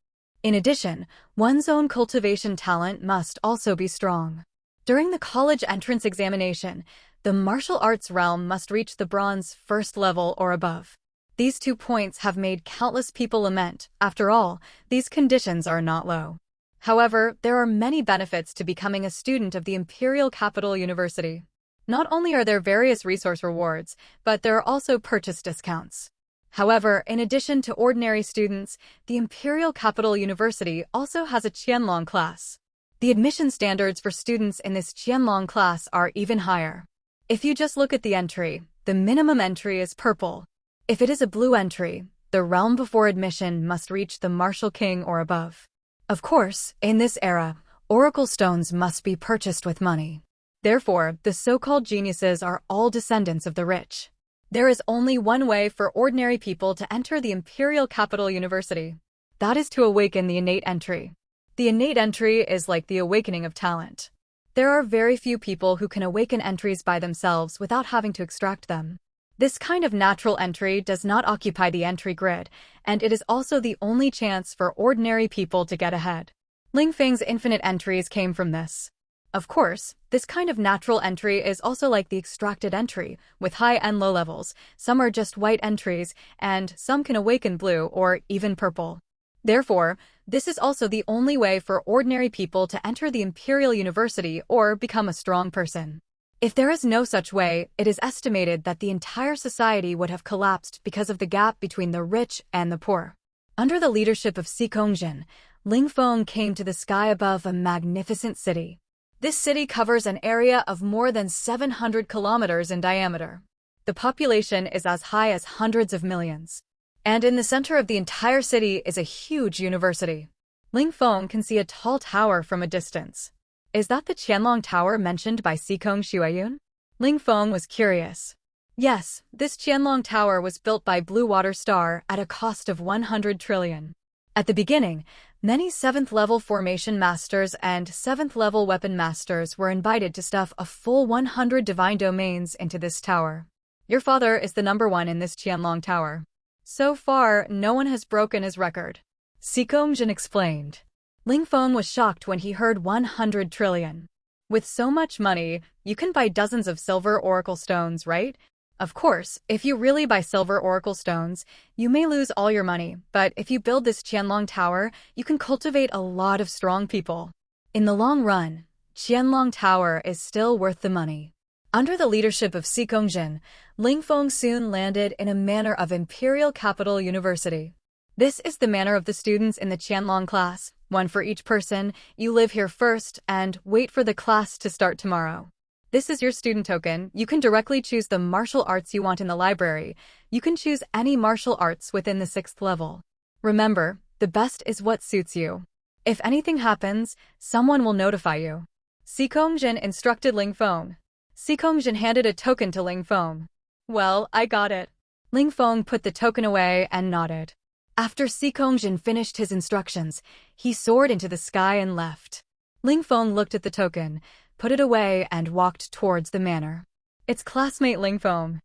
In addition, one's own cultivation talent must also be strong. During the college entrance examination, the martial arts realm must reach the bronze 1st level or above. These 2 points have made countless people lament. After all, these conditions are not low. However, there are many benefits to becoming a student of the Imperial Capital University. Not only are there various resource rewards, but there are also purchase discounts. However, in addition to ordinary students, the Imperial Capital University also has a Qianlong class. The admission standards for students in this Qianlong class are even higher. If you just look at the entry, the minimum entry is purple. If it is a blue entry, the realm before admission must reach the Martial King or above. Of course, in this era, Oracle Stones must be purchased with money. Therefore, the so-called geniuses are all descendants of the rich. There is only one way for ordinary people to enter the Imperial Capital University. That is to awaken the innate entry. The innate entry is like the awakening of talent. There are very few people who can awaken entries by themselves without having to extract them. This kind of natural entry does not occupy the entry grid, and it is also the only chance for ordinary people to get ahead. Ling Feng's infinite entries came from this. Of course, this kind of natural entry is also like the extracted entry, with high and low levels. Some are just white entries, and some can awaken blue or even purple. Therefore, this is also the only way for ordinary people to enter the Imperial University or become a strong person. If there is no such way, it is estimated that the entire society would have collapsed because of the gap between the rich and the poor. Under the leadership of Jin, Ling Feng came to the sky above a magnificent city. This city covers an area of more than 700 kilometers in diameter. The population is as high as hundreds of millions. And in the center of the entire city is a huge university. Ling Feng can see a tall tower from a distance. Is that the Qianlong Tower mentioned by Sikong Shuayun? Ling Feng was curious. Yes, this Qianlong Tower was built by Blue Water Star at a cost of 100 trillion. At the beginning, many 7th-level formation masters and 7th-level weapon masters were invited to stuff a full 100 divine domains into this tower. Your father is the #1 in this Qianlong Tower. So far, no one has broken his record. Jin explained. Ling Feng was shocked when he heard 100 trillion. With so much money, you can buy dozens of silver oracle stones, right? Of course, if you really buy silver oracle stones, you may lose all your money, but if you build this Qianlong Tower, you can cultivate a lot of strong people. In the long run, Qianlong Tower is still worth the money. Under the leadership of Si Kongjin, Ling Feng soon landed in a manor of Imperial Capital University. This is the manor of the students in the Qianlong class, one for each person. You live here first and wait for the class to start tomorrow. This is your student token. You can directly choose the martial arts you want in the library. You can choose any martial arts within the 6th level. Remember, the best is what suits you. If anything happens, someone will notify you. Si Kongjin instructed Ling Feng. Si Kongjin handed a token to Ling Feng. Well, I got it. Ling Feng put the token away and nodded. After Si Kongjin finished his instructions, he soared into the sky and left. Ling Feng looked at the token, put it away, and walked towards the manor. It's classmate Ling Feng.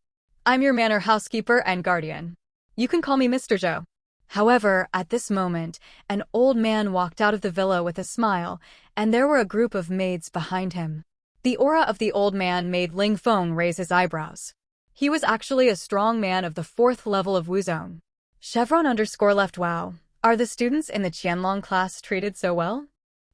I'm your manor housekeeper and guardian. You can call me Mr. Zhou. However, at this moment, an old man walked out of the villa with a smile, and there were a group of maids behind him. The aura of the old man made Ling Feng raise his eyebrows. He was actually a strong man of the 4th level of Wuzong. Chevron_left wow. Are the students in the Qianlong class treated so well?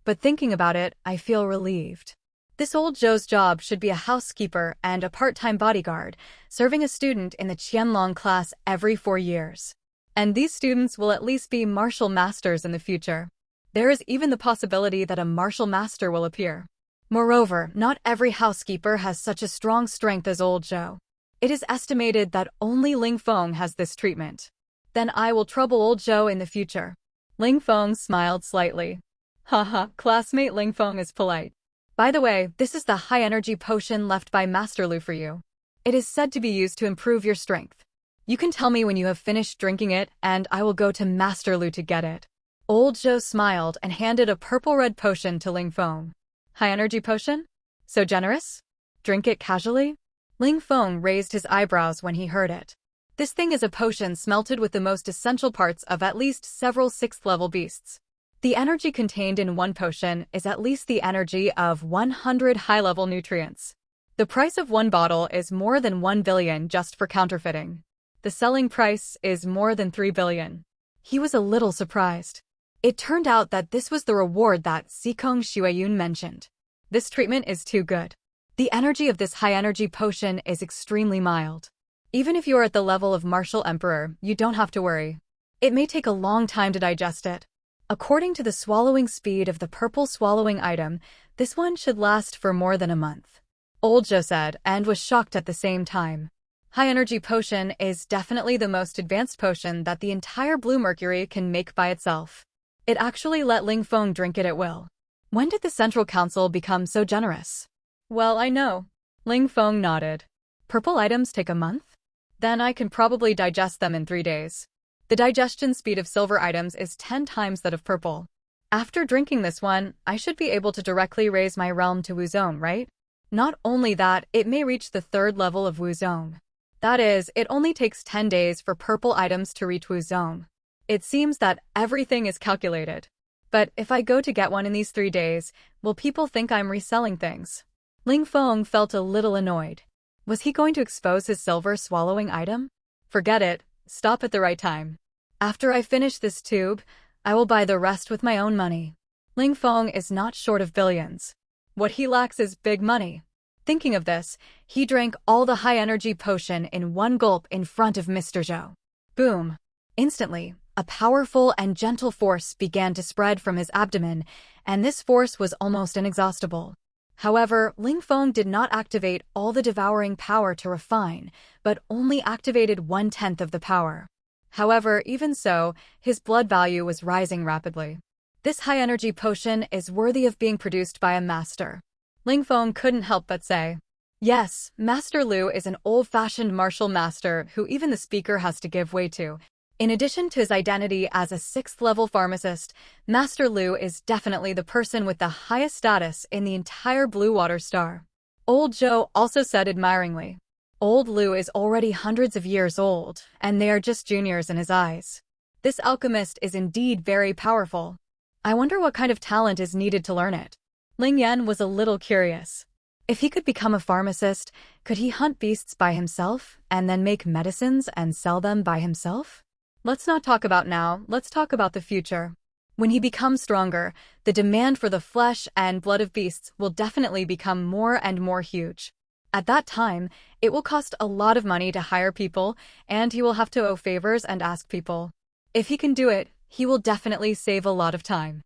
But thinking about it, I feel relieved. This old Zhou's job should be a housekeeper and a part-time bodyguard, serving a student in the Qianlong class every 4 years. And these students will at least be martial masters in the future. There is even the possibility that a martial master will appear. Moreover, not every housekeeper has such a strong strength as old Zhou. It is estimated that only Ling Feng has this treatment. Then I will trouble old Zhou in the future. Ling Feng smiled slightly. Haha, classmate Ling Feng is polite. By the way, this is the high-energy potion left by Master Lu for you. It is said to be used to improve your strength. You can tell me when you have finished drinking it, and I will go to Master Lu to get it. Old Zhou smiled and handed a purple-red potion to Ling Feng. High-energy potion? So generous? Drink it casually? Ling Feng raised his eyebrows when he heard it. This thing is a potion smelted with the most essential parts of at least several 6th-level beasts. The energy contained in one potion is at least the energy of 100 high-level nutrients. The price of one bottle is more than 1 billion just for counterfeiting. The selling price is more than 3 billion. He was a little surprised. It turned out that this was the reward that Sikong Shuayun mentioned. This treatment is too good. The energy of this high-energy potion is extremely mild. Even if you are at the level of Martial Emperor, you don't have to worry. It may take a long time to digest it. According to the swallowing speed of the purple swallowing item, this one should last for more than a month. Old Zhou said, and was shocked at the same time. High-energy potion is definitely the most advanced potion that the entire Blue Mercury can make by itself. It actually let Ling Feng drink it at will. When did the Central Council become so generous? Well, I know. Ling Feng nodded. Purple items take a month? Then I can probably digest them in 3 days. The digestion speed of silver items is 10 times that of purple. After drinking this one, I should be able to directly raise my realm to Wuzong, right? Not only that, it may reach the 3rd level of Wuzong. That is, it only takes 10 days for purple items to reach Wuzong. It seems that everything is calculated. But if I go to get one in these 3 days, will people think I'm reselling things? Ling Feng felt a little annoyed. Was he going to expose his silver swallowing item? Forget it. Stop at the right time. After I finish this tube, I will buy the rest with my own money. Ling Feng is not short of billions. What he lacks is big money. Thinking of this, he drank all the high-energy potion in one gulp in front of Mr. Zhou. Boom! Instantly, a powerful and gentle force began to spread from his abdomen, and this force was almost inexhaustible. However, Ling Feng did not activate all the devouring power to refine, but only activated 1/10 of the power. However, even so, his blood value was rising rapidly. This high-energy potion is worthy of being produced by a master. Ling Feng couldn't help but say. Yes, Master Lu is an old-fashioned martial master who even the speaker has to give way to. In addition to his identity as a 6th-level pharmacist, Master Lu is definitely the person with the highest status in the entire Blue Water Star. Old Zhou also said admiringly. Old Lu is already hundreds of years old, and they are just juniors in his eyes. This alchemist is indeed very powerful. I wonder what kind of talent is needed to learn it. Ling Yan was a little curious. If he could become a pharmacist, could he hunt beasts by himself and then make medicines and sell them by himself? Let's not talk about now, let's talk about the future. When he becomes stronger, the demand for the flesh and blood of beasts will definitely become more and more huge. At that time, it will cost a lot of money to hire people, and he will have to owe favors and ask people. If he can do it, he will definitely save a lot of time.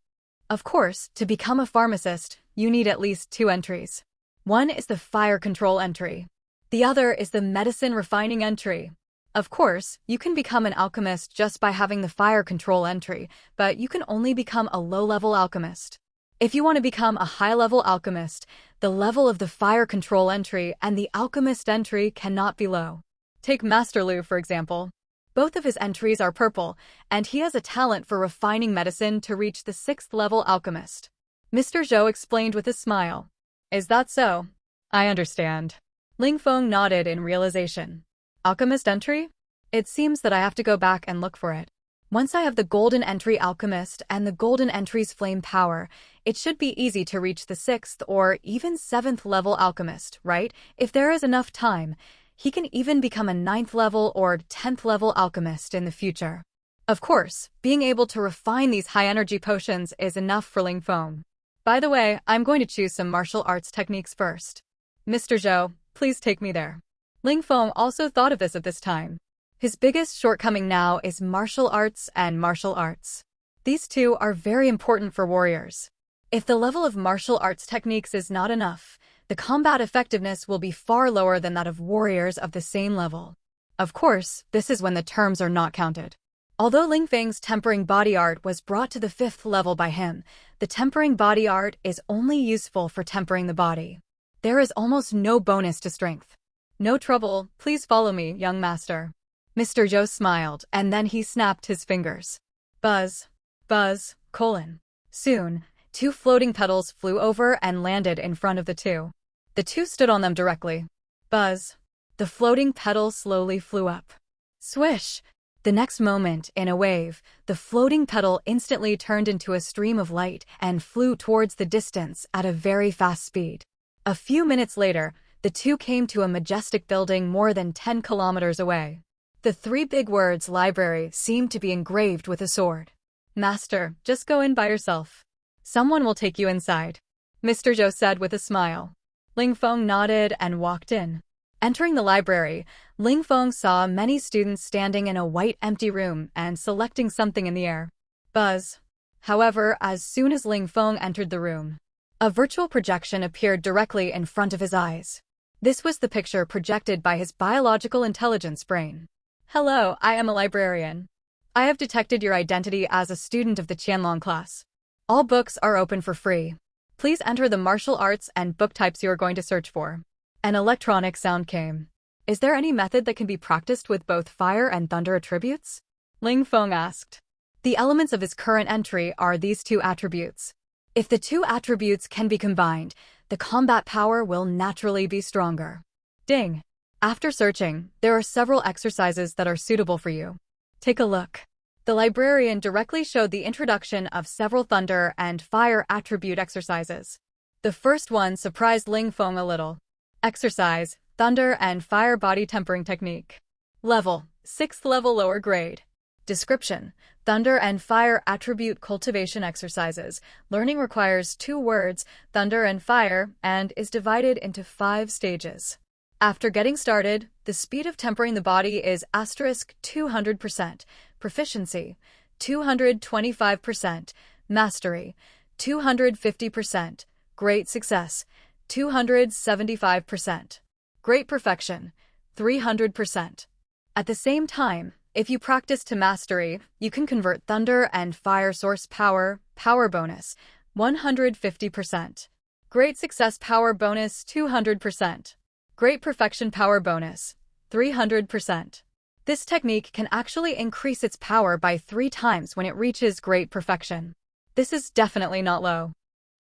Of course, to become a pharmacist, you need at least 2 entries. One is the fire control entry. The other is the medicine refining entry. Of course, you can become an alchemist just by having the fire control entry, but you can only become a low-level alchemist. If you want to become a high-level alchemist, the level of the fire control entry and the alchemist entry cannot be low. Take Master Lu, for example. Both of his entries are purple, and he has a talent for refining medicine to reach the 6th-level alchemist. Mr. Zhou explained with a smile. Is that so? I understand. Ling Feng nodded in realization. Alchemist entry? It seems that I have to go back and look for it. Once I have the golden entry alchemist and the golden entry's flame power, it should be easy to reach the 6th or even 7th level alchemist, right? If there is enough time, he can even become a 9th level or 10th level alchemist in the future. Of course, being able to refine these high-energy potions is enough for Ling Feng. By the way, I'm going to choose some martial arts techniques first. Mr. Zhou, please take me there. Ling Feng also thought of this at this time. His biggest shortcoming now is martial arts and martial arts. These two are very important for warriors. If the level of martial arts techniques is not enough, the combat effectiveness will be far lower than that of warriors of the same level. Of course, this is when the terms are not counted. Although Ling Feng's tempering body art was brought to the 5th level by him, the tempering body art is only useful for tempering the body. There is almost no bonus to strength. No trouble, please follow me, young master. Mr. Zhou smiled, and then he snapped his fingers. Buzz. Buzz, colon. Soon, 2 floating petals flew over and landed in front of the two. The two stood on them directly. Buzz. The floating petals slowly flew up. Swish! The next moment, in a wave, the floating petal instantly turned into a stream of light and flew towards the distance at a very fast speed. A few minutes later, the two came to a majestic building more than 10 kilometers away. The 3 big words library seemed to be engraved with a sword. Master, just go in by yourself. Someone will take you inside, Mr. Zhou said with a smile. Ling Feng nodded and walked in. Entering the library, Ling Feng saw many students standing in a white empty room and selecting something in the air. Buzz. However, as soon as Ling Feng entered the room, a virtual projection appeared directly in front of his eyes. This was the picture projected by his biological intelligence brain. Hello, I am a librarian. I have detected your identity as a student of the Qianlong class. All books are open for free. Please enter the martial arts and book types you are going to search for. An electronic sound came. Is there any method that can be practiced with both fire and thunder attributes? Ling Feng asked. The elements of his current entry are these 2 attributes. If the 2 attributes can be combined, the combat power will naturally be stronger. Ding! After searching, there are several exercises that are suitable for you. Take a look. The librarian directly showed the introduction of several thunder and fire attribute exercises. The first one surprised Ling Feng a little. Exercise, Thunder and Fire Body Tempering Technique. Level, 6th level lower grade. Description, Thunder and Fire Attribute Cultivation Exercises. Learning requires 2 words, thunder and fire, and is divided into 5 stages. After getting started, the speed of tempering the body is *200%, proficiency, 225%, mastery, 250%, great success, 275%, great perfection, 300%. At the same time, if you practice to mastery, you can convert thunder and fire source power bonus, 150%. Great success power bonus, 200%. Great perfection power bonus, 300%. This technique can actually increase its power by 3 times when it reaches great perfection. This is definitely not low.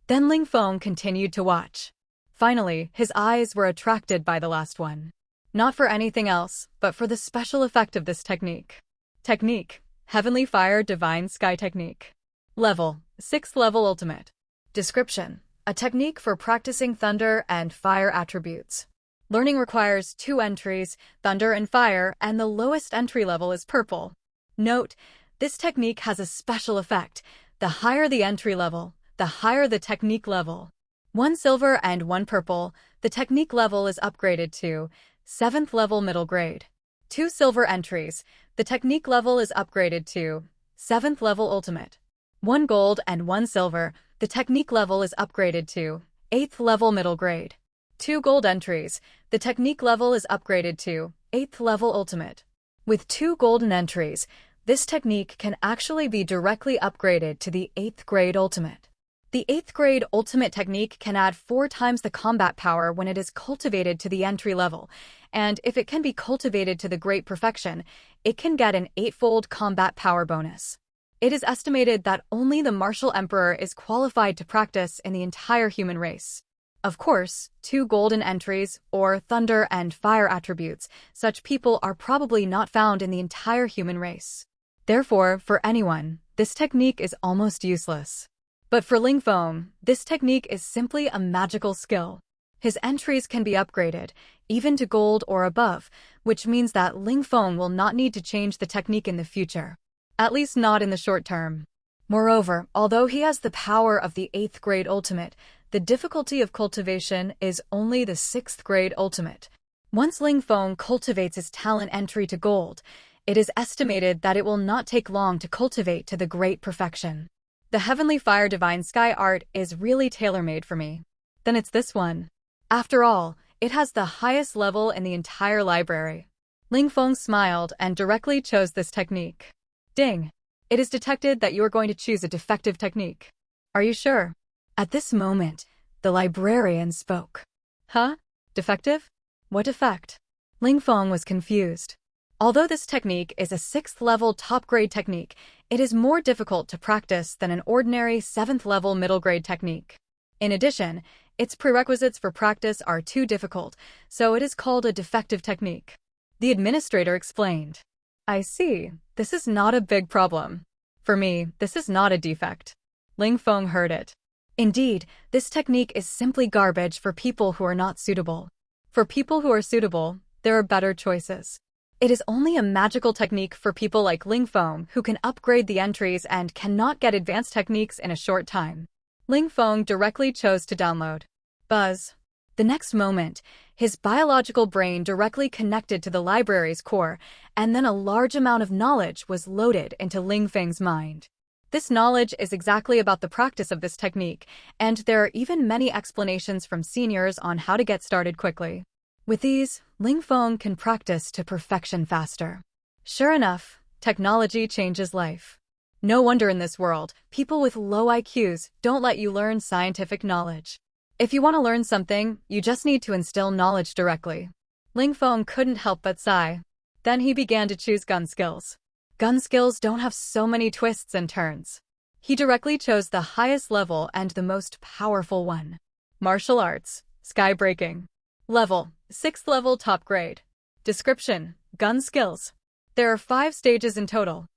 Then Ling Feng continued to watch. Finally, his eyes were attracted by the last one. Not for anything else, but for the special effect of this technique. Technique, Heavenly Fire Divine Sky Technique. Level, 6th level ultimate. Description, a technique for practicing thunder and fire attributes. Learning requires 2 entries, thunder and fire, and the lowest entry level is purple. Note, this technique has a special effect. The higher the entry level, the higher the technique level. 1 silver and 1 purple, the technique level is upgraded to 7th level middle grade. 2 silver entries, the technique level is upgraded to 7th level ultimate. 1 gold and 1 silver, the technique level is upgraded to 8th level middle grade. 2 gold entries, the technique level is upgraded to 8th level ultimate. With 2 golden entries, this technique can actually be directly upgraded to the 8th grade ultimate. The 8th grade ultimate technique can add 4 times the combat power when it is cultivated to the entry level, and if it can be cultivated to the great perfection, it can get an 8-fold combat power bonus. It is estimated that only the martial emperor is qualified to practice in the entire human race. Of course, 2 golden entries, or thunder and fire attributes, such people are probably not found in the entire human race. Therefore, for anyone, this technique is almost useless. But for Ling Feng, this technique is simply a magical skill. His entries can be upgraded, even to gold or above, which means that Ling Feng will not need to change the technique in the future. At least not in the short term. Moreover, although he has the power of the 8th grade ultimate, the difficulty of cultivation is only the 6th grade ultimate. Once Ling Feng cultivates his talent entry to gold, it is estimated that it will not take long to cultivate to the great perfection. The Heavenly Fire Divine Sky art is really tailor-made for me. Then it's this one. After all, it has the highest level in the entire library. Ling Feng smiled and directly chose this technique. Ding! It is detected that you are going to choose a defective technique. Are you sure? At this moment, the librarian spoke. Huh? Defective? What defect? Ling Feng was confused. Although this technique is a 6th level top grade technique, it is more difficult to practice than an ordinary 7th level middle grade technique. In addition, its prerequisites for practice are too difficult, so it is called a defective technique. The administrator explained. I see, this is not a big problem. For me, this is not a defect. Ling Feng heard it. Indeed, this technique is simply garbage for people who are not suitable. For people who are suitable, there are better choices. It is only a magical technique for people like Ling Feng who can upgrade the entries and cannot get advanced techniques in a short time. Ling Feng directly chose to download. Buzz. The next moment, his biological brain directly connected to the library's core, and then a large amount of knowledge was loaded into Ling Feng's mind. This knowledge is exactly about the practice of this technique, and there are even many explanations from seniors on how to get started quickly. With these, Ling Feng can practice to perfection faster. Sure enough, technology changes life. No wonder in this world, people with low IQs don't let you learn scientific knowledge. If you want to learn something, you just need to instill knowledge directly. Ling Feng couldn't help but sigh. Then he began to choose gun skills. Gun skills don't have so many twists and turns. He directly chose the highest level and the most powerful one. Martial arts, sky breaking. Level, 6th level top grade. Description, gun skills. There are 5 stages in total.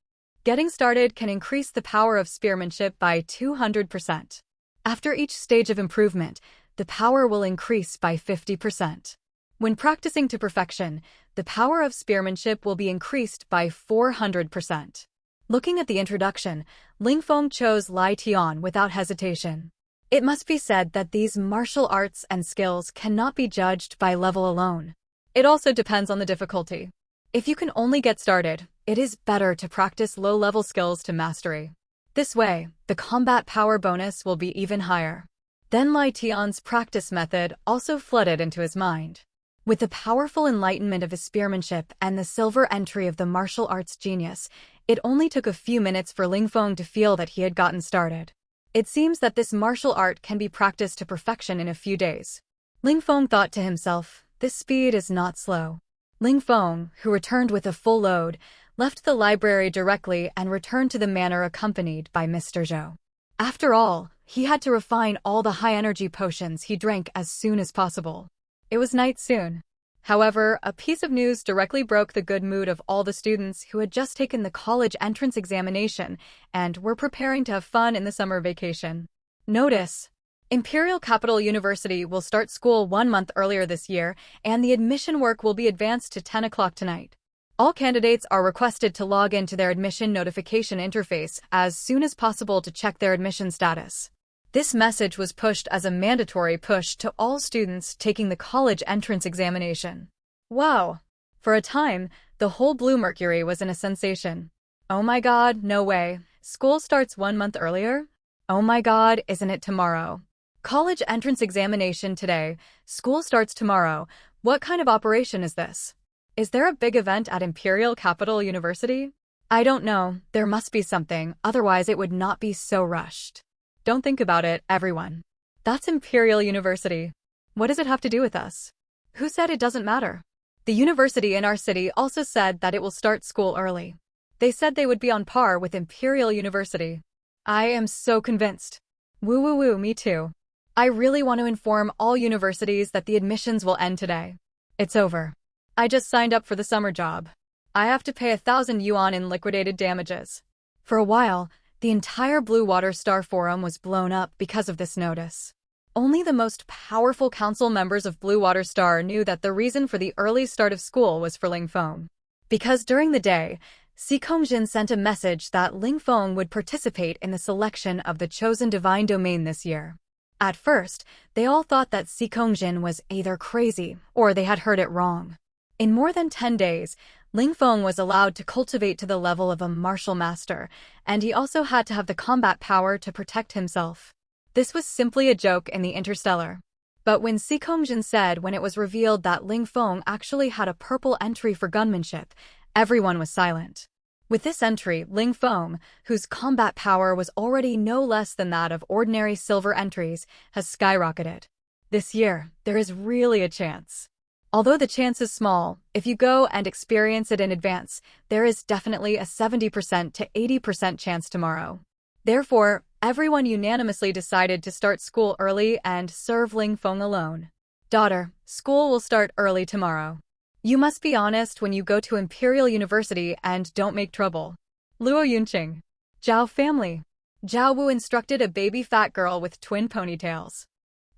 Getting started can increase the power of spearmanship by 200%. After each stage of improvement, the power will increase by 50%. When practicing to perfection, the power of spearmanship will be increased by 400%. Looking at the introduction, Ling Feng chose Lai Tian without hesitation. It must be said that these martial arts and skills cannot be judged by level alone. It also depends on the difficulty. If you can only get started, it is better to practice low-level skills to mastery. This way, the combat power bonus will be even higher. Then Lai Tian's practice method also flooded into his mind. With the powerful enlightenment of his spearmanship and the silver entry of the martial arts genius, it only took a few minutes for Ling Feng to feel that he had gotten started. It seems that this martial art can be practiced to perfection in a few days. Ling Feng thought to himself, this speed is not slow. Ling Feng, who returned with a full load, left the library directly and returned to the manor accompanied by Mr. Zhou. After all, he had to refine all the high-energy potions he drank as soon as possible. It was night soon. However, a piece of news directly broke the good mood of all the students who had just taken the college entrance examination and were preparing to have fun in the summer vacation. Notice. Imperial Capital University will start school 1 month earlier this year, and the admission work will be advanced to 10 o'clock tonight. All candidates are requested to log into their admission notification interface as soon as possible to check their admission status. This message was pushed as a mandatory push to all students taking the college entrance examination. Wow! For a time, the whole Blue Mercury was in a sensation. Oh my god, no way. School starts 1 month earlier? Oh my god, isn't it tomorrow? College entrance examination today. School starts tomorrow. What kind of operation is this? Is there a big event at Imperial Capital University? I don't know. There must be something, otherwise it would not be so rushed. Don't think about it, everyone. That's Imperial University. What does it have to do with us? Who said it doesn't matter? The university in our city also said that it will start school early. They said they would be on par with Imperial University. I am so convinced. Woo woo woo, me too. I really want to inform all universities that the admissions will end today. It's over. I just signed up for the summer job. I have to pay 1,000 yuan in liquidated damages. For a while, the entire Blue Water Star Forum was blown up because of this notice. Only the most powerful council members of Blue Water Star knew that the reason for the early start of school was for Ling Feng. Because during the day, Si Kongjin sent a message that Ling Feng would participate in the selection of the chosen divine domain this year. At first, they all thought that Si Kongjin was either crazy or they had heard it wrong. In more than 10 days, Ling Feng was allowed to cultivate to the level of a martial master, and he also had to have the combat power to protect himself. This was simply a joke in the Interstellar. But when Si Kongjin said when it was revealed that Ling Feng actually had a purple entry for gunmanship, everyone was silent. With this entry, Ling Feng, whose combat power was already no less than that of ordinary silver entries, has skyrocketed. This year, there is really a chance. Although the chance is small, if you go and experience it in advance, there is definitely a 70% to 80% chance tomorrow. Therefore, everyone unanimously decided to start school early and serve Ling Feng alone. Daughter, school will start early tomorrow. You must be honest when you go to Imperial University and don't make trouble. Luo Yunqing. Zhao family. Zhao Wu instructed a baby fat girl with twin ponytails.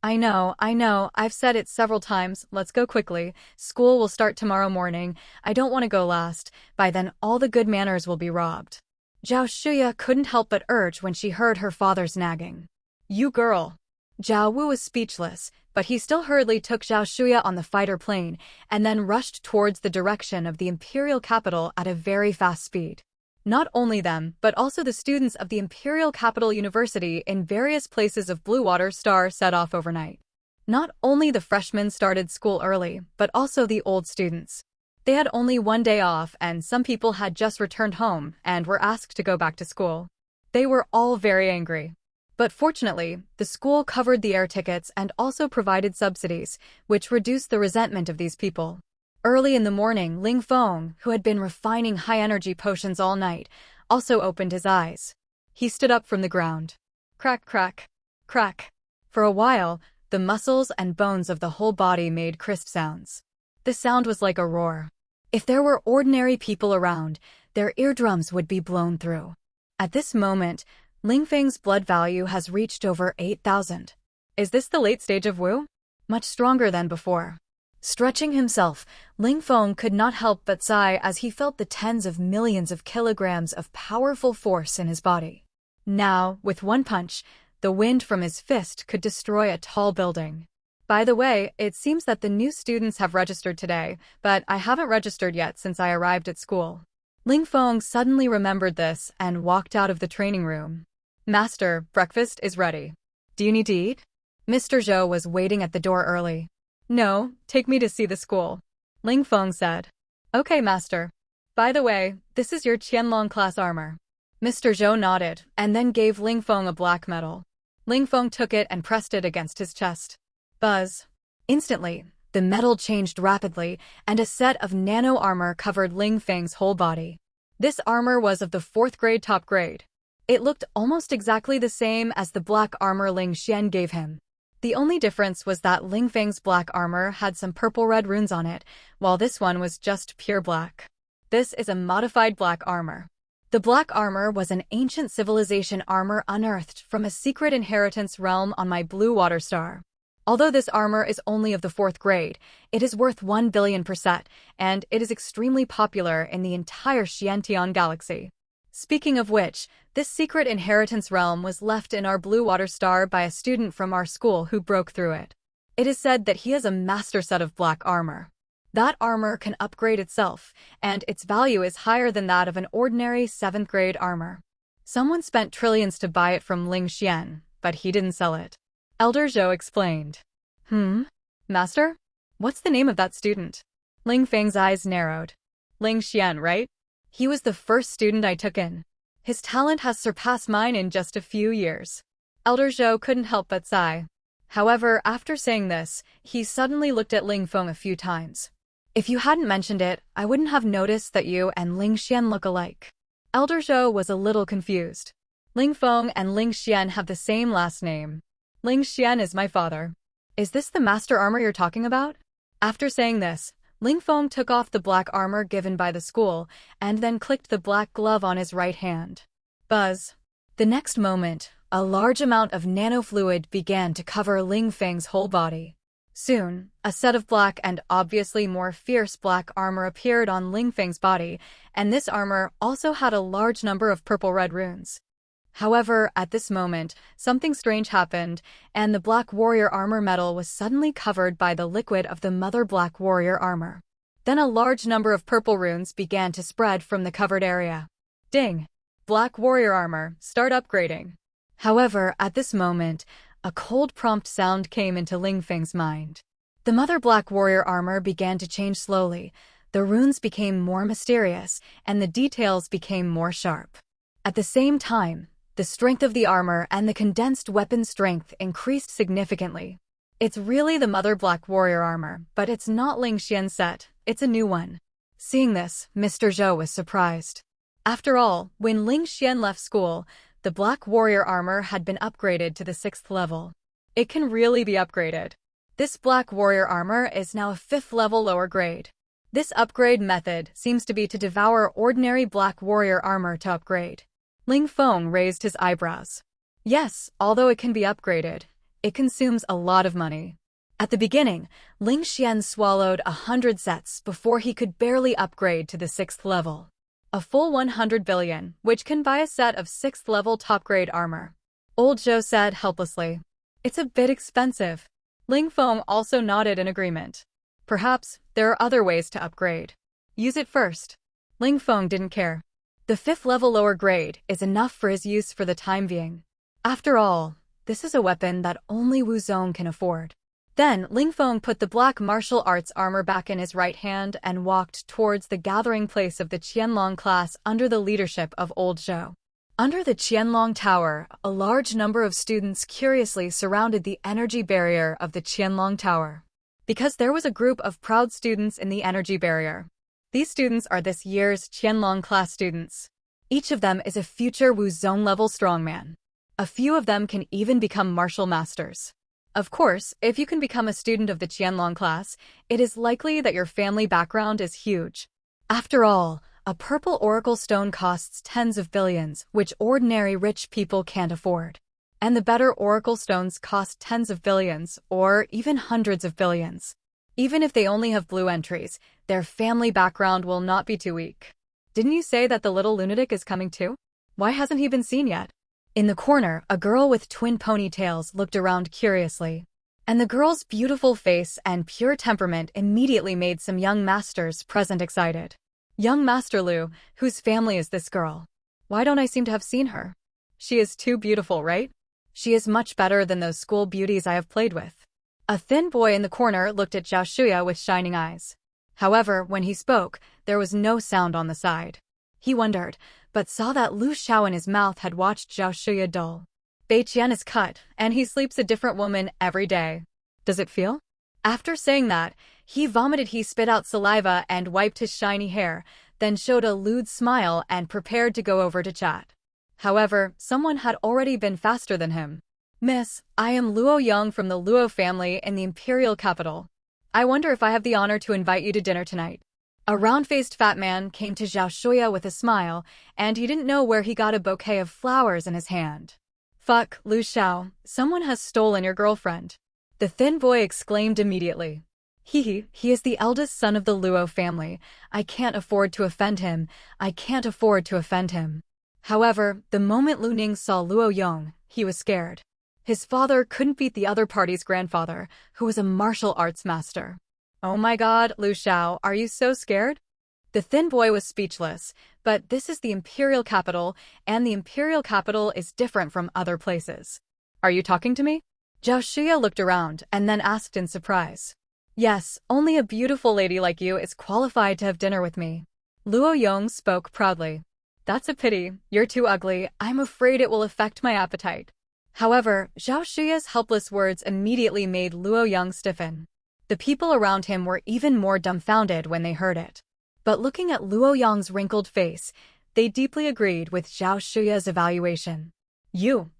I know, I've said it several times, let's go quickly. School will start tomorrow morning. I don't want to go last. By then all the good manners will be robbed. Zhao Shuya couldn't help but urge when she heard her father's nagging. You girl. Zhao Wu was speechless, but he still hurriedly took Zhao Shuya on the fighter plane and then rushed towards the direction of the imperial capital at a very fast speed. Not only them, but also the students of the Imperial Capital University in various places of Blue Water Star set off overnight. Not only the freshmen started school early, but also the old students. They had only 1 day off, and some people had just returned home and were asked to go back to school. They were all very angry. But fortunately, the school covered the air tickets and also provided subsidies, which reduced the resentment of these people. Early in the morning, Ling Feng, who had been refining high-energy potions all night, also opened his eyes. He stood up from the ground. Crack, crack, crack. For a while, the muscles and bones of the whole body made crisp sounds. The sound was like a roar. If there were ordinary people around, their eardrums would be blown through. At this moment, Ling Feng's blood value has reached over 8,000. Is this the late stage of Wu? Much stronger than before. Stretching himself, Ling Feng could not help but sigh as he felt the tens of millions of kilograms of powerful force in his body. Now, with one punch, the wind from his fist could destroy a tall building. By the way, it seems that the new students have registered today, but I haven't registered yet since I arrived at school. Ling Feng suddenly remembered this and walked out of the training room. Master, breakfast is ready. Do you need to eat? Mr. Zhou was waiting at the door early. No, take me to see the school. Ling Feng said. Okay, master. By the way, this is your Qianlong class armor. Mr. Zhou nodded and then gave Ling Feng a black medal. Ling Feng took it and pressed it against his chest. Buzz. Instantly, the metal changed rapidly and a set of nano armor covered Ling Feng's whole body. This armor was of the 4th grade top grade. It looked almost exactly the same as the black armor Ling Xian gave him. The only difference was that Ling Feng's black armor had some purple-red runes on it, while this one was just pure black. This is a modified black armor. The black armor was an ancient civilization armor unearthed from a secret inheritance realm on my blue water star. Although this armor is only of the 4th grade, it is worth 1 billion per set, and it is extremely popular in the entire Xiantian galaxy. Speaking of which, this secret inheritance realm was left in our blue water star by a student from our school who broke through it. It is said that he has a master set of black armor. That armor can upgrade itself, and its value is higher than that of an ordinary 7th grade armor. Someone spent trillions to buy it from Ling Xian, but he didn't sell it. Elder Zhou explained. Master? What's the name of that student? Ling Feng's eyes narrowed. Ling Xian, right? He was the first student I took in. His talent has surpassed mine in just a few years. Elder Zhou couldn't help but sigh. However, after saying this, he suddenly looked at Ling Feng a few times. If you hadn't mentioned it, I wouldn't have noticed that you and Ling Xian look alike. Elder Zhou was a little confused. Ling Feng and Ling Xian have the same last name. Ling Xian is my father. Is this the master armor you're talking about? After saying this, Ling Feng took off the black armor given by the school and then clicked the black glove on his right hand. Buzz. The next moment, a large amount of nanofluid began to cover Ling Feng's whole body. Soon, a set of black and obviously more fierce black armor appeared on Ling Feng's body, and this armor also had a large number of purple-red runes. However, at this moment, something strange happened, and the Black Warrior armor metal was suddenly covered by the liquid of the Mother Black Warrior armor. Then a large number of purple runes began to spread from the covered area. Ding! Black Warrior armor, start upgrading. However, at this moment, a cold prompt sound came into Ling Feng's mind. The Mother Black Warrior armor began to change slowly, the runes became more mysterious, and the details became more sharp. At the same time, the strength of the armor and the condensed weapon strength increased significantly. It's really the Mother Black Warrior armor, but it's not Ling Xian's set, it's a new one. Seeing this, Mr. Zhou was surprised. After all, when Ling Xian left school, the Black Warrior armor had been upgraded to the 6th level. It can really be upgraded. This Black Warrior armor is now a 5th level lower grade. This upgrade method seems to be to devour ordinary Black Warrior armor to upgrade. Ling Feng raised his eyebrows. Yes, although it can be upgraded, it consumes a lot of money. At the beginning, Ling Xian swallowed 100 sets before he could barely upgrade to the 6th level. A full 100 billion, which can buy a set of 6th level top-grade armor. Old Zhou said helplessly. It's a bit expensive. Ling Feng also nodded in agreement. Perhaps there are other ways to upgrade. Use it first. Ling Feng didn't care. The 5th level lower grade is enough for his use for the time being. After all, this is a weapon that only Wu Zong can afford. Then, Ling Feng put the black martial arts armor back in his right hand and walked towards the gathering place of the Qianlong class under the leadership of Old Zhou. Under the Qianlong Tower, a large number of students curiously surrounded the energy barrier of the Qianlong Tower. Because there was a group of proud students in the energy barrier. These students are this year's Qianlong class students. Each of them is a future Wu Zong level strongman. A few of them can even become martial masters. Of course, if you can become a student of the Qianlong class, it is likely that your family background is huge. After all, a purple oracle stone costs tens of billions, which ordinary rich people can't afford. And the better oracle stones cost tens of billions, or even hundreds of billions. Even if they only have blue entries, their family background will not be too weak. Didn't you say that the little lunatic is coming too? Why hasn't he been seen yet? In the corner, a girl with twin ponytails looked around curiously. And the girl's beautiful face and pure temperament immediately made some young masters present excited. Young Master Liu, whose family is this girl? Why don't I seem to have seen her? She is too beautiful, right? She is much better than those school beauties I have played with. A thin boy in the corner looked at Zhao Shuya with shining eyes. However, when he spoke, there was no sound on the side. He wondered, but saw that Lu Xiao in his mouth had watched Zhao Shuya dull. Bei Qian is cut, and he sleeps a different woman every day. Does it feel? After saying that, he spit out saliva and wiped his shiny hair, then showed a lewd smile and prepared to go over to chat. However, someone had already been faster than him. Miss, I am Luo Yang from the Luo family in the imperial capital. I wonder if I have the honor to invite you to dinner tonight. A round-faced fat man came to Zhao Shuya with a smile, and he didn't know where he got a bouquet of flowers in his hand. Fuck, Lu Xiao, someone has stolen your girlfriend. The thin boy exclaimed immediately. He is the eldest son of the Luo family. I can't afford to offend him. I can't afford to offend him. However, the moment Lu Ning saw Luo Yong, he was scared. His father couldn't beat the other party's grandfather, who was a martial arts master. Oh my god, Lu Xiao, are you so scared? The thin boy was speechless, but this is the imperial capital, and the imperial capital is different from other places. Are you talking to me? Zhao Shuya looked around and then asked in surprise. Yes, only a beautiful lady like you is qualified to have dinner with me. Luo Yong spoke proudly. That's a pity, you're too ugly, I'm afraid it will affect my appetite. However, Zhao Shuya's helpless words immediately made Luo Yong stiffen. The people around him were even more dumbfounded when they heard it. But looking at Luo Yong's wrinkled face, they deeply agreed with Zhao Shuya's evaluation. You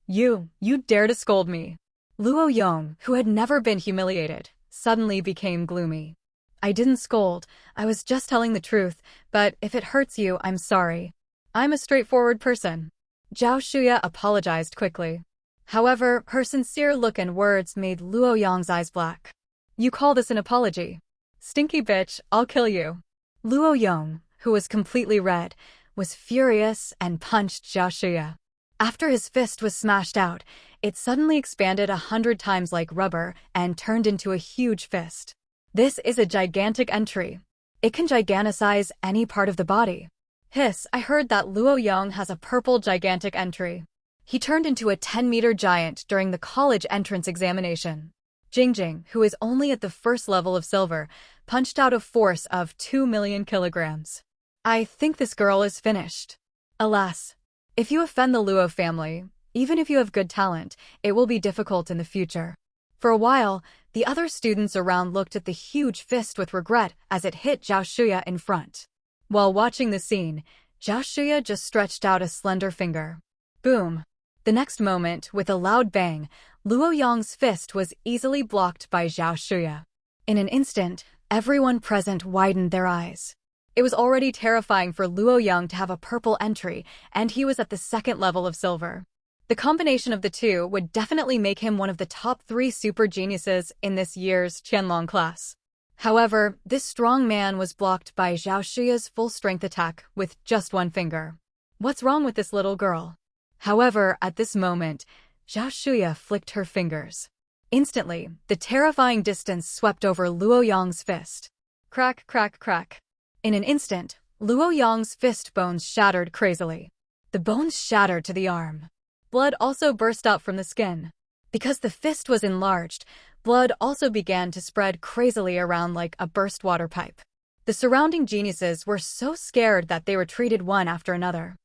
dare to scold me. Luo Yong, who had never been humiliated, suddenly became gloomy. I didn't scold, I was just telling the truth, but if it hurts you, I'm sorry. I'm a straightforward person. Zhao Shuya apologized quickly. However, her sincere look and words made Luo Yong's eyes black. You call this an apology? Stinky bitch, I'll kill you. Luo Yong, who was completely red, was furious and punched Zhao Shuya. After his fist was smashed out, it suddenly expanded 100 times like rubber and turned into a huge fist. This is a gigantic entry. It can giganticize any part of the body. Hiss, I heard that Luo Yong has a purple gigantic entry. He turned into a 10-meter giant during the college entrance examination. Jingjing, who is only at the first level of silver, punched out a force of 2 million kilograms. I think this girl is finished. Alas, if you offend the Luo family, even if you have good talent, it will be difficult in the future. For a while, the other students around looked at the huge fist with regret as it hit Zhao Shuya in front. While watching the scene, Zhao Shuya just stretched out a slender finger. Boom. The next moment, with a loud bang, Luo Yong's fist was easily blocked by Zhao Shuya. In an instant, everyone present widened their eyes. It was already terrifying for Luo Yong to have a purple entry, and he was at the second level of silver. The combination of the two would definitely make him one of the top 3 super geniuses in this year's Qianlong class. However, this strong man was blocked by Zhao Shuya's full-strength attack with just one finger. What's wrong with this little girl? However, at this moment, Zhao Shuya flicked her fingers. Instantly, the terrifying distance swept over Luo Yong's fist. Crack, crack, crack. In an instant, Luo Yong's fist bones shattered crazily. The bones shattered to the arm. Blood also burst out from the skin. Because the fist was enlarged, blood also began to spread crazily around like a burst water pipe. The surrounding geniuses were so scared that they retreated one after another.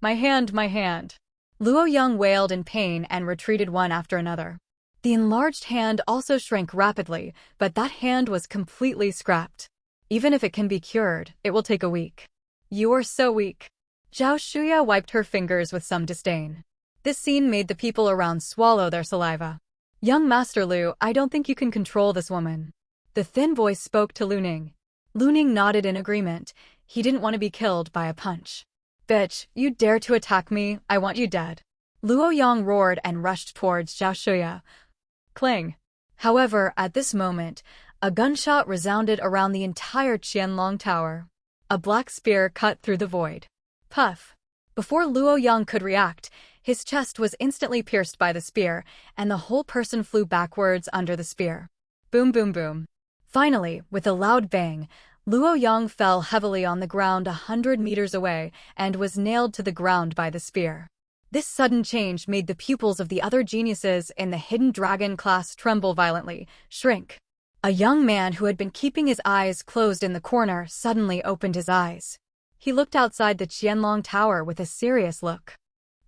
My hand, my hand. Luo Yong wailed in pain and retreated one after another. The enlarged hand also shrank rapidly, but that hand was completely scrapped. Even if it can be cured, it will take a week. You are so weak. Zhao Shuya wiped her fingers with some disdain. This scene made the people around swallow their saliva. Young Master Lu, I don't think you can control this woman. The thin voice spoke to Lu Ning. Lu Ning nodded in agreement. He didn't want to be killed by a punch. Bitch, you dare to attack me, I want you dead. Luo Yong roared and rushed towards Zhao Shuya. Clang. However, at this moment, a gunshot resounded around the entire Qianlong Tower. A black spear cut through the void. Puff. Before Luo Yong could react, his chest was instantly pierced by the spear, and the whole person flew backwards under the spear. Boom, boom, boom. Finally, with a loud bang, Luo Yong fell heavily on the ground 100 meters away and was nailed to the ground by the spear. This sudden change made the pupils of the other geniuses in the Hidden Dragon class tremble violently, shrink. A young man who had been keeping his eyes closed in the corner suddenly opened his eyes. He looked outside the Qianlong Tower with a serious look.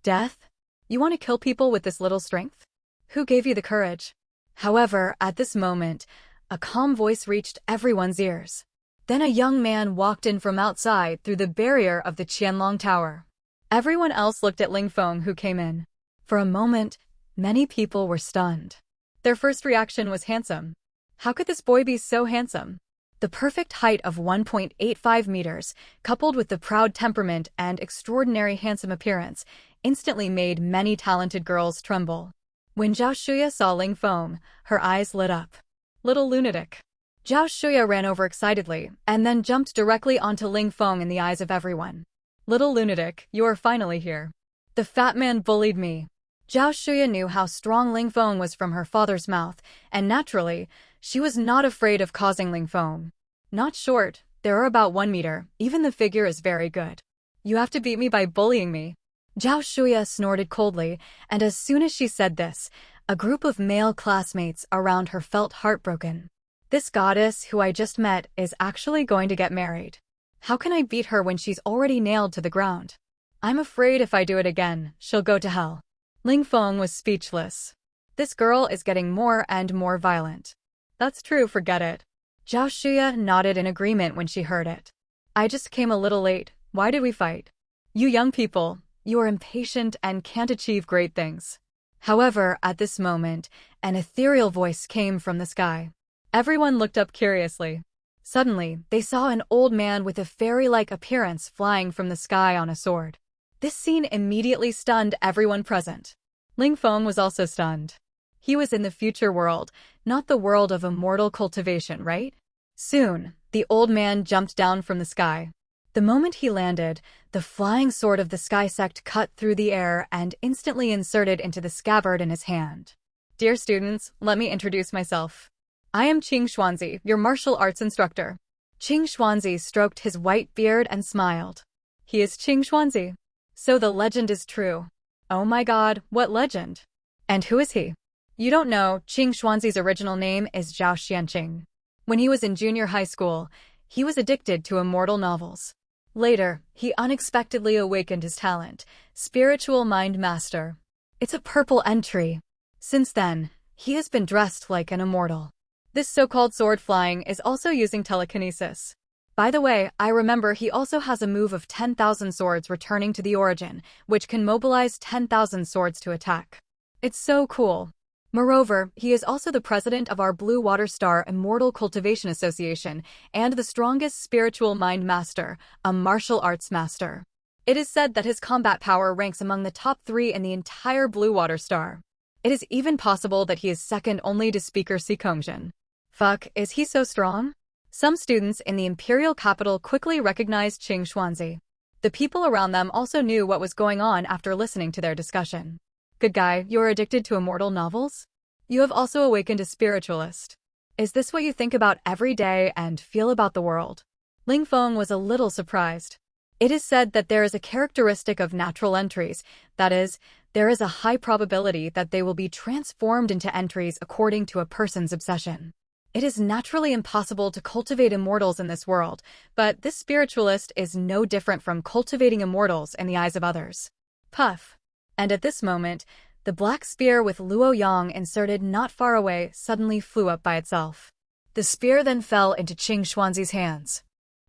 Death? You want to kill people with this little strength? Who gave you the courage? However, at this moment, a calm voice reached everyone's ears. Then a young man walked in from outside through the barrier of the Qianlong Tower. Everyone else looked at Ling Feng, who came in. For a moment, many people were stunned. Their first reaction was handsome. How could this boy be so handsome? The perfect height of 1.85 meters, coupled with the proud temperament and extraordinary handsome appearance, instantly made many talented girls tremble. When Zhao Shuya saw Ling Feng, her eyes lit up. Little lunatic. Zhao Shuya ran over excitedly, and then jumped directly onto Ling Feng in the eyes of everyone. Little lunatic, you are finally here. The fat man bullied me. Zhao Shuya knew how strong Ling Feng was from her father's mouth, and naturally, she was not afraid of causing Ling Feng. Not short, there are about 1 meter, even the figure is very good. You have to beat me by bullying me. Zhao Shuya snorted coldly, and as soon as she said this, a group of male classmates around her felt heartbroken. This goddess who I just met is actually going to get married. How can I beat her when she's already nailed to the ground? I'm afraid if I do it again, she'll go to hell. Ling Feng was speechless. This girl is getting more and more violent. That's true, forget it. Zhao Shuya nodded in agreement when she heard it. I just came a little late, why did we fight? You young people, you are impatient and can't achieve great things. However, at this moment, an ethereal voice came from the sky. Everyone looked up curiously. Suddenly, they saw an old man with a fairy-like appearance flying from the sky on a sword. This scene immediately stunned everyone present. Ling Feng was also stunned. He was in the future world, not the world of immortal cultivation, right? Soon, the old man jumped down from the sky. The moment he landed, the flying sword of the sky sect cut through the air and instantly inserted into the scabbard in his hand. Dear students, let me introduce myself. I am Qing Xuanzi, your martial arts instructor. Qing Xuanzi stroked his white beard and smiled. He is Qing Xuanzi. So the legend is true. Oh my god, what legend? And who is he? You don't know, Qing Xuanzi's original name is Zhao Xianqing. When he was in junior high school, he was addicted to immortal novels. Later, he unexpectedly awakened his talent, Spiritual Mind Master. It's a purple entry. Since then, he has been dressed like an immortal. This so-called sword flying is also using telekinesis. By the way, I remember he also has a move of 10,000 swords returning to the origin, which can mobilize 10,000 swords to attack. It's so cool. Moreover, he is also the president of our Blue Water Star Immortal Cultivation Association and the strongest spiritual mind master, a martial arts master. It is said that his combat power ranks among the top 3 in the entire Blue Water Star. It is even possible that he is second only to Speaker Sikongjian. Fuck, is he so strong? Some students in the imperial capital quickly recognized Qing Xuanzi. The people around them also knew what was going on after listening to their discussion. Good guy, you're addicted to immortal novels? You have also awakened a spiritualist. Is this what you think about every day and feel about the world? Ling Feng was a little surprised. It is said that there is a characteristic of natural entries, that is, there is a high probability that they will be transformed into entries according to a person's obsession. It is naturally impossible to cultivate immortals in this world, but this spiritualist is no different from cultivating immortals in the eyes of others. Puff. And at this moment, the black spear with Luo Yang inserted not far away suddenly flew up by itself. The spear then fell into Qing Xuanzi's hands.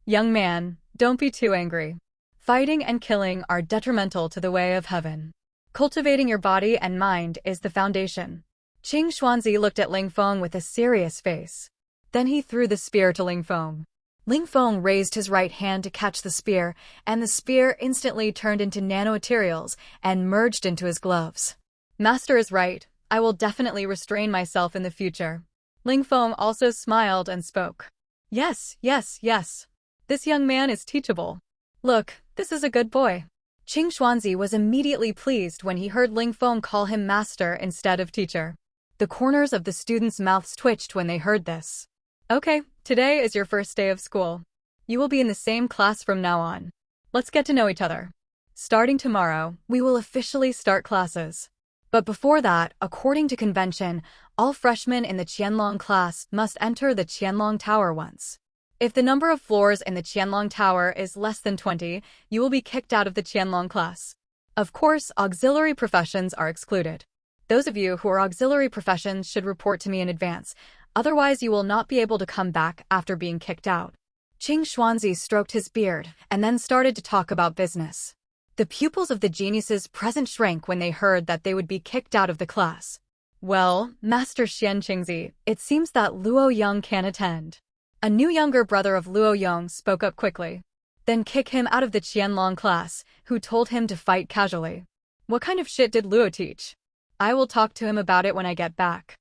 Young man, don't be too angry. Fighting and killing are detrimental to the way of heaven. Cultivating your body and mind is the foundation. Qing Xuanzi looked at Ling Feng with a serious face. Then he threw the spear to Ling Feng. Ling Feng raised his right hand to catch the spear, and the spear instantly turned into nanomaterials and merged into his gloves. Master is right. I will definitely restrain myself in the future. Ling Feng also smiled and spoke. Yes, yes, yes. This young man is teachable. Look, this is a good boy. Qing Xuanzi was immediately pleased when he heard Ling Feng call him master instead of teacher. The corners of the students' mouths twitched when they heard this. Okay, today is your first day of school. You will be in the same class from now on. Let's get to know each other. Starting tomorrow, we will officially start classes. But before that, according to convention, all freshmen in the Qianlong class must enter the Qianlong Tower once. If the number of floors in the Qianlong Tower is less than 20, you will be kicked out of the Qianlong class. Of course, auxiliary professions are excluded. Those of you who are auxiliary professions should report to me in advance, otherwise you will not be able to come back after being kicked out. Qing Xuanzi stroked his beard and then started to talk about business. The pupils of the geniuses present shrank when they heard that they would be kicked out of the class. Well, Master Xian Qingzi, it seems that Luo Yang can attend. A new younger brother of Luo Yong spoke up quickly. Then kick him out of the Qianlong class, who told him to fight casually. What kind of shit did Luo teach? I will talk to him about it when I get back.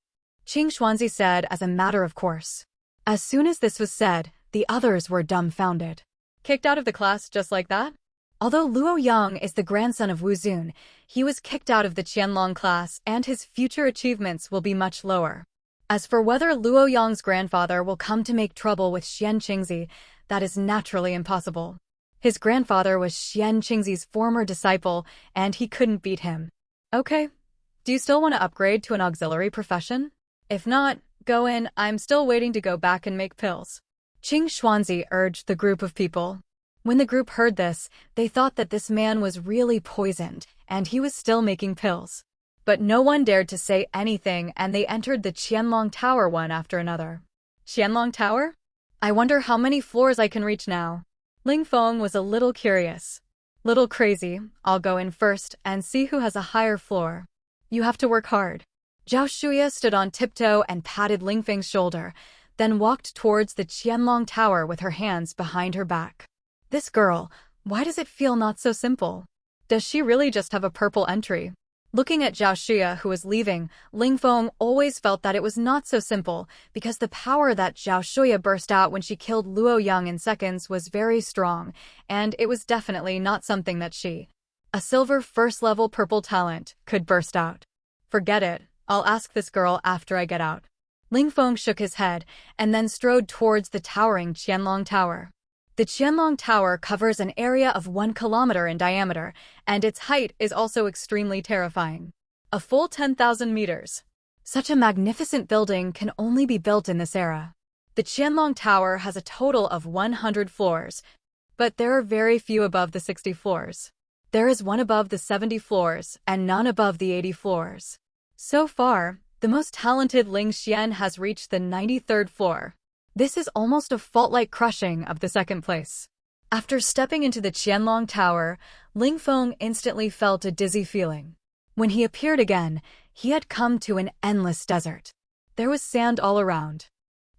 Qing Xuanzi said as a matter of course. As soon as this was said, the others were dumbfounded. Kicked out of the class just like that? Although Luo Yang is the grandson of Wu Zun, he was kicked out of the Qianlong class and his future achievements will be much lower. As for whether Luo Yang's grandfather will come to make trouble with Xian Qingzi, that is naturally impossible. His grandfather was Xian Qingzi's former disciple, and he couldn't beat him. Okay. Do you still want to upgrade to an auxiliary profession? If not, go in, I'm still waiting to go back and make pills. Qing Xuanzi urged the group of people. When the group heard this, they thought that this man was really poisoned, and he was still making pills. But no one dared to say anything, and they entered the Qianlong Tower one after another. Qianlong Tower? I wonder how many floors I can reach now. Ling Feng was a little curious. Little crazy, I'll go in first and see who has a higher floor. You have to work hard. Zhao Shuya stood on tiptoe and patted Ling Feng's shoulder, then walked towards the Qianlong Tower with her hands behind her back. This girl, why does it feel not so simple? Does she really just have a purple entry? Looking at Zhao Shuya, who was leaving, Ling Feng always felt that it was not so simple because the power that Zhao Shuya burst out when she killed Luo Yang in seconds was very strong, and it was definitely not something that she, a silver first-level purple talent, could burst out. Forget it, I'll ask this girl after I get out. Ling Feng shook his head and then strode towards the towering Qianlong Tower. The Qianlong Tower covers an area of 1 kilometer in diameter, and its height is also extremely terrifying. A full 10,000 meters. Such a magnificent building can only be built in this era. The Qianlong Tower has a total of 100 floors, but there are very few above the 60 floors. There is one above the 70 floors and none above the 80 floors. So far, the most talented Ling Xian has reached the 93rd floor. This is almost a fault-like crushing of the second place. After stepping into the Qianlong Tower, Ling Feng instantly felt a dizzy feeling. When he appeared again, he had come to an endless desert. There was sand all around.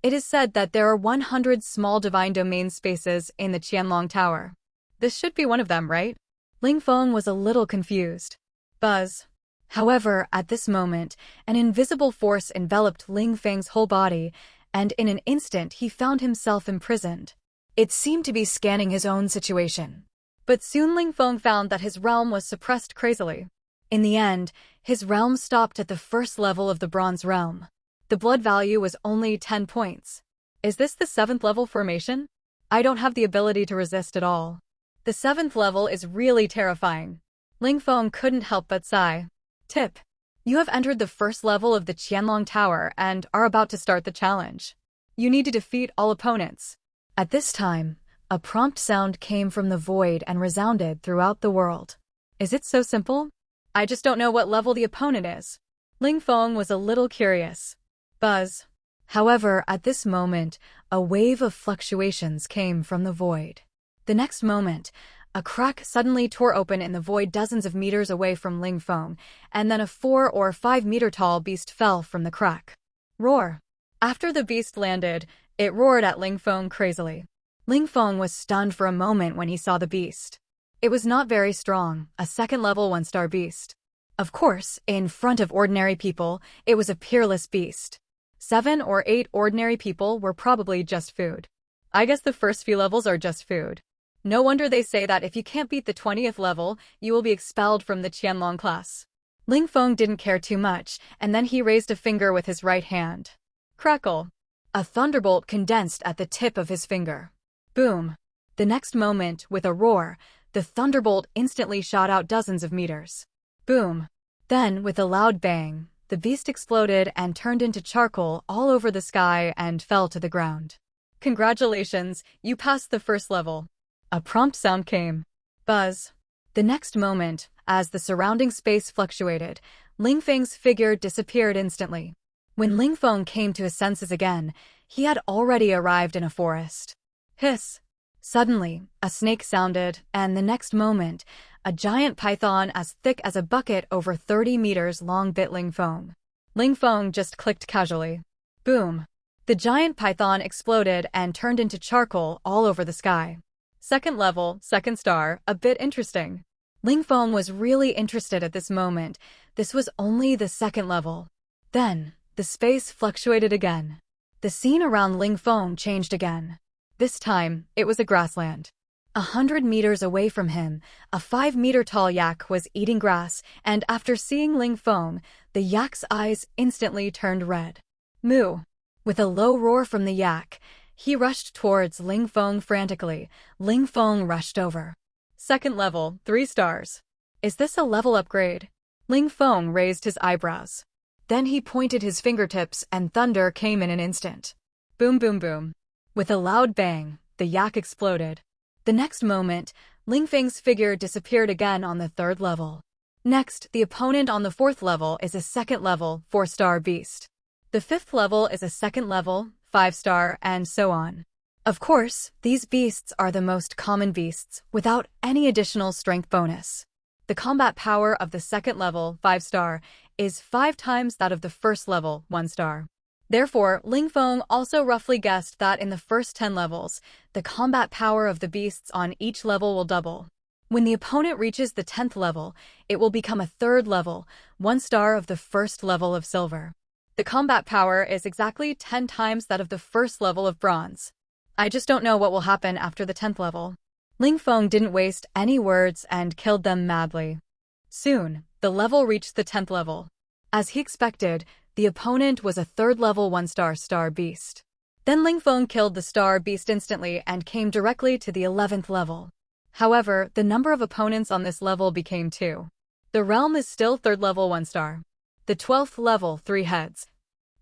It is said that there are 100 small divine domain spaces in the Qianlong Tower. This should be one of them, right? Ling Feng was a little confused. Buzz. However, at this moment, an invisible force enveloped Ling Feng's whole body, and in an instant he found himself imprisoned. It seemed to be scanning his own situation. But soon Ling Feng found that his realm was suppressed crazily. In the end, his realm stopped at the first level of the bronze realm. The blood value was only 10 points. Is this the 7th level formation? I don't have the ability to resist at all. The 7th level is really terrifying. Ling Feng couldn't help but sigh. Tip. You have entered the first level of the Qianlong Tower and are about to start the challenge. You need to defeat all opponents. At this time, a prompt sound came from the void and resounded throughout the world. Is it so simple? I just don't know what level the opponent is. Ling Feng was a little curious. Buzz. However, at this moment, a wave of fluctuations came from the void. The next moment, a crack suddenly tore open in the void dozens of meters away from Ling Feng, and then a 4 or 5 meter tall beast fell from the crack. Roar. After the beast landed, it roared at Ling Feng crazily. Ling Feng was stunned for a moment when he saw the beast. It was not very strong, a second-level 1-star beast. Of course, in front of ordinary people, it was a peerless beast. 7 or 8 ordinary people were probably just food. I guess the first few levels are just food. No wonder they say that if you can't beat the 20th level, you will be expelled from the Qianlong class. Ling Feng didn't care too much, and then he raised a finger with his right hand. Crackle. A thunderbolt condensed at the tip of his finger. Boom. The next moment, with a roar, the thunderbolt instantly shot out dozens of meters. Boom. Then, with a loud bang, the beast exploded and turned into charcoal all over the sky and fell to the ground. Congratulations, you passed the first level. A prompt sound came. Buzz. The next moment, as the surrounding space fluctuated, Ling Feng's figure disappeared instantly. When Ling Feng came to his senses again, he had already arrived in a forest. Hiss. Suddenly, a snake sounded, and the next moment, a giant python as thick as a bucket over 30 meters long bit Ling Feng. Ling Feng just clicked casually. Boom. The giant python exploded and turned into charcoal all over the sky. Second level, second star, a bit interesting. Ling Feng was really interested at this moment. This was only the second level. Then, the space fluctuated again. The scene around Ling Feng changed again. This time, it was a grassland. 100 meters away from him, a 5-meter-tall yak was eating grass, and after seeing Ling Feng, the yak's eyes instantly turned red. Moo! With a low roar from the yak, he rushed towards Ling Feng frantically. Ling Feng rushed over. Second level, 3 stars. Is this a level upgrade? Ling Feng raised his eyebrows. Then he pointed his fingertips and thunder came in an instant. Boom boom boom. With a loud bang, the yak exploded. The next moment, Ling Feng's figure disappeared again on the 3rd level. Next, the opponent on the 4th level is a second level, 4-star beast. The 5th level is a second level, 5-star, and so on. Of course, these beasts are the most common beasts, without any additional strength bonus. The combat power of the second level, 5-star, is 5 times that of the first level, 1-star. Therefore, Ling Feng also roughly guessed that in the first 10 levels, the combat power of the beasts on each level will double. When the opponent reaches the 10th level, it will become a 3rd level, 1-star of the first level of silver. The combat power is exactly 10 times that of the first level of bronze. I just don't know what will happen after the 10th level. Ling Feng didn't waste any words and killed them madly. Soon, the level reached the 10th level. As he expected, the opponent was a 3rd level 1-star beast. Then Ling Feng killed the star beast instantly and came directly to the 11th level. However, the number of opponents on this level became 2. The realm is still 3rd level 1-star. The 12th level, 3 heads.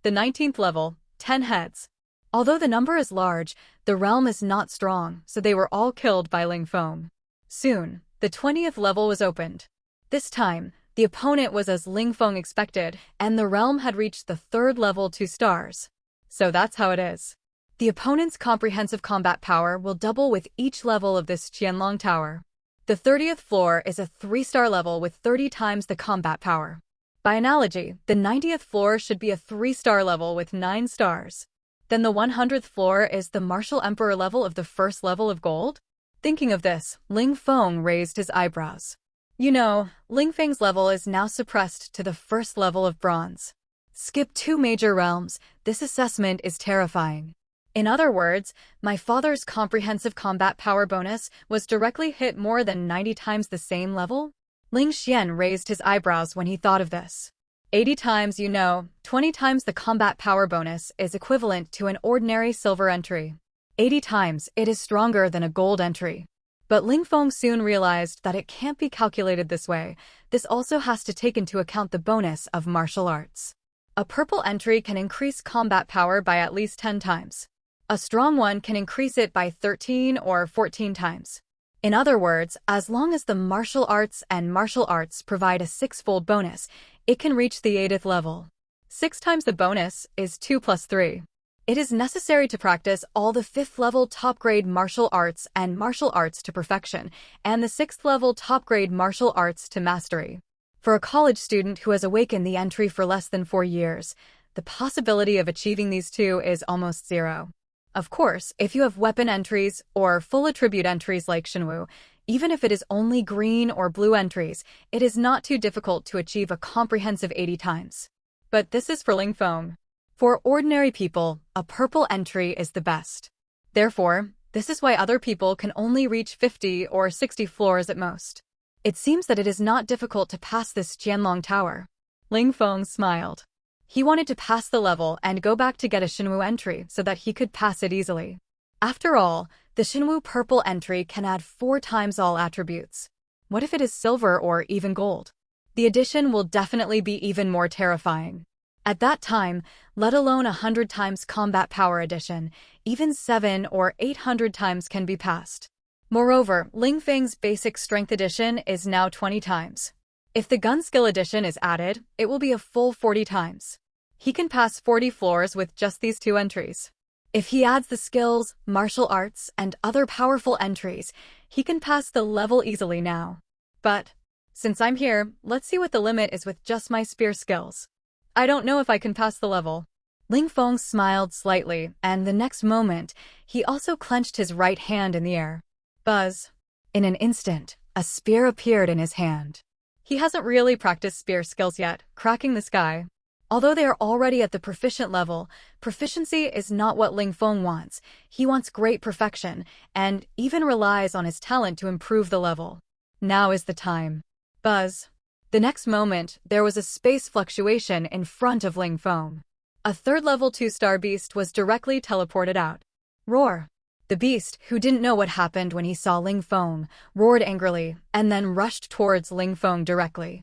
The 19th level, 10 heads. Although the number is large, the realm is not strong, so they were all killed by Ling Feng. Soon, the 20th level was opened. This time, the opponent was as Ling Feng expected, and the realm had reached the 3rd level 2 stars. So that's how it is. The opponent's comprehensive combat power will double with each level of this Qianlong Tower. The 30th floor is a 3-star level with 30 times the combat power. By analogy, the 90th floor should be a 3-star level with 9 stars. Then the 100th floor is the Martial Emperor level of the first level of gold? Thinking of this, Ling Feng raised his eyebrows. You know, Ling Feng's level is now suppressed to the first level of bronze. Skip 2 major realms, this assessment is terrifying. In other words, my father's comprehensive combat power bonus was directly hit more than 90 times the same level? Ling Xian raised his eyebrows when he thought of this. 80 times, 20 times the combat power bonus is equivalent to an ordinary silver entry. 80 times, it is stronger than a gold entry. But Ling Feng soon realized that it can't be calculated this way. This also has to take into account the bonus of martial arts. A purple entry can increase combat power by at least 10 times. A strong one can increase it by 13 or 14 times. In other words, as long as the martial arts and martial arts provide a 6-fold bonus, it can reach the 80th level. 6 times the bonus is 2 plus 3. It is necessary to practice all the 5th level top-grade martial arts and martial arts to perfection, and the 6th level top-grade martial arts to mastery. For a college student who has awakened the entry for less than 4 years, the possibility of achieving these 2 is almost 0. Of course, if you have weapon entries or full attribute entries like Shenwu, even if it is only green or blue entries, it is not too difficult to achieve a comprehensive 80 times. But this is for Ling Feng. For ordinary people, a purple entry is the best. Therefore, this is why other people can only reach 50 or 60 floors at most. It seems that it is not difficult to pass this Qianlong Tower. Ling Feng smiled. He wanted to pass the level and go back to get a Shenwu entry so that he could pass it easily. After all, the Shenwu purple entry can add 4 times all attributes. What if it is silver or even gold? The addition will definitely be even more terrifying. At that time, let alone 100 times combat power addition, even 7 or 800 times can be passed. Moreover, Ling Feng's basic strength addition is now 20 times. If the gun skill addition is added, it will be a full 40 times. He can pass 40 floors with just these 2 entries. If he adds the skills, martial arts, and other powerful entries, he can pass the level easily now. But, since I'm here, let's see what the limit is with just my spear skills. I don't know if I can pass the level. Ling Feng smiled slightly, and the next moment, he also clenched his right hand in the air. Buzz. In an instant, a spear appeared in his hand. He hasn't really practiced spear skills yet, cracking the sky. Although they are already at the proficient level, proficiency is not what Ling Feng wants. He wants great perfection, and even relies on his talent to improve the level. Now is the time. Buzz. The next moment, there was a space fluctuation in front of Ling Feng. A third level 2-star beast was directly teleported out. Roar. The beast, who didn't know what happened when he saw Ling Feng, roared angrily and then rushed towards Ling Feng directly.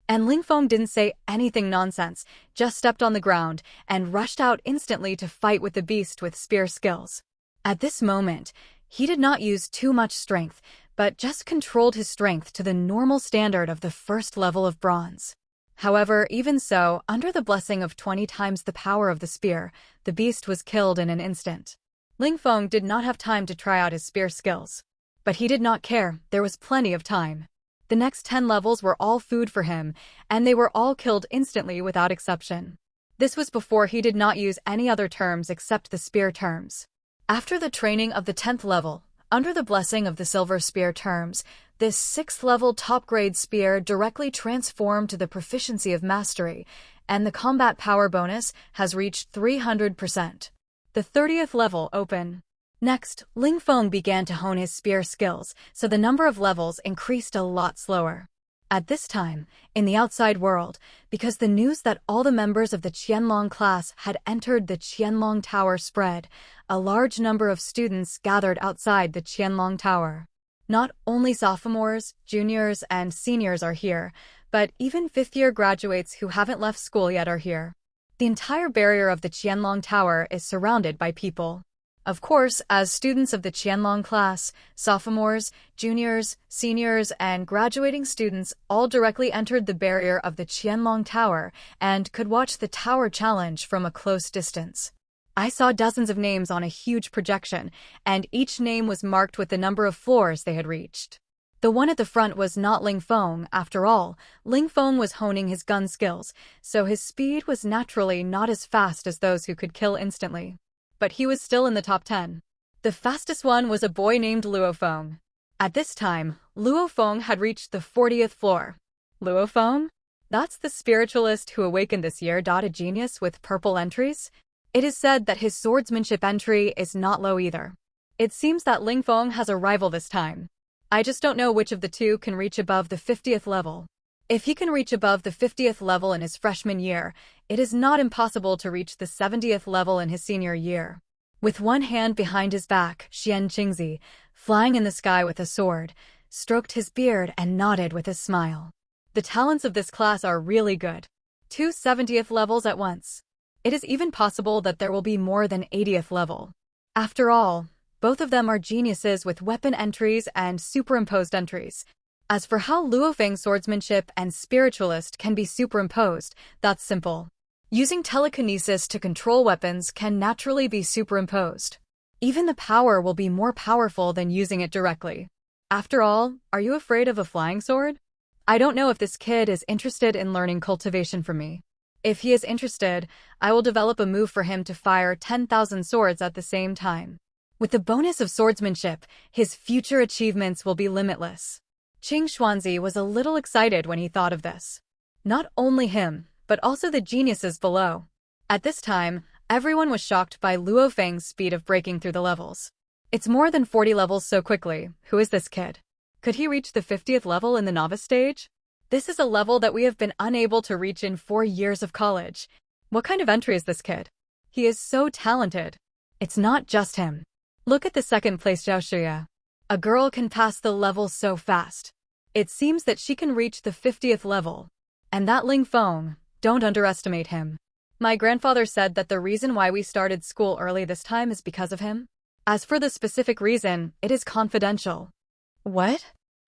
And Ling Feng didn't say anything nonsense, just stepped on the ground and rushed out instantly to fight with the beast with spear skills. At this moment, he did not use too much strength, but just controlled his strength to the normal standard of the first level of bronze. However, even so, under the blessing of 20 times the power of the spear, the beast was killed in an instant. Ling Feng did not have time to try out his spear skills. But he did not care, there was plenty of time. The next 10 levels were all food for him, and they were all killed instantly without exception. This was before he did not use any other terms except the spear terms. After the training of the 10th level, under the blessing of the silver spear terms, this 6th level top-grade spear directly transformed to the proficiency of mastery, and the combat power bonus has reached 300%. The 30th level open. Next, Ling Feng began to hone his spear skills, so the number of levels increased a lot slower. At this time, in the outside world, because the news that all the members of the Qianlong class had entered the Qianlong Tower spread, a large number of students gathered outside the Qianlong Tower. Not only sophomores, juniors, and seniors are here, but even fifth-year graduates who haven't left school yet are here. The entire barrier of the Qianlong Tower is surrounded by people. Of course, as students of the Qianlong class, sophomores, juniors, seniors, and graduating students all directly entered the barrier of the Qianlong Tower and could watch the Tower Challenge from a close distance. I saw dozens of names on a huge projection, and each name was marked with the number of floors they had reached. The one at the front was not Ling Feng, after all. Ling Feng was honing his gun skills, so his speed was naturally not as fast as those who could kill instantly. But he was still in the top 10. The fastest one was a boy named Luo Feng. At this time, Luo Feng had reached the 40th floor. Luo Feng? That's the spiritualist who awakened this year. A genius with purple entries? It is said that his swordsmanship entry is not low either. It seems that Ling Feng has a rival this time. I just don't know which of the two can reach above the 50th level. If he can reach above the 50th level in his freshman year, it is not impossible to reach the 70th level in his senior year. With one hand behind his back, Xian Qingzi, flying in the sky with a sword, stroked his beard and nodded with a smile. The talents of this class are really good. 2 70th levels at once. It is even possible that there will be more than 80th level. After all, both of them are geniuses with weapon entries and superimposed entries. As for how Luo Feng's swordsmanship and spiritualist can be superimposed, that's simple. Using telekinesis to control weapons can naturally be superimposed. Even the power will be more powerful than using it directly. After all, are you afraid of a flying sword? I don't know if this kid is interested in learning cultivation from me. If he is interested, I will develop a move for him to fire 10,000 swords at the same time. With the bonus of swordsmanship, his future achievements will be limitless. Qing Xuanzi was a little excited when he thought of this. Not only him, but also the geniuses below. At this time, everyone was shocked by Luo Feng's speed of breaking through the levels. It's more than 40 levels so quickly. Who is this kid? Could he reach the 50th level in the novice stage? This is a level that we have been unable to reach in 4 years of college. What kind of entry is this kid? He is so talented. It's not just him. Look at the second place Zhao Shuya. A girl can pass the level so fast. It seems that she can reach the 50th level. And that Ling Feng, don't underestimate him. My grandfather said that the reason why we started school early this time is because of him. As for the specific reason, it is confidential. What?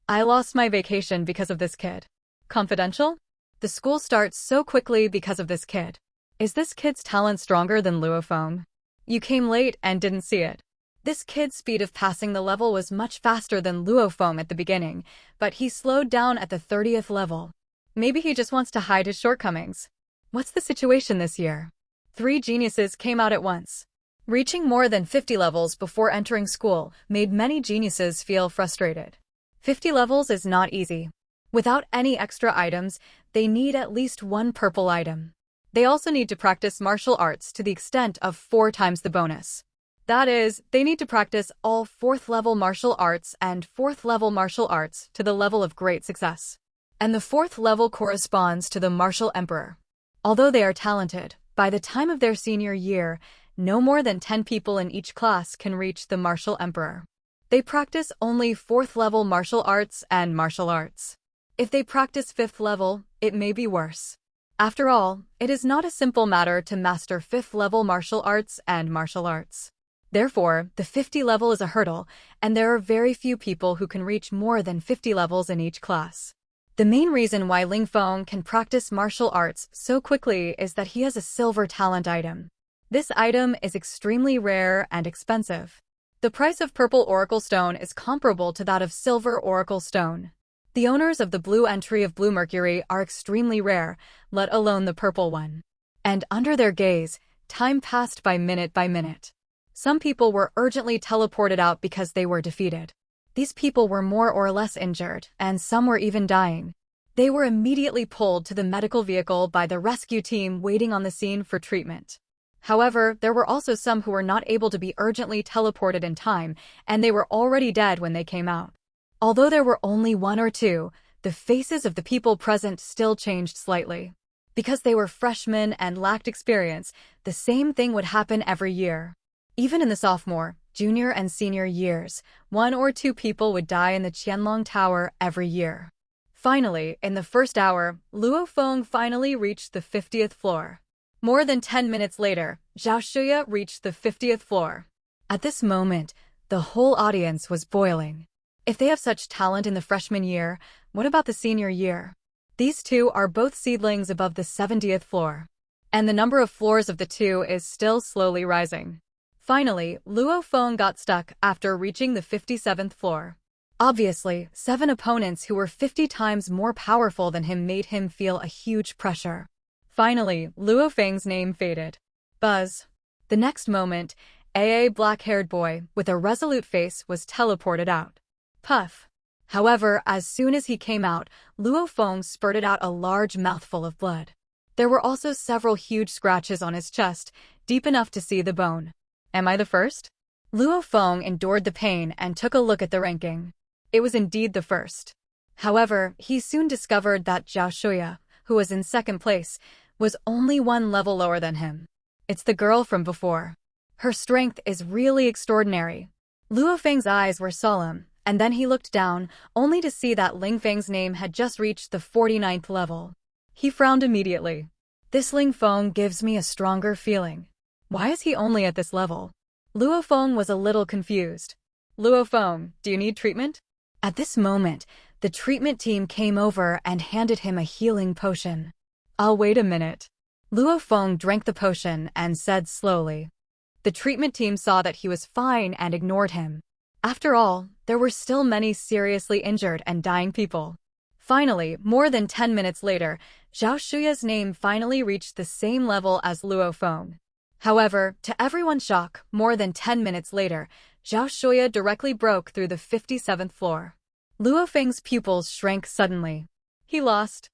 I lost my vacation because of this kid. Confidential? The school starts so quickly because of this kid. Is this kid's talent stronger than Luo Feng? You came late and didn't see it. This kid's speed of passing the level was much faster than Luo Feng at the beginning, but he slowed down at the 30th level. Maybe he just wants to hide his shortcomings. What's the situation this year? 3 geniuses came out at once. Reaching more than 50 levels before entering school made many geniuses feel frustrated. 50 levels is not easy. Without any extra items, they need at least one purple item. They also need to practice martial arts to the extent of 4 times the bonus. That is, they need to practice all 4th level martial arts and 4th level martial arts to the level of great success. And the 4th level corresponds to the Martial Emperor. Although they are talented, by the time of their senior year, no more than 10 people in each class can reach the Martial Emperor. They practice only 4th level martial arts and martial arts. If they practice 5th level, it may be worse. After all, it is not a simple matter to master 5th level martial arts and martial arts. Therefore, the 50 level is a hurdle, and there are very few people who can reach more than 50 levels in each class. The main reason why Ling Feng can practice martial arts so quickly is that he has a silver talent item. This item is extremely rare and expensive. The price of purple oracle stone is comparable to that of silver oracle stone. The owners of the blue entry of blue mercury are extremely rare, let alone the purple one. And under their gaze, time passed by minute by minute. Some people were urgently teleported out because they were defeated. These people were more or less injured, and some were even dying. They were immediately pulled to the medical vehicle by the rescue team waiting on the scene for treatment. However, there were also some who were not able to be urgently teleported in time, and they were already dead when they came out. Although there were only 1 or 2, the faces of the people present still changed slightly. Because they were freshmen and lacked experience, the same thing would happen every year. Even in the sophomore, junior, and senior years, 1 or 2 people would die in the Qianlong Tower every year. Finally, in the first hour, Luo Feng finally reached the 50th floor. More than 10 minutes later, Zhao Shuya reached the 50th floor. At this moment, the whole audience was boiling. If they have such talent in the freshman year, what about the senior year? These two are both seedlings above the 70th floor. And the number of floors of the two is still slowly rising. Finally, Luo Feng got stuck after reaching the 57th floor. Obviously, 7 opponents who were 50 times more powerful than him made him feel a huge pressure. Finally, Luo Feng's name faded. Buzz. The next moment, a black-haired boy with a resolute face was teleported out. Puff. However, as soon as he came out, Luo Feng spurted out a large mouthful of blood. There were also several huge scratches on his chest, deep enough to see the bone. Am I the first? Luo Feng endured the pain and took a look at the ranking. It was indeed the first. However, he soon discovered that Zhao Shuya, who was in second place, was only 1 level lower than him. It's the girl from before. Her strength is really extraordinary. Luo Feng's eyes were solemn, and then he looked down, only to see that Ling Feng's name had just reached the 49th level. He frowned immediately. This Ling Feng gives me a stronger feeling. Why is he only at this level? Luo Feng was a little confused. Luo Feng, do you need treatment? At this moment, the treatment team came over and handed him a healing potion. I'll wait a minute. Luo Feng drank the potion and said slowly. The treatment team saw that he was fine and ignored him. After all, there were still many seriously injured and dying people. Finally, more than 10 minutes later, Zhao Shuya's name finally reached the same level as Luo Feng. However, to everyone's shock, more than 10 minutes later, Zhao Shuya directly broke through the 57th floor. Luo Feng's pupils shrank suddenly. He lost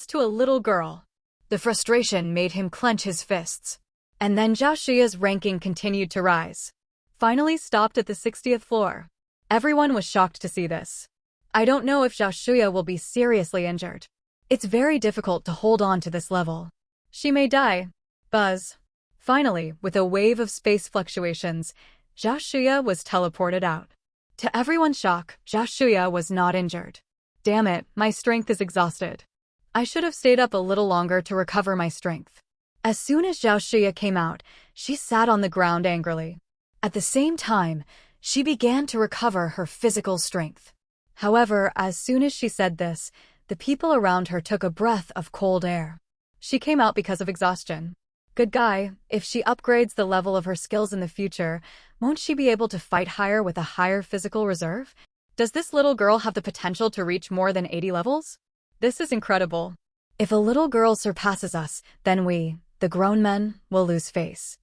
to a little girl. The frustration made him clench his fists. And then Zhao Shuya's ranking continued to rise. Finally stopped at the 60th floor. Everyone was shocked to see this. I don't know if Zhao Shuya will be seriously injured. It's very difficult to hold on to this level. She may die. Buzz. Finally, with a wave of space fluctuations, Zhao Shuya was teleported out. To everyone's shock, Zhao Shuya was not injured. Damn it, my strength is exhausted. I should have stayed up a little longer to recover my strength. As soon as Zhao Shuya came out, she sat on the ground angrily. At the same time, she began to recover her physical strength. However, as soon as she said this, the people around her took a breath of cold air. She came out because of exhaustion. Good guy, if she upgrades the level of her skills in the future, won't she be able to fight higher with a higher physical reserve? Does this little girl have the potential to reach more than 80 levels? This is incredible. If a little girl surpasses us, then the grown men will lose face.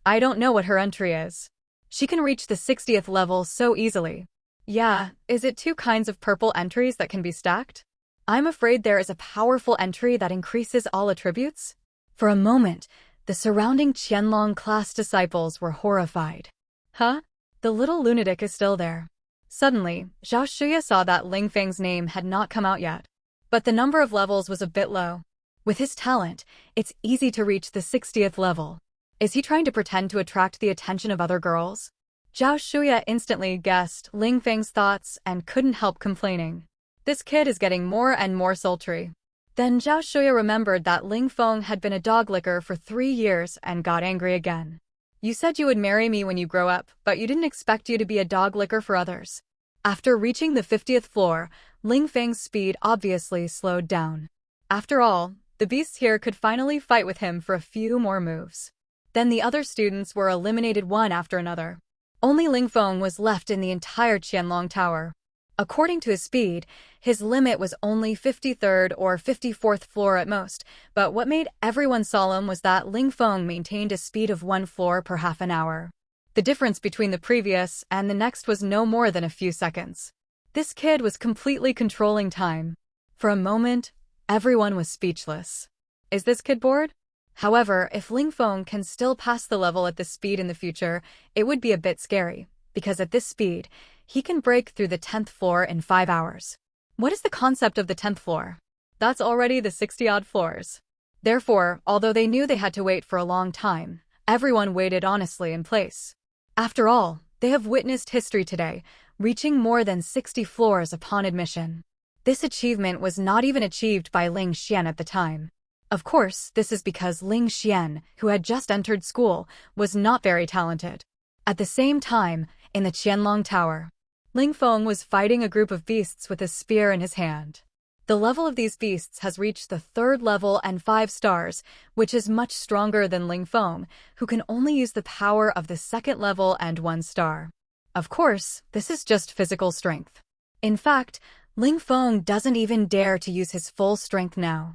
I don't know what her entry is. She can reach the 60th level so easily. Yeah, is it two kinds of purple entries that can be stacked? I'm afraid there is a powerful entry that increases all attributes. For a moment, the surrounding Qianlong class disciples were horrified. Huh? The little lunatic is still there. Suddenly, Zhao Shuya saw that Ling Feng's name had not come out yet. But the number of levels was a bit low. With his talent, it's easy to reach the 60th level. Is he trying to pretend to attract the attention of other girls? Zhao Shuya instantly guessed Ling Feng's thoughts and couldn't help complaining. This kid is getting more and more sultry. Then Zhao Shuya remembered that Ling Feng had been a dog licker for 3 years and got angry again. You said you would marry me when you grow up, but you didn't expect you to be a dog licker for others. After reaching the 50th floor, Ling Feng's speed obviously slowed down. After all, the beasts here could finally fight with him for a few more moves. Then the other students were eliminated one after another. Only Ling Feng was left in the entire Qianlong Tower. According to his speed, his limit was only 53rd or 54th floor at most, but what made everyone solemn was that Ling Feng maintained a speed of 1 floor per half an hour. The difference between the previous and the next was no more than a few seconds. This kid was completely controlling time. For a moment, everyone was speechless. Is this kid bored? However, if Ling Feng can still pass the level at this speed in the future, it would be a bit scary, because at this speed, he can break through the 10th floor in 5 hours. What is the concept of the 10th floor? That's already the 60-odd floors. Therefore, although they knew they had to wait for a long time, everyone waited honestly in place. After all, they have witnessed history today, reaching more than 60 floors upon admission. This achievement was not even achieved by Ling Xian at the time. Of course, this is because Ling Xian, who had just entered school, was not very talented. At the same time, in the Qianlong Tower, Ling Feng was fighting a group of beasts with a spear in his hand. The level of these beasts has reached the 3rd level and 5 stars, which is much stronger than Ling Feng, who can only use the power of the 2nd level and 1 star. Of course, this is just physical strength. In fact, Ling Feng doesn't even dare to use his full strength now.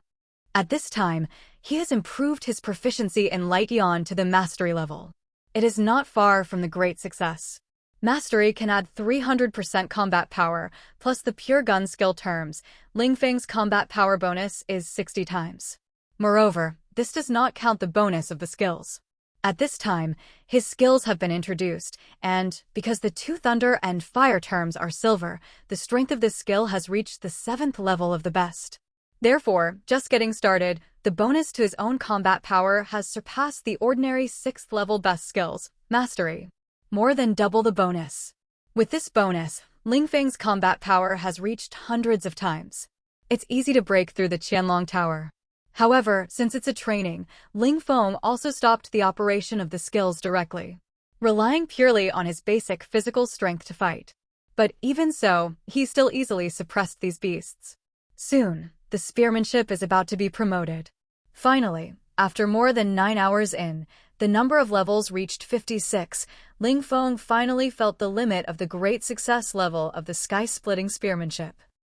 At this time, he has improved his proficiency in Light Yan to the mastery level. It is not far from the great success. Mastery can add 300% combat power, plus the pure gun skill terms. Ling Feng's combat power bonus is 60 times. Moreover, this does not count the bonus of the skills. At this time, his skills have been introduced, and, because the 2 thunder and fire terms are silver, the strength of this skill has reached the 7th level of the best. Therefore, just getting started, the bonus to his own combat power has surpassed the ordinary 6th level best skills, mastery. More than double the bonus. With this bonus, Ling Feng's combat power has reached hundreds of times. It's easy to break through the Qianlong Tower. However, since it's a training, Ling Feng also stopped the operation of the skills directly, relying purely on his basic physical strength to fight. But even so, he still easily suppressed these beasts. Soon, the spearmanship is about to be promoted. Finally, after more than 9 hours in, the number of levels reached 56. Ling Feng finally felt the limit of the great success level of the sky-splitting spearmanship.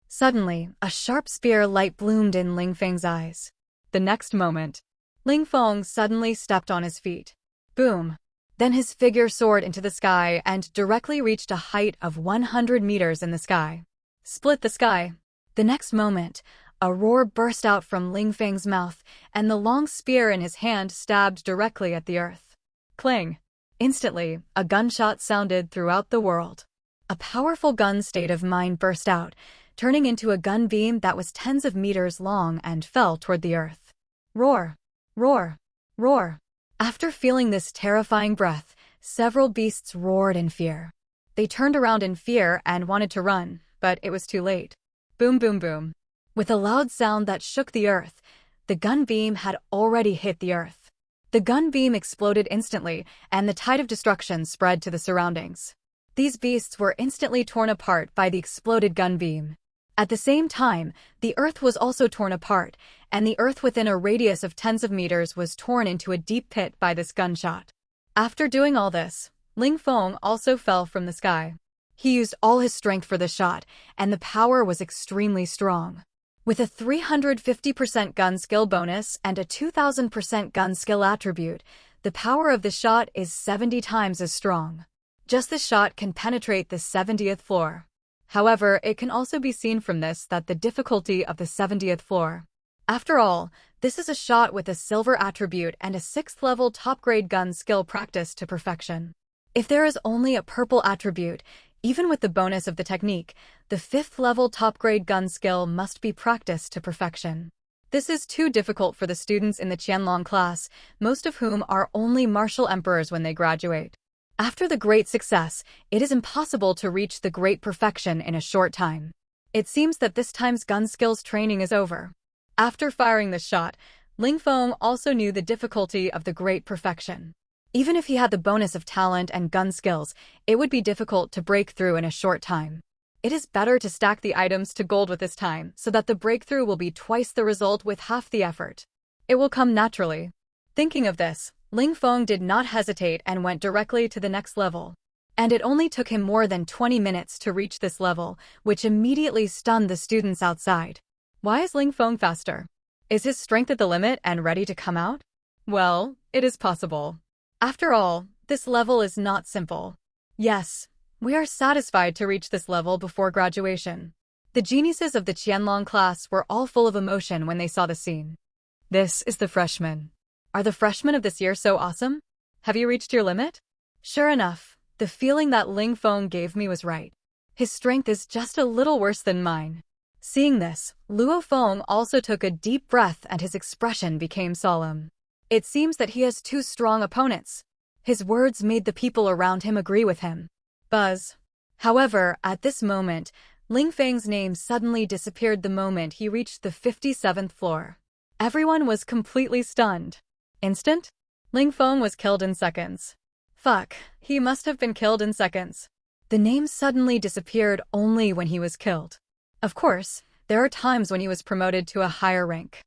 Suddenly, a sharp spear light bloomed in Ling Feng's eyes. The next moment, Ling Feng suddenly stepped on his feet. Boom! Then his figure soared into the sky and directly reached a height of 100 meters in the sky. Split the sky. The next moment, a roar burst out from Ling Feng's mouth, and the long spear in his hand stabbed directly at the earth. Cling! Instantly, a gunshot sounded throughout the world. A powerful gun state of mind burst out, turning into a gun beam that was tens of meters long and fell toward the earth. Roar! Roar! Roar! After feeling this terrifying breath, several beasts roared in fear. They turned around in fear and wanted to run, but it was too late. Boom, boom, boom. With a loud sound that shook the earth, the gun beam had already hit the earth. The gun beam exploded instantly, and the tide of destruction spread to the surroundings. These beasts were instantly torn apart by the exploded gun beam. At the same time, the earth was also torn apart, and the earth within a radius of tens of meters was torn into a deep pit by this gunshot. After doing all this, Ling Feng also fell from the sky. He used all his strength for the shot, and the power was extremely strong. With a 350% gun skill bonus and a 2000% gun skill attribute, the power of the shot is 70 times as strong. Just this shot can penetrate the 70th floor. However, it can also be seen from this that the difficulty of the 70th floor. After all, this is a shot with a silver attribute and a 6th level top-grade gun skill practiced to perfection. If there is only a purple attribute, even with the bonus of the technique, the 5th level top-grade gun skill must be practiced to perfection. This is too difficult for the students in the Qianlong class, most of whom are only martial emperors when they graduate. After the great success, it is impossible to reach the great perfection in a short time. It seems that this time's gun skills training is over. After firing this shot, Ling Feng also knew the difficulty of the great perfection. Even if he had the bonus of talent and gun skills, it would be difficult to break through in a short time. It is better to stack the items to gold with this time so that the breakthrough will be twice the result with half the effort. It will come naturally. Thinking of this, Ling Feng did not hesitate and went directly to the next level. And it only took him more than 20 minutes to reach this level, which immediately stunned the students outside. Why is Ling Feng faster? Is his strength at the limit and ready to come out? Well, it is possible. After all, this level is not simple. Yes, we are satisfied to reach this level before graduation. The geniuses of the Qianlong class were all full of emotion when they saw the scene. This is the freshman. Are the freshmen of this year so awesome? Have you reached your limit? Sure enough, the feeling that Ling Feng gave me was right. His strength is just a little worse than mine. Seeing this, Luo Feng also took a deep breath and his expression became solemn. It seems that he has two strong opponents. His words made the people around him agree with him. Buzz. However, at this moment, Ling Feng's name suddenly disappeared the moment he reached the 57th floor. Everyone was completely stunned. Instant? Ling Feng was killed in seconds. Fuck, he must have been killed in seconds. The name suddenly disappeared only when he was killed. Of course, there are times when he was promoted to a higher rank.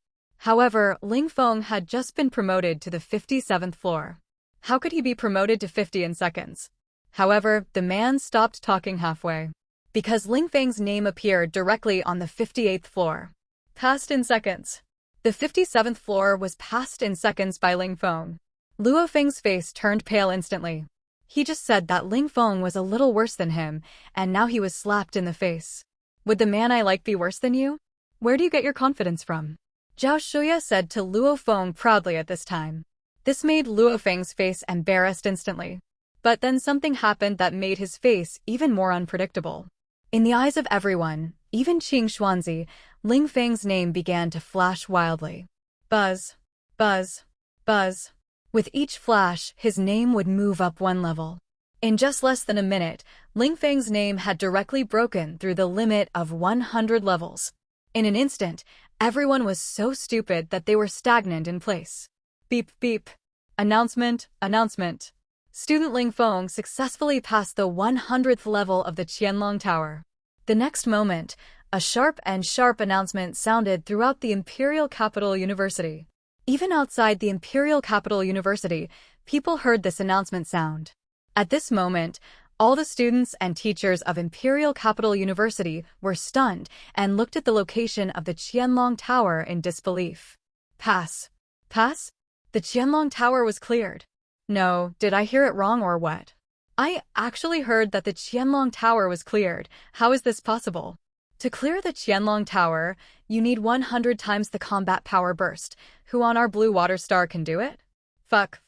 However, Ling Feng had just been promoted to the 57th floor. How could he be promoted to 50 in seconds? However, the man stopped talking halfway. Because Ling Feng's name appeared directly on the 58th floor. Passed in seconds. The 57th floor was passed in seconds by Ling Feng. Luo Feng's face turned pale instantly. He just said that Ling Feng was a little worse than him, and now he was slapped in the face. Would the man I like be worse than you? Where do you get your confidence from? Zhao Shuya said to Luo Feng proudly at this time. This made Luo Feng's face embarrassed instantly. But then something happened that made his face even more unpredictable. In the eyes of everyone, even Qing Xuanzi, Ling Feng's name began to flash wildly. Buzz. Buzz. Buzz. With each flash, his name would move up one level. In just less than a minute, Ling Feng's name had directly broken through the limit of 100 levels. In an instant, everyone was so stupid that they were stagnant in place. Beep beep. Announcement, announcement. Student Ling Feng successfully passed the 100th level of the Qianlong Tower. The next moment, a sharp announcement sounded throughout the Imperial Capital University. Even outside the Imperial Capital University, people heard this announcement sound. At this moment, all the students and teachers of Imperial Capital University were stunned and looked at the location of the Qianlong Tower in disbelief. Pass. Pass? The Qianlong Tower was cleared. No, did I hear it wrong or what? I actually heard that the Qianlong Tower was cleared. How is this possible? To clear the Qianlong Tower, you need 100 times the combat power burst. Who on our blue water star can do it? Fuck.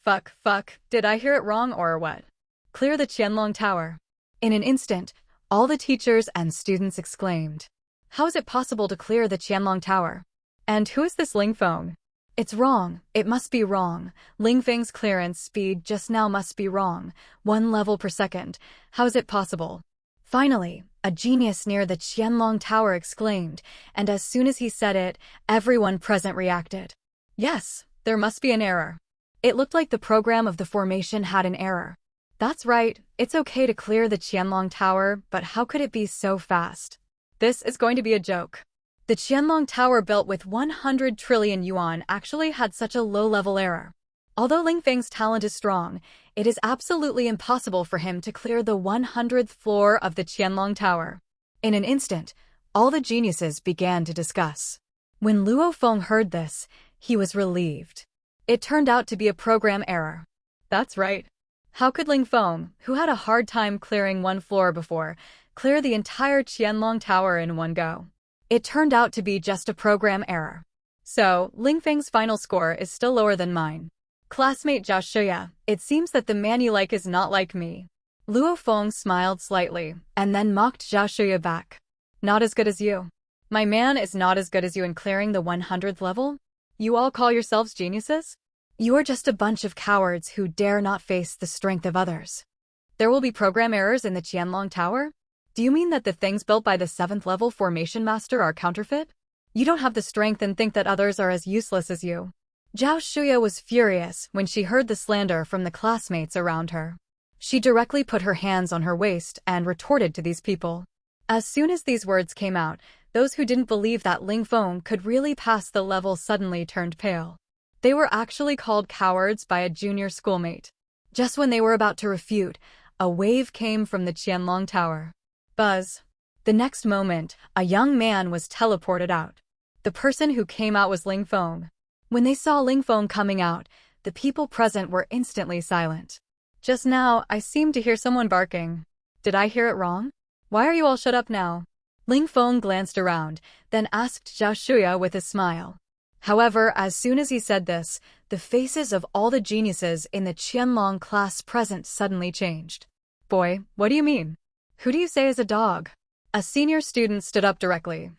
Did I hear it wrong or what? Clear the Qianlong Tower. In an instant, all the teachers and students exclaimed. How is it possible to clear the Qianlong Tower? And who is this Ling Feng? It's wrong. It must be wrong. Ling Feng's clearance speed just now must be wrong. 1 level per second. How is it possible? Finally, a genius near the Qianlong Tower exclaimed, and as soon as he said it, everyone present reacted. Yes, there must be an error. It looked like the program of the formation had an error. That's right, it's okay to clear the Qianlong Tower, but how could it be so fast? This is going to be a joke. The Qianlong Tower built with 100 trillion yuan actually had such a low-level error. Although Ling Feng's talent is strong, it is absolutely impossible for him to clear the 100th floor of the Qianlong Tower. In an instant, all the geniuses began to discuss. When Luo Feng heard this, he was relieved. It turned out to be a program error. That's right. How could Ling Feng, who had a hard time clearing one floor before, clear the entire Qianlong Tower in one go? It turned out to be just a program error. So, Ling Feng's final score is still lower than mine. Classmate Zhao Shuya, it seems that the man you like is not like me. Luo Feng smiled slightly, and then mocked Zhao Shuya back. Not as good as you. My man is not as good as you in clearing the 100th level? You all call yourselves geniuses? You are just a bunch of cowards who dare not face the strength of others. There will be program errors in the Qianlong Tower? Do you mean that the things built by the 7th level formation master are counterfeit? You don't have the strength and think that others are as useless as you. Zhao Shuya was furious when she heard the slander from the classmates around her. She directly put her hands on her waist and retorted to these people. As soon as these words came out, those who didn't believe that Ling Feng could really pass the level suddenly turned pale. They were actually called cowards by a junior schoolmate. Just when they were about to refute, a wave came from the Qianlong Tower. Buzz. The next moment, a young man was teleported out. The person who came out was Ling Feng. When they saw Ling Feng coming out, the people present were instantly silent. Just now, I seemed to hear someone barking. Did I hear it wrong? Why are you all shut up now? Ling Feng glanced around, then asked Zhao Shuya with a smile. However, as soon as he said this, the faces of all the geniuses in the Qianlong class present suddenly changed. Boy, what do you mean? Who do you say is a dog? A senior student stood up directly.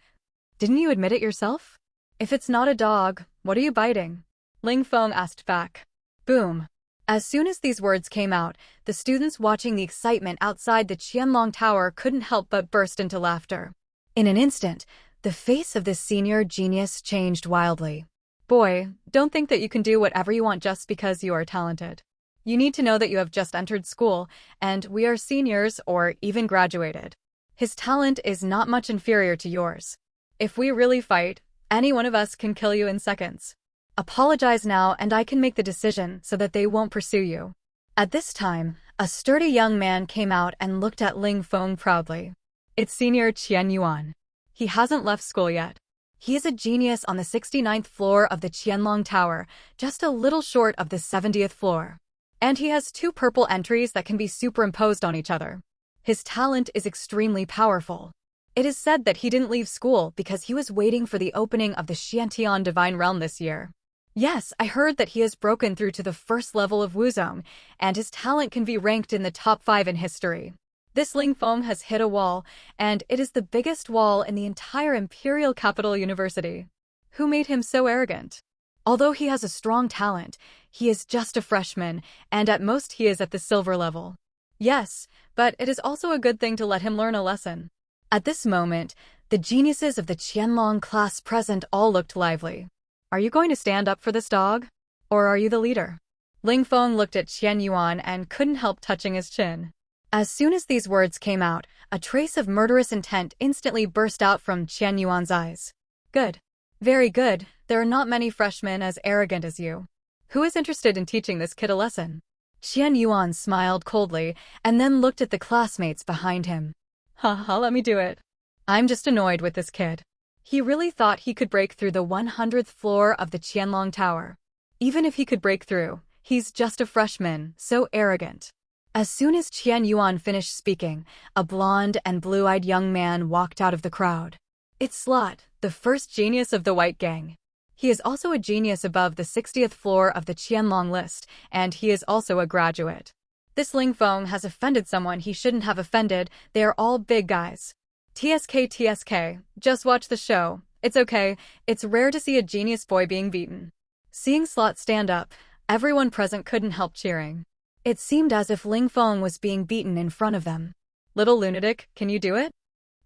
Didn't you admit it yourself? If it's not a dog, what are you biting? Ling Feng asked back. Boom. As soon as these words came out, the students watching the excitement outside the Qianlong Tower couldn't help but burst into laughter. In an instant, the face of this senior genius changed wildly. Boy, don't think that you can do whatever you want just because you are talented. You need to know that you have just entered school, and we are seniors or even graduated. His talent is not much inferior to yours. If we really fight, any one of us can kill you in seconds. Apologize now and I can make the decision so that they won't pursue you. At this time, a sturdy young man came out and looked at Ling Feng proudly. It's Senior Qian Yuan. He hasn't left school yet. He is a genius on the 69th floor of the Qianlong Tower, just a little short of the 70th floor. And he has 2 purple entries that can be superimposed on each other. His talent is extremely powerful. It is said that he didn't leave school because he was waiting for the opening of the Xiantian Divine Realm this year. Yes, I heard that he has broken through to the 1st level of Wuzong, and his talent can be ranked in the top 5 in history. This Ling Feng has hit a wall, and it is the biggest wall in the entire Imperial Capital University. Who made him so arrogant? Although he has a strong talent, he is just a freshman, and at most he is at the silver level. Yes, but it is also a good thing to let him learn a lesson. At this moment, the geniuses of the Qianlong class present all looked lively. Are you going to stand up for this dog? Or are you the leader? Ling Feng looked at Qian Yuan and couldn't help touching his chin. As soon as these words came out, a trace of murderous intent instantly burst out from Qian Yuan's eyes. Good. Very good. There are not many freshmen as arrogant as you. Who is interested in teaching this kid a lesson? Qian Yuan smiled coldly and then looked at the classmates behind him. Haha, let me do it. I'm just annoyed with this kid. He really thought he could break through the 100th floor of the Qianlong Tower. Even if he could break through, he's just a freshman, so arrogant. As soon as Qian Yuan finished speaking, a blonde and blue-eyed young man walked out of the crowd. It's Slot, the first genius of the White Gang. He is also a genius above the 60th floor of the Qianlong list, and he is also a graduate. This Ling Feng has offended someone he shouldn't have offended. They are all big guys. TSK, just watch the show. It's okay, it's rare to see a genius boy being beaten. Seeing Slot stand up, everyone present couldn't help cheering. It seemed as if Ling Feng was being beaten in front of them. Little lunatic, can you do it?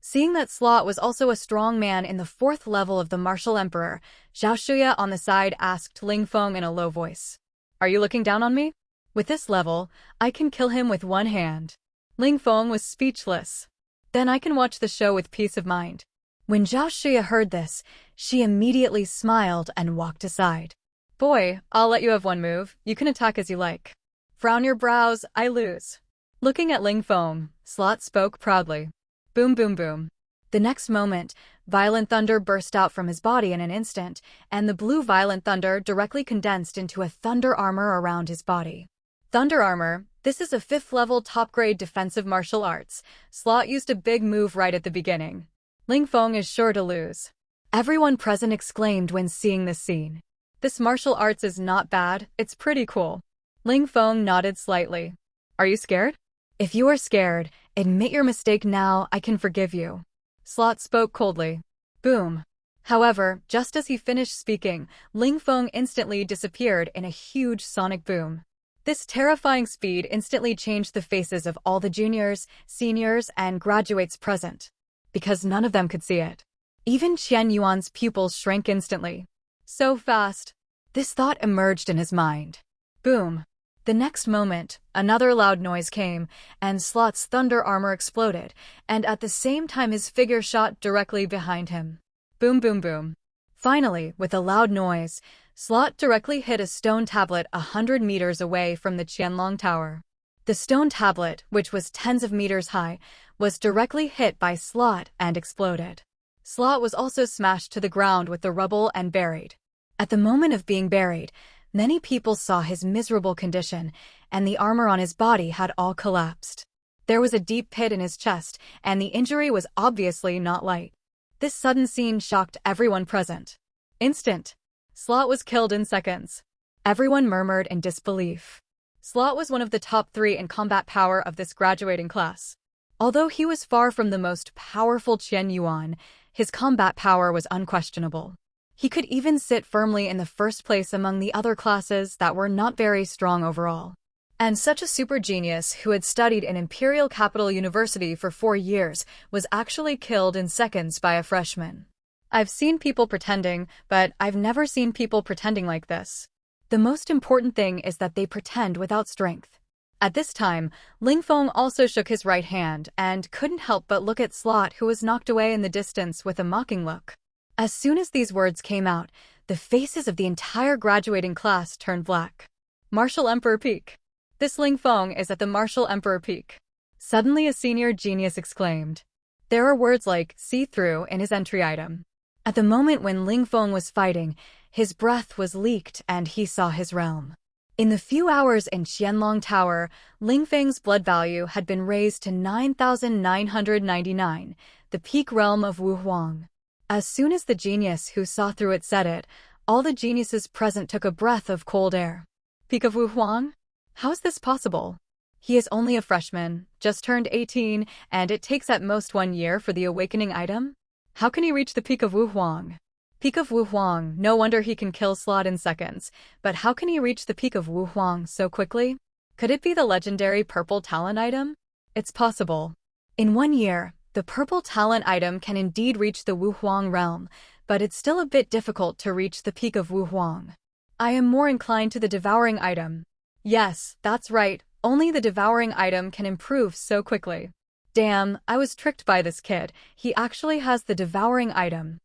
Seeing that Slot was also a strong man in the 4th level of the Martial Emperor, Zhao Shuya on the side asked Ling Feng in a low voice. Are you looking down on me? With this level, I can kill him with one hand. Ling Feng was speechless. Then I can watch the show with peace of mind. When Zhao Shuya heard this, she immediately smiled and walked aside. Boy, I'll let you have one move. You can attack as you like. Frown your brows, I lose. Looking at Ling Feng, Slot spoke proudly. Boom boom boom. The next moment, Violent thunder burst out from his body in an instant, and the blue violent thunder directly condensed into a thunder armor around his body. Thunder armor. This is a 5th-level top-grade defensive martial arts. Slot used a big move right at the beginning. Ling Feng is sure to lose. Everyone present exclaimed when seeing this scene. This martial arts is not bad, it's pretty cool. Ling Feng nodded slightly. Are you scared? If you are scared, admit your mistake now, I can forgive you. Slot spoke coldly. Boom. However, just as he finished speaking, Ling Feng instantly disappeared in a huge sonic boom. This terrifying speed instantly changed the faces of all the juniors, seniors, and graduates present. Because none of them could see it. Even Qian Yuan's pupils shrank instantly. So fast. This thought emerged in his mind. Boom. The next moment, another loud noise came, and Slot's thunder armor exploded, and at the same time his figure shot directly behind him. Boom boom boom. Finally, with a loud noise, Slot directly hit a stone tablet 100 meters away from the Qianlong Tower. The stone tablet, which was tens of meters high, was directly hit by Slot and exploded. Slot was also smashed to the ground with the rubble and buried. At the moment of being buried, many people saw his miserable condition, and the armor on his body had all collapsed. There was a deep pit in his chest, and the injury was obviously not light. This sudden scene shocked everyone present. Instant. Slot was killed in seconds. Everyone murmured in disbelief. Slot was one of the top 3 in combat power of this graduating class. Although he was far from the most powerful Qian Yuan, his combat power was unquestionable. He could even sit firmly in the first place among the other classes that were not very strong overall. And such a super genius who had studied in Imperial Capital University for 4 years was actually killed in seconds by a freshman. I've seen people pretending, but I've never seen people pretending like this. The most important thing is that they pretend without strength. At this time, Ling Feng also shook his right hand and couldn't help but look at Slot, who was knocked away in the distance with a mocking look. As soon as these words came out, the faces of the entire graduating class turned black. Martial Emperor Peak. This Ling Feng is at the Martial Emperor Peak. Suddenly a senior genius exclaimed. There are words like see-through in his entry item. At the moment when Ling Feng was fighting, his breath was leaked and he saw his realm. In the few hours in Qianlong Tower, Ling Feng's blood value had been raised to 9,999, the peak realm of Wu Huang. As soon as the genius who saw through it said it, all the geniuses present took a breath of cold air. Peak of Wu Huang? How is this possible? He is only a freshman, just turned 18, and it takes at most 1 year for the awakening item? How can he reach the peak of Wu Huang? Peak of Wu Huang, no wonder he can kill Slot in seconds, but how can he reach the peak of Wu Huang so quickly? Could it be the legendary purple talent item? It's possible. In 1 year, the purple talent item can indeed reach the Wu Huang realm, but it's still a bit difficult to reach the peak of Wu Huang. I am more inclined to the devouring item. Yes, that's right, only the devouring item can improve so quickly. Damn, I was tricked by this kid, he actually has the devouring item.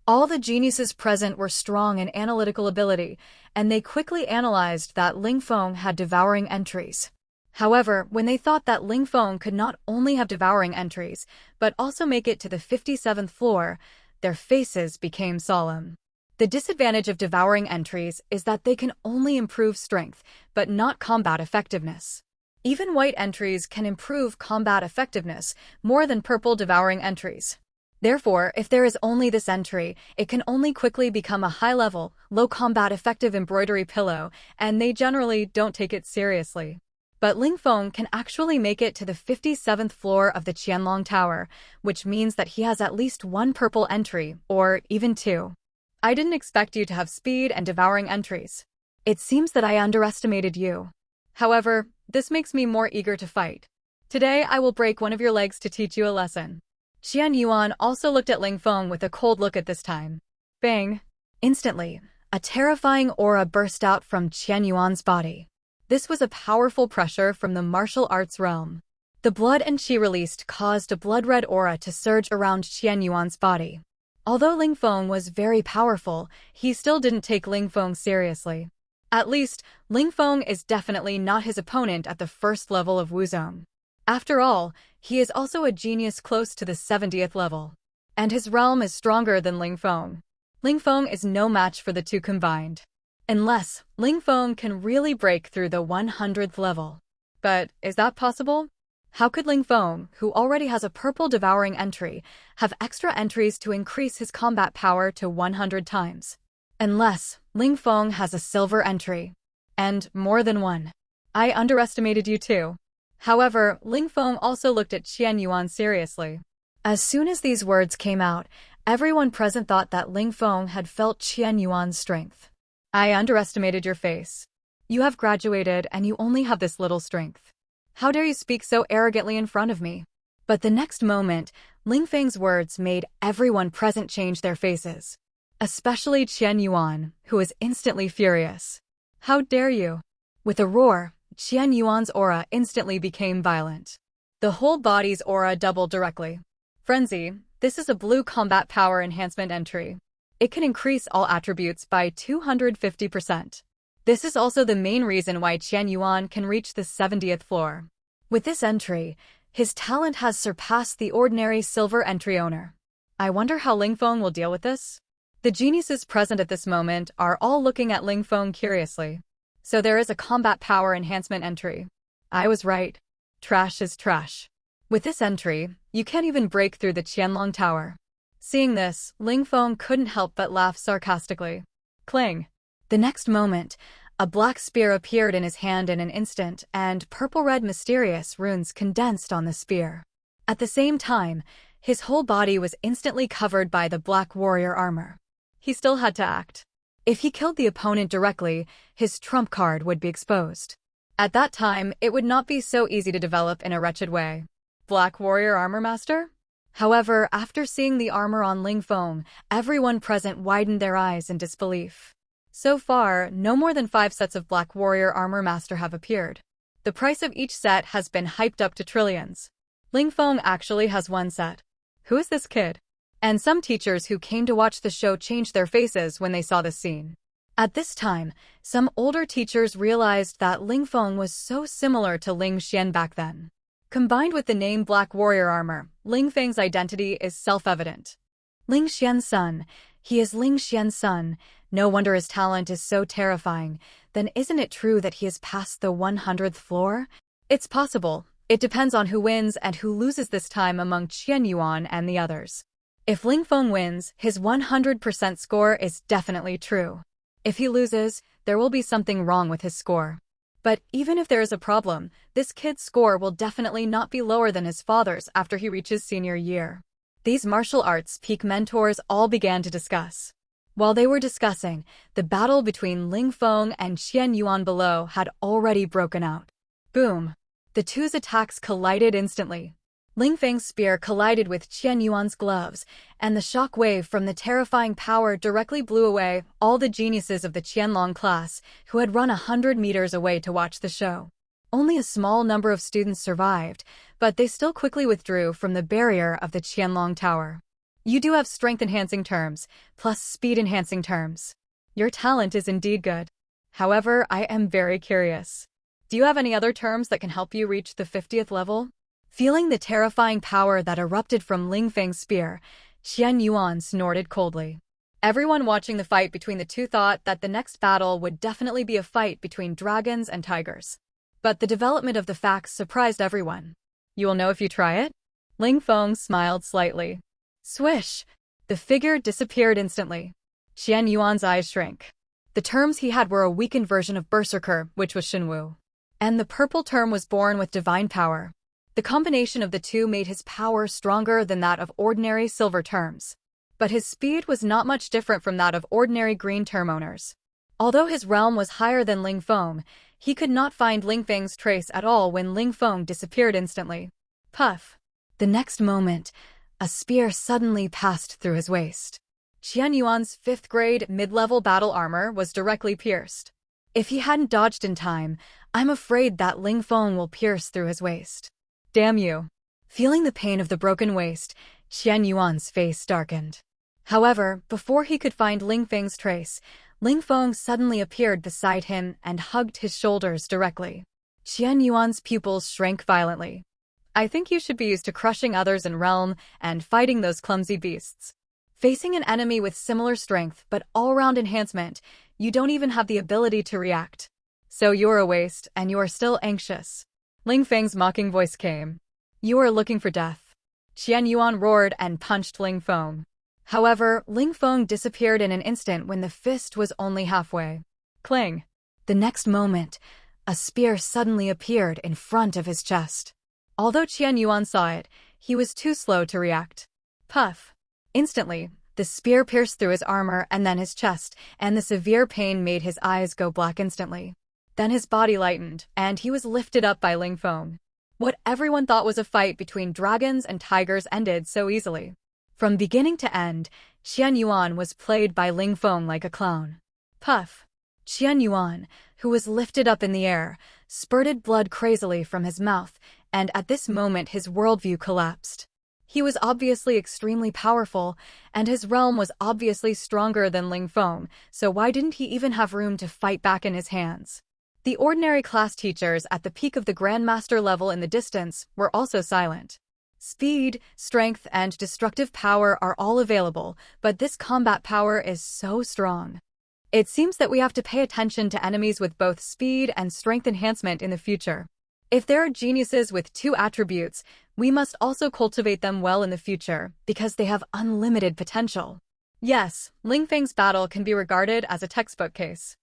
All the geniuses present were strong in analytical ability, and they quickly analyzed that Ling Feng had devouring entries. However, when they thought that Ling Feng could not only have devouring entries, but also make it to the 57th floor, their faces became solemn. The disadvantage of devouring entries is that they can only improve strength, but not combat effectiveness. Even white entries can improve combat effectiveness more than purple devouring entries. Therefore, if there is only this entry, it can only quickly become a high-level, low-combat effective embroidery pillow, and they generally don't take it seriously. But Ling Feng can actually make it to the 57th floor of the Qianlong Tower, which means that he has at least 1 purple entry, or even 2. I didn't expect you to have speed and devouring entries. It seems that I underestimated you. However, this makes me more eager to fight. Today I will break one of your legs to teach you a lesson. Qian Yuan also looked at Ling Feng with a cold look at this time. Bang! Instantly, a terrifying aura burst out from Qian Yuan's body. This was a powerful pressure from the martial arts realm. The blood and qi released caused a blood-red aura to surge around Qian Yuan's body. Although Ling Feng was very powerful, he still didn't take Ling Feng seriously. At least, Ling Feng is definitely not his opponent at the first level of Wuzong. After all, he is also a genius close to the 70th level. and his realm is stronger than Ling Feng. Ling Feng is no match for the two combined. Unless Ling Feng can really break through the 100th level. But is that possible? How could Ling Feng, who already has a purple devouring entry, have extra entries to increase his combat power to 100 times? Unless Ling Feng has a silver entry. And more than one. I underestimated you too. However, Ling Feng also looked at Qian Yuan seriously. As soon as these words came out, everyone present thought that Ling Feng had felt Qian Yuan's strength. I underestimated your face. You have graduated and you only have this little strength. How dare you speak so arrogantly in front of me? But the next moment, Ling Feng's words made everyone present change their faces. Especially Qian Yuan, who was instantly furious. How dare you? With a roar, Qian Yuan's aura instantly became violent. The whole body's aura doubled directly. Frenzy, this is a blue combat power enhancement entry. It can increase all attributes by 250%. This is also the main reason why Qian Yuan can reach the 70th floor. With this entry, his talent has surpassed the ordinary silver entry owner. I wonder how Ling Feng will deal with this? The geniuses present at this moment are all looking at Ling Feng curiously. So there is a combat power enhancement entry. I was right. Trash is trash. With this entry, you can't even break through the Qianlong Tower. Seeing this, Ling Feng couldn't help but laugh sarcastically. Cling. The next moment, a black spear appeared in his hand in an instant, and purple-red mysterious runes condensed on the spear. At the same time, his whole body was instantly covered by the black warrior armor. He still had to act. If he killed the opponent directly, his trump card would be exposed. At that time, it would not be so easy to develop in a wretched way. Black warrior armor master? However, after seeing the armor on Ling Feng, everyone present widened their eyes in disbelief. So far, no more than 5 sets of Black Warrior Armor Master have appeared. The price of each set has been hyped up to trillions. Ling Feng actually has 1 set. Who is this kid? And some teachers who came to watch the show changed their faces when they saw this scene. At this time, some older teachers realized that Ling Feng was so similar to Ling Xian back then. Combined with the name Black Warrior Armor, Ling Feng's identity is self-evident. Ling Xian's son. He is Ling Xian's son. No wonder his talent is so terrifying. Then isn't it true that he has passed the 100th floor? It's possible. It depends on who wins and who loses this time among Qian Yuan and the others. If Ling Feng wins, his 100% score is definitely true. If he loses, there will be something wrong with his score. But even if there is a problem, this kid's score will definitely not be lower than his father's after he reaches senior year. These martial arts peak mentors all began to discuss. While they were discussing, the battle between Ling Feng and Qian Yuan below had already broken out. Boom! The two's attacks collided instantly. Ling Feng's spear collided with Qian Yuan's gloves, and the shock wave from the terrifying power directly blew away all the geniuses of the Qianlong class who had run 100 meters away to watch the show. Only a small number of students survived, but they still quickly withdrew from the barrier of the Qianlong Tower. You do have strength-enhancing terms, plus speed-enhancing terms. Your talent is indeed good. However, I am very curious. Do you have any other terms that can help you reach the 50th level? Feeling the terrifying power that erupted from Ling Feng's spear, Qian Yuan snorted coldly. Everyone watching the fight between the two thought that the next battle would definitely be a fight between dragons and tigers. But the development of the facts surprised everyone. You will know if you try it? Ling Feng smiled slightly. Swish! The figure disappeared instantly. Qian Yuan's eyes shrank. The terms he had were a weakened version of Berserker, which was Shinwu. And the purple term was born with divine power. The combination of the two made his power stronger than that of ordinary silver terms. But his speed was not much different from that of ordinary green term owners. Although his realm was higher than Ling Feng, he could not find Ling Feng's trace at all when Ling Feng disappeared instantly. Puff! The next moment, a spear suddenly passed through his waist. Qian Yuan's 5th grade mid-level battle armor was directly pierced. If he hadn't dodged in time, I'm afraid that Ling Feng will pierce through his waist. Damn you! Feeling the pain of the broken waist, Qian Yuan's face darkened. However, before he could find Ling Feng's trace, Ling Feng suddenly appeared beside him and hugged his shoulders directly. Qian Yuan's pupils shrank violently. I think you should be used to crushing others in realm and fighting those clumsy beasts. Facing an enemy with similar strength but all-round enhancement, you don't even have the ability to react. So you're a waste, and you are still anxious. Ling Feng's mocking voice came. You are looking for death. Qian Yuan roared and punched Ling Feng. However, Ling Feng disappeared in an instant when the fist was only halfway. Cling. The next moment, a spear suddenly appeared in front of his chest. Although Qian Yuan saw it, he was too slow to react. Puff. Instantly, the spear pierced through his armor and then his chest, and the severe pain made his eyes go black instantly. Then his body lightened, and he was lifted up by Ling Feng. What everyone thought was a fight between dragons and tigers ended so easily. From beginning to end, Qian Yuan was played by Ling Feng like a clown. Puff. Qian Yuan, who was lifted up in the air, spurted blood crazily from his mouth, and at this moment his worldview collapsed. He was obviously extremely powerful, and his realm was obviously stronger than Ling Feng, so why didn't he even have room to fight back in his hands? The ordinary class teachers at the peak of the Grandmaster level in the distance were also silent. Speed, strength, and destructive power are all available, but this combat power is so strong. It seems that we have to pay attention to enemies with both speed and strength enhancement in the future. If there are geniuses with two attributes, we must also cultivate them well in the future, because they have unlimited potential. Yes, Ling Feng's battle can be regarded as a textbook case.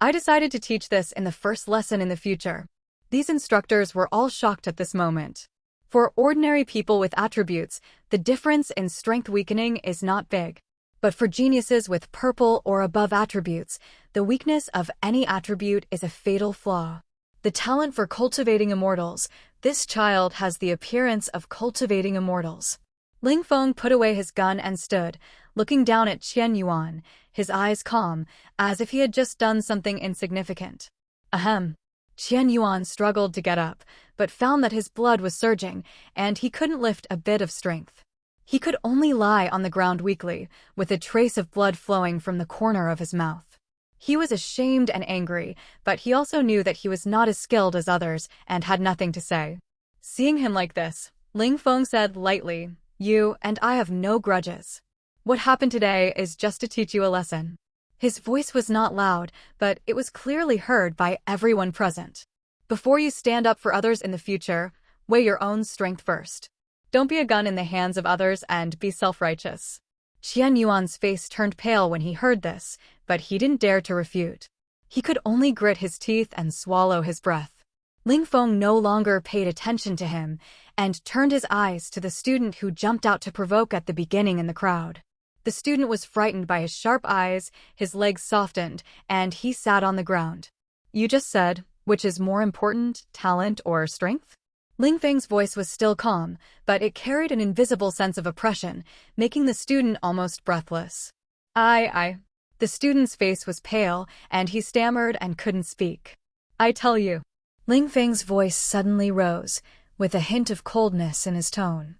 I decided to teach this in the first lesson in the future. These instructors were all shocked at this moment. For ordinary people with attributes, the difference in strength weakening is not big. But for geniuses with purple or above attributes, the weakness of any attribute is a fatal flaw. The talent for cultivating immortals. This child has the appearance of cultivating immortals. Ling Feng put away his gun and stood, looking down at Qian Yuan, his eyes calm, as if he had just done something insignificant. Ahem. Qian Yuan struggled to get up, but found that his blood was surging, and he couldn't lift a bit of strength. He could only lie on the ground weakly, with a trace of blood flowing from the corner of his mouth. He was ashamed and angry, but he also knew that he was not as skilled as others and had nothing to say. Seeing him like this, Ling Feng said lightly, "You and I have no grudges. What happened today is just to teach you a lesson." His voice was not loud, but it was clearly heard by everyone present. Before you stand up for others in the future, weigh your own strength first. Don't be a gun in the hands of others and be self-righteous. Qian Yuan's face turned pale when he heard this, but he didn't dare to refute. He could only grit his teeth and swallow his breath. Ling Feng no longer paid attention to him and turned his eyes to the student who jumped out to provoke at the beginning in the crowd. The student was frightened by his sharp eyes, his legs softened, and he sat on the ground. You just said, which is more important, talent or strength? Ling Feng's voice was still calm, but it carried an invisible sense of oppression, making the student almost breathless. I. The student's face was pale, and he stammered and couldn't speak. I tell you. Ling Feng's voice suddenly rose, with a hint of coldness in his tone.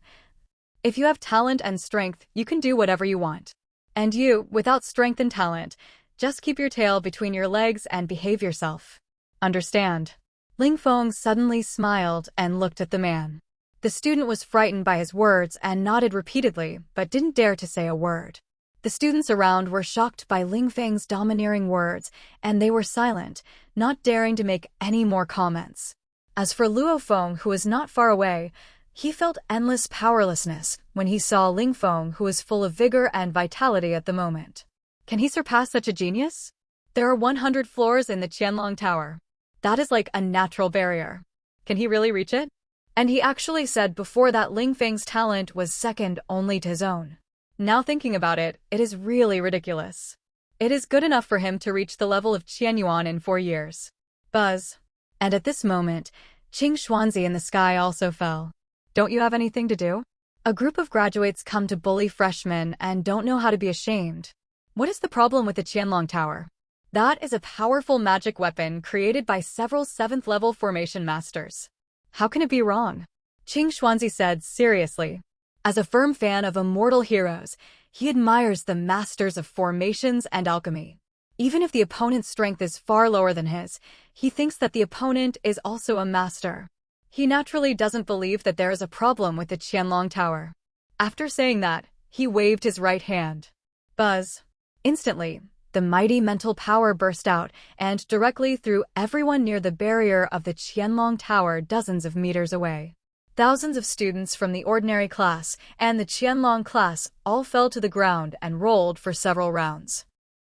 If you have talent and strength, you can do whatever you want. And you, without strength and talent, just keep your tail between your legs and behave yourself. Understand? Ling Feng suddenly smiled and looked at the man. The student was frightened by his words and nodded repeatedly, but didn't dare to say a word. The students around were shocked by Ling Feng's domineering words, and they were silent, not daring to make any more comments. As for Luo Feng, who was not far away, he felt endless powerlessness when he saw Ling Feng, who was full of vigor and vitality at the moment. Can he surpass such a genius? There are 100 floors in the Qianlong Tower. That is like a natural barrier. Can he really reach it? And he actually said before that Ling Feng's talent was second only to his own. Now thinking about it, it is really ridiculous. It is good enough for him to reach the level of Qian Yuan in 4 years. Buzz. And at this moment, Qing Xuanzi in the sky also fell. Don't you have anything to do? A group of graduates come to bully freshmen and don't know how to be ashamed. What is the problem with the Qianlong Tower? That is a powerful magic weapon created by several 7th-level formation masters. How can it be wrong? Qing Xuanzi said seriously. As a firm fan of immortal heroes, he admires the masters of formations and alchemy. Even if the opponent's strength is far lower than his, he thinks that the opponent is also a master. He naturally doesn't believe that there is a problem with the Qianlong Tower. After saying that, he waved his right hand. Buzz. Instantly, the mighty mental power burst out and directly threw everyone near the barrier of the Qianlong Tower dozens of meters away. Thousands of students from the ordinary class and the Qianlong class all fell to the ground and rolled for several rounds.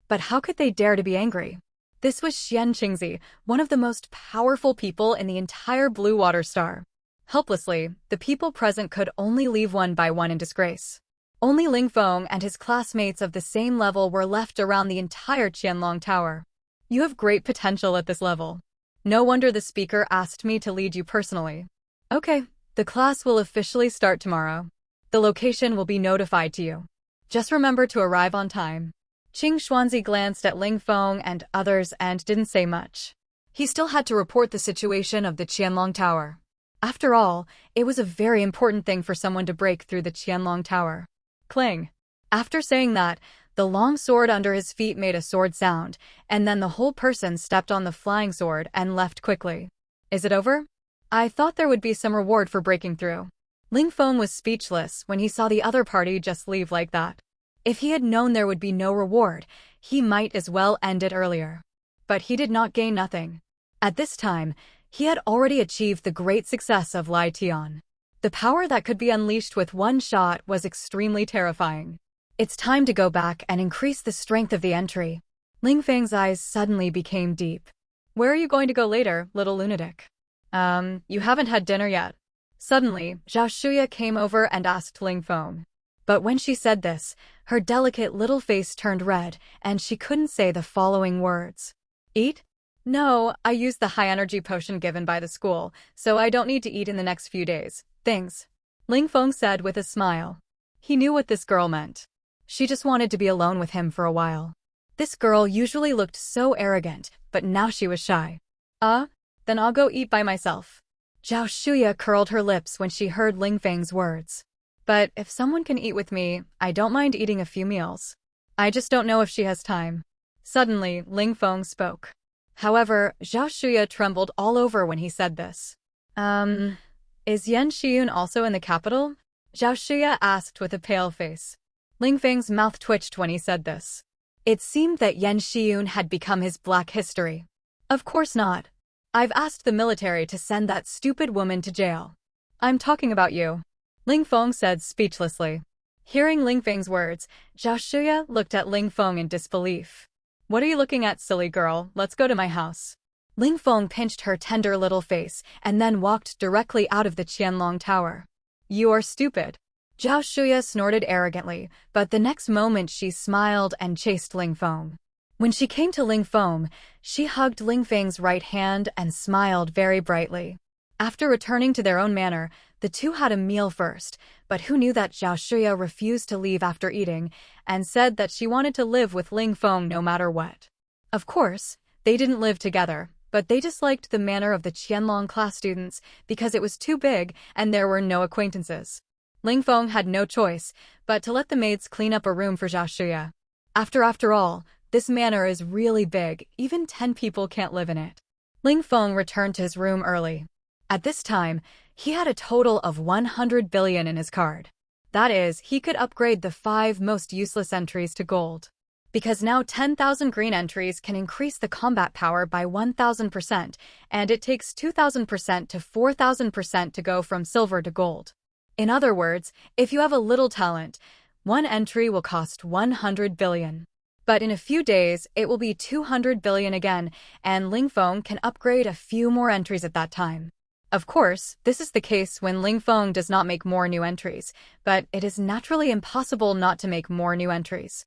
But how could they dare to be angry? This was Xian Qingzi, one of the most powerful people in the entire Blue Water Star. Helplessly, the people present could only leave one by one in disgrace. Only Ling Feng and his classmates of the same level were left around the entire Qianlong Tower. You have great potential at this level. No wonder the speaker asked me to lead you personally. Okay, the class will officially start tomorrow. The location will be notified to you. Just remember to arrive on time. Qing Xuanzi glanced at Ling Feng and others and didn't say much. He still had to report the situation of the Qianlong Tower. After all, it was a very important thing for someone to break through the Qianlong Tower. Cling. After saying that, the long sword under his feet made a sword sound, and then the whole person stepped on the flying sword and left quickly. Is it over? I thought there would be some reward for breaking through. Ling Feng was speechless when he saw the other party just leave like that. If he had known there would be no reward, he might as well end it earlier. But he did not gain nothing. At this time, he had already achieved the great success of Lai Tian. The power that could be unleashed with one shot was extremely terrifying. It's time to go back and increase the strength of the entry. Ling Feng's eyes suddenly became deep. Where are you going to go later, little lunatic? You haven't had dinner yet. Suddenly, Zhao Shuya came over and asked Ling Feng. But when she said this, her delicate little face turned red, and she couldn't say the following words. Eat? No, I used the high-energy potion given by the school, so I don't need to eat in the next few days. Thanks. Ling Feng said with a smile. He knew what this girl meant. She just wanted to be alone with him for a while. This girl usually looked so arrogant, but now she was shy. Then I'll go eat by myself. Zhao Shuya curled her lips when she heard Ling Feng's words. But if someone can eat with me, I don't mind eating a few meals. I just don't know if she has time. Suddenly, Ling Feng spoke. However, Zhao Shuya trembled all over when he said this. Is Yan Xiyun also in the capital? Zhao Shuya asked with a pale face. Ling Feng's mouth twitched when he said this. It seemed that Yan Xiyun had become his black history. Of course not. I've asked the military to send that stupid woman to jail. I'm talking about you. Ling Feng said speechlessly. Hearing Ling Feng's words, Zhao Shuya looked at Ling Feng in disbelief. What are you looking at, silly girl? Let's go to my house. Ling Feng pinched her tender little face and then walked directly out of the Qianlong Tower. You are stupid. Zhao Shuya snorted arrogantly, but the next moment she smiled and chased Ling Feng. When she came to Ling Feng, she hugged Ling Feng's right hand and smiled very brightly. After returning to their own manor, the two had a meal first, but who knew that Zhao Shuya refused to leave after eating and said that she wanted to live with Ling Feng no matter what. Of course, they didn't live together, but they disliked the manner of the Qianlong class students because it was too big and there were no acquaintances. Ling Feng had no choice but to let the maids clean up a room for Zhao Shuya. After all, this manor is really big, even 10 people can't live in it. Ling Feng returned to his room early. At this time, he had a total of 100 billion in his card. That is, he could upgrade the 5 most useless entries to gold. Because now 10,000 green entries can increase the combat power by 1,000%, and it takes 2,000% to 4,000% to go from silver to gold. In other words, if you have a little talent, one entry will cost 100 billion. But in a few days, it will be 200 billion again, and Ling Feng can upgrade a few more entries at that time. Of course, this is the case when Ling Feng does not make more new entries, but it is naturally impossible not to make more new entries.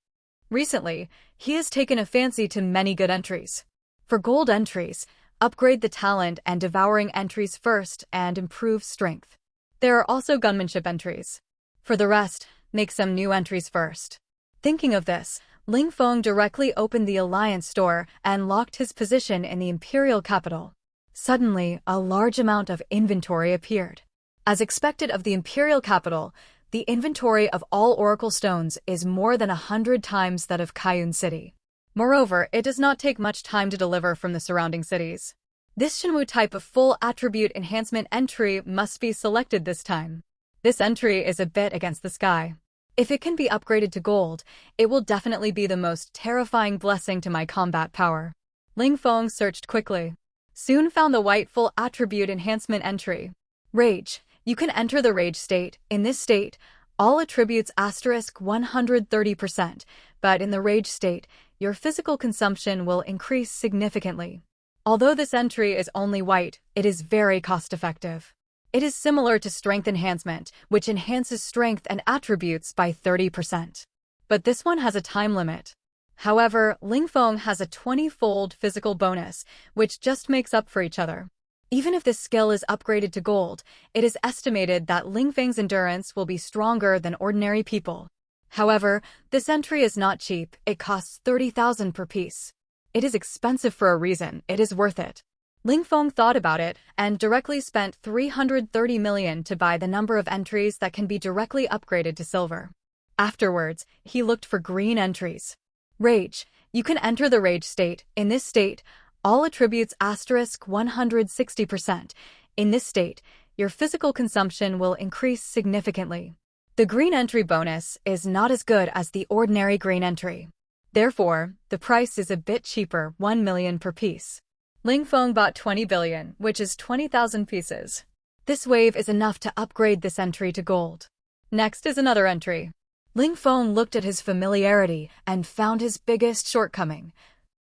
Recently, he has taken a fancy to many good entries. For gold entries, upgrade the talent and devouring entries first and improve strength. There are also gunmanship entries. For the rest, make some new entries first. Thinking of this, Ling Feng directly opened the alliance door and locked his position in the imperial capital. Suddenly, a large amount of inventory appeared. As expected of the imperial capital, the inventory of all oracle stones is more than 100 times that of Kaiyun City. Moreover, it does not take much time to deliver from the surrounding cities. This Shenwu type of full attribute enhancement entry must be selected this time. This entry is a bit against the sky. If it can be upgraded to gold, it will definitely be the most terrifying blessing to my combat power. Ling Feng searched quickly. Soon found the white full attribute enhancement entry. Rage. You can enter the rage state. In this state, all attributes asterisk 130%, but in the rage state, your physical consumption will increase significantly. Although this entry is only white, it is very cost-effective. It is similar to strength enhancement, which enhances strength and attributes by 30%. But this one has a time limit. However, Ling Feng has a 20-fold physical bonus, which just makes up for each other. Even if this skill is upgraded to gold, it is estimated that Ling Feng's endurance will be stronger than ordinary people. However, this entry is not cheap. It costs 30,000 per piece. It is expensive for a reason. It is worth it. Ling Feng thought about it and directly spent 330 million to buy the number of entries that can be directly upgraded to silver. Afterwards, he looked for green entries. Rage. You can enter the rage state. In this state, all attributes asterisk 160%. In this state, your physical consumption will increase significantly. The green entry bonus is not as good as the ordinary green entry. Therefore, the price is a bit cheaper, 1 million per piece. Ling Feng bought 20 billion, which is 20,000 pieces. This wave is enough to upgrade this entry to gold. Next is another entry. Ling Feng looked at his familiarity and found his biggest shortcoming,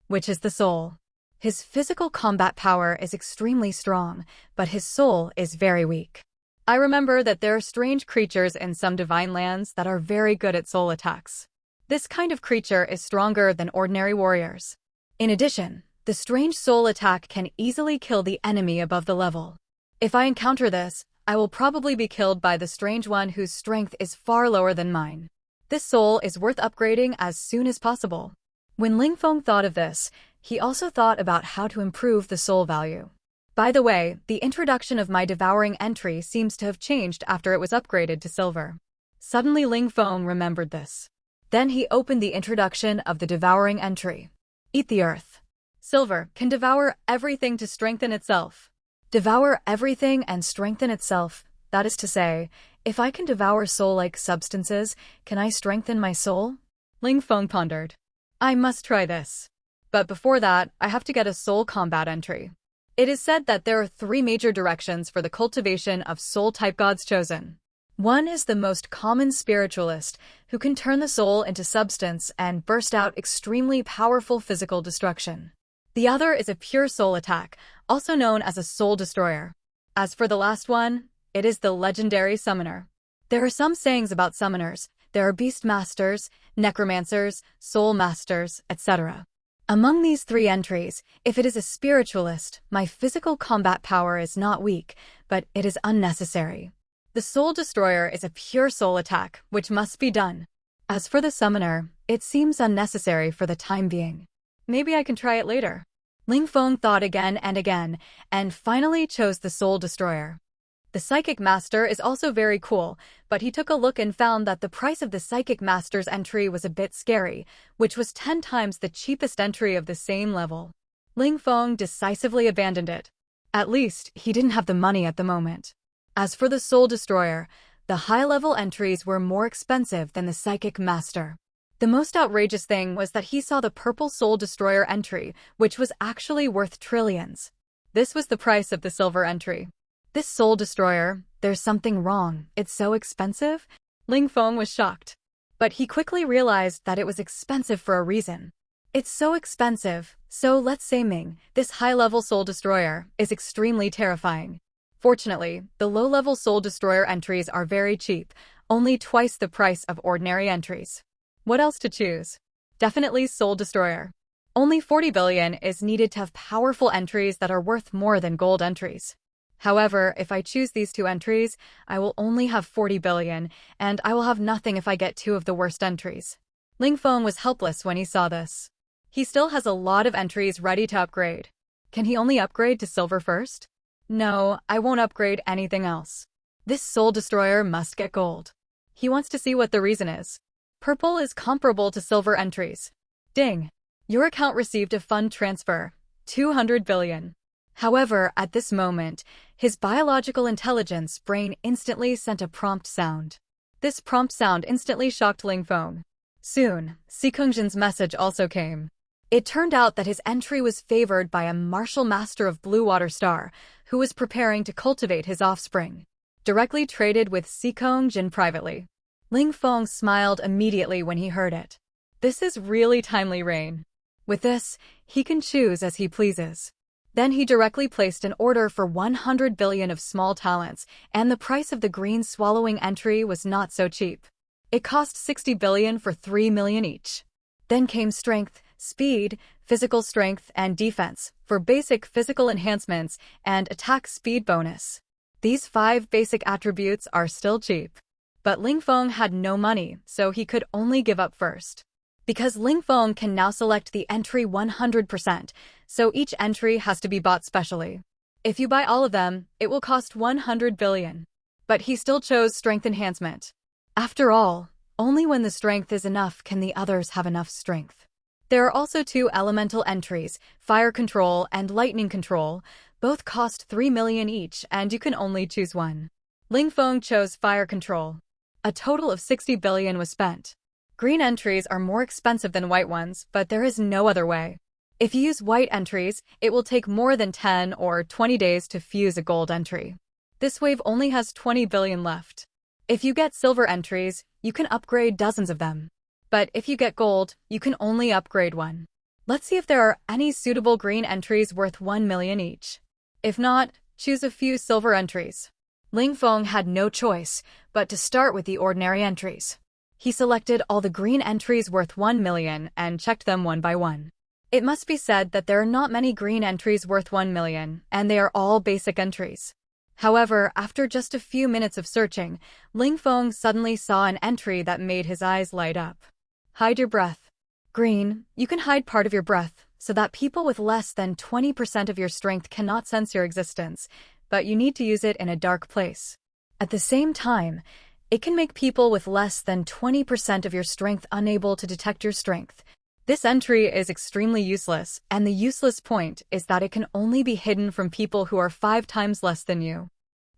which is the soul. His physical combat power is extremely strong, but his soul is very weak. I remember that there are strange creatures in some divine lands that are very good at soul attacks. This kind of creature is stronger than ordinary warriors. In addition, the strange soul attack can easily kill the enemy above the level. If I encounter this, I will probably be killed by the strange one whose strength is far lower than mine. This soul is worth upgrading as soon as possible. When Ling Feng thought of this, he also thought about how to improve the soul value. By the way, the introduction of my devouring entry seems to have changed after it was upgraded to silver. Suddenly Ling Feng remembered this. Then he opened the introduction of the devouring entry. Eat the earth. Silver can devour everything to strengthen itself. Devour everything and strengthen itself. That is to say, if I can devour soul-like substances, can I strengthen my soul? Ling Feng pondered. I must try this. But before that, I have to get a soul combat entry. It is said that there are 3 major directions for the cultivation of soul-type gods chosen. One is the most common spiritualist, who can turn the soul into substance and burst out extremely powerful physical destruction. The other is a pure soul attack, also known as a soul destroyer. As for the last one, it is the legendary summoner. There are some sayings about summoners. There are beast masters, necromancers, soul masters, etc. Among these 3 entries, if it is a spiritualist, my physical combat power is not weak, but it is unnecessary. The soul destroyer is a pure soul attack, which must be done. As for the summoner, it seems unnecessary for the time being. Maybe I can try it later. Ling Feng thought again, and finally chose the soul destroyer. The psychic master is also very cool, but he took a look and found that the price of the psychic master's entry was a bit scary, which was 10 times the cheapest entry of the same level. Ling Feng decisively abandoned it. At least, he didn't have the money at the moment. As for the soul destroyer, the high-level entries were more expensive than the psychic master. The most outrageous thing was that he saw the purple soul destroyer entry, which was actually worth trillions. This was the price of the silver entry. This soul destroyer, there's something wrong. It's so expensive? Ling Feng was shocked. But he quickly realized that it was expensive for a reason. It's so expensive, so let's say Ming, this high-level soul destroyer, is extremely terrifying. Fortunately, the low-level soul destroyer entries are very cheap, only twice the price of ordinary entries. What else to choose? Definitely soul destroyer. Only 40 billion is needed to have powerful entries that are worth more than gold entries. However, if I choose these 2 entries, I will only have 40 billion, and I will have nothing if I get 2 of the worst entries. Ling Feng was helpless when he saw this. He still has a lot of entries ready to upgrade. Can he only upgrade to silver first? No, I won't upgrade anything else. This soul destroyer must get gold. He wants to see what the reason is. Purple is comparable to silver entries. Ding! Your account received a fund transfer, 200 billion. However, at this moment, his biological intelligence brain instantly sent a prompt sound. This prompt sound instantly shocked Ling Feng. Soon, Xikongjian's message also came. It turned out that his entry was favored by a martial master of Blue Water Star, who was preparing to cultivate his offspring. Directly traded with Xikongjian privately. Ling Feng smiled immediately when he heard it. This is really timely rain. With this, he can choose as he pleases. Then he directly placed an order for 100 billion of small talents, and the price of the green swallowing entry was not so cheap. It cost 60 billion for 3 million each. Then came strength, speed, physical strength, and defense for basic physical enhancements and attack speed bonus. These 5 basic attributes are still cheap. But Ling Feng had no money, so he could only give up first. Because Ling Feng can now select the entry 100%, so each entry has to be bought specially. If you buy all of them, it will cost 100 billion. But he still chose strength enhancement. After all, only when the strength is enough can the others have enough strength. There are also 2 elemental entries, fire control and lightning control. Both cost 3 million each, and you can only choose one. Ling Feng chose fire control. A total of 60 billion was spent. Green entries are more expensive than white ones, but there is no other way. If you use white entries, it will take more than 10 or 20 days to fuse a gold entry. This wave only has 20 billion left. If you get silver entries, you can upgrade dozens of them. But if you get gold, you can only upgrade one. Let's see if there are any suitable green entries worth 1 million each. If not, choose a few silver entries. Ling Feng had no choice but to start with the ordinary entries. He selected all the green entries worth 1 million and checked them one by one. It must be said that there are not many green entries worth 1 million, and they are all basic entries. However, after just a few minutes of searching, Ling Feng suddenly saw an entry that made his eyes light up. Hide your breath. Green, you can hide part of your breath, so that people with less than 20% of your strength cannot sense your existence, but you need to use it in a dark place. At the same time, it can make people with less than 20% of your strength unable to detect your strength. This entry is extremely useless, and the useless point is that it can only be hidden from people who are 5 times less than you.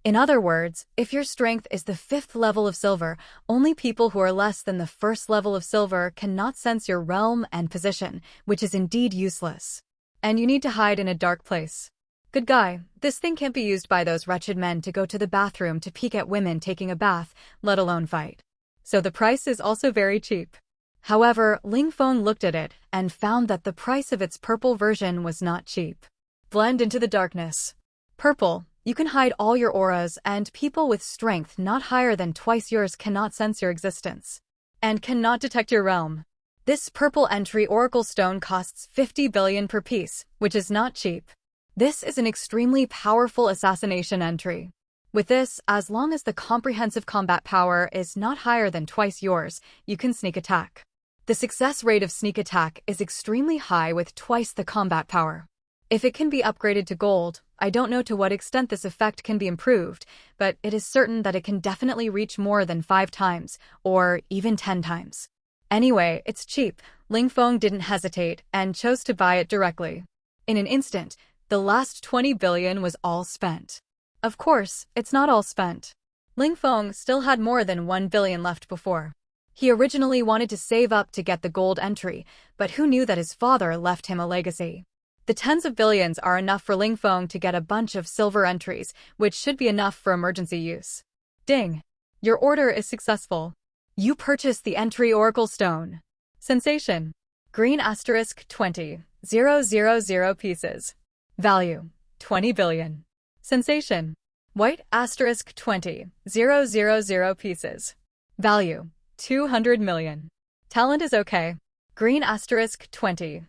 In other words, if your strength is the 5th level of silver, only people who are less than the 1st level of silver cannot sense your realm and position, which is indeed useless. And you need to hide in a dark place. Good guy, this thing can't be used by those wretched men to go to the bathroom to peek at women taking a bath, let alone fight. So the price is also very cheap. However, Ling Feng looked at it and found that the price of its purple version was not cheap. Blend into the darkness. Purple, you can hide all your auras, and people with strength not higher than twice yours cannot sense your existence. And cannot detect your realm. This purple entry Oracle Stone costs 50 billion per piece, which is not cheap. This is an extremely powerful assassination entry. With this, as long as the comprehensive combat power is not higher than twice yours, you can sneak attack. The success rate of sneak attack is extremely high with twice the combat power. If it can be upgraded to gold, I don't know to what extent this effect can be improved, but it is certain that it can definitely reach more than 5 times, or even 10 times. Anyway, it's cheap. Ling Feng didn't hesitate and chose to buy it directly. In an instant, the last 20 billion was all spent. Of course, it's not all spent. Ling Feng still had more than 1 billion left before. He originally wanted to save up to get the gold entry, but who knew that his father left him a legacy? The tens of billions are enough for Ling Feng to get a bunch of silver entries, which should be enough for emergency use. Ding! Your order is successful. You purchased the entry Oracle Stone. Sensation. Green asterisk 20,000 pieces. Value, 20 billion. Sensation. White asterisk 20,000 pieces. Value, 200 million. Talent is okay. Green asterisk 20,000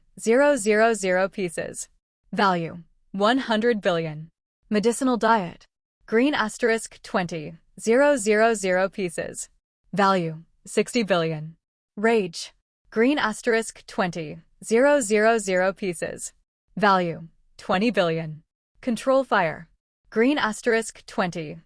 pieces. Value, 100 billion. Medicinal diet. Green asterisk 20,000 pieces. Value, 60 billion. Rage. Green asterisk 20,000 pieces. Value, 20 billion. Control fire. Green asterisk 20,000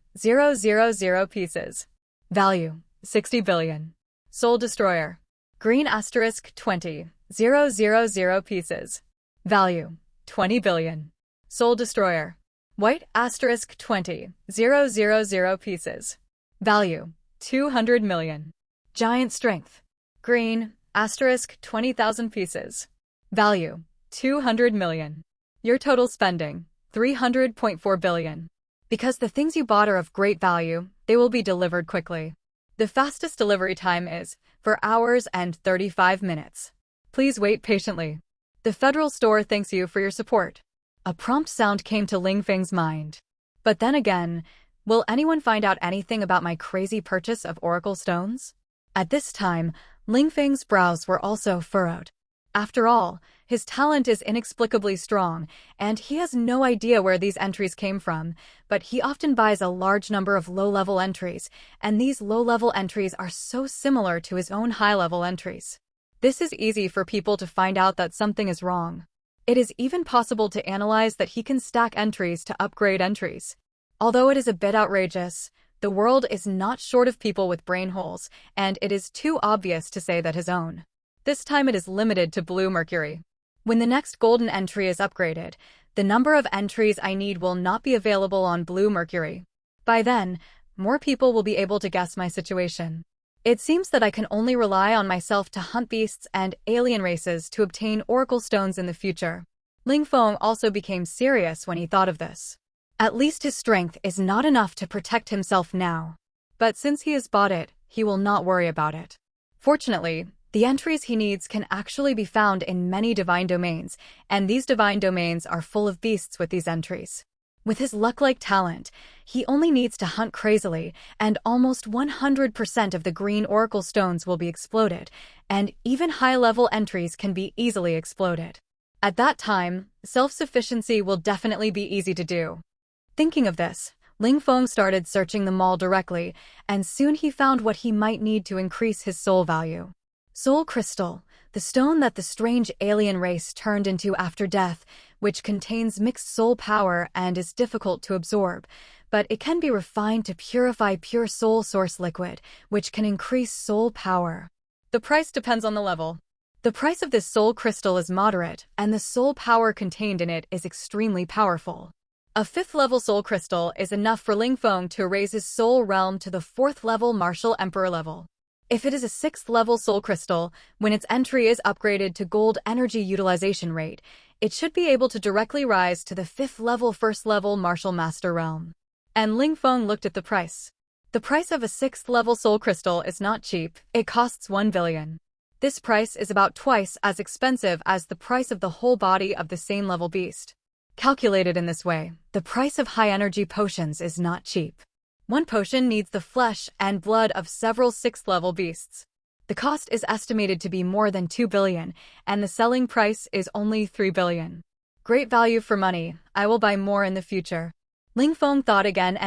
pieces. Value, 60 billion. Soul destroyer. Green asterisk 20,000 pieces. Value, 20 billion. Soul Destroyer. White asterisk 20,000 pieces. Value, 200 million. Giant Strength. Green asterisk 20,000 pieces. Value, 200 million. Your total spending, 300.4 billion. Because the things you bought are of great value, they will be delivered quickly. The fastest delivery time is 4 hours and 35 minutes. Please wait patiently. The Federal Store thanks you for your support. A prompt sound came to Ling Feng's mind. But then again, will anyone find out anything about my crazy purchase of Oracle Stones? At this time, Ling Feng's brows were also furrowed. After all, his talent is inexplicably strong, and he has no idea where these entries came from, but he often buys a large number of low-level entries, and these low-level entries are so similar to his own high-level entries. This is easy for people to find out that something is wrong. It is even possible to analyze that he can stack entries to upgrade entries. Although it is a bit outrageous, the world is not short of people with brain holes, and it is too obvious to say that his own. This time it is limited to blue mercury. When the next golden entry is upgraded, the number of entries I need will not be available on blue mercury. By then, more people will be able to guess my situation. It seems that I can only rely on myself to hunt beasts and alien races to obtain Oracle Stones in the future. Ling Feng also became serious when he thought of this. At least his strength is not enough to protect himself now. But since he has bought it, he will not worry about it. Fortunately, the entries he needs can actually be found in many divine domains, and these divine domains are full of beasts with these entries. With his luck-like talent, he only needs to hunt crazily, and almost 100% of the green Oracle Stones will be exploded, and even high-level entries can be easily exploded. At that time, self-sufficiency will definitely be easy to do. Thinking of this, Ling Feng started searching the mall directly, and soon he found what he might need to increase his soul value. Soul Crystal, the stone that the strange alien race turned into after death, which contains mixed soul power and is difficult to absorb, but it can be refined to purify pure soul source liquid, which can increase soul power. The price depends on the level. The price of this soul crystal is moderate, and the soul power contained in it is extremely powerful. A 5th level soul crystal is enough for Ling Feng to raise his soul realm to the 4th level martial emperor level. If it is a 6th level soul crystal, when its entry is upgraded to gold energy utilization rate, it should be able to directly rise to the 5th level 1st level martial master realm. And Ling Feng looked at the price. The price of a 6th level soul crystal is not cheap, it costs 1 billion. This price is about twice as expensive as the price of the whole body of the same level beast. Calculated in this way, the price of high-energy potions is not cheap. One potion needs the flesh and blood of several 6th level beasts. The cost is estimated to be more than 2 billion, and the selling price is only 3 billion. Great value for money, I will buy more in the future. Ling Feng thought again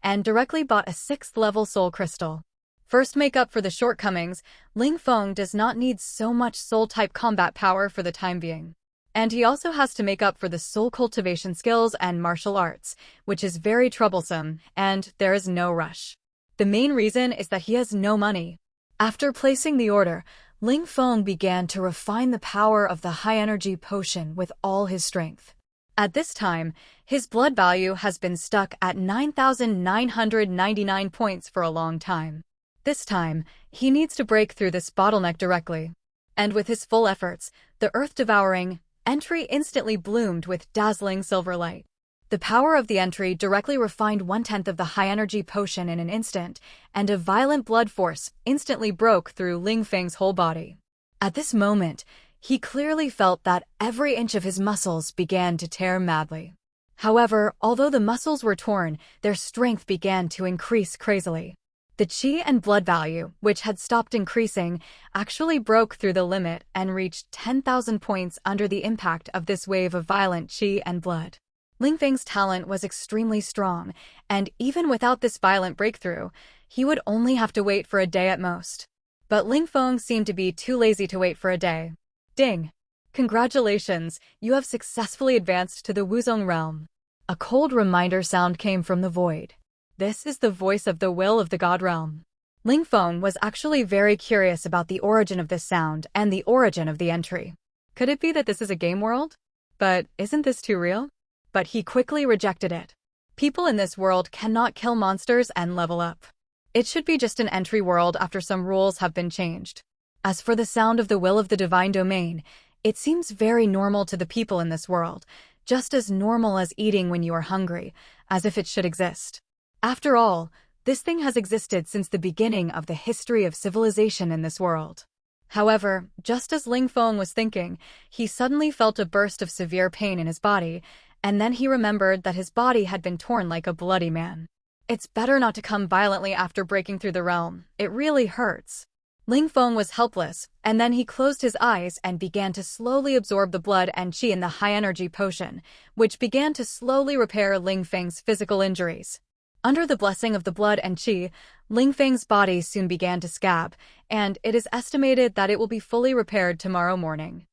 and directly bought a 6th level soul crystal. First, make up for the shortcomings, Ling Feng does not need so much soul-type combat power for the time being. And he also has to make up for the soul cultivation skills and martial arts, which is very troublesome, and there is no rush. The main reason is that he has no money. After placing the order, Ling Feng began to refine the power of the high-energy potion with all his strength. At this time, his blood value has been stuck at 9,999 points for a long time. This time, he needs to break through this bottleneck directly. And with his full efforts, the earth-devouring entry instantly bloomed with dazzling silver light. The power of the entry directly refined 1/10 of the high-energy potion in an instant, and a violent blood force instantly broke through Ling Feng's whole body. At this moment, he clearly felt that every inch of his muscles began to tear madly. However, although the muscles were torn, their strength began to increase crazily. The qi and blood value, which had stopped increasing, actually broke through the limit and reached 10,000 points under the impact of this wave of violent qi and blood. Ling Feng's talent was extremely strong, and even without this violent breakthrough, he would only have to wait for a day at most. But Ling Feng seemed to be too lazy to wait for a day. Ding! Congratulations, you have successfully advanced to the Wuzong realm. A cold reminder sound came from the void. This is the voice of the will of the God realm. Ling Feng was actually very curious about the origin of this sound and the origin of the entry. Could it be that this is a game world? But isn't this too real? but he quickly rejected it. People in this world cannot kill monsters and level up. It should be just an entry world after some rules have been changed. As for the sound of the will of the divine domain, it seems very normal to the people in this world, just as normal as eating when you are hungry, as if it should exist. After all, this thing has existed since the beginning of the history of civilization in this world. However, just as Ling Feng was thinking, he suddenly felt a burst of severe pain in his body, and then he remembered that his body had been torn like a bloody man. It's better not to come violently after breaking through the realm. It really hurts. Ling Feng was helpless, and then he closed his eyes and began to slowly absorb the blood and qi in the high-energy potion, which began to slowly repair Ling Feng's physical injuries. Under the blessing of the blood and qi, Ling Feng's body soon began to scab, and it is estimated that it will be fully repaired tomorrow morning.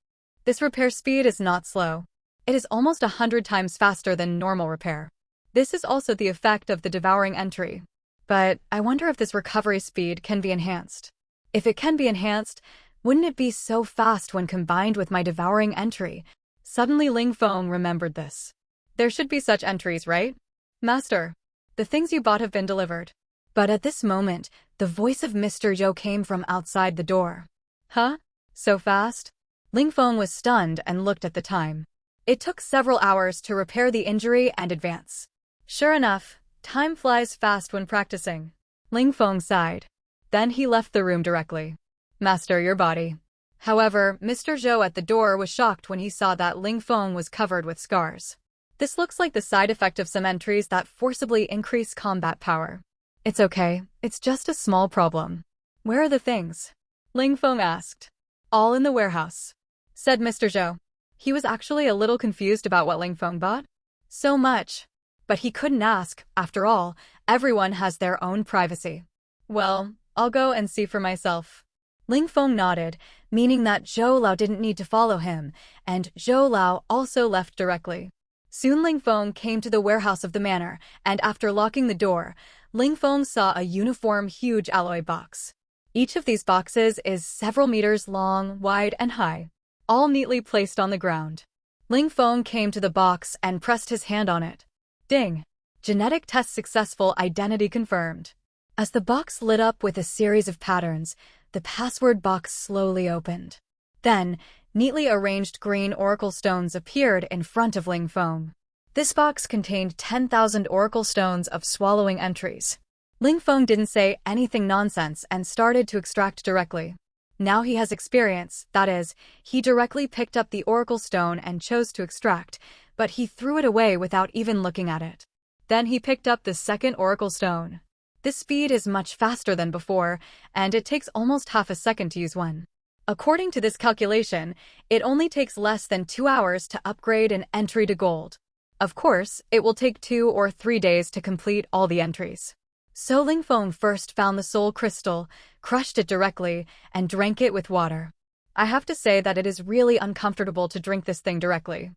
This repair speed is not slow. It is almost 100 times faster than normal repair. This is also the effect of the devouring entry. But I wonder if this recovery speed can be enhanced. If it can be enhanced, wouldn't it be so fast when combined with my devouring entry? Suddenly Ling Feng remembered this. There should be such entries, right? Master, the things you bought have been delivered. But at this moment, the voice of Mr. Zhou came from outside the door. Huh? So fast? Ling Feng was stunned and looked at the time. It took several hours to repair the injury and advance. Sure enough, time flies fast when practicing. Ling Feng sighed. Then he left the room directly. Master, your body. However, Mr. Zhou at the door was shocked when he saw that Ling Feng was covered with scars. This looks like the side effect of some entries that forcibly increase combat power. It's okay, it's just a small problem. Where are the things? Ling Feng asked. All in the warehouse, said Mr. Zhou. He was actually a little confused about what Ling Feng bought. So much. But he couldn't ask, after all, everyone has their own privacy. Well, I'll go and see for myself. Ling Feng nodded, meaning that Zhou Lao didn't need to follow him, and Zhou Lao also left directly. Soon Ling Feng came to the warehouse of the manor, and after locking the door, Ling Feng saw a uniform huge alloy box. Each of these boxes is several meters long, wide, and high, all neatly placed on the ground. Ling Feng came to the box and pressed his hand on it. Ding! Genetic test successful, identity confirmed. As the box lit up with a series of patterns, the password box slowly opened. Then, neatly arranged green oracle stones appeared in front of Ling Feng. This box contained 10,000 oracle stones of swallowing entries. Ling Feng didn't say anything nonsense and started to extract directly. Now he has experience, that is, he directly picked up the oracle stone and chose to extract, but he threw it away without even looking at it. Then he picked up the second oracle stone. This speed is much faster than before, and it takes almost half a second to use one. According to this calculation, it only takes less than 2 hours to upgrade an entry to gold. Of course, it will take 2 or 3 days to complete all the entries. So Ling Feng first found the soul crystal, crushed it directly, and drank it with water. I have to say that it is really uncomfortable to drink this thing directly.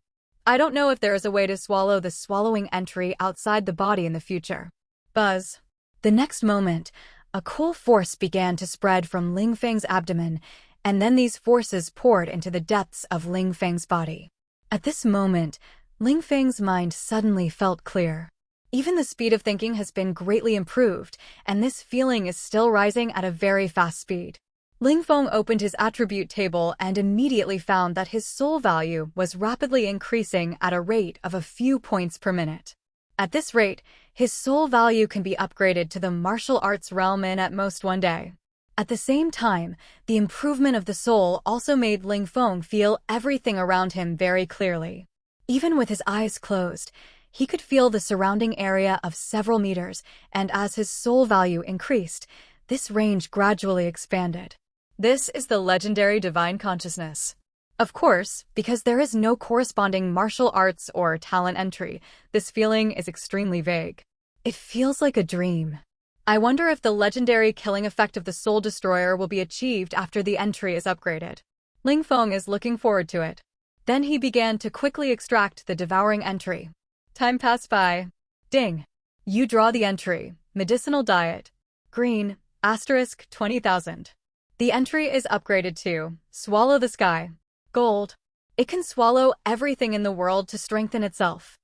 I don't know if there is a way to swallow the swallowing entry outside the body in the future. Buzz. The next moment, a cool force began to spread from Ling Feng's abdomen, and then these forces poured into the depths of Ling Feng's body. At this moment, Ling Feng's mind suddenly felt clear. Even the speed of thinking has been greatly improved, and this feeling is still rising at a very fast speed. Ling Feng opened his attribute table and immediately found that his soul value was rapidly increasing at a rate of a few points per minute. At this rate, his soul value can be upgraded to the martial arts realm in at most 1 day. At the same time, the improvement of the soul also made Ling Feng feel everything around him very clearly. Even with his eyes closed, he could feel the surrounding area of several meters, and as his soul value increased, this range gradually expanded. This is the legendary divine consciousness. Of course, because there is no corresponding martial arts or talent entry, this feeling is extremely vague. It feels like a dream. I wonder if the legendary killing effect of the Soul Destroyer will be achieved after the entry is upgraded. Ling Feng is looking forward to it. Then he began to quickly extract the devouring entry. Time passed by. Ding. You draw the entry. Medicinal diet. Green, asterisk 20,000. The entry is upgraded to swallow the sky. Gold. It can swallow everything in the world to strengthen itself.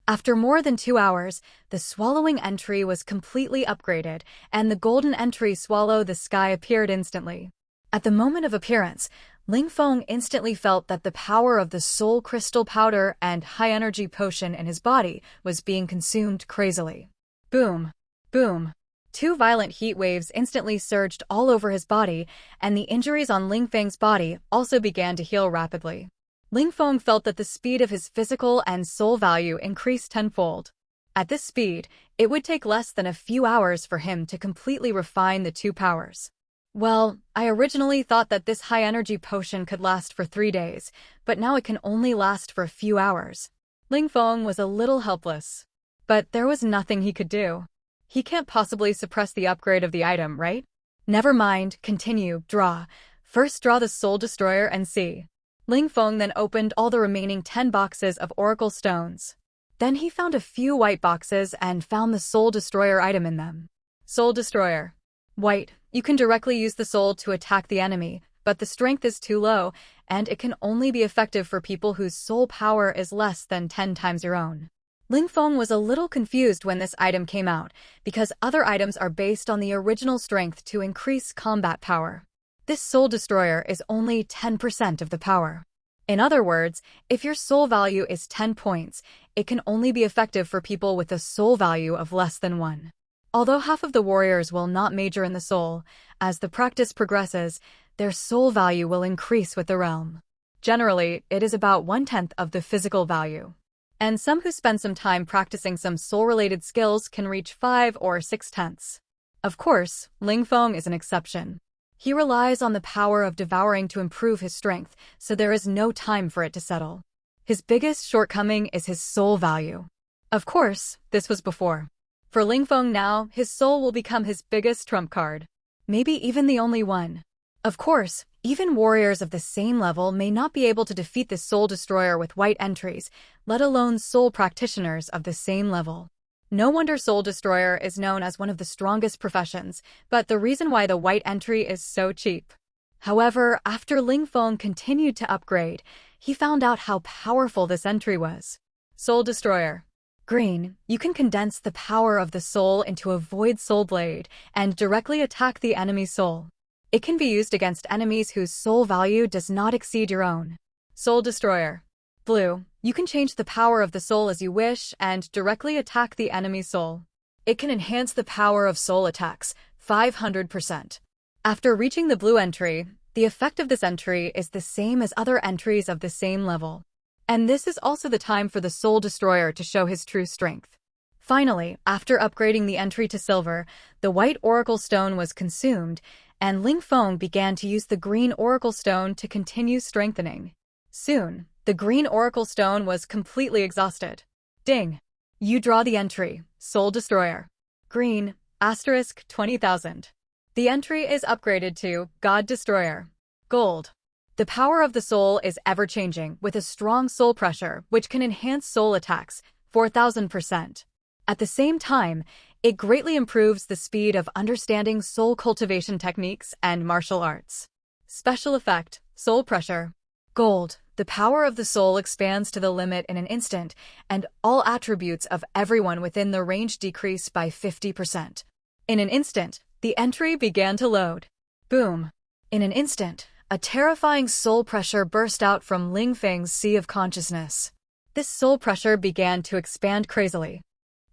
After more than 2 hours, the swallowing entry was completely upgraded, and the golden entry swallow the sky appeared instantly. At the moment of appearance, Ling Feng instantly felt that the power of the soul crystal powder and high-energy potion in his body was being consumed crazily. Boom! Boom! Two violent heat waves instantly surged all over his body, and the injuries on Ling Feng's body also began to heal rapidly. Ling Feng felt that the speed of his physical and soul value increased tenfold. At this speed, it would take less than a few hours for him to completely refine the two powers. Well, I originally thought that this high-energy potion could last for 3 days, but now it can only last for a few hours. Ling Feng was a little helpless. But there was nothing he could do. He can't possibly suppress the upgrade of the item, right? Never mind, continue, draw. First draw the Soul Destroyer and see. Ling Feng then opened all the remaining 10 boxes of Oracle Stones. Then he found a few white boxes and found the Soul Destroyer item in them. Soul Destroyer. White. You can directly use the soul to attack the enemy, but the strength is too low, and it can only be effective for people whose soul power is less than 10 times your own. Ling Feng was a little confused when this item came out, because other items are based on the original strength to increase combat power. This Soul Destroyer is only 10% of the power. In other words, if your soul value is 10 points, it can only be effective for people with a soul value of less than 1. Although half of the warriors will not major in the soul, as the practice progresses, their soul value will increase with the realm. Generally, it is about 1/10 of the physical value. And some who spend some time practicing some soul-related skills can reach 5 or 6/10. Of course, Ling Feng is an exception. He relies on the power of devouring to improve his strength, so there is no time for it to settle. His biggest shortcoming is his soul value. Of course, this was before. For Ling Feng now, his soul will become his biggest trump card. Maybe even the only one. Of course, even warriors of the same level may not be able to defeat the Soul Destroyer with white entries, let alone soul practitioners of the same level. No wonder Soul Destroyer is known as one of the strongest professions, but the reason why the white entry is so cheap. However, after Ling Feng continued to upgrade, he found out how powerful this entry was. Soul Destroyer. Green, you can condense the power of the soul into a void soul blade and directly attack the enemy's soul. It can be used against enemies whose soul value does not exceed your own. Soul Destroyer. Blue, you can change the power of the soul as you wish and directly attack the enemy's soul. It can enhance the power of soul attacks, 500%. After reaching the blue entry, the effect of this entry is the same as other entries of the same level. And this is also the time for the Soul Destroyer to show his true strength. Finally, after upgrading the entry to silver, the white Oracle Stone was consumed, and Ling Feng began to use the green Oracle Stone to continue strengthening. Soon, the green Oracle Stone was completely exhausted. Ding! You draw the entry, Soul Destroyer. Green, * 20,000. The entry is upgraded to God Destroyer. Gold. The power of the soul is ever-changing, with a strong soul pressure, which can enhance soul attacks, 4,000%. At the same time, it greatly improves the speed of understanding soul cultivation techniques and martial arts. Special effect, Soul Pressure. Gold. The power of the soul expands to the limit in an instant, and all attributes of everyone within the range decrease by 50%. In an instant, the entry began to load. Boom. In an instant, a terrifying soul pressure burst out from Ling Feng's sea of consciousness. This soul pressure began to expand crazily.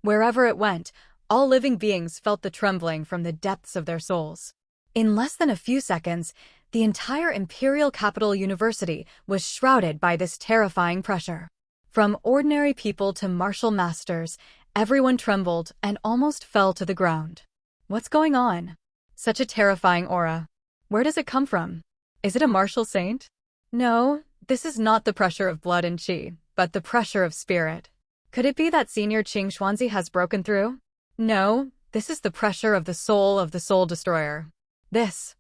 Wherever it went, all living beings felt the trembling from the depths of their souls. In less than a few seconds, the entire Imperial Capital University was shrouded by this terrifying pressure. From ordinary people to martial masters, everyone trembled and almost fell to the ground. What's going on? Such a terrifying aura. Where does it come from? Is it a martial saint? No, this is not the pressure of blood and qi, but the pressure of spirit. Could it be that Senior Qing Xuanzi has broken through? No, this is the pressure of the Soul Destroyer. This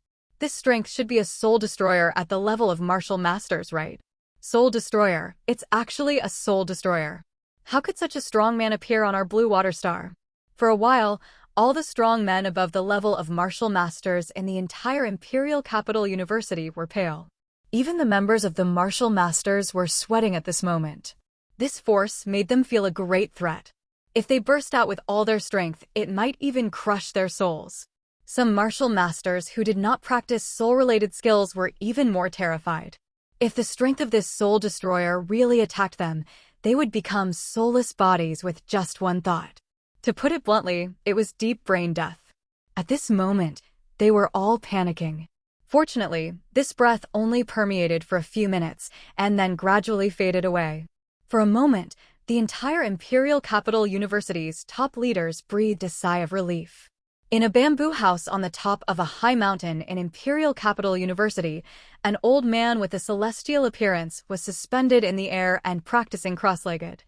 strength should be a Soul Destroyer at the level of martial masters, right? Soul Destroyer, it's actually a Soul Destroyer. How could such a strong man appear on our blue water star? For a while, all the strong men above the level of martial masters in the entire Imperial Capital University were pale. Even the members of the martial masters were sweating at this moment. This force made them feel a great threat. If they burst out with all their strength, it might even crush their souls. Some martial masters who did not practice soul-related skills were even more terrified. If the strength of this soul destroyer really attacked them, they would become soulless bodies with just one thought. To put it bluntly, it was deep brain death. At this moment, they were all panicking. Fortunately, this breath only permeated for a few minutes and then gradually faded away. For a moment, the entire Imperial Capital University's top leaders breathed a sigh of relief. In a bamboo house on the top of a high mountain in Imperial Capital University, an old man with a celestial appearance was suspended in the air and practicing cross-legged.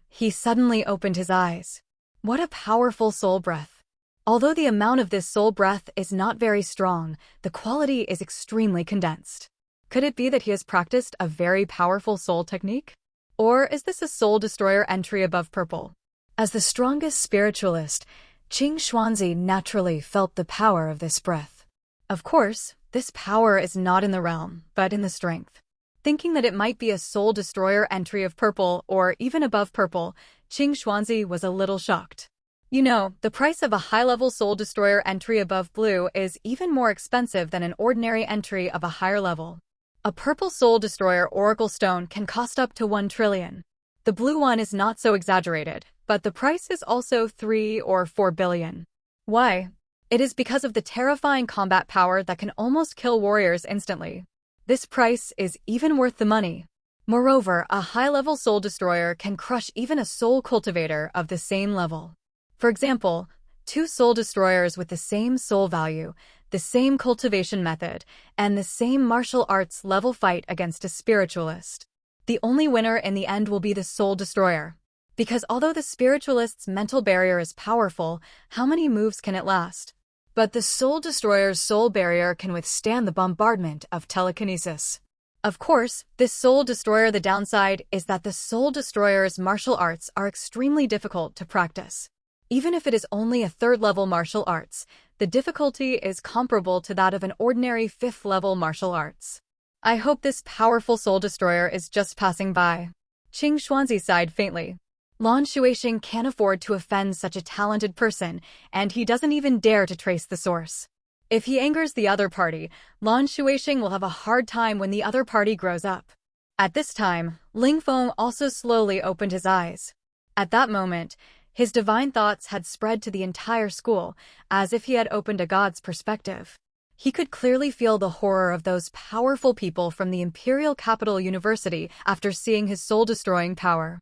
He suddenly opened his eyes. What a powerful soul breath! Although the amount of this soul breath is not very strong, the quality is extremely condensed. Could it be that he has practiced a very powerful soul technique? Or is this a soul destroyer entry above purple? As the strongest spiritualist, Qing Xuanzi naturally felt the power of this breath. Of course, this power is not in the realm, but in the strength. Thinking that it might be a soul destroyer entry of purple or even above purple, Qing Xuanzi was a little shocked. You know, the price of a high-level soul destroyer entry above blue is even more expensive than an ordinary entry of a higher level. A purple soul destroyer oracle stone can cost up to 1 trillion. The blue one is not so exaggerated, but the price is also 3 or 4 billion. Why? It is because of the terrifying combat power that can almost kill warriors instantly. This price is even worth the money. Moreover, a high-level soul destroyer can crush even a soul cultivator of the same level. For example, 2 soul destroyers with the same soul value, the same cultivation method, and the same martial arts level fight against a spiritualist. The only winner in the end will be the soul destroyer. Because although the spiritualist's mental barrier is powerful, how many moves can it last? But the soul destroyer's soul barrier can withstand the bombardment of telekinesis. Of course, this soul destroyer, the downside is that the soul destroyer's martial arts are extremely difficult to practice. Even if it is only a 3rd-level martial arts, the difficulty is comparable to that of an ordinary 5th-level martial arts. I hope this powerful soul destroyer is just passing by. Qing Xuanzi sighed faintly. Lan Shuixing can't afford to offend such a talented person, and he doesn't even dare to trace the source. If he angers the other party, Lan Shuixing will have a hard time when the other party grows up. At this time, Ling Feng also slowly opened his eyes. At that moment, his divine thoughts had spread to the entire school, as if he had opened a god's perspective. He could clearly feel the horror of those powerful people from the Imperial Capital University after seeing his soul-destroying power.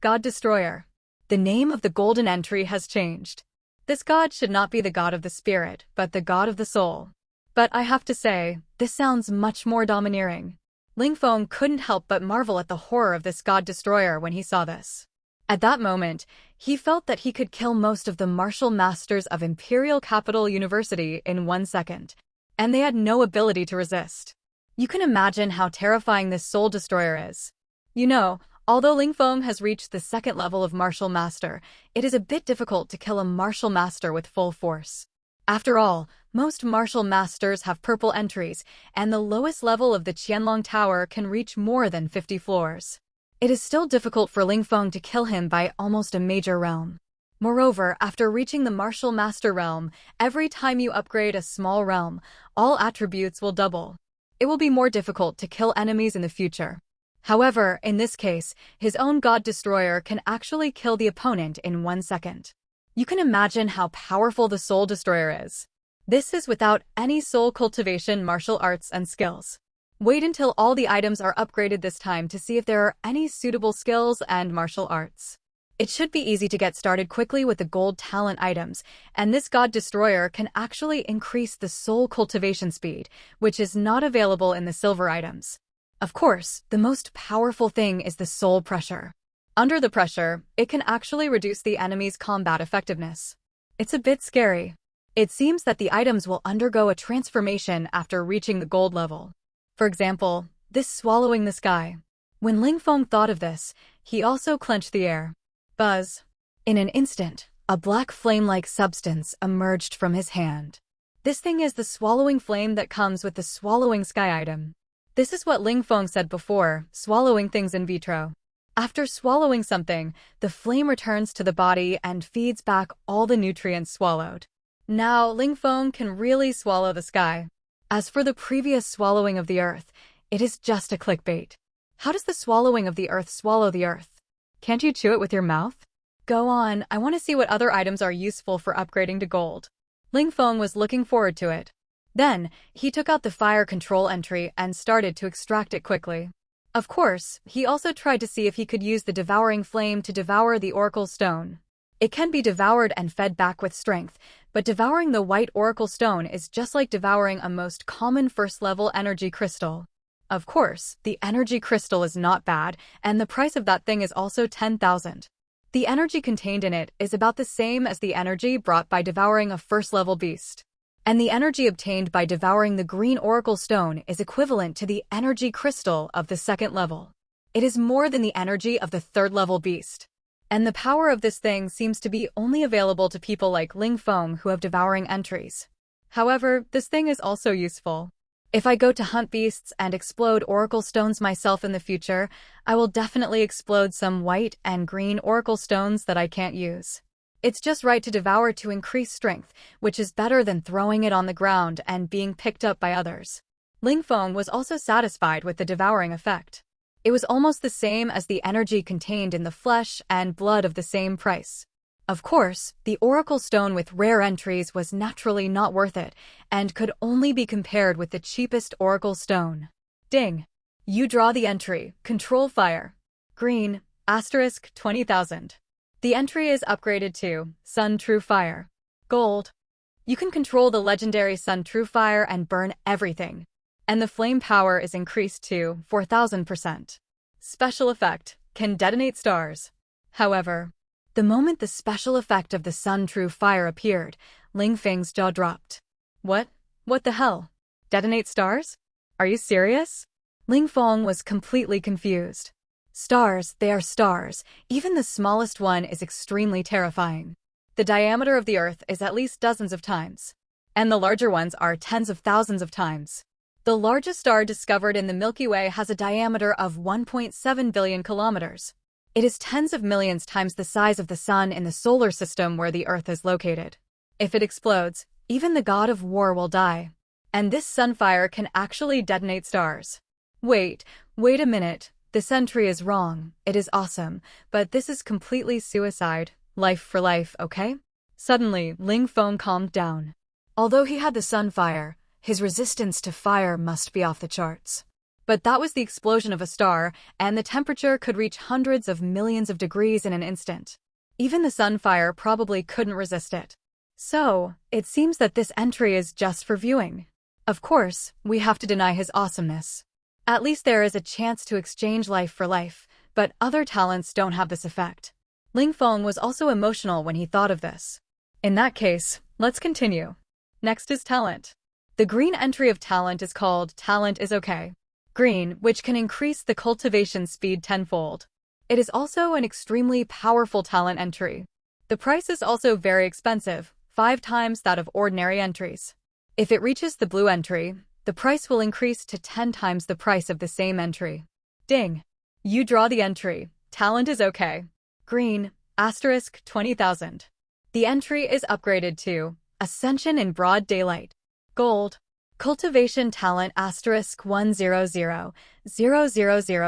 God Destroyer. The name of the golden entry has changed. This god should not be the god of the spirit, but the god of the soul. But I have to say, this sounds much more domineering. Ling Feng couldn't help but marvel at the horror of this god destroyer when he saw this. At that moment, he felt that he could kill most of the martial masters of Imperial Capital University in 1 second, and they had no ability to resist. You can imagine how terrifying this soul destroyer is. You know, although Ling Feng has reached the 2nd level of martial master, it is a bit difficult to kill a martial master with full force. After all, most martial masters have purple entries, and the lowest level of the Qianlong Tower can reach more than 50 floors. It is still difficult for Ling Feng to kill him by almost a major realm. Moreover, after reaching the martial master realm, every time you upgrade a small realm, all attributes will double. It will be more difficult to kill enemies in the future. However, in this case, his own God Destroyer can actually kill the opponent in 1 second. You can imagine how powerful the Soul Destroyer is. This is without any soul cultivation, martial arts, and skills. Wait until all the items are upgraded this time to see if there are any suitable skills and martial arts. It should be easy to get started quickly with the gold talent items, and this God Destroyer can actually increase the soul cultivation speed, which is not available in the silver items. Of course, the most powerful thing is the soul pressure. Under the pressure, it can actually reduce the enemy's combat effectiveness. It's a bit scary. It seems that the items will undergo a transformation after reaching the gold level. For example, this swallowing the sky. When Ling Feng thought of this, he also clenched the air. Buzz. In an instant, a black flame-like substance emerged from his hand. This thing is the swallowing flame that comes with the swallowing sky item. This is what Ling Feng said before, swallowing things in vitro. After swallowing something, the flame returns to the body and feeds back all the nutrients swallowed. Now, Ling Feng can really swallow the sky. As for the previous swallowing of the earth, it is just a clickbait. How does the swallowing of the earth swallow the earth? Can't you chew it with your mouth? Go on, I want to see what other items are useful for upgrading to gold. Ling Feng was looking forward to it. Then, he took out the fire control entry and started to extract it quickly. Of course, he also tried to see if he could use the devouring flame to devour the oracle stone. It can be devoured and fed back with strength, but devouring the white oracle stone is just like devouring a most common first-level energy crystal. Of course, the energy crystal is not bad, and the price of that thing is also 10,000. The energy contained in it is about the same as the energy brought by devouring a first-level beast. And the energy obtained by devouring the green oracle stone is equivalent to the energy crystal of the second level. It is more than the energy of the third-level beast. And the power of this thing seems to be only available to people like Ling Feng who have devouring entries. However, this thing is also useful. If I go to hunt beasts and explode oracle stones myself in the future, I will definitely explode some white and green oracle stones that I can't use. It's just right to devour to increase strength, which is better than throwing it on the ground and being picked up by others. Ling Feng was also satisfied with the devouring effect. It was almost the same as the energy contained in the flesh and blood of the same price. Of course, the oracle stone with rare entries was naturally not worth it and could only be compared with the cheapest oracle stone. Ding! You draw the entry, control fire. Green, asterisk 20,000. The entry is upgraded to Sun True Fire. Gold. You can control the legendary Sun True Fire and burn everything. And the flame power is increased to 4,000%. Special effect, can detonate stars. However, the moment the special effect of the Sun True Fire appeared, Ling Feng's jaw dropped. What? What the hell? Detonate stars? Are you serious? Ling Feng was completely confused. Stars, they are stars. Even the smallest one is extremely terrifying. The diameter of the Earth is at least dozens of times. And the larger ones are tens of thousands of times. The largest star discovered in the Milky Way has a diameter of 1.7 billion kilometers. It is tens of millions times the size of the Sun in the solar system where the Earth is located. If it explodes, even the god of war will die. And this sunfire can actually detonate stars. Wait a minute. This entry is wrong. It is awesome, but this is completely suicide. Life for life, okay? Suddenly, Ling Feng calmed down. Although he had the sunfire, his resistance to fire must be off the charts. But that was the explosion of a star, and the temperature could reach hundreds of millions of degrees in an instant. Even the sunfire probably couldn't resist it. So, it seems that this entry is just for viewing. Of course, we have to deny his awesomeness. At least there is a chance to exchange life for life, but other talents don't have this effect. Ling Feng was also emotional when he thought of this. In that case, let's continue. Next is talent. The green entry of talent is called Talent is Okay. Green, which can increase the cultivation speed tenfold. It is also an extremely powerful talent entry. The price is also very expensive, 5 times that of ordinary entries. If it reaches the blue entry, the price will increase to 10 times the price of the same entry. Ding! You draw the entry. Talent is okay. Green, asterisk 20,000. The entry is upgraded to Ascension in Broad Daylight. Gold. Cultivation talent asterisk 100,000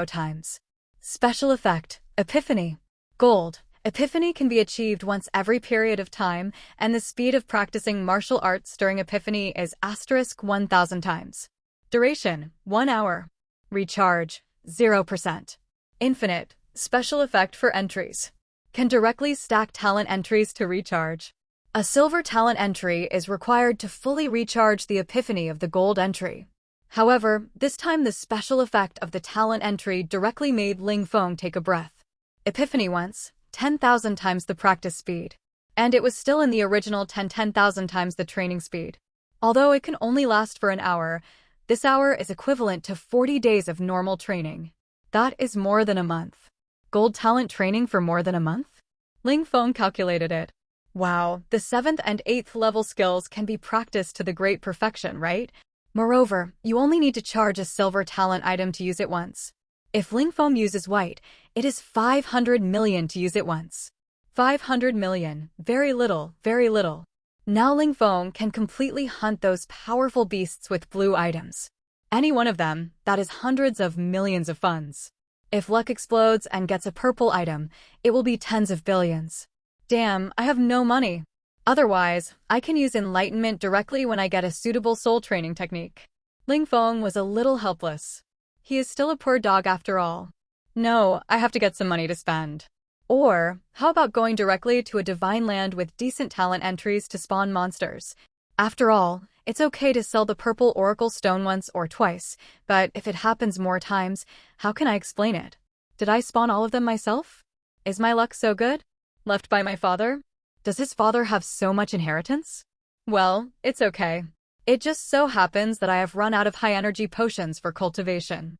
times. Special effect, Epiphany. Gold. Epiphany can be achieved once every period of time, and the speed of practicing martial arts during Epiphany is asterisk 1,000 times. Duration, 1 hour. Recharge, 0%. Infinite, special effect for entries. Can directly stack talent entries to recharge. A silver talent entry is required to fully recharge the Epiphany of the gold entry. However, this time the special effect of the talent entry directly made Ling Feng take a breath. Epiphany once, 10,000 times the practice speed. And it was still in the original 10,000 times the training speed. Although it can only last for an hour, this hour is equivalent to 40 days of normal training. That is more than a month. Gold talent training for more than a month? Ling Feng calculated it. Wow, the 7th and 8th level skills can be practiced to the great perfection, right? Moreover, you only need to charge a silver talent item to use it once. If Ling Feng uses white, It is 500 million to use it once. 500 million, very little, very little. Now Ling Feng can completely hunt those powerful beasts with blue items. Any one of them, that is hundreds of millions of funds. If luck explodes and gets a purple item, it will be tens of billions. Damn, I have no money. Otherwise, I can use enlightenment directly when I get a suitable soul training technique. Ling Feng was a little helpless. He is still a poor dog after all. No, I have to get some money to spend. Or, how about going directly to a divine land with decent talent entries to spawn monsters? After all, it's okay to sell the purple oracle stone once or twice, but if it happens more times, how can I explain it? Did I spawn all of them myself? Is my luck so good? Left by my father? Does his father have so much inheritance? Well, it's okay. It just so happens that I have run out of high-energy potions for cultivation.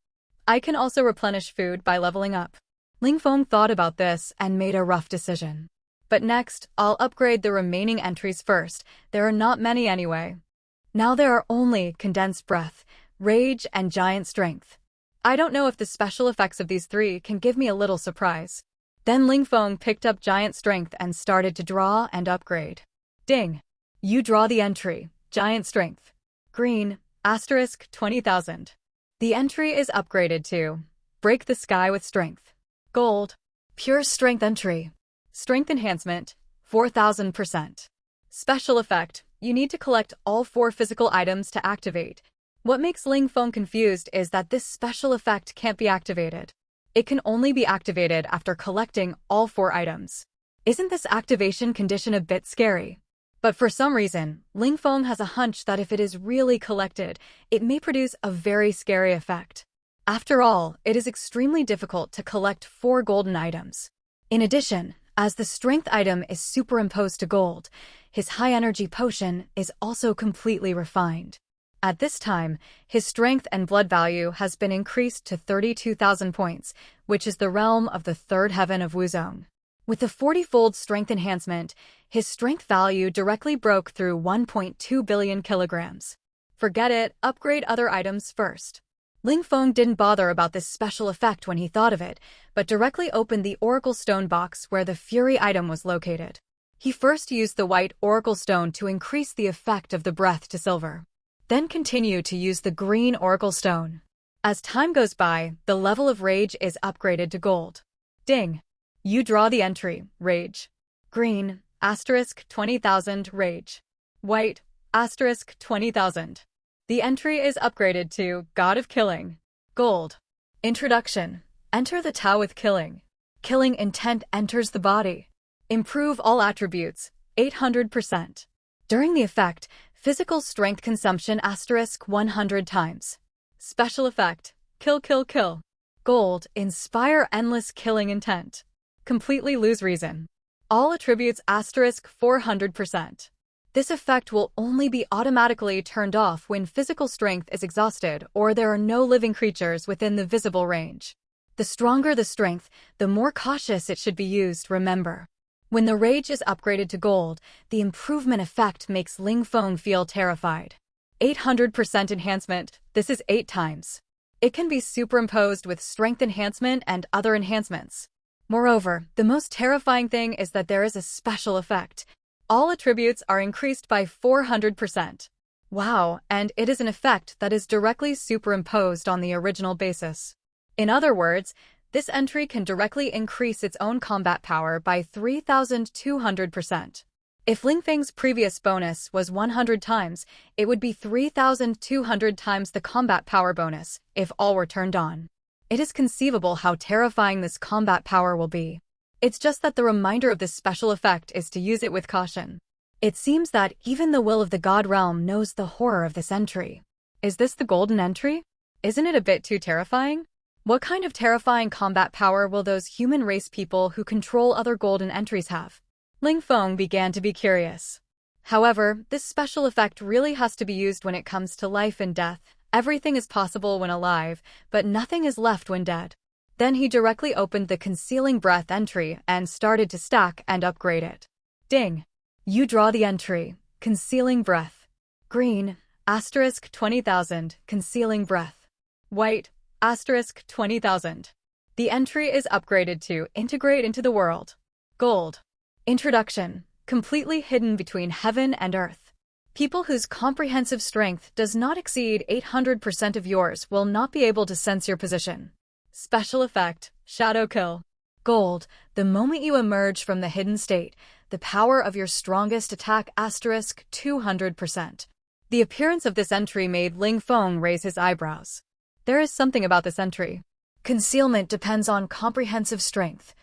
I can also replenish food by leveling up. Ling Feng thought about this and made a rough decision. But next, I'll upgrade the remaining entries first. There are not many anyway. Now there are only condensed breath, rage, and giant strength. I don't know if the special effects of these three can give me a little surprise. Then Ling Feng picked up giant strength and started to draw and upgrade. Ding! You draw the entry, giant strength. Green, asterisk 20,000. The entry is upgraded to break the sky with strength. Gold, pure strength entry. Strength enhancement, 4,000%. Special effect, you need to collect all 4 physical items to activate. What makes Ling Feng confused is that this special effect can't be activated. It can only be activated after collecting all 4 items. Isn't this activation condition a bit scary? But for some reason, Ling Feng has a hunch that if it is really collected, it may produce a very scary effect. After all, it is extremely difficult to collect 4 golden items. In addition, as the strength item is superimposed to gold, his high-energy potion is also completely refined. At this time, his strength and blood value has been increased to 32,000 points, which is the realm of the third heaven of Wuzong. With the 40-fold strength enhancement, his strength value directly broke through 1.2 billion kilograms. Forget it, upgrade other items first. Ling Feng didn't bother about this special effect when he thought of it, but directly opened the Oracle Stone box where the Fury item was located. He first used the white Oracle Stone to increase the effect of the breath to silver. Then continued to use the green Oracle Stone. As time goes by, the level of rage is upgraded to gold. Ding! You draw the entry, rage. Green, asterisk 20,000, rage. White, asterisk 20,000. The entry is upgraded to God of Killing. Gold. Introduction. Enter the Tao with Killing. Killing intent enters the body. Improve all attributes, 800%. During the effect, physical strength consumption asterisk 100 times. Special effect. Kill, kill, kill. Gold. Inspire endless killing intent. Completely lose reason. All attributes asterisk 400%. This effect will only be automatically turned off when physical strength is exhausted or there are no living creatures within the visible range. The stronger the strength, the more cautious it should be used, remember. When the rage is upgraded to gold, the improvement effect makes Ling Feng feel terrified. 800% enhancement, this is 8 times. It can be superimposed with strength enhancement and other enhancements. Moreover, the most terrifying thing is that there is a special effect. All attributes are increased by 400%. Wow, and it is an effect that is directly superimposed on the original basis. In other words, this entry can directly increase its own combat power by 3,200%. If Ling Feng's previous bonus was 100 times, it would be 3,200 times the combat power bonus, if all were turned on. It is conceivable how terrifying this combat power will be. It's just that the reminder of this special effect is to use it with caution. It seems that even the will of the God realm knows the horror of this entry. Is this the golden entry? Isn't it a bit too terrifying? What kind of terrifying combat power will those human race people who control other golden entries have? Ling Feng began to be curious. However, this special effect really has to be used when it comes to life and death. Everything is possible when alive, but nothing is left when dead. Then he directly opened the Concealing Breath entry and started to stack and upgrade it. Ding! You draw the entry, Concealing Breath. Green, asterisk 20,000, Concealing Breath. White, asterisk 20,000. The entry is upgraded to integrate into the world. Gold. Introduction. Completely hidden between heaven and earth. People whose comprehensive strength does not exceed 800% of yours will not be able to sense your position. Special effect. Shadow kill. Gold. The moment you emerge from the hidden state, the power of your strongest attack asterisk 200%. The appearance of this entry made Ling Feng raise his eyebrows. There is something about this entry. Concealment depends on comprehensive strength.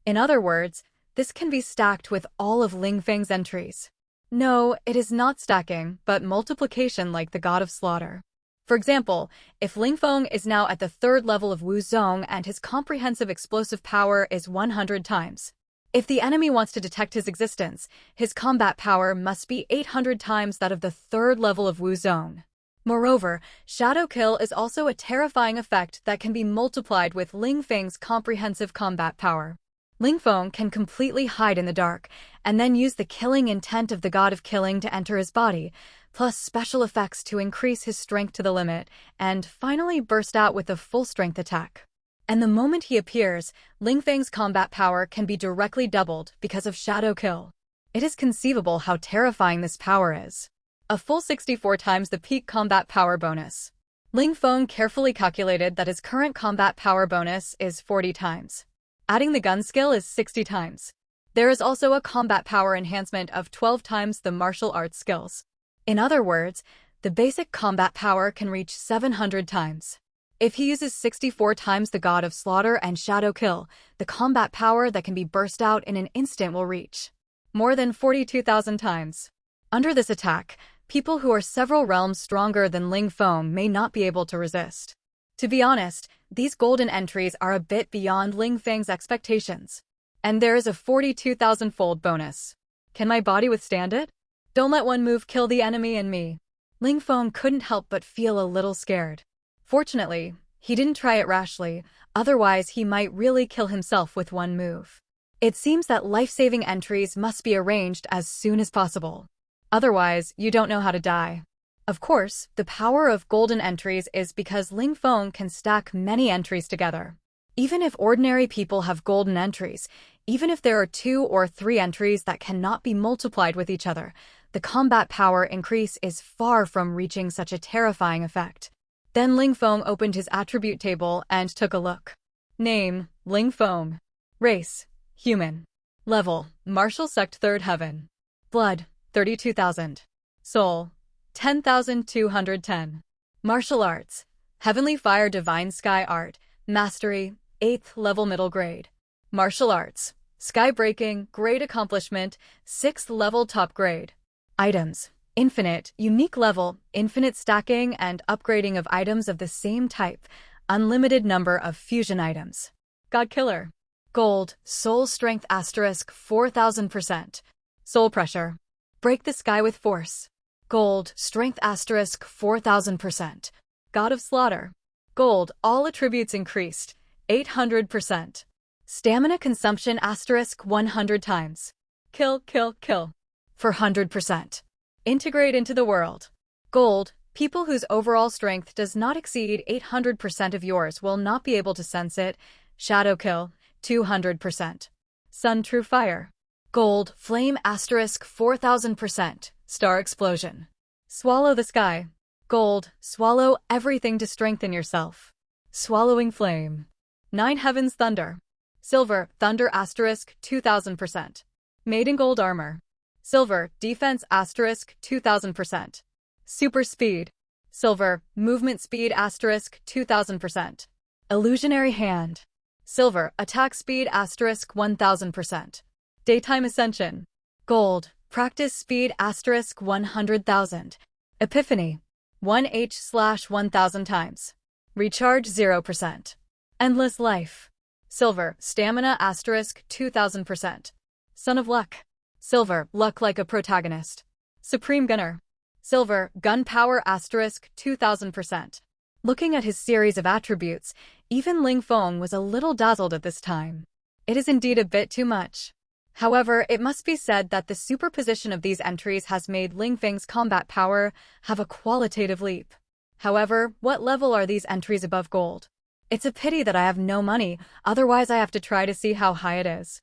In other words, this can be stacked with all of Ling Feng's entries. No, it is not stacking, but multiplication like the god of slaughter. For example, if Ling Feng is now at the 3rd level of Wu Zong and his comprehensive explosive power is 100 times. If the enemy wants to detect his existence, his combat power must be 800 times that of the 3rd level of Wu Zong. Moreover, Shadow Kill is also a terrifying effect that can be multiplied with Ling Feng's comprehensive combat power. Ling Feng can completely hide in the dark, and then use the killing intent of the god of killing to enter his body, plus special effects to increase his strength to the limit, and finally burst out with a full-strength attack. And the moment he appears, Ling Feng's combat power can be directly doubled because of Shadow Kill. It is conceivable how terrifying this power is. A full 64 times the peak combat power bonus. Ling Feng carefully calculated that his current combat power bonus is 40 times. Adding the gun skill is 60 times. There is also a combat power enhancement of 12 times the martial arts skills. In other words, the basic combat power can reach 700 times. If he uses 64 times the God of Slaughter and Shadow Kill, the combat power that can be burst out in an instant will reach more than 42,000 times. Under this attack, people who are several realms stronger than Ling Feng may not be able to resist. To be honest, these golden entries are a bit beyond Ling Feng's expectations. And there is a 42,000-fold bonus. Can my body withstand it? Don't let one move kill the enemy and me. Ling Feng couldn't help but feel a little scared. Fortunately, he didn't try it rashly, otherwise he might really kill himself with one move. It seems that life-saving entries must be arranged as soon as possible. Otherwise, you don't know how to die. Of course, the power of golden entries is because Ling Feng can stack many entries together. Even if ordinary people have golden entries, even if there are 2 or 3 entries that cannot be multiplied with each other, the combat power increase is far from reaching such a terrifying effect. Then Ling Feng opened his attribute table and took a look. Name, Ling Feng. Race, human. Level, martial sect 3rd heaven. Blood, 32,000. Soul, 10,210. Martial arts, heavenly fire divine sky art, mastery, 8th level middle grade. Martial arts, sky breaking, great accomplishment, 6th level top grade. Items, infinite, unique level, infinite stacking and upgrading of items of the same type, unlimited number of fusion items. God Killer. Gold, soul strength asterisk 4,000%. Soul pressure. Break the sky with force. Gold, strength asterisk 4,000%. God of Slaughter. Gold, all attributes increased, 800%. Stamina consumption asterisk 100 times. Kill, kill, kill. For 100%. Integrate into the world. Gold, people whose overall strength does not exceed 800% of yours will not be able to sense it. Shadow Kill, 200%. Sun True Fire. Gold, flame asterisk 4,000%. Star explosion. Swallow the sky. Gold, swallow everything to strengthen yourself. Swallowing flame. 9 heavens thunder. Silver, thunder asterisk 2,000%. Made in gold armor. Silver, defense asterisk 2,000%. Super speed. Silver, movement speed asterisk 2,000%. Illusionary hand. Silver, attack speed asterisk 1,000%. Daytime ascension. Gold, practice speed asterisk 100,000. Epiphany. 1h/1,000 times. Recharge 0%. Endless life. Silver, stamina asterisk 2,000%. Son of luck. Silver, luck like a protagonist. Supreme gunner. Silver, gun power asterisk 2,000%. Looking at his series of attributes, even Ling Feng was a little dazzled at this time. It is indeed a bit too much. However, it must be said that the superposition of these entries has made Ling Feng's combat power have a qualitative leap. However, what level are these entries above gold? It's a pity that I have no money, otherwise I have to try to see how high it is.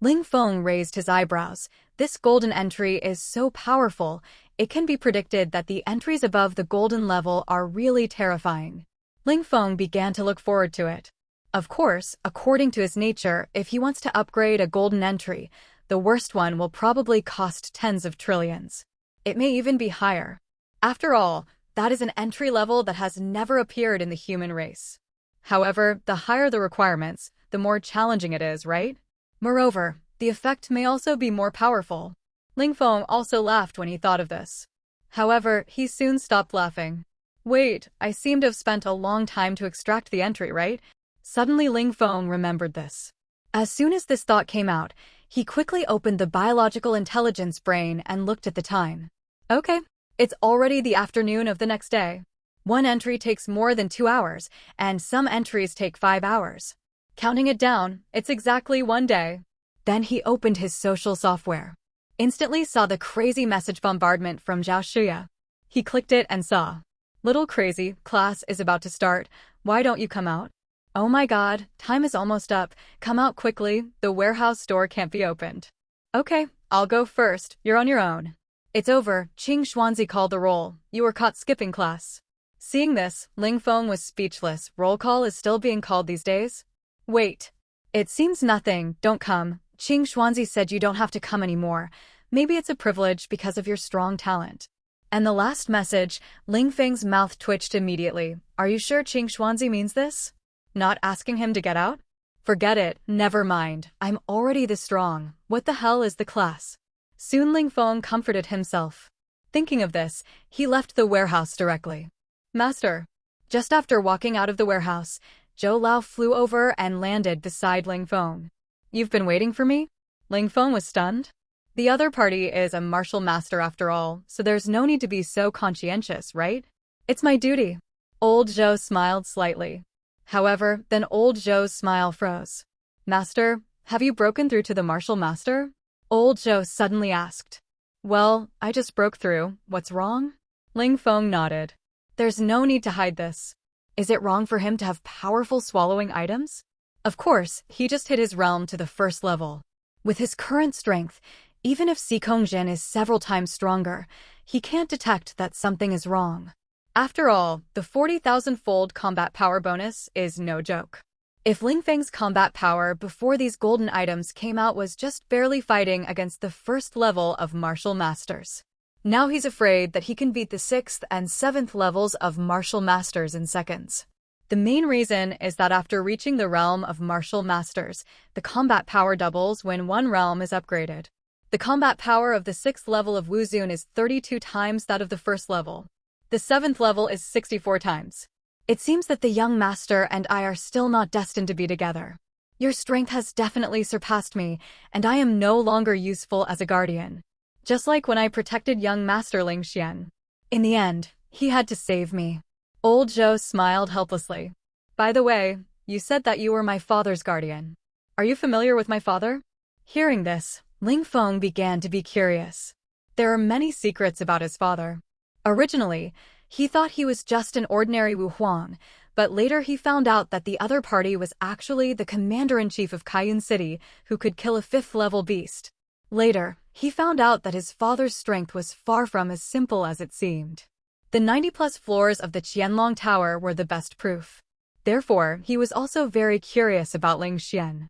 Ling Feng raised his eyebrows. This golden entry is so powerful, it can be predicted that the entries above the golden level are really terrifying. Ling Feng began to look forward to it. Of course, according to his nature, if he wants to upgrade a golden entry, the worst one will probably cost tens of trillions. It may even be higher. After all, that is an entry level that has never appeared in the human race. However, the higher the requirements, the more challenging it is, right? Moreover, the effect may also be more powerful. Ling Feng also laughed when he thought of this. However, he soon stopped laughing. Wait, I seem to have spent a long time to extract the entry, right? Suddenly Ling Feng remembered this. As soon as this thought came out, he quickly opened the biological intelligence brain and looked at the time. Okay, it's already the afternoon of the next day. One entry takes more than 2 hours, and some entries take 5 hours. Counting it down, it's exactly 1 day. Then he opened his social software. Instantly saw the crazy message bombardment from Zhao Shuya. He clicked it and saw. Little crazy, class is about to start. Why don't you come out? Oh my god, time is almost up. Come out quickly, the warehouse door can't be opened. Okay, I'll go first, you're on your own. It's over, Qing Xuanzi called the roll. You were caught skipping class. Seeing this, Ling Feng was speechless. Roll call is still being called these days? Wait. It seems nothing, don't come. Qing Xuanzi said you don't have to come anymore. Maybe it's a privilege because of your strong talent. And the last message, Ling Feng's mouth twitched immediately. Are you sure Qing Xuanzi means this? Not asking him to get out? Forget it, never mind. I'm already this strong. What the hell is the class? Soon Ling Feng comforted himself. Thinking of this, he left the warehouse directly. Master. Just after walking out of the warehouse, Zhou Lao flew over and landed beside Ling Feng. You've been waiting for me? Ling Feng was stunned. The other party is a martial master after all, so there's no need to be so conscientious, right? It's my duty. Old Zhou smiled slightly. However, then old Zhou's smile froze. Master, have you broken through to the martial master? Old Zhou suddenly asked. Well, I just broke through. What's wrong? Ling Feng nodded. There's no need to hide this. Is it wrong for him to have powerful swallowing items? Of course, he just hit his realm to the first level. With his current strength, even if Xikong Zhen is several times stronger, he can't detect that something is wrong. After all, the 40,000-fold combat power bonus is no joke. If Ling Feng's combat power before these golden items came out was just barely fighting against the first level of martial masters. Now he's afraid that he can beat the 6th and 7th levels of martial masters in seconds. The main reason is that after reaching the realm of martial masters, the combat power doubles when one realm is upgraded. The combat power of the 6th level of Wuzun is 32 times that of the 1st level. The 7th level is 64 times. It seems that the young master and I are still not destined to be together. Your strength has definitely surpassed me, and I am no longer useful as a guardian. Just like when I protected young Master Ling Xian. In the end, he had to save me. Old Zhou smiled helplessly. By the way, you said that you were my father's guardian. Are you familiar with my father? Hearing this, Ling Feng began to be curious. There are many secrets about his father. Originally, he thought he was just an ordinary Wu Huang, but later he found out that the other party was actually the commander-in-chief of Kaiyun City who could kill a 5th-level beast. Later, he found out that his father's strength was far from as simple as it seemed. The 90-plus floors of the Qianlong Tower were the best proof. Therefore, he was also very curious about Ling Xian.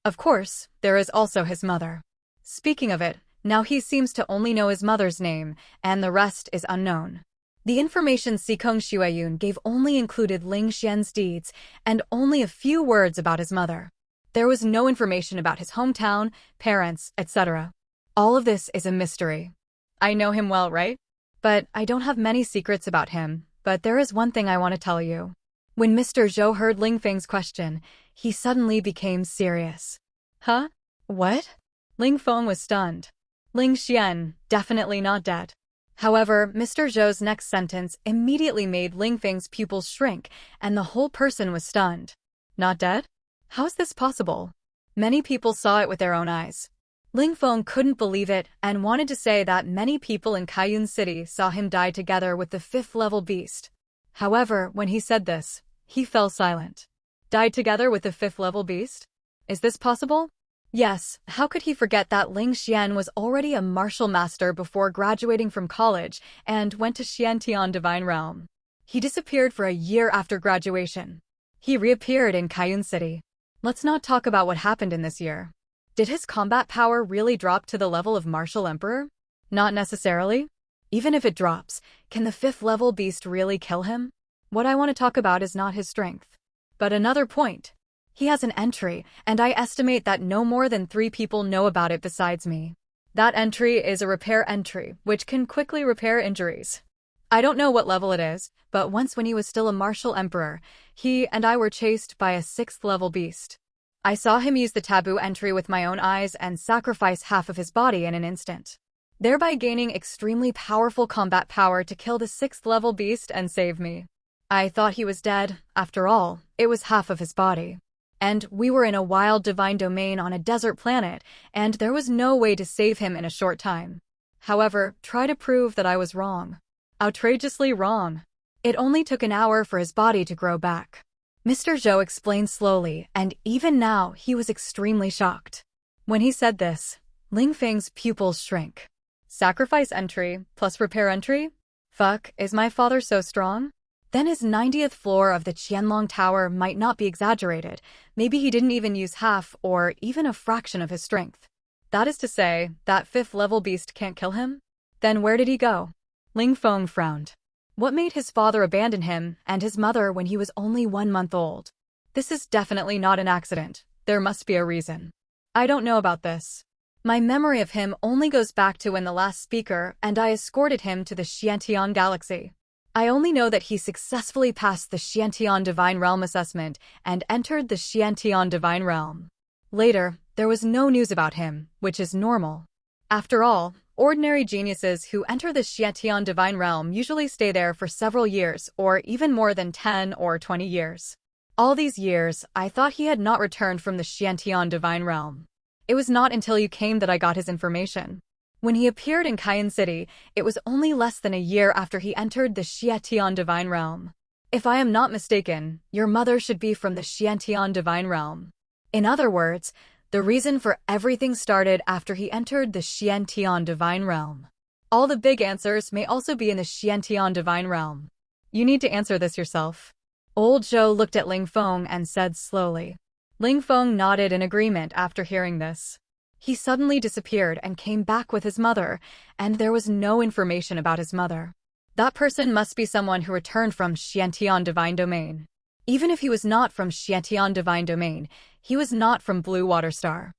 Of course, there is also his mother. Speaking of it, now he seems to only know his mother's name, and the rest is unknown. The information Xikong Xueyun gave only included Ling Xian's deeds and only a few words about his mother. There was no information about his hometown, parents, etc. All of this is a mystery. I know him well, right? But I don't have many secrets about him, but there is one thing I want to tell you. When Mr. Zhou heard Ling Feng's question, he suddenly became serious. Huh? What? Ling Feng was stunned. Ling Xian, definitely not dead. However, Mr. Zhou's next sentence immediately made Ling Feng's pupils shrink, and the whole person was stunned. Not dead? How is this possible? Many people saw it with their own eyes. Ling Feng couldn't believe it and wanted to say that many people in Kaiyun City saw him die together with the 5th-level beast. However, when he said this, he fell silent. died together with the 5th level beast? Is this possible? Yes, how could he forget that Ling Xian was already a martial master before graduating from college and went to Xiantian Divine Realm? He disappeared for a year after graduation. He reappeared in Kaiyun City. Let's not talk about what happened in this year. Did his combat power really drop to the level of Martial Emperor? Not necessarily. Even if it drops, can the 5th level beast really kill him? What I want to talk about is not his strength, but another point. He has an entry, and I estimate that no more than 3 people know about it besides me. That entry is a repair entry, which can quickly repair injuries. I don't know what level it is, but once when he was still a martial emperor, he and I were chased by a 6th level beast. I saw him use the taboo entry with my own eyes and sacrifice half of his body in an instant, thereby gaining extremely powerful combat power to kill the 6th level beast and save me. I thought he was dead. After all, it was half of his body. And we were in a wild divine domain on a desert planet, and there was no way to save him in a short time. However, try to prove that I was wrong. Outrageously wrong. It only took an hour for his body to grow back. Mr. Zhou explained slowly, and even now he was extremely shocked. When he said this, Ling Feng's pupils shrank. Sacrifice entry plus repair entry? Fuck, is my father so strong? Then his 90th floor of the Qianlong Tower might not be exaggerated. Maybe he didn't even use half or even a fraction of his strength. That is to say, that 5th level beast can't kill him? Then where did he go? Ling Feng frowned. What made his father abandon him and his mother when he was only 1 month old? This is definitely not an accident. There must be a reason. I don't know about this. My memory of him only goes back to when the last speaker and I escorted him to the Xiantian Galaxy. I only know that he successfully passed the Xiantian Divine Realm assessment and entered the Xiantian Divine Realm. Later, there was no news about him, which is normal. After all, ordinary geniuses who enter the Xiantian Divine Realm usually stay there for several years or even more than 10 or 20 years. All these years, I thought he had not returned from the Xiantian Divine Realm. It was not until you came that I got his information. When he appeared in Kaiyun City, it was only less than a year after he entered the Xiantian Divine Realm. If I am not mistaken, your mother should be from the Xiantian Divine Realm. In other words, the reason for everything started after he entered the Xiantian Divine Realm. All the big answers may also be in the Xiantian Divine Realm. You need to answer this yourself. Old Zhou looked at Ling Feng and said slowly. Ling Feng nodded in agreement after hearing this. He suddenly disappeared and came back with his mother, and there was no information about his mother. That person must be someone who returned from Xiantian Divine Domain. Even if he was not from Xiantian Divine Domain, he was not from Blue Water Star.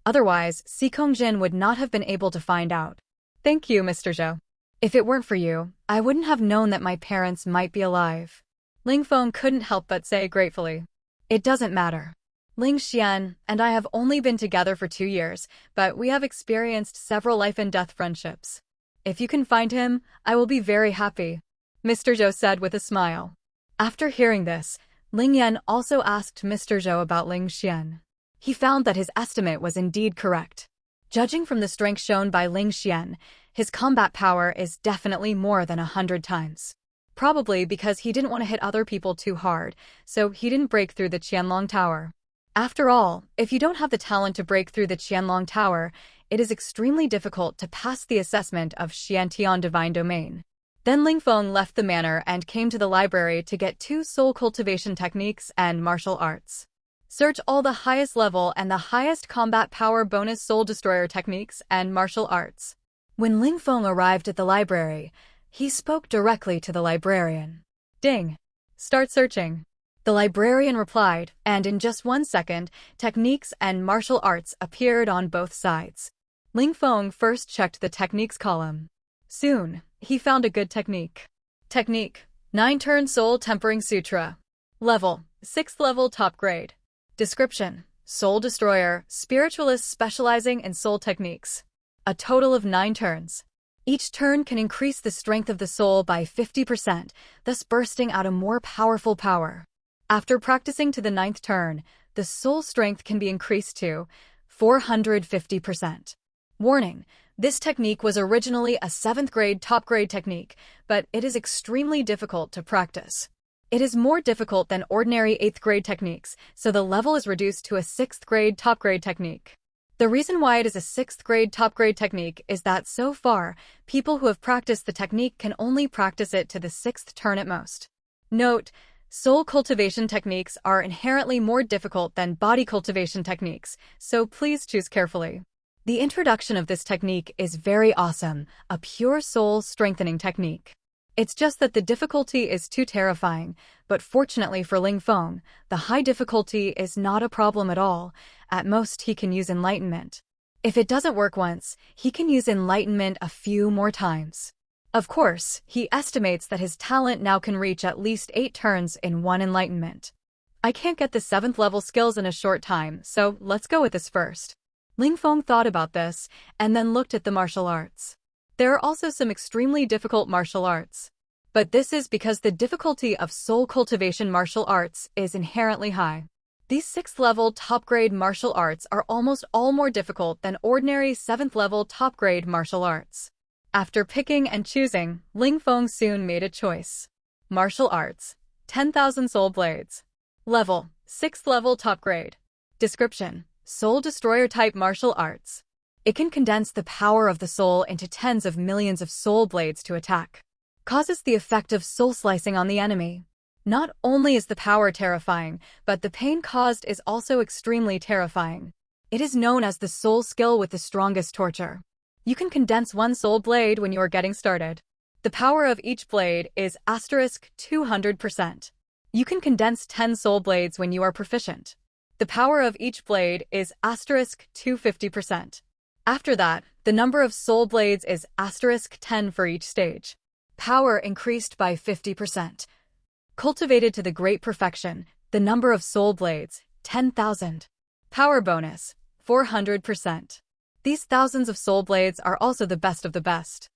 Otherwise, Si Kongjin would not have been able to find out. Thank you, Mr. Zhou. If it weren't for you, I wouldn't have known that my parents might be alive. Ling Feng couldn't help but say gratefully. It doesn't matter. Ling Xian and I have only been together for 2 years, but we have experienced several life and death friendships. If you can find him, I will be very happy, Mr. Zhou said with a smile. After hearing this, Ling Yan also asked Mr. Zhou about Ling Xian. He found that his estimate was indeed correct. Judging from the strength shown by Ling Xian, his combat power is definitely more than 100 times. Probably because he didn't want to hit other people too hard, so he didn't break through the Qianlong Tower. After all, if you don't have the talent to break through the Qianlong Tower, it is extremely difficult to pass the assessment of Xiantian Divine Domain. Then Ling Feng left the manor and came to the library to get 2 soul cultivation techniques and martial arts. Search all the highest level and the highest combat power bonus soul destroyer techniques and martial arts. When Ling Feng arrived at the library, he spoke directly to the librarian. Ding! Start searching. The librarian replied, and in just 1 second, techniques and martial arts appeared on both sides. Ling Feng first checked the techniques column. Soon, he found a good technique. Technique: 9-turn Soul Tempering Sutra. Level: 6th level top grade. Description: Soul Destroyer, spiritualist specializing in soul techniques. A total of 9 turns. Each turn can increase the strength of the soul by 50%, thus bursting out a more powerful power. After practicing to the 9th turn, the soul strength can be increased to 450%. Warning: this technique was originally a 7th grade top grade technique, but it is extremely difficult to practice. It is more difficult than ordinary 8th grade techniques, so the level is reduced to a 6th grade top grade technique. The reason why it is a 6th grade top grade technique is that so far, people who have practiced the technique can only practice it to the 6th turn at most. Note, soul cultivation techniques are inherently more difficult than body cultivation techniques, so please choose carefully. The introduction of this technique is very awesome, a pure soul strengthening technique. It's just that the difficulty is too terrifying, but fortunately for Ling Feng, the high difficulty is not a problem at all. At most, he can use enlightenment. If it doesn't work once, he can use enlightenment a few more times. Of course, he estimates that his talent now can reach at least 8 turns in one enlightenment. I can't get the 7th level skills in a short time, so let's go with this first. Ling Feng thought about this, and then looked at the martial arts. There are also some extremely difficult martial arts. But this is because the difficulty of soul cultivation martial arts is inherently high. These 6th level top grade martial arts are almost all more difficult than ordinary 7th level top grade martial arts. After picking and choosing, Ling Feng soon made a choice. Martial arts, 10,000 soul blades. Level, 6th level top grade. Description, soul destroyer type martial arts. It can condense the power of the soul into tens of millions of soul blades to attack. Causes the effect of soul slicing on the enemy. Not only is the power terrifying, but the pain caused is also extremely terrifying. It is known as the soul skill with the strongest torture. You can condense one soul blade when you are getting started. The power of each blade is *200%. You can condense 10 soul blades when you are proficient. The power of each blade is *250%. After that, the number of soul blades is *10 for each stage. Power increased by 50%. Cultivated to the great perfection, the number of soul blades, 10,000. Power bonus, 400%. These thousands of soul blades are also the best of the best.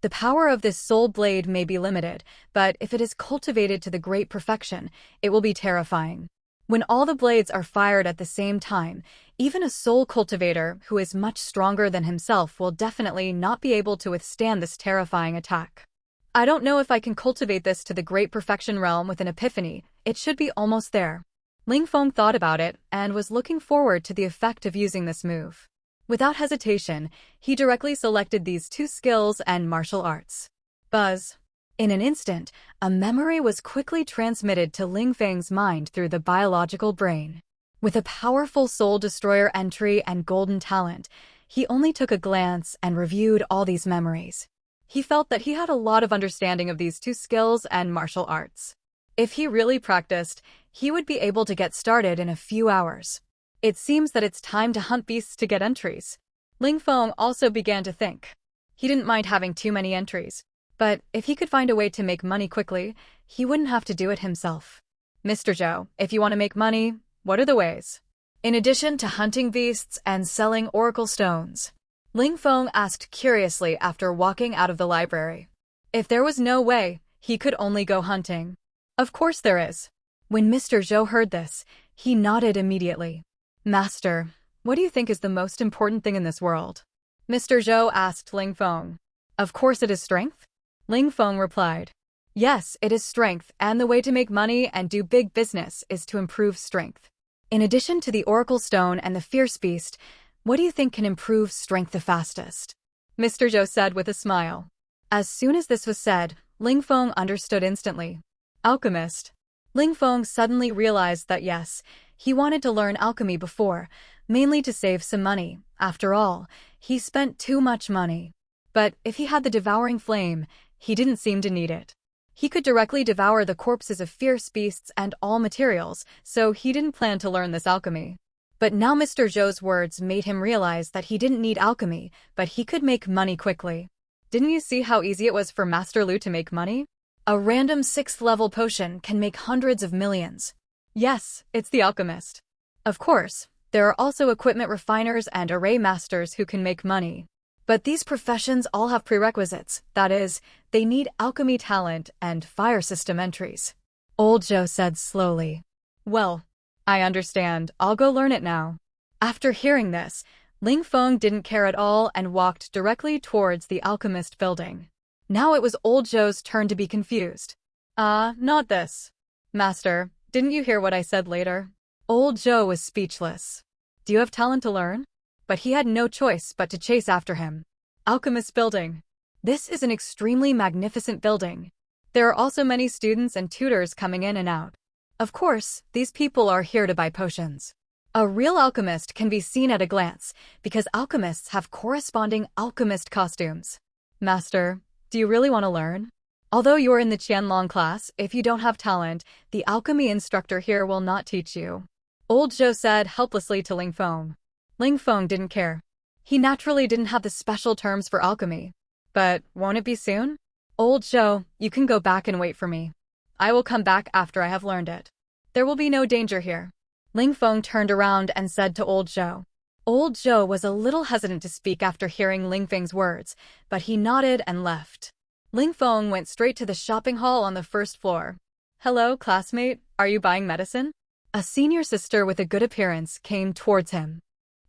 The power of this soul blade may be limited, but if it is cultivated to the great perfection, it will be terrifying. When all the blades are fired at the same time, even a soul cultivator who is much stronger than himself will definitely not be able to withstand this terrifying attack. I don't know if I can cultivate this to the great perfection realm with an epiphany. It should be almost there. Ling Feng thought about it and was looking forward to the effect of using this move. Without hesitation, he directly selected these 2 skills and martial arts. Buzz. In an instant, a memory was quickly transmitted to Ling Feng's mind through the biological brain. With a powerful soul destroyer entry and golden talent, he only took a glance and reviewed all these memories. He felt that he had a lot of understanding of these 2 skills and martial arts. If he really practiced, he would be able to get started in a few hours. It seems that it's time to hunt beasts to get entries. Ling Feng also began to think. He didn't mind having too many entries. But if he could find a way to make money quickly, he wouldn't have to do it himself. Mr. Zhou, if you want to make money, what are the ways? In addition to hunting beasts and selling oracle stones, Ling Feng asked curiously after walking out of the library. If there was no way, he could only go hunting. Of course there is. When Mr. Zhou heard this, he nodded immediately. Master, what do you think is the most important thing in this world? Mr. Zhou asked Ling Feng. Of course it is strength. Ling Feng replied. Yes, it is strength, and the way to make money and do big business is to improve strength. In addition to the Oracle Stone and the Fierce Beast, what do you think can improve strength the fastest? Mr. Zhou said with a smile. As soon as this was said, Ling Feng understood instantly. Alchemist. Ling Feng suddenly realized that yes, he wanted to learn alchemy before, mainly to save some money. After all, he spent too much money. But if he had the devouring flame, he didn't seem to need it. He could directly devour the corpses of fierce beasts and all materials, so he didn't plan to learn this alchemy. But now Mr. Zhou's words made him realize that he didn't need alchemy, but he could make money quickly. Didn't you see how easy it was for Master Lu to make money? A random 6th level potion can make hundreds of millions. Yes, it's the alchemist. Of course, there are also equipment refiners and array masters who can make money. But these professions all have prerequisites, that is, they need alchemy talent and fire system entries. Old Zhou said slowly. Well, I understand, I'll go learn it now. After hearing this, Ling Feng didn't care at all and walked directly towards the alchemist building. Now it was Old Zhou's turn to be confused. Not this. Master, didn't you hear what I said later? Old Zhou was speechless. Do you have talent to learn? But he had no choice but to chase after him. Alchemist Building. This is an extremely magnificent building. There are also many students and tutors coming in and out. Of course, these people are here to buy potions. A real alchemist can be seen at a glance, because alchemists have corresponding alchemist costumes. Master, do you really want to learn? Although you're in the Qianlong class, if you don't have talent, the alchemy instructor here will not teach you. Old Zhou said helplessly to Ling Feng. Ling Feng didn't care. He naturally didn't have the special terms for alchemy. But won't it be soon? Old Zhou, you can go back and wait for me. I will come back after I have learned it. There will be no danger here. Ling Feng turned around and said to Old Zhou. Old Zhou was a little hesitant to speak after hearing Ling Feng's words, but he nodded and left. Ling Feng went straight to the shopping hall on the first floor. Hello, classmate, are you buying medicine? A senior sister with a good appearance came towards him.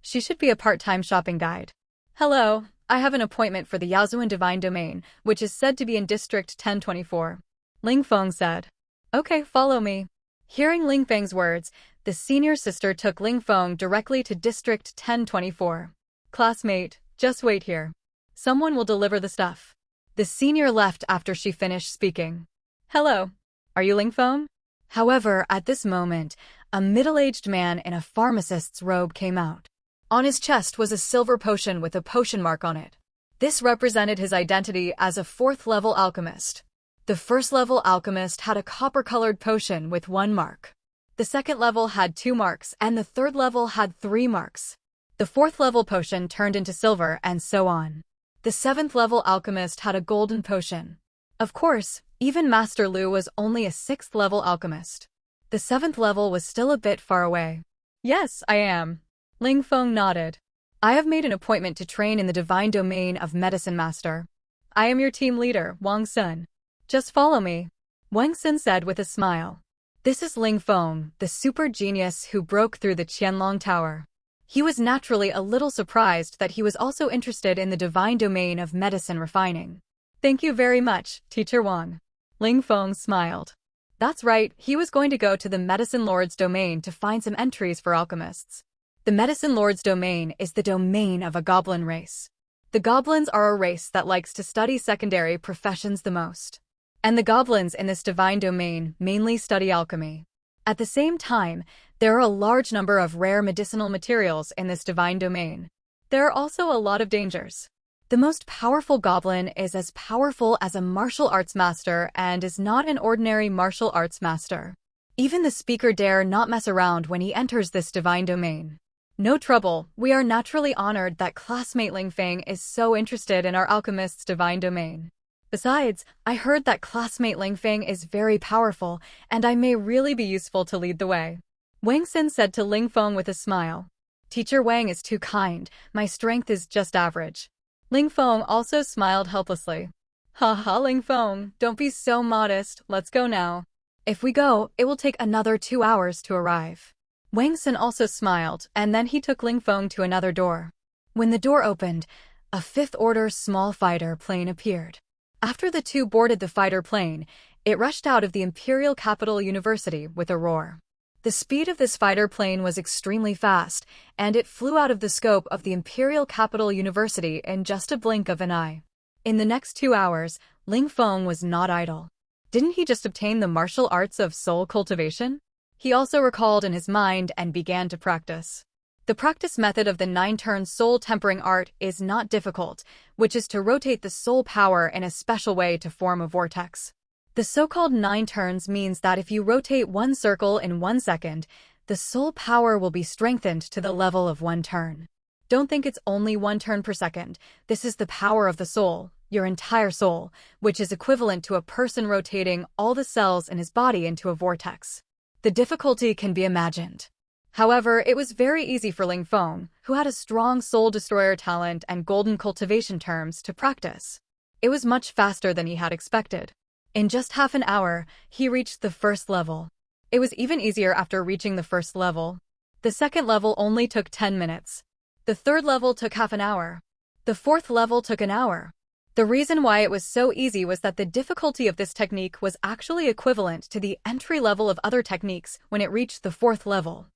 She should be a part-time shopping guide. Hello, I have an appointment for the Yaozuan Divine Domain, which is said to be in District 1024. Ling Feng said. Okay, follow me. Hearing Ling Feng's words, the senior sister took Ling Feng directly to District 1024. Classmate, just wait here. Someone will deliver the stuff. The senior left after she finished speaking. Hello, are you Ling Feng? However, at this moment, a middle-aged man in a pharmacist's robe came out. On his chest was a silver potion with a potion mark on it. This represented his identity as a fourth-level alchemist. The first-level alchemist had a copper-colored potion with 1 mark. The second level had 2 marks, and the third level had 3 marks. The fourth-level potion turned into silver, and so on. The seventh-level alchemist had a golden potion. Of course, even Master Lu was only a 6th-level alchemist. The 7th level was still a bit far away. Yes, I am. Ling Feng nodded. I have made an appointment to train in the divine domain of Medicine Master. I am your team leader, Wang Sun. Just follow me. Wang Sun said with a smile. This is Ling Feng, the super genius who broke through the Qianlong Tower. He was naturally a little surprised that he was also interested in the divine domain of medicine refining. Thank you very much, Teacher Wang. Ling Feng smiled. That's right, he was going to go to the Medicine Lord's domain to find some entries for alchemists. The Medicine Lord's domain is the domain of a goblin race. The goblins are a race that likes to study secondary professions the most. And the goblins in this divine domain mainly study alchemy. At the same time, there are a large number of rare medicinal materials in this divine domain. There are also a lot of dangers. The most powerful goblin is as powerful as a martial arts master and is not an ordinary martial arts master. Even the speaker dare not mess around when he enters this divine domain. No trouble, we are naturally honored that classmate Ling Feng is so interested in our alchemist's divine domain. Besides, I heard that classmate Ling Feng is very powerful, and I may really be useful to lead the way. Wang Xin said to Ling Feng with a smile. Teacher Wang is too kind, my strength is just average. Ling Feng also smiled helplessly. Haha, Ling Feng, don't be so modest, let's go now. If we go, it will take another 2 hours to arrive. Wang Xin also smiled, and then he took Ling Feng to another door. When the door opened, a 5th-order small fighter plane appeared. After the two boarded the fighter plane, it rushed out of the Imperial Capital University with a roar. The speed of this fighter plane was extremely fast, and it flew out of the scope of the Imperial Capital University in just a blink of an eye. In the next 2 hours, Ling Feng was not idle. Didn't he just obtain the martial arts of soul cultivation? He also recalled in his mind and began to practice. The practice method of the 9-turn soul tempering art is not difficult, which is to rotate the soul power in a special way to form a vortex. The so-called 9 turns means that if you rotate 1 circle in 1 second, the soul power will be strengthened to the level of 1 turn. Don't think it's only 1 turn per second. This is the power of the soul, your entire soul, which is equivalent to a person rotating all the cells in his body into a vortex. The difficulty can be imagined. However, it was very easy for Ling Feng, who had a strong soul destroyer talent and golden cultivation terms, to practice. It was much faster than he had expected. In just half an hour, he reached the 1st level. It was even easier after reaching the 1st level. The 2nd level only took 10 minutes. The 3rd level took half an hour. The 4th level took an hour. The reason why it was so easy was that the difficulty of this technique was actually equivalent to the entry level of other techniques when it reached the 4th level.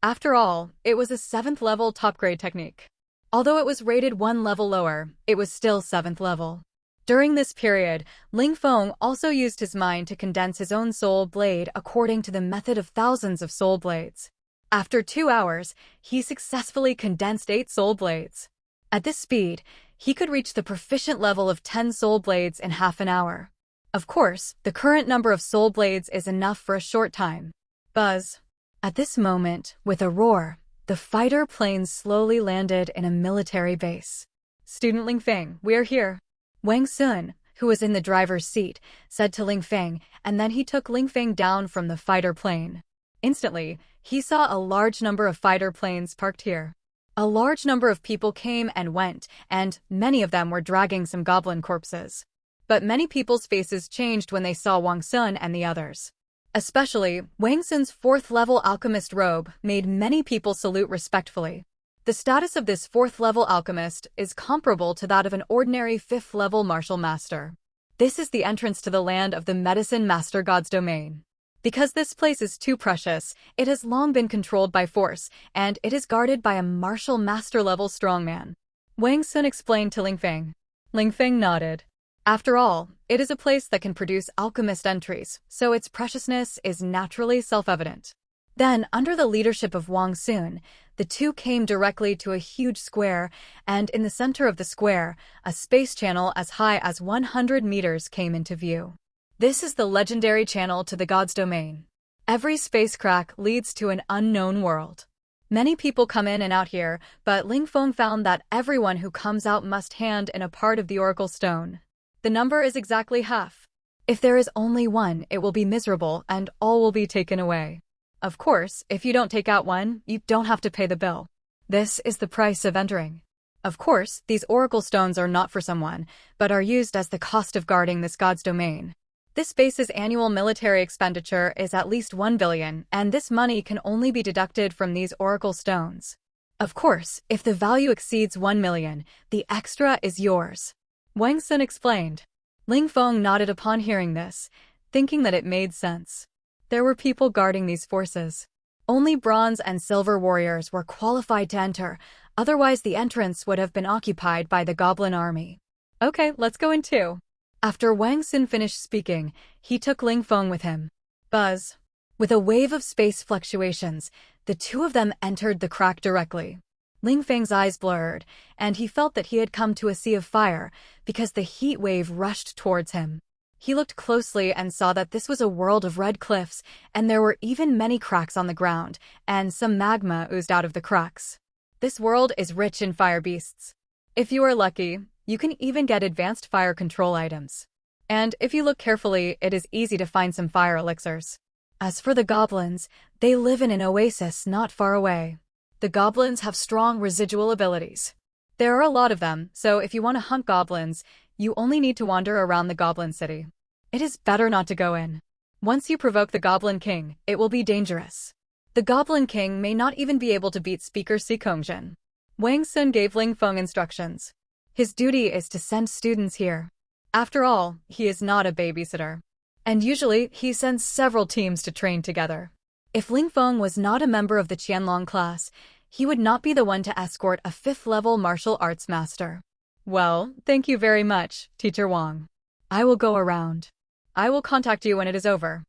After all, it was a 7th level top grade technique. Although it was rated 1 level lower, it was still 7th level. During this period, Ling Feng also used his mind to condense his own soul blade according to the method of thousands of soul blades. After 2 hours, he successfully condensed 8 soul blades. At this speed, he could reach the proficient level of 10 soul blades in half an hour. Of course, the current number of soul blades is enough for a short time. Buzz. At this moment, with a roar, the fighter plane slowly landed in a military base. Student Ling Feng, we're here. Wang Sun, who was in the driver's seat, said to Ling Feng, and then he took Ling Feng down from the fighter plane. Instantly, he saw a large number of fighter planes parked here. A large number of people came and went, and many of them were dragging some goblin corpses. But many people's faces changed when they saw Wang Sun and the others. Especially, Wang Sun's 4th level alchemist robe made many people salute respectfully. The status of this 4th level alchemist is comparable to that of an ordinary 5th level martial master. This is the entrance to the land of the medicine master god's domain. Because this place is too precious, it has long been controlled by force, and it is guarded by a martial master-level strongman. Wang Sun explained to Ling Feng. Ling Feng nodded. After all, it is a place that can produce alchemist entries, so its preciousness is naturally self-evident. Then, under the leadership of Wang Sun, the two came directly to a huge square, and in the center of the square, a space channel as high as 100 meters came into view. This is the legendary channel to the god's domain. Every space crack leads to an unknown world. Many people come in and out here, but Ling Feng found that everyone who comes out must hand in a part of the oracle stone. The number is exactly half. If there is only one, it will be miserable and all will be taken away. Of course, if you don't take out one, you don't have to pay the bill. This is the price of entering. Of course, these oracle stones are not for someone, but are used as the cost of guarding this god's domain. This base's annual military expenditure is at least 1 billion, and this money can only be deducted from these oracle stones. Of course, if the value exceeds 1 million, the extra is yours. Wang Sun explained. Ling Feng nodded upon hearing this, thinking that it made sense. There were people guarding these forces. Only bronze and silver warriors were qualified to enter, otherwise the entrance would have been occupied by the goblin army. Okay, let's go in too. After Wang Sun finished speaking, he took Ling Feng with him. Buzz. With a wave of space fluctuations, the two of them entered the crack directly. Ling Feng's eyes blurred, and he felt that he had come to a sea of fire because the heat wave rushed towards him. He looked closely and saw that this was a world of red cliffs, and there were even many cracks on the ground, and some magma oozed out of the cracks. This world is rich in fire beasts. If you are lucky, you can even get advanced fire control items. And if you look carefully, it is easy to find some fire elixirs. As for the goblins, they live in an oasis not far away. The goblins have strong residual abilities. There are a lot of them, so if you want to hunt goblins, you only need to wander around the goblin city. It is better not to go in. Once you provoke the Goblin King, it will be dangerous. The Goblin King may not even be able to beat Speaker Si Kongjin. Wang Sun gave Ling Feng instructions. His duty is to send students here. After all, he is not a babysitter. And usually, he sends several teams to train together. If Ling Feng was not a member of the Qianlong class, he would not be the one to escort a 5th-level martial arts master. Well, thank you very much, Teacher Wang. I will go around. I will contact you when it is over.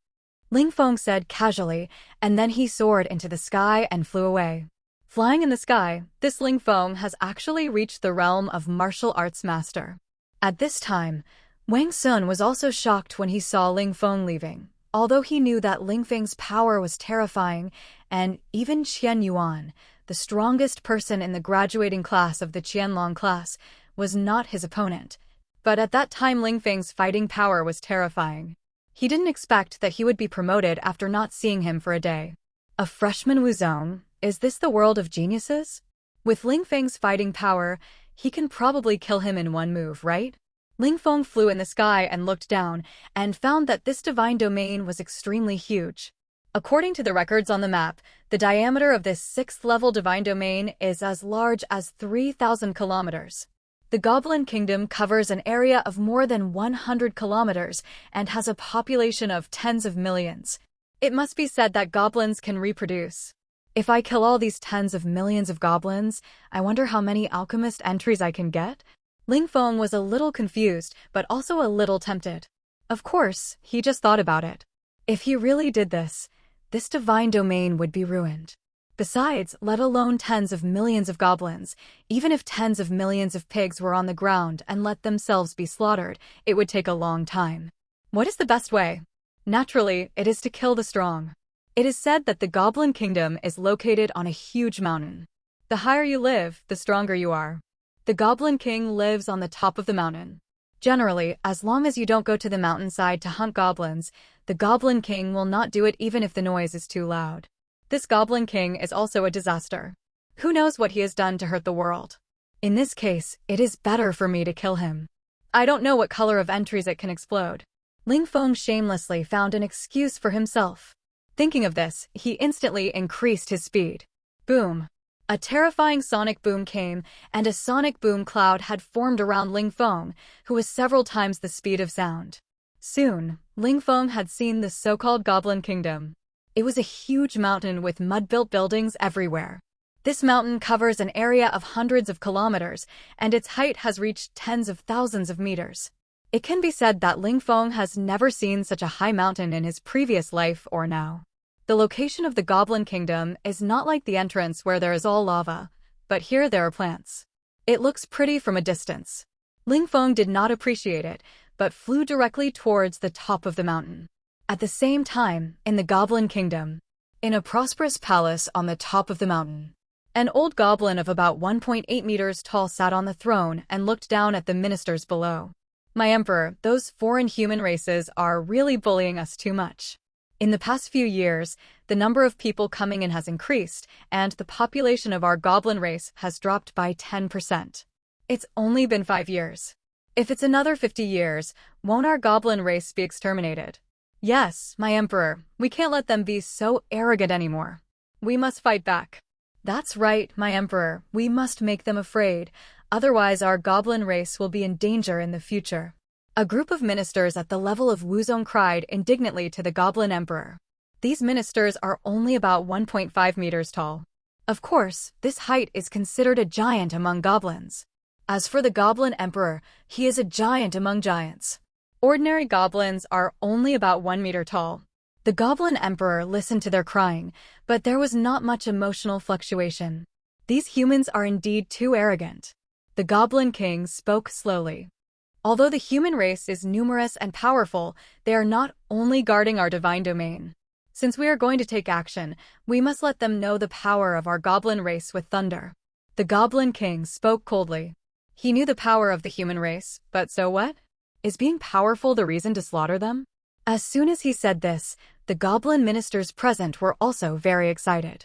Ling Feng said casually, and then he soared into the sky and flew away. Flying in the sky, this Ling Feng has actually reached the realm of martial arts master. At this time, Wang Sun was also shocked when he saw Ling Feng leaving, although he knew that Ling Feng's power was terrifying, and even Qian Yuan, the strongest person in the graduating class of the Qianlong class, was not his opponent. But at that time Ling Feng's fighting power was terrifying. He didn't expect that he would be promoted after not seeing him for a day. A freshman Wuzong, is this the world of geniuses? With Ling Feng's fighting power, he can probably kill him in one move, right? Ling Feng flew in the sky and looked down, and found that this divine domain was extremely huge. According to the records on the map, the diameter of this 6th-level divine domain is as large as 3,000 kilometers. The Goblin Kingdom covers an area of more than 100 kilometers and has a population of tens of millions. It must be said that goblins can reproduce. If I kill all these tens of millions of goblins, I wonder how many alchemist entries I can get? Ling Feng was a little confused, but also a little tempted. Of course, he just thought about it. If he really did this divine domain would be ruined. Besides, let alone tens of millions of goblins, even if tens of millions of pigs were on the ground and let themselves be slaughtered, it would take a long time. What is the best way? Naturally, it is to kill the strong. It is said that the Goblin Kingdom is located on a huge mountain. The higher you live, the stronger you are. The Goblin King lives on the top of the mountain. Generally, as long as you don't go to the mountainside to hunt goblins, the Goblin King will not do it even if the noise is too loud. This Goblin King is also a disaster. Who knows what he has done to hurt the world? In this case, it is better for me to kill him. I don't know what color of entries it can explode. Ling Feng shamelessly found an excuse for himself. Thinking of this, he instantly increased his speed. Boom! A terrifying sonic boom came, and a sonic boom cloud had formed around Ling Feng, who was several times the speed of sound. Soon, Ling Feng had seen the so-called Goblin Kingdom. It was a huge mountain with mud-built buildings everywhere. This mountain covers an area of hundreds of kilometers, and its height has reached tens of thousands of meters. It can be said that Ling Feng has never seen such a high mountain in his previous life or now. The location of the Goblin Kingdom is not like the entrance where there is all lava, but here there are plants. It looks pretty from a distance. Ling Feng did not appreciate it, but flew directly towards the top of the mountain. At the same time, in the Goblin Kingdom, in a prosperous palace on the top of the mountain, an old goblin of about 1.8 meters tall sat on the throne and looked down at the ministers below. My emperor, those foreign human races are really bullying us too much. In the past few years, the number of people coming in has increased, and the population of our goblin race has dropped by 10%. It's only been 5 years. If it's another 50 years, won't our goblin race be exterminated? Yes, my emperor, we can't let them be so arrogant anymore. We must fight back. That's right, my emperor, we must make them afraid, otherwise our goblin race will be in danger in the future. A group of ministers at the level of Wuzong cried indignantly to the goblin emperor. These ministers are only about 1.5 meters tall. Of course, this height is considered a giant among goblins. As for the goblin emperor, he is a giant among giants. Ordinary goblins are only about 1 meter tall. The Goblin Emperor listened to their crying, but there was not much emotional fluctuation. These humans are indeed too arrogant. The Goblin King spoke slowly. Although the human race is numerous and powerful, they are not only guarding our divine domain. Since we are going to take action, we must let them know the power of our goblin race with thunder. The Goblin King spoke coldly. He knew the power of the human race, but so what? Is being powerful the reason to slaughter them? As soon as he said this, the goblin ministers present were also very excited.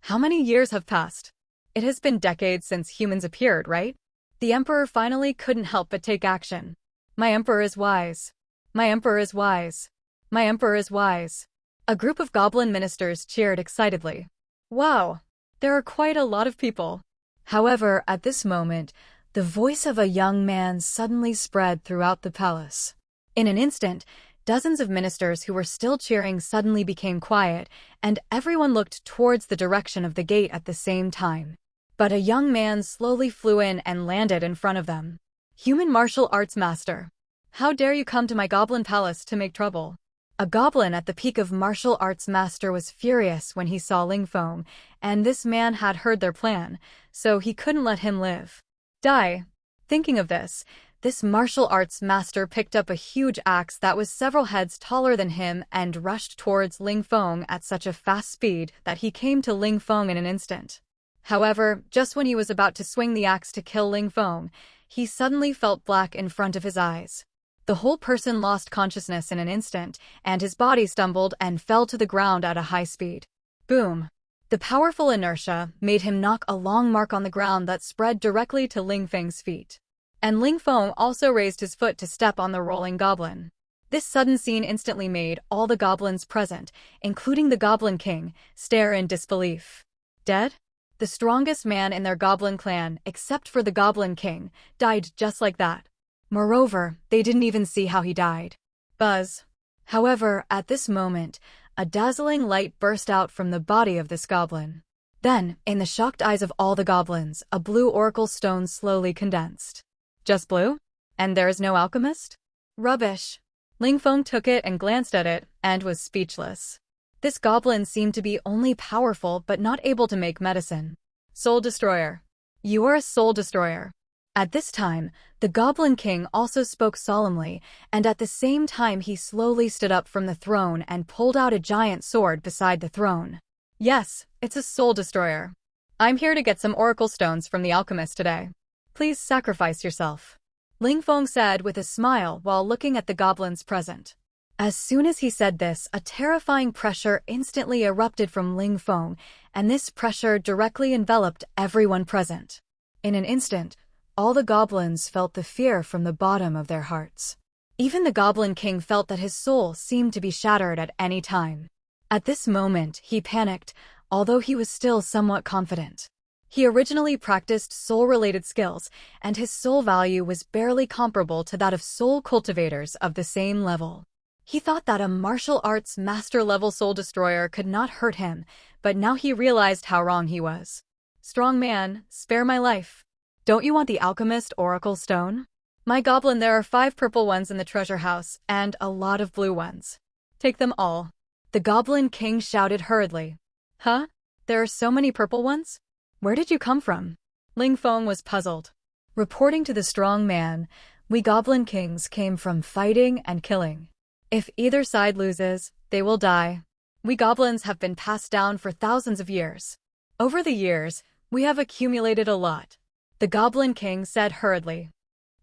How many years have passed? It has been decades since humans appeared, right? The emperor finally couldn't help but take action. My emperor is wise. My emperor is wise. My emperor is wise. A group of goblin ministers cheered excitedly. Wow, there are quite a lot of people. However, at this moment, the voice of a young man suddenly spread throughout the palace. In an instant, dozens of ministers who were still cheering suddenly became quiet, and everyone looked towards the direction of the gate at the same time. But a young man slowly flew in and landed in front of them. Human martial arts master. How dare you come to my goblin palace to make trouble? A goblin at the peak of martial arts master was furious when he saw Ling Feng, and this man had heard their plan, so he couldn't let him live. Die. Thinking of this martial arts master picked up a huge axe that was several heads taller than him and rushed towards Ling Feng at such a fast speed that he came to Ling Feng in an instant. However, just when he was about to swing the axe to kill Ling Feng, he suddenly felt black in front of his eyes. The whole person lost consciousness in an instant, and his body stumbled and fell to the ground at a high speed. Boom! The powerful inertia made him knock a long mark on the ground that spread directly to Ling Feng's feet. And Ling Feng also raised his foot to step on the rolling goblin. This sudden scene instantly made all the goblins present, including the Goblin King, stare in disbelief. Dead? The strongest man in their goblin clan, except for the Goblin King, died just like that. Moreover, they didn't even see how he died. Buzz. However, at this moment, a dazzling light burst out from the body of this goblin. Then, in the shocked eyes of all the goblins, a blue oracle stone slowly condensed. Just blue? And there is no alchemist? Rubbish. Ling Feng took it and glanced at it, and was speechless. This goblin seemed to be only powerful but not able to make medicine. Soul Destroyer. You are a Soul Destroyer. At this time, the Goblin King also spoke solemnly, and at the same time he slowly stood up from the throne and pulled out a giant sword beside the throne. Yes, it's a Soul Destroyer. I'm here to get some oracle stones from the alchemist today. Please sacrifice yourself. Ling Feng said with a smile while looking at the goblins present. As soon as he said this, a terrifying pressure instantly erupted from Ling Feng, and this pressure directly enveloped everyone present. In an instant, all the goblins felt the fear from the bottom of their hearts. Even the Goblin King felt that his soul seemed to be shattered at any time. At this moment, he panicked, although he was still somewhat confident. He originally practiced soul-related skills, and his soul value was barely comparable to that of soul cultivators of the same level. He thought that a martial arts master-level soul destroyer could not hurt him, but now he realized how wrong he was. Strong man, spare my life. Don't you want the alchemist oracle stone? My goblin, there are 5 purple ones in the treasure house, and a lot of blue ones. Take them all. The Goblin King shouted hurriedly. Huh? There are so many purple ones? Where did you come from? Ling Feng was puzzled. Reporting to the strong man, we Goblin Kings came from fighting and killing. If either side loses, they will die. We goblins have been passed down for thousands of years. Over the years, we have accumulated a lot. The Goblin King said hurriedly.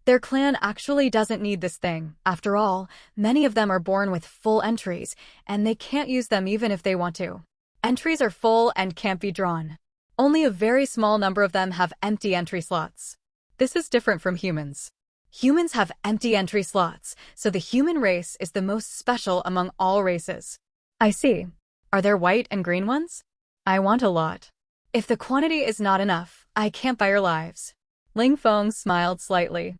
Their clan actually doesn't need this thing. After all, many of them are born with full entries, and they can't use them even if they want to. Entries are full and can't be drawn. Only a very small number of them have empty entry slots. This is different from humans. Humans have empty entry slots, so the human race is the most special among all races. I see. Are there white and green ones? I want a lot. If the quantity is not enough, I can't buy your lives. Ling Feng smiled slightly.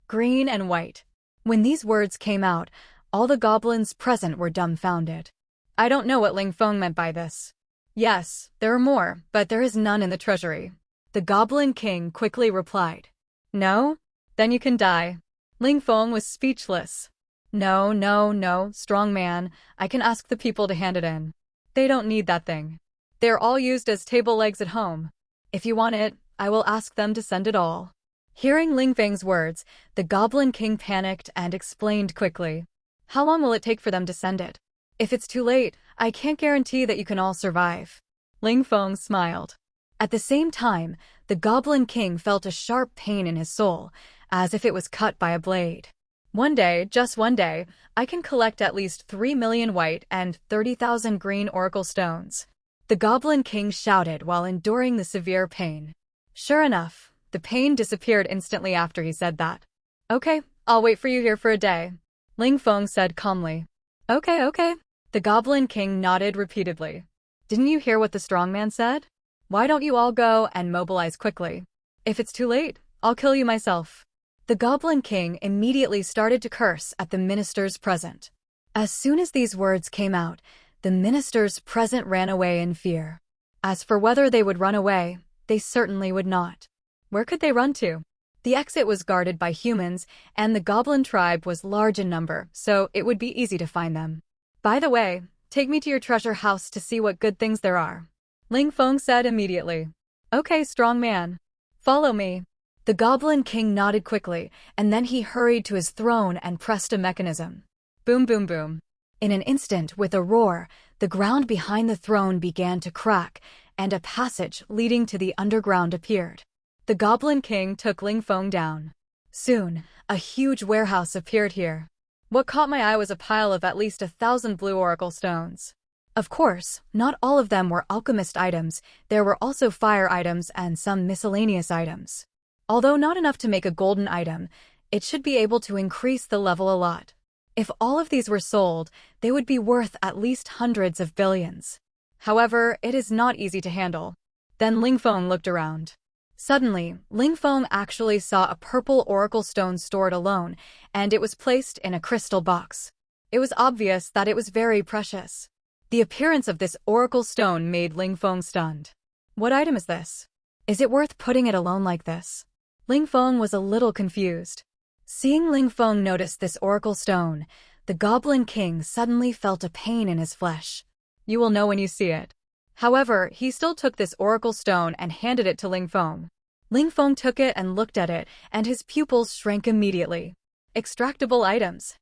Green and white. When these words came out, all the goblins present were dumbfounded. I don't know what Ling Feng meant by this. Yes, there are more, but there is none in the treasury. The Goblin King quickly replied. No? Then you can die. Ling Feng was speechless. No, strong man. I can ask the people to hand it in. They don't need that thing. They're all used as table legs at home. If you want it, I will ask them to send it all. Hearing Ling Feng's words, the Goblin King panicked and explained quickly. How long will it take for them to send it? If it's too late, I can't guarantee that you can all survive. Ling Feng smiled. At the same time, the Goblin King felt a sharp pain in his soul, as if it was cut by a blade. One day, just one day, I can collect at least 3 million white and 30,000 green oracle stones. The Goblin King shouted while enduring the severe pain. Sure enough, the pain disappeared instantly after he said that. Okay, I'll wait for you here for a day. Ling Feng said calmly. Okay. The Goblin King nodded repeatedly. Didn't you hear what the strong man said? Why don't you all go and mobilize quickly? If it's too late, I'll kill you myself. The Goblin King immediately started to curse at the ministers present. As soon as these words came out, the ministers present ran away in fear. As for whether they would run away, they certainly would not. Where could they run to? The exit was guarded by humans, and the goblin tribe was large in number, so it would be easy to find them. By the way, take me to your treasure house to see what good things there are. Ling Feng said immediately. Okay, strong man. Follow me. The Goblin King nodded quickly, and then he hurried to his throne and pressed a mechanism. Boom, boom, boom. In an instant, with a roar, the ground behind the throne began to crack, and a passage leading to the underground appeared. The Goblin King took Ling Feng down. Soon, a huge warehouse appeared here. What caught my eye was a pile of at least 1,000 blue oracle stones. Of course, not all of them were alchemist items. There were also fire items and some miscellaneous items. Although not enough to make a golden item, it should be able to increase the level a lot. If all of these were sold, they would be worth at least hundreds of billions. However, it is not easy to handle. Then Ling Feng looked around. Suddenly, Ling Feng actually saw a purple oracle stone stored alone, and it was placed in a crystal box. It was obvious that it was very precious. The appearance of this oracle stone made Ling Feng stunned. What item is this? Is it worth putting it alone like this? Ling Feng was a little confused. Seeing Ling Feng notice this oracle stone, the Goblin King suddenly felt a pain in his flesh. You will know when you see it. However, he still took this oracle stone and handed it to Ling Feng. Ling Feng took it and looked at it, and his pupils shrank immediately. Extractable items.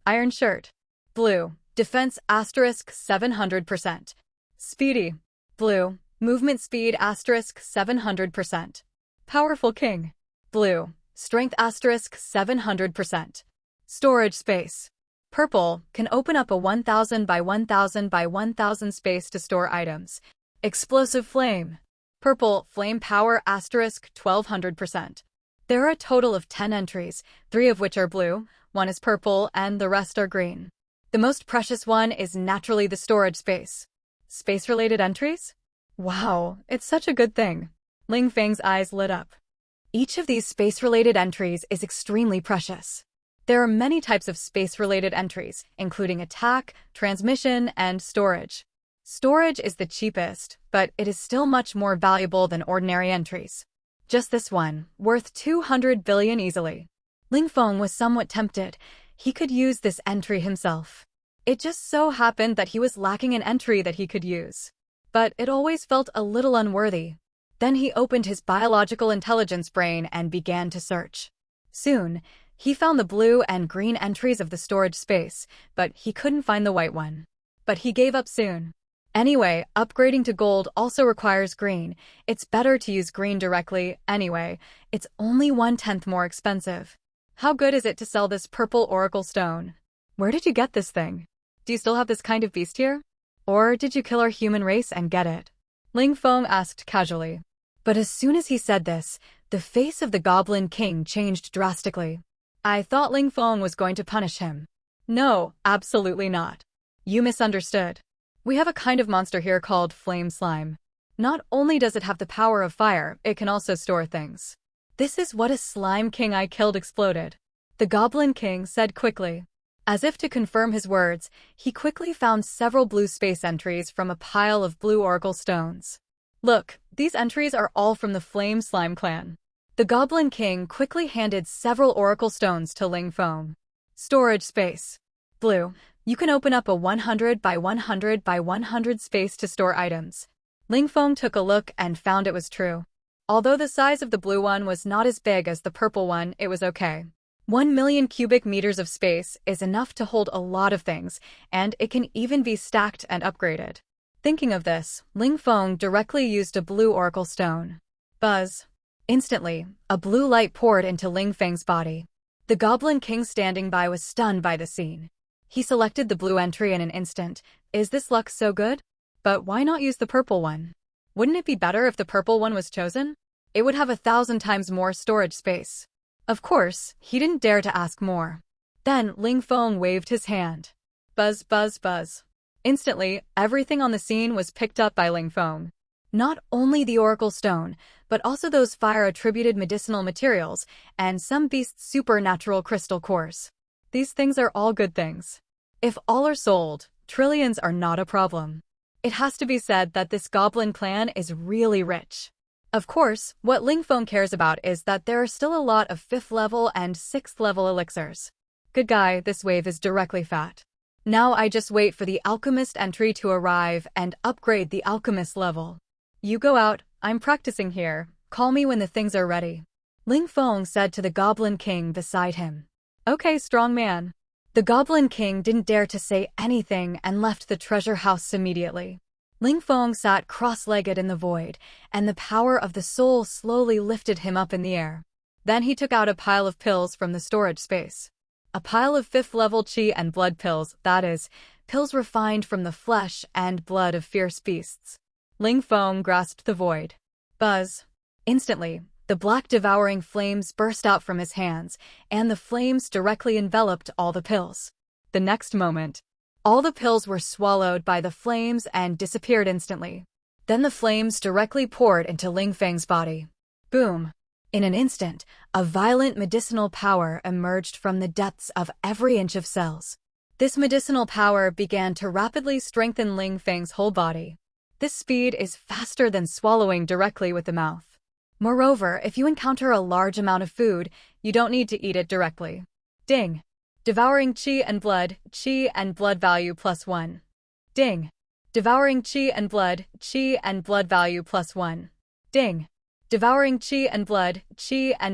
Iron shirt. Blue. Defense asterisk 700%. Speedy. Blue. Movement speed asterisk 700%. Powerful king. Blue. Strength asterisk 700%. Storage space. Purple can open up a 1000 by 1000 by 1000 space to store items. Explosive flame. Purple flame power asterisk 1200%. There are a total of 10 entries, 3 of which are blue, 1 is purple, and the rest are green. The most precious one is naturally the storage space. Space-related entries? Wow, it's such a good thing. Ling Feng's eyes lit up. Each of these space-related entries is extremely precious. There are many types of space-related entries, including attack, transmission, and storage. Storage is the cheapest, but it is still much more valuable than ordinary entries. Just this one, worth 200 billion easily. Ling Feng was somewhat tempted. He could use this entry himself. It just so happened that he was lacking an entry that he could use. But it always felt a little unworthy. Then he opened his biological intelligence brain and began to search. Soon, he found the blue and green entries of the storage space, but he couldn't find the white one. But he gave up soon. Anyway, upgrading to gold also requires green. It's better to use green directly. Anyway, it's only 1/10 more expensive. How good is it to sell this purple oracle stone? Where did you get this thing? Do you still have this kind of beast here? Or did you kill our human race and get it? Ling Feng asked casually. But as soon as he said this, the face of the Goblin King changed drastically. I thought Ling Feng was going to punish him. No, absolutely not. You misunderstood. We have a kind of monster here called Flame Slime. Not only does it have the power of fire, it can also store things. This is what a slime king I killed exploded. The Goblin King said quickly. As if to confirm his words, he quickly found several blue space entries from a pile of blue oracle stones. Look, these entries are all from the Flame Slime clan. The Goblin King quickly handed several oracle stones to Ling Feng. Storage space. Blue. You can open up a 100 by 100 by 100 space to store items. Ling Feng took a look and found it was true. Although the size of the blue one was not as big as the purple one, it was okay. 1 million cubic meters of space is enough to hold a lot of things, and it can even be stacked and upgraded. Thinking of this, Ling Feng directly used a blue oracle stone. Buzz. Instantly, a blue light poured into Ling Feng's body. The Goblin King standing by was stunned by the scene. He selected the blue entry in an instant. Is this luck so good? But why not use the purple one? Wouldn't it be better if the purple one was chosen? It would have 1,000 times more storage space. Of course, he didn't dare to ask more. Then Ling Feng waved his hand. Buzz, buzz, buzz. Instantly, everything on the scene was picked up by Ling Feng. Not only the oracle stone, but also those fire-attributed medicinal materials and some beast's supernatural crystal cores. These things are all good things. If all are sold, trillions are not a problem. It has to be said that this Goblin clan is really rich. Of course, what Ling Feng cares about is that there are still a lot of 5th level and 6th level elixirs. Good guy, this wave is directly fat. Now I just wait for the alchemist entry to arrive and upgrade the alchemist level. You go out, I'm practicing here. Call me when the things are ready. Ling Feng said to the Goblin King beside him. Okay, strong man. The Goblin King didn't dare to say anything and left the treasure house immediately. Ling Feng sat cross-legged in the void, and the power of the soul slowly lifted him up in the air. Then he took out a pile of pills from the storage space. A pile of 5th level chi and blood pills, that is, pills refined from the flesh and blood of fierce beasts. Ling Feng grasped the void. Buzz. Instantly, the black devouring flames burst out from his hands, and the flames directly enveloped all the pills. The next moment, all the pills were swallowed by the flames and disappeared instantly. Then the flames directly poured into Ling Feng's body. Boom! In an instant, a violent medicinal power emerged from the depths of every inch of cells. This medicinal power began to rapidly strengthen Ling Feng's whole body. This speed is faster than swallowing directly with the mouth. Moreover, if you encounter a large amount of food, you don't need to eat it directly. Ding! Devouring chi and blood value +1. Ding! Devouring chi and blood value +1. Ding! Devouring chi and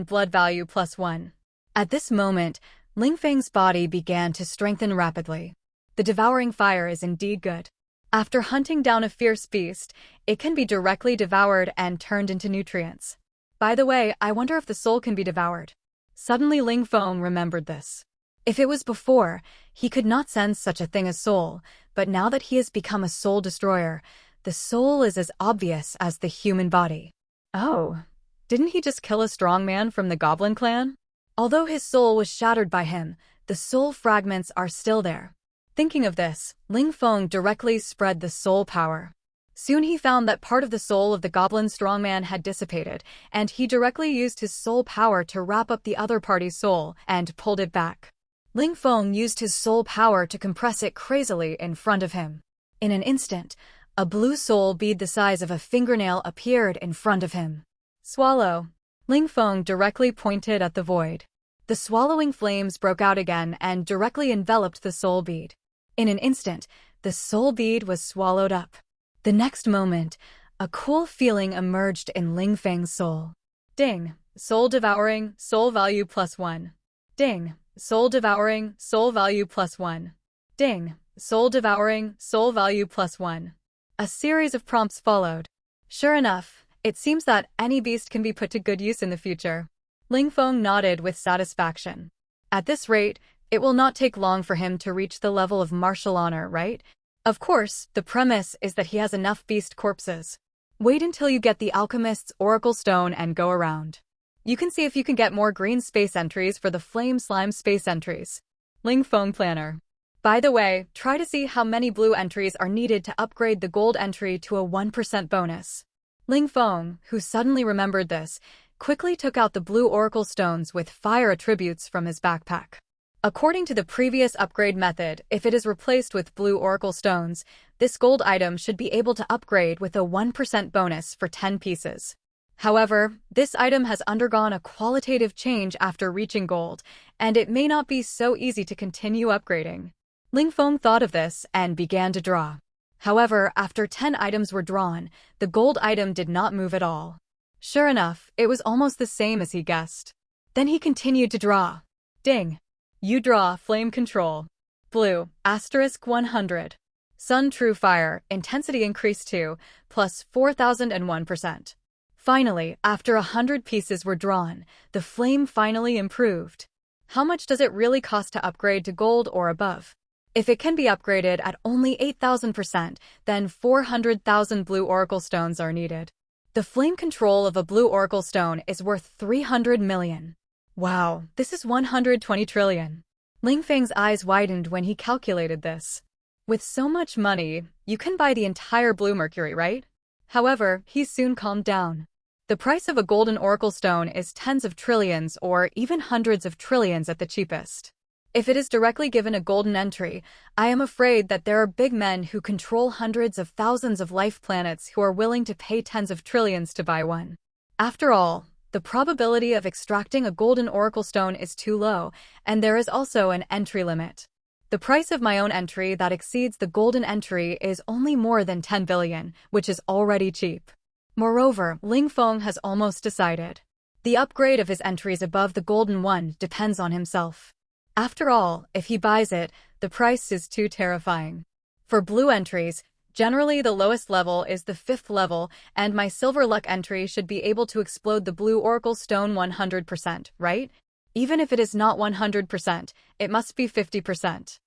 blood value +1. At this moment, Ling Feng's body began to strengthen rapidly. The devouring fire is indeed good. After hunting down a fierce beast, it can be directly devoured and turned into nutrients. By the way, I wonder if the soul can be devoured. Suddenly Ling Feng remembered this. If it was before, he could not sense such a thing as soul, but now that he has become a soul destroyer, the soul is as obvious as the human body. Oh, didn't he just kill a strong man from the Goblin clan? Although his soul was shattered by him, the soul fragments are still there. Thinking of this, Ling Feng directly spread the soul power. Soon he found that part of the soul of the Goblin strongman had dissipated, and he directly used his soul power to wrap up the other party's soul and pulled it back. Ling Feng used his soul power to compress it crazily in front of him. In an instant, a blue soul bead the size of a fingernail appeared in front of him. Swallow! Ling Feng directly pointed at the void. The swallowing flames broke out again and directly enveloped the soul bead. In an instant, the soul bead was swallowed up. The next moment, a cool feeling emerged in Ling Feng's soul. Ding! Soul devouring, soul value +1. Ding! Soul devouring, soul value +1. Ding! Soul devouring, soul value +1. A series of prompts followed. Sure enough, it seems that any beast can be put to good use in the future. Ling Feng nodded with satisfaction. At this rate, it will not take long for him to reach the level of martial honor, right? Of course, the premise is that he has enough beast corpses. Wait until you get the alchemist's oracle stone and go around. You can see if you can get more green space entries for the flame slime space entries. Ling Feng Planner. By the way, try to see how many blue entries are needed to upgrade the gold entry to a 1% bonus. Ling Feng, who suddenly remembered this, quickly took out the blue oracle stones with fire attributes from his backpack. According to the previous upgrade method, if it is replaced with blue oracle stones, this gold item should be able to upgrade with a 1% bonus for 10 pieces. However, this item has undergone a qualitative change after reaching gold, and it may not be so easy to continue upgrading. Ling Feng thought of this and began to draw. However, after 10 items were drawn, the gold item did not move at all. Sure enough, it was almost the same as he guessed. Then he continued to draw. Ding! You draw flame control. Blue, *100. Sun True Fire, intensity increased to plus 4001%. Finally, after 100 pieces were drawn, the flame finally improved. How much does it really cost to upgrade to gold or above? If it can be upgraded at only 8,000%, then 400,000 blue oracle stones are needed. The flame control of a blue oracle stone is worth 300 million. Wow, this is 120 trillion. Ling Feng's eyes widened when he calculated this. With so much money, you can buy the entire blue mercury, right? However, he soon calmed down. The price of a golden oracle stone is tens of trillions or even hundreds of trillions at the cheapest. If it is directly given a golden entry, I am afraid that there are big men who control hundreds of thousands of life planets who are willing to pay tens of trillions to buy one. After all, the probability of extracting a golden oracle stone is too low, and there is also an entry limit. The price of my own entry that exceeds the golden entry is only more than 10 billion, which is already cheap. Moreover, Ling Feng has almost decided. The upgrade of his entries above the golden one depends on himself. After all, if he buys it, the price is too terrifying. For blue entries, generally the lowest level is the 5th level, and my silver luck entry should be able to explode the blue oracle stone 100%, right? Even if it is not 100%, it must be 50%.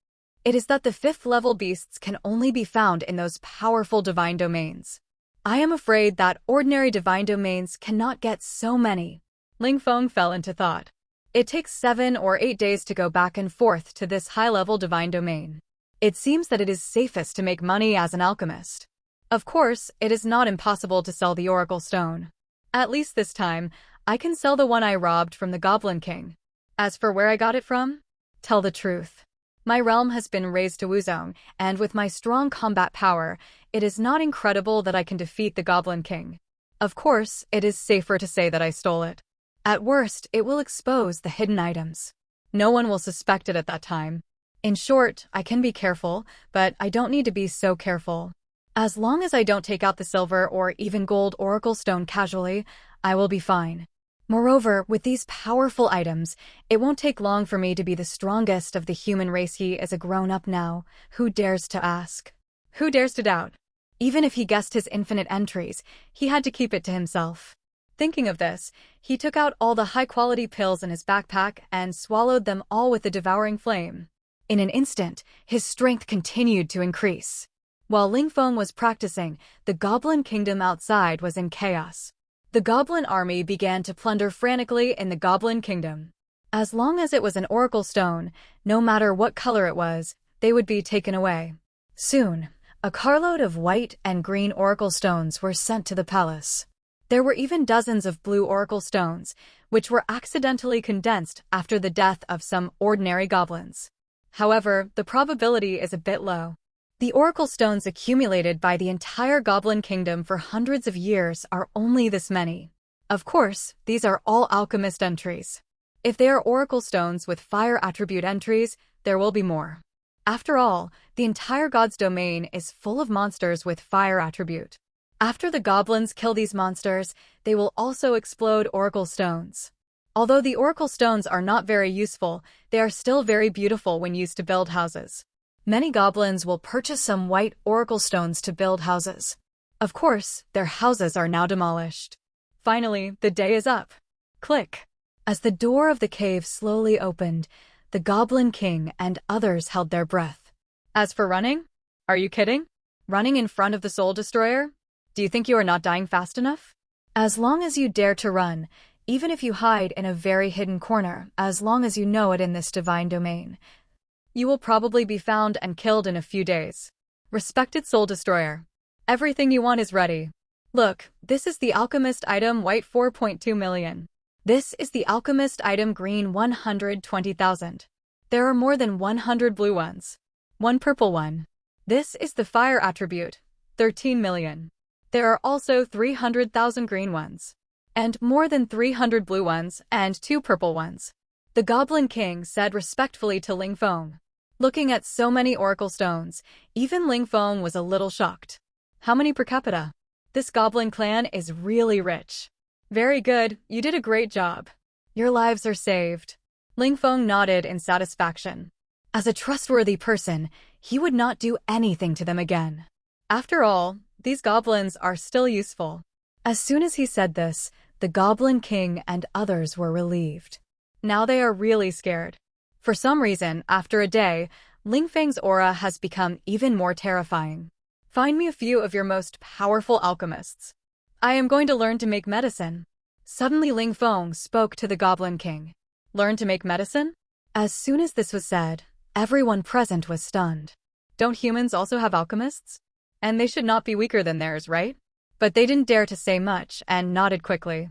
It is that the 5th level beasts can only be found in those powerful divine domains. I am afraid that ordinary divine domains cannot get so many. Ling Feng fell into thought. It takes 7 or 8 days to go back and forth to this high-level divine domain. It seems that it is safest to make money as an alchemist. Of course, it is not impossible to sell the Oracle Stone. At least this time, I can sell the one I robbed from the Goblin King. As for where I got it from, tell the truth. My realm has been raised to Wuzong, and with my strong combat power, it is not incredible that I can defeat the Goblin King. Of course, it is safer to say that I stole it. At worst, it will expose the hidden items. No one will suspect it at that time. In short, I can be careful, but I don't need to be so careful. As long as I don't take out the silver or even gold Oracle Stone casually, I will be fine. Moreover, with these powerful items, it won't take long for me to be the strongest of the human race. He is a grown-up now. Who dares to ask? Who dares to doubt? Even if he guessed his infinite entries, he had to keep it to himself. Thinking of this, he took out all the high-quality pills in his backpack and swallowed them all with a devouring flame. In an instant, his strength continued to increase. While Ling Feng was practicing, the Goblin Kingdom outside was in chaos. The Goblin army began to plunder frantically in the Goblin Kingdom. As long as it was an Oracle Stone, no matter what color it was, they would be taken away. Soon, a carload of white and green Oracle Stones were sent to the palace. There were even dozens of blue Oracle Stones, which were accidentally condensed after the death of some ordinary goblins. However, the probability is a bit low. The Oracle Stones accumulated by the entire Goblin Kingdom for hundreds of years are only this many. Of course, these are all alchemist entries. If they are Oracle Stones with fire attribute entries, there will be more. After all, the entire God's domain is full of monsters with fire attribute. After the goblins kill these monsters, they will also explode Oracle Stones. Although the Oracle Stones are not very useful, they are still very beautiful when used to build houses. Many goblins will purchase some white Oracle Stones to build houses. Of course, their houses are now demolished. Finally, the day is up. Click. As the door of the cave slowly opened, the Goblin King and others held their breath. As for running? Are you kidding? Running in front of the Soul Destroyer? Do you think you are not dying fast enough? As long as you dare to run, even if you hide in a very hidden corner, as long as you know it in this divine domain, you will probably be found and killed in a few days. Respected Soul Destroyer, everything you want is ready. Look, this is the Alchemist item white 4.2 million. This is the Alchemist item green 120,000. There are more than 100 blue ones. One purple one. This is the fire attribute, 13 million. There are also 300,000 green ones. And more than 300 blue ones and 2 purple ones. The Goblin King said respectfully to Ling Feng. Looking at so many Oracle Stones, even Ling Feng was a little shocked. How many per capita? This Goblin clan is really rich. Very good, you did a great job. Your lives are saved. Ling Feng nodded in satisfaction. As a trustworthy person, he would not do anything to them again. After all, these goblins are still useful. As soon as he said this, the Goblin King and others were relieved. Now they are really scared. For some reason, after a day, Ling Feng's aura has become even more terrifying. Find me a few of your most powerful alchemists. I am going to learn to make medicine. Suddenly Ling Feng spoke to the Goblin King. Learn to make medicine? As soon as this was said, everyone present was stunned. Don't humans also have alchemists? And they should not be weaker than theirs, right? But they didn't dare to say much and nodded quickly.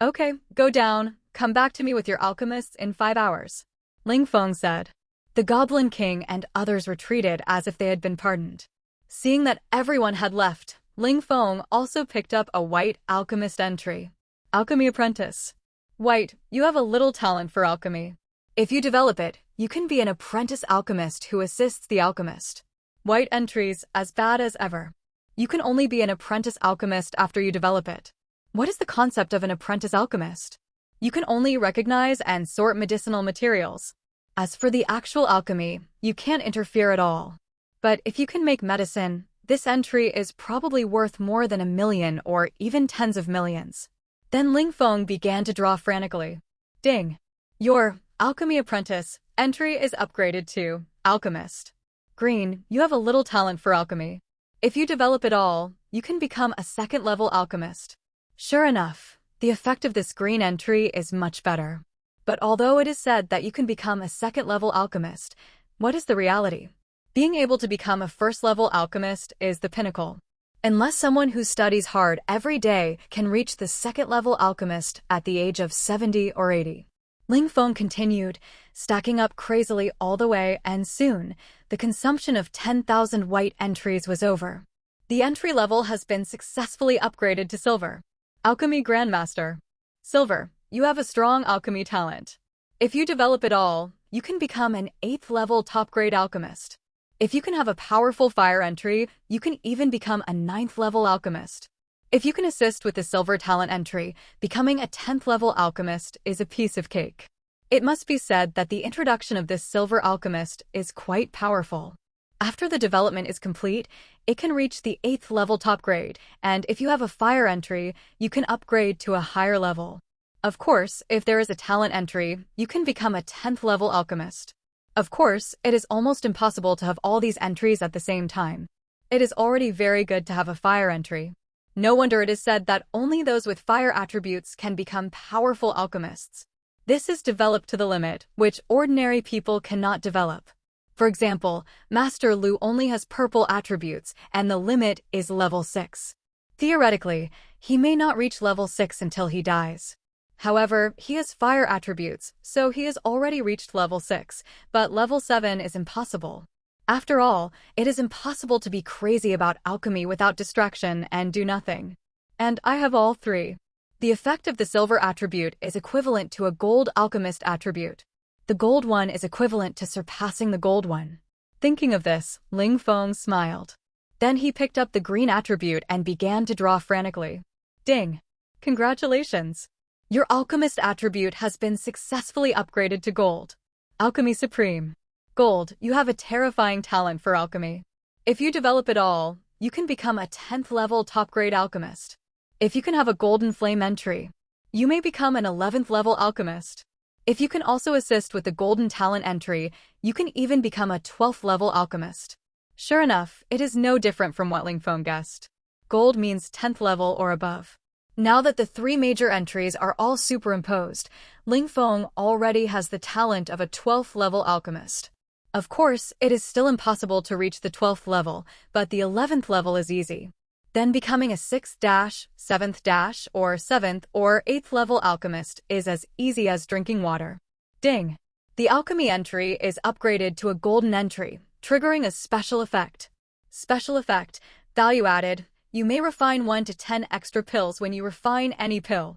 Okay, go down. Come back to me with your alchemists in 5 hours. Ling Feng said. The Goblin King and others retreated as if they had been pardoned. Seeing that everyone had left, Ling Feng also picked up a white alchemist entry. Alchemy Apprentice. White, you have a little talent for alchemy. If you develop it, you can be an apprentice alchemist who assists the alchemist. White entries, as bad as ever. You can only be an apprentice alchemist after you develop it. What is the concept of an apprentice alchemist? You can only recognize and sort medicinal materials. As for the actual alchemy, you can't interfere at all. But if you can make medicine, this entry is probably worth more than 1 million or even tens of millions. Then Ling Feng began to draw frantically. Ding! Your alchemy apprentice entry is upgraded to alchemist. Green, you have a little talent for alchemy. If you develop it all, you can become a second-level alchemist. Sure enough, the effect of this green entry is much better. But although it is said that you can become a second-level alchemist, what is the reality? Being able to become a first-level alchemist is the pinnacle. Unless someone who studies hard every day can reach the second-level alchemist at the age of 70 or 80. Ling Feng continued, stacking up crazily all the way, and soon, the consumption of 10,000 white entries was over. The entry level has been successfully upgraded to Silver. Alchemy Grandmaster. Silver, you have a strong alchemy talent. If you develop it all, you can become an 8th-level top-grade alchemist. If you can have a powerful fire entry, you can even become a 9th-level alchemist. If you can assist with the silver talent entry, becoming a 10th-level alchemist is a piece of cake. It must be said that the introduction of this silver alchemist is quite powerful. After the development is complete, it can reach the 8th-level top grade, and if you have a fire entry, you can upgrade to a higher level. Of course, if there is a talent entry, you can become a 10th-level alchemist. Of course, it is almost impossible to have all these entries at the same time. It is already very good to have a fire entry. No wonder it is said that only those with fire attributes can become powerful alchemists. This is developed to the limit, which ordinary people cannot develop. For example, Master Lu only has purple attributes, and the limit is level 6. Theoretically, he may not reach level 6 until he dies. However, he has fire attributes, so he has already reached level 6, but level 7 is impossible. After all, it is impossible to be crazy about alchemy without distraction and do nothing. And I have all 3. The effect of the silver attribute is equivalent to a gold alchemist attribute. The gold one is equivalent to surpassing the gold one. Thinking of this, Ling Feng smiled. Then he picked up the green attribute and began to draw frantically. Ding! Congratulations! Your alchemist attribute has been successfully upgraded to gold. Alchemy Supreme. Gold, you have a terrifying talent for alchemy. If you develop it all, you can become a 10th-level top-grade alchemist. If you can have a golden flame entry, you may become an 11th-level alchemist. If you can also assist with the golden talent entry, you can even become a 12th-level alchemist. Sure enough, it is no different from what Ling Feng guessed. Gold means 10th level or above. Now that the 3 major entries are all superimposed, Ling Feng already has the talent of a 12th-level alchemist. Of course, it is still impossible to reach the 12th level, but the 11th level is easy. Then becoming a 6th-, 7th-, or 7th or 8th level alchemist is as easy as drinking water. Ding! The alchemy entry is upgraded to a golden entry, triggering a special effect. Special effect, value added. You may refine 1 to 10 extra pills when you refine any pill.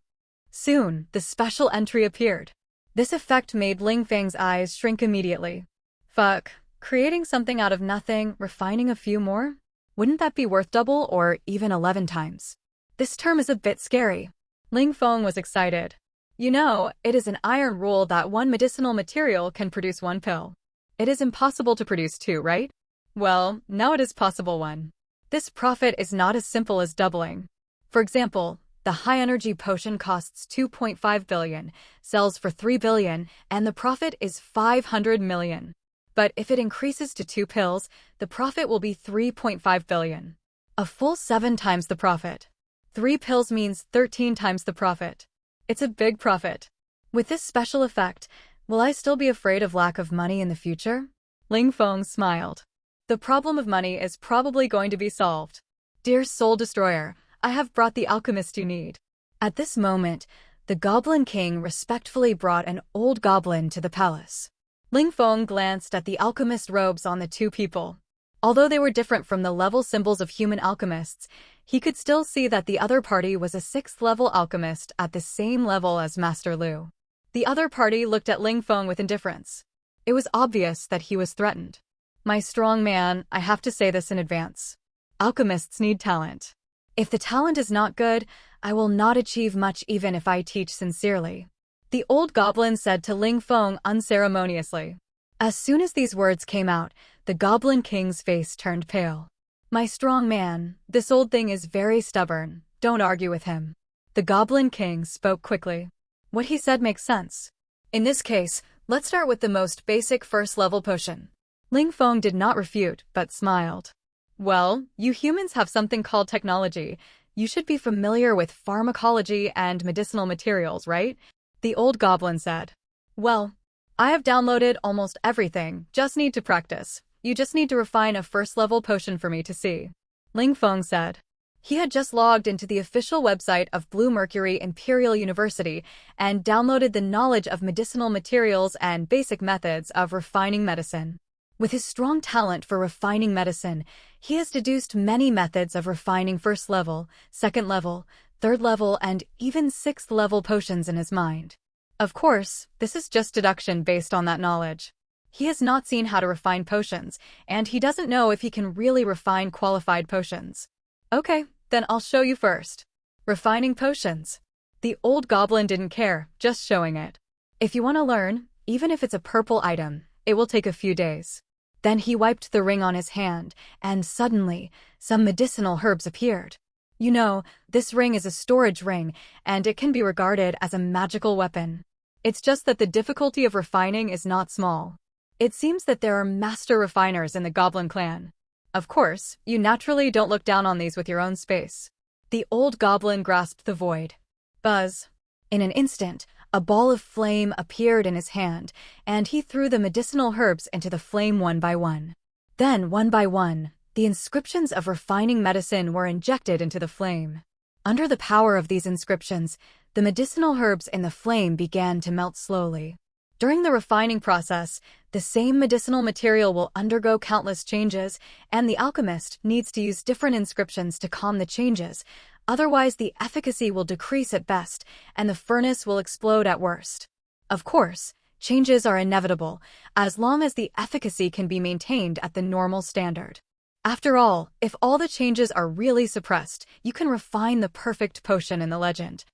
Soon, the special entry appeared. This effect made Ling Feng's eyes shrink immediately. Fuck, creating something out of nothing, refining a few more? Wouldn't that be worth double or even 11 times? This term is a bit scary. Ling Feng was excited. You know, it is an iron rule that 1 medicinal material can produce 1 pill. It is impossible to produce 2, right? Well, now it is possible 1. This profit is not as simple as doubling. For example, the high-energy potion costs 2.5 billion, sells for 3 billion, and the profit is 500 million. But if it increases to 2 pills, the profit will be 3.5 billion. A full 7 times the profit. 3 pills means 13 times the profit. It's a big profit. With this special effect, will I still be afraid of lack of money in the future? Ling Feng smiled. The problem of money is probably going to be solved. Dear Soul Destroyer, I have brought the alchemist you need. At this moment, the Goblin King respectfully brought an old goblin to the palace. Ling Feng glanced at the alchemist robes on the 2 people. Although they were different from the level symbols of human alchemists, he could still see that the other party was a 6th-level alchemist at the same level as Master Lu. The other party looked at Ling Feng with indifference. It was obvious that he was threatened. My strong man, I have to say this in advance. Alchemists need talent. If the talent is not good, I will not achieve much even if I teach sincerely. The old goblin said to Ling Feng unceremoniously. As soon as these words came out, the Goblin King's face turned pale. My strong man, this old thing is very stubborn. Don't argue with him. The Goblin King spoke quickly. What he said makes sense. In this case, let's start with the most basic 1st-level potion. Ling Feng did not refute, but smiled. Well, you humans have something called technology. You should be familiar with pharmacology and medicinal materials, right? The old goblin said. Well, I have downloaded almost everything, just need to practice. You just need to refine a 1st-level potion for me to see. Ling Feng said. He had just logged into the official website of Blue Mercury Imperial University and downloaded the knowledge of medicinal materials and basic methods of refining medicine. With his strong talent for refining medicine, he has deduced many methods of refining first level, second level, third level, and even sixth level potions in his mind. Of course, this is just deduction based on that knowledge. He has not seen how to refine potions, and he doesn't know if he can really refine qualified potions. Okay, then I'll show you first. Refining potions. The old goblin didn't care, just showing it. If you want to learn, even if it's a purple item, it will take a few days. Then he wiped the ring on his hand, and suddenly, some medicinal herbs appeared. You know, this ring is a storage ring, and it can be regarded as a magical weapon. It's just that the difficulty of refining is not small. It seems that there are master refiners in the Goblin clan. Of course, you naturally don't look down on these with your own space. The old goblin grasped the void. Buzz. In an instant, a ball of flame appeared in his hand, and he threw the medicinal herbs into the flame one by one. Then, one by one, the inscriptions of refining medicine were injected into the flame. Under the power of these inscriptions, the medicinal herbs in the flame began to melt slowly. During the refining process, the same medicinal material will undergo countless changes, and the alchemist needs to use different inscriptions to calm the changes. Otherwise, the efficacy will decrease at best, and the furnace will explode at worst. Of course, changes are inevitable, as long as the efficacy can be maintained at the normal standard. After all, if all the changes are really suppressed, you can refine the perfect potion in the legend.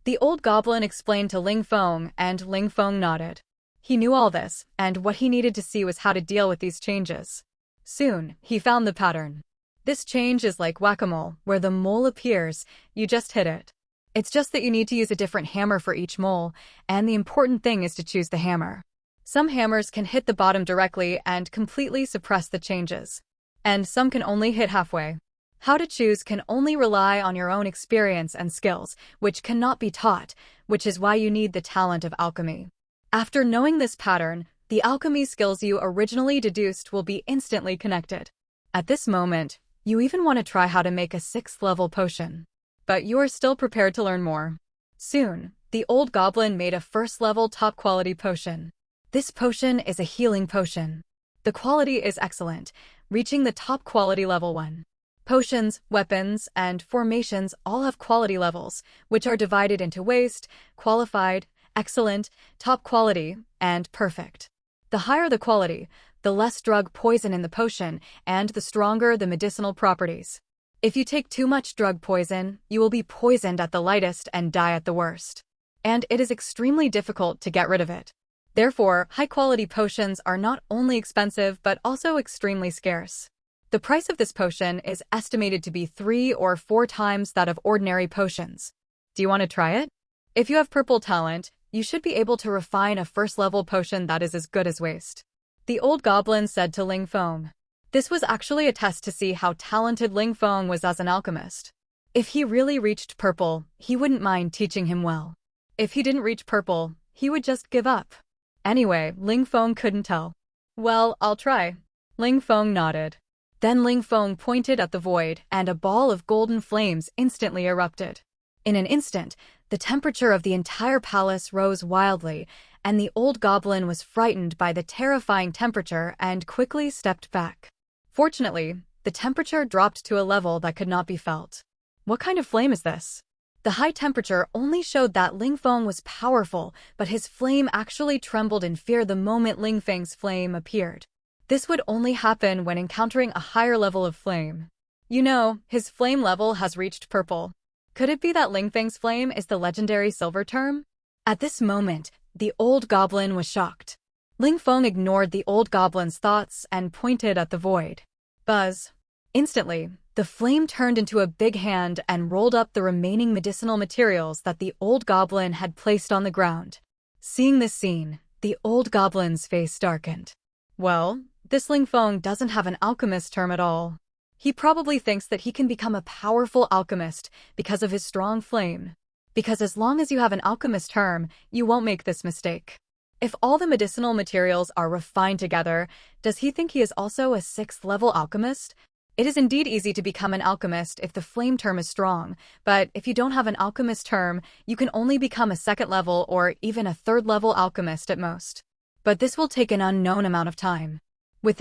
The old goblin explained to Ling Feng, and Ling Feng nodded. He knew all this, and what he needed to see was how to deal with these changes. Soon, he found the pattern. This change is like whack-a-mole, where the mole appears, you just hit it. It's just that you need to use a different hammer for each mole, and the important thing is to choose the hammer. Some hammers can hit the bottom directly and completely suppress the changes, and some can only hit halfway. How to choose can only rely on your own experience and skills, which cannot be taught, which is why you need the talent of alchemy. After knowing this pattern, the alchemy skills you originally deduced will be instantly connected. At this moment, you even want to try how to make a 6th level potion. But you are still prepared to learn more. Soon, the old goblin made a 1st level top quality potion. This potion is a healing potion. The quality is excellent, reaching the top quality level 1. Potions, weapons, and formations all have quality levels, which are divided into waste, qualified, excellent, top quality, and perfect. The higher the quality, the less drug poison in the potion, and the stronger the medicinal properties. If you take too much drug poison, you will be poisoned at the lightest and die at the worst. And it is extremely difficult to get rid of it. Therefore, high-quality potions are not only expensive but also extremely scarce. The price of this potion is estimated to be 3 or 4 times that of ordinary potions. Do you want to try it? If you have purple talent, you should be able to refine a 1st level potion that is as good as waste. The old goblin said to Ling Feng. This was actually a test to see how talented Ling Feng was as an alchemist. If he really reached purple, he wouldn't mind teaching him well. If he didn't reach purple, he would just give up. Anyway, Ling Feng couldn't tell. Well, I'll try. Ling Feng nodded. Then Ling Feng pointed at the void, and a ball of golden flames instantly erupted. In an instant, the temperature of the entire palace rose wildly, and the old goblin was frightened by the terrifying temperature and quickly stepped back. Fortunately, the temperature dropped to a level that could not be felt. What kind of flame is this? The high temperature only showed that Ling Feng was powerful, but his flame actually trembled in fear the moment Ling Feng's flame appeared. This would only happen when encountering a higher level of flame. You know, his flame level has reached purple. Could it be that Ling Feng's flame is the legendary silver term? At this moment, the old goblin was shocked. Ling Feng ignored the old goblin's thoughts and pointed at the void. Buzz. Instantly, the flame turned into a big hand and rolled up the remaining medicinal materials that the old goblin had placed on the ground. Seeing this scene, the old goblin's face darkened. Well, this Ling Feng doesn't have an alchemist term at all. He probably thinks that he can become a powerful alchemist because of his strong flame. Because as long as you have an alchemist term, you won't make this mistake. If all the medicinal materials are refined together, does he think he is also a 6th level alchemist? It is indeed easy to become an alchemist if the flame term is strong, but if you don't have an alchemist term, you can only become a second level or even a third level alchemist at most. But this will take an unknown amount of time. With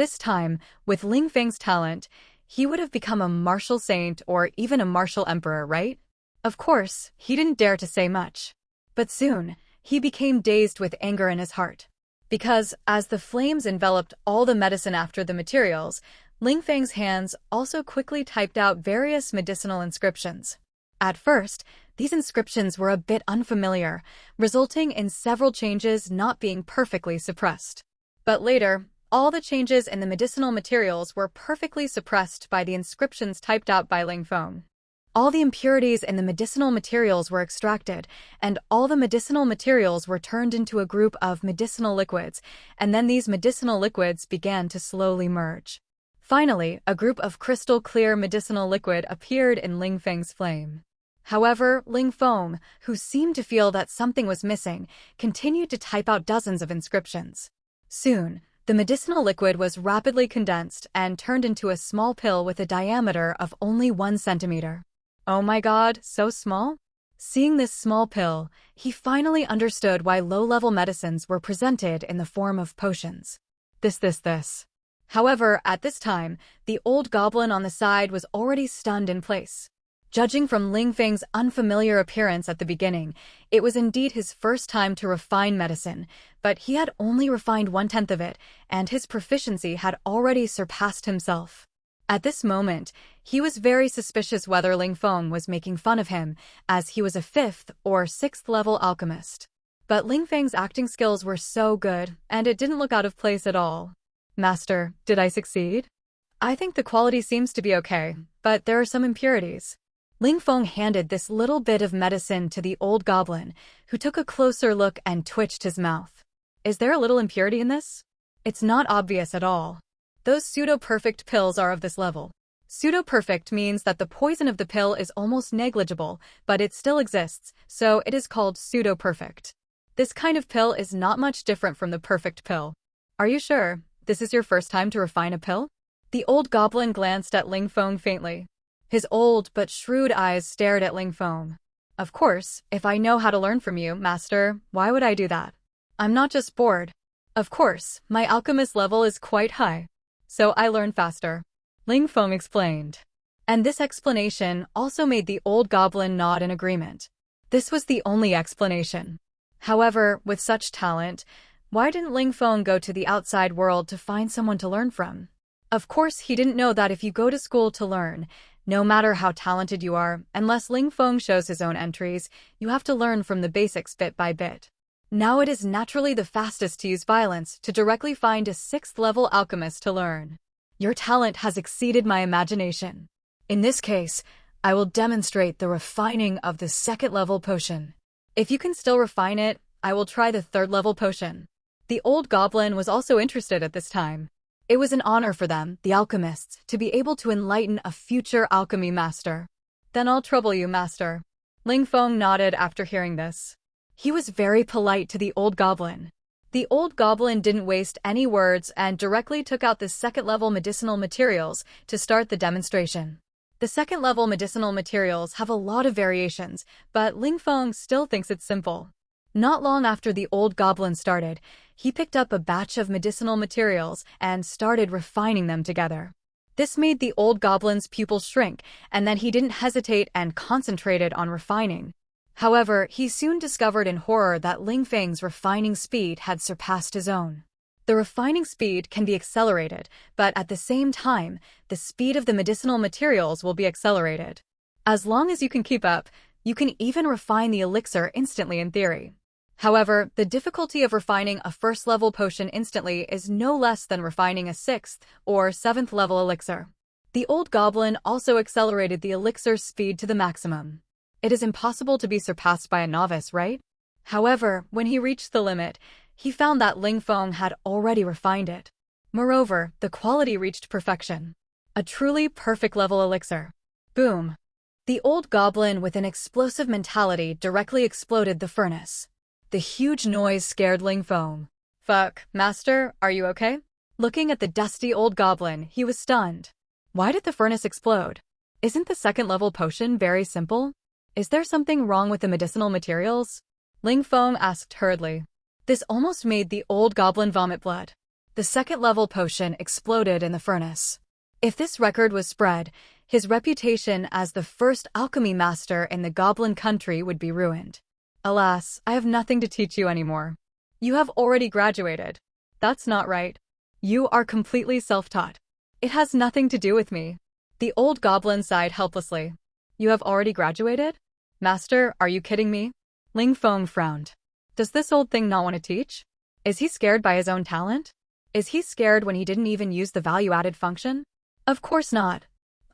Ling Feng's talent, he would have become a martial saint or even a martial emperor, right? Of course, he didn't dare to say much. But soon, he became dazed with anger in his heart. Because, as the flames enveloped all the medicine after the materials, Ling Feng's hands also quickly typed out various medicinal inscriptions. At first, these inscriptions were a bit unfamiliar, resulting in several changes not being perfectly suppressed. But later, all the changes in the medicinal materials were perfectly suppressed by the inscriptions typed out by Ling Feng. All the impurities in the medicinal materials were extracted, and all the medicinal materials were turned into a group of medicinal liquids, and then these medicinal liquids began to slowly merge. Finally, a group of crystal-clear medicinal liquid appeared in Ling Feng's flame. However, Ling Feng, who seemed to feel that something was missing, continued to type out dozens of inscriptions. Soon, the medicinal liquid was rapidly condensed and turned into a small pill with a diameter of only 1 centimeter. Oh my god, so small? Seeing this small pill, he finally understood why low-level medicines were presented in the form of potions. This. However, at this time, the old goblin on the side was already stunned in place. Judging from Ling Feng's unfamiliar appearance at the beginning, it was indeed his first time to refine medicine, but he had only refined 1/10 of it, and his proficiency had already surpassed himself. At this moment, he was very suspicious whether Ling Feng was making fun of him, as he was a 5th or 6th level alchemist. But Ling Feng's acting skills were so good, and it didn't look out of place at all. Master, did I succeed? I think the quality seems to be okay, but there are some impurities. Ling Feng handed this little bit of medicine to the old goblin, who took a closer look and twitched his mouth. Is there a little impurity in this? It's not obvious at all. Those pseudo-perfect pills are of this level. Pseudo-perfect means that the poison of the pill is almost negligible, but it still exists, so it is called pseudo-perfect. This kind of pill is not much different from the perfect pill. Are you sure this is your first time to refine a pill? The old goblin glanced at Ling Feng faintly. His old but shrewd eyes stared at Ling Feng. Of course, if I know how to learn from you, master, why would I do that? I'm not just bored. Of course, my alchemist level is quite high. So I learn faster. Ling Feng explained. And this explanation also made the old goblin nod in agreement. This was the only explanation. However, with such talent, why didn't Ling Feng go to the outside world to find someone to learn from? Of course, he didn't know that if you go to school to learn, no matter how talented you are, unless Ling Feng shows his own entries, you have to learn from the basics bit by bit. Now it is naturally the fastest to use violence to directly find a 6th level alchemist to learn. Your talent has exceeded my imagination. In this case, I will demonstrate the refining of the 2nd level potion. If you can still refine it, I will try the 3rd level potion. The old goblin was also interested at this time. It was an honor for them, the alchemists, to be able to enlighten a future alchemy master. Then I'll trouble you, master. Ling Feng nodded after hearing this. He was very polite to the old goblin. The old goblin didn't waste any words and directly took out the 2nd level medicinal materials to start the demonstration. The 2nd level medicinal materials have a lot of variations, but Ling Feng still thinks it's simple. Not long after the old goblin started, he picked up a batch of medicinal materials and started refining them together. This made the old goblin's pupils shrink, and then he didn't hesitate and concentrated on refining. However, he soon discovered in horror that Ling Feng's refining speed had surpassed his own. The refining speed can be accelerated, but at the same time, the speed of the medicinal materials will be accelerated. As long as you can keep up, you can even refine the elixir instantly in theory. However, the difficulty of refining a 1st level potion instantly is no less than refining a 6th or 7th level elixir. The old goblin also accelerated the elixir's speed to the maximum. It is impossible to be surpassed by a novice, right? However, when he reached the limit, he found that Ling Feng had already refined it. Moreover, the quality reached perfection. A truly perfect level elixir. Boom! The old goblin with an explosive mentality directly exploded the furnace. The huge noise scared Ling Feng. Fuck, master, are you okay? Looking at the dusty old goblin, he was stunned. Why did the furnace explode? Isn't the second-level potion very simple? Is there something wrong with the medicinal materials? Ling Feng asked hurriedly. This almost made the old goblin vomit blood. The second-level potion exploded in the furnace. If this record was spread, his reputation as the first alchemy master in the goblin country would be ruined. Alas, I have nothing to teach you anymore. You have already graduated. That's not right. You are completely self-taught. It has nothing to do with me. The old goblin sighed helplessly. You have already graduated? Master, are you kidding me? Ling Feng frowned. Does this old thing not want to teach? Is he scared by his own talent? Is he scared when he didn't even use the value-added function? Of course not.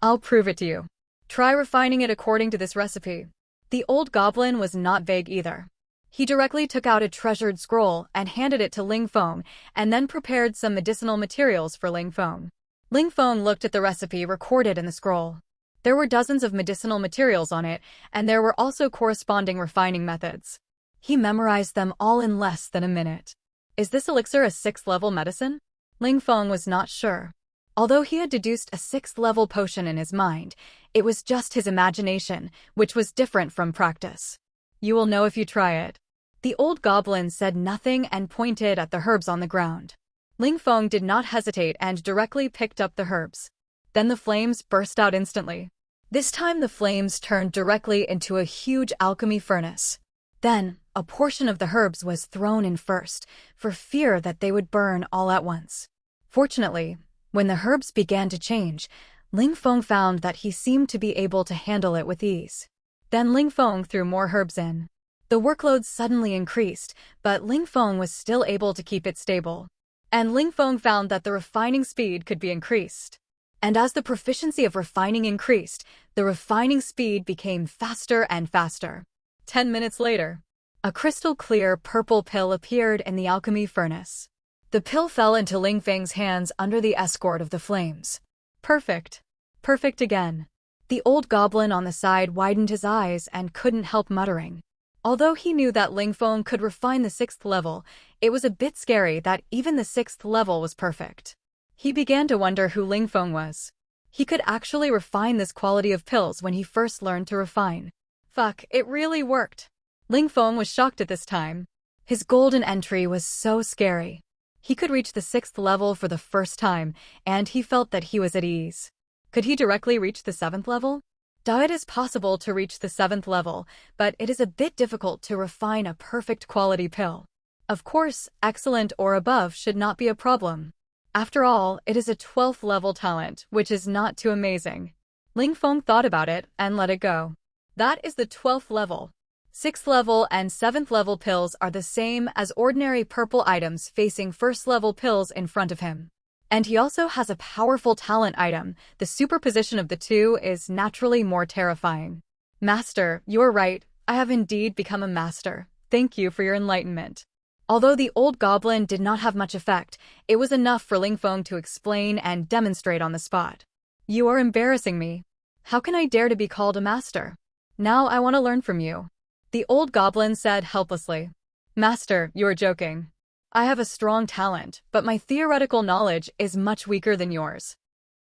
I'll prove it to you. Try refining it according to this recipe. The old goblin was not vague either. He directly took out a treasured scroll and handed it to Ling Feng, and then prepared some medicinal materials for Ling Feng. Ling Feng looked at the recipe recorded in the scroll. There were dozens of medicinal materials on it, and there were also corresponding refining methods. He memorized them all in less than a minute. Is this elixir a 6th-level medicine? Ling Feng was not sure. Although he had deduced a 6th-level potion in his mind, it was just his imagination, which was different from practice. You will know if you try it. The old goblin said nothing and pointed at the herbs on the ground. Ling Feng did not hesitate and directly picked up the herbs. Then the flames burst out instantly. This time the flames turned directly into a huge alchemy furnace. Then, a portion of the herbs was thrown in first, for fear that they would burn all at once. Fortunately, when the herbs began to change, Ling Feng found that he seemed to be able to handle it with ease. Then Ling Feng threw more herbs in. The workload suddenly increased, but Ling Feng was still able to keep it stable. And Ling Feng found that the refining speed could be increased. And as the proficiency of refining increased, the refining speed became faster and faster. 10 minutes later, a crystal-clear purple pill appeared in the alchemy furnace. The pill fell into Ling Feng's hands under the escort of the flames. Perfect. Perfect again. The old goblin on the side widened his eyes and couldn't help muttering. Although he knew that Ling Feng could refine the 6th level, it was a bit scary that even the 6th level was perfect. He began to wonder who Ling Feng was. He could actually refine this quality of pills when he first learned to refine. Fuck, it really worked. Ling Feng was shocked at this time. His golden entry was so scary. He could reach the 6th level for the first time, and he felt that he was at ease. Could he directly reach the 7th level? It is possible to reach the 7th level, but it is a bit difficult to refine a perfect quality pill. Of course, excellent or above should not be a problem. After all, it is a 12th level talent, which is not too amazing. Ling Feng thought about it and let it go. That is the 12th level. 6th level and 7th level pills are the same as ordinary purple items facing 1st level pills in front of him. And he also has a powerful talent item. The superposition of the two is naturally more terrifying. Master, you are right. I have indeed become a master. Thank you for your enlightenment. Although the old goblin did not have much effect, it was enough for Ling Feng to explain and demonstrate on the spot. You are embarrassing me. How can I dare to be called a master? Now I want to learn from you. The old goblin said helplessly. Master, you are joking. I have a strong talent, but my theoretical knowledge is much weaker than yours.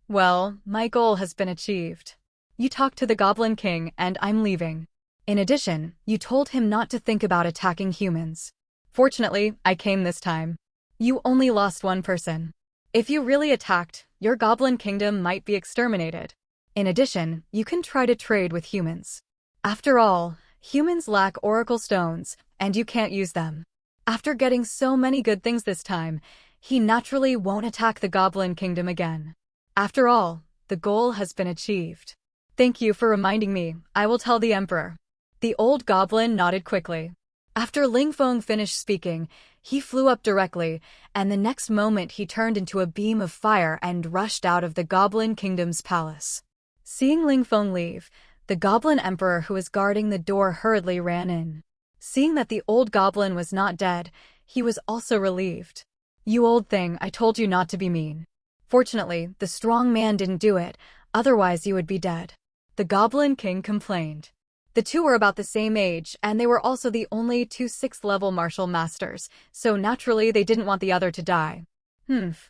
Well, my goal has been achieved. You talked to the Goblin King, and I'm leaving. In addition, you told him not to think about attacking humans. Fortunately, I came this time. You only lost one person. If you really attacked, your Goblin Kingdom might be exterminated. In addition, you can try to trade with humans. After all, humans lack Oracle Stones, and you can't use them. After getting so many good things this time, he naturally won't attack the Goblin Kingdom again. After all, the goal has been achieved. Thank you for reminding me. I will tell the Emperor. The old goblin nodded quickly. After Ling Feng finished speaking, he flew up directly, and the next moment he turned into a beam of fire and rushed out of the Goblin Kingdom's palace. Seeing Ling Feng leave, the Goblin Emperor who was guarding the door hurriedly ran in. Seeing that the old goblin was not dead, he was also relieved. You old thing, I told you not to be mean. Fortunately, the strong man didn't do it, otherwise you would be dead. The Goblin King complained. The two were about the same age, and they were also the only two 6th-level martial masters, so naturally they didn't want the other to die.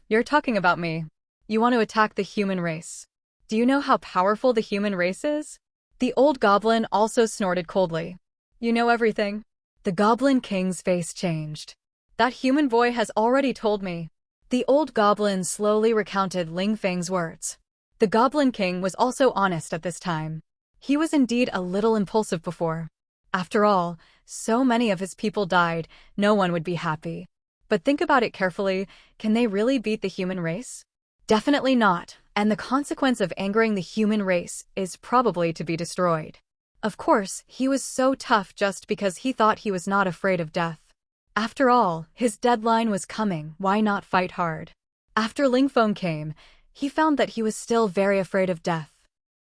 You're talking about me. You want to attack the human race. Do you know how powerful the human race is? The old goblin also snorted coldly. You know everything. The Goblin King's face changed. That human boy has already told me. The old goblin slowly recounted Ling Feng's words. The Goblin King was also honest at this time. He was indeed a little impulsive before. After all, so many of his people died, no one would be happy. But think about it carefully, can they really beat the human race? Definitely not, and the consequence of angering the human race is probably to be destroyed. Of course, he was so tough just because he thought he was not afraid of death. After all, his deadline was coming, why not fight hard? After Ling Feng came, he found that he was still very afraid of death.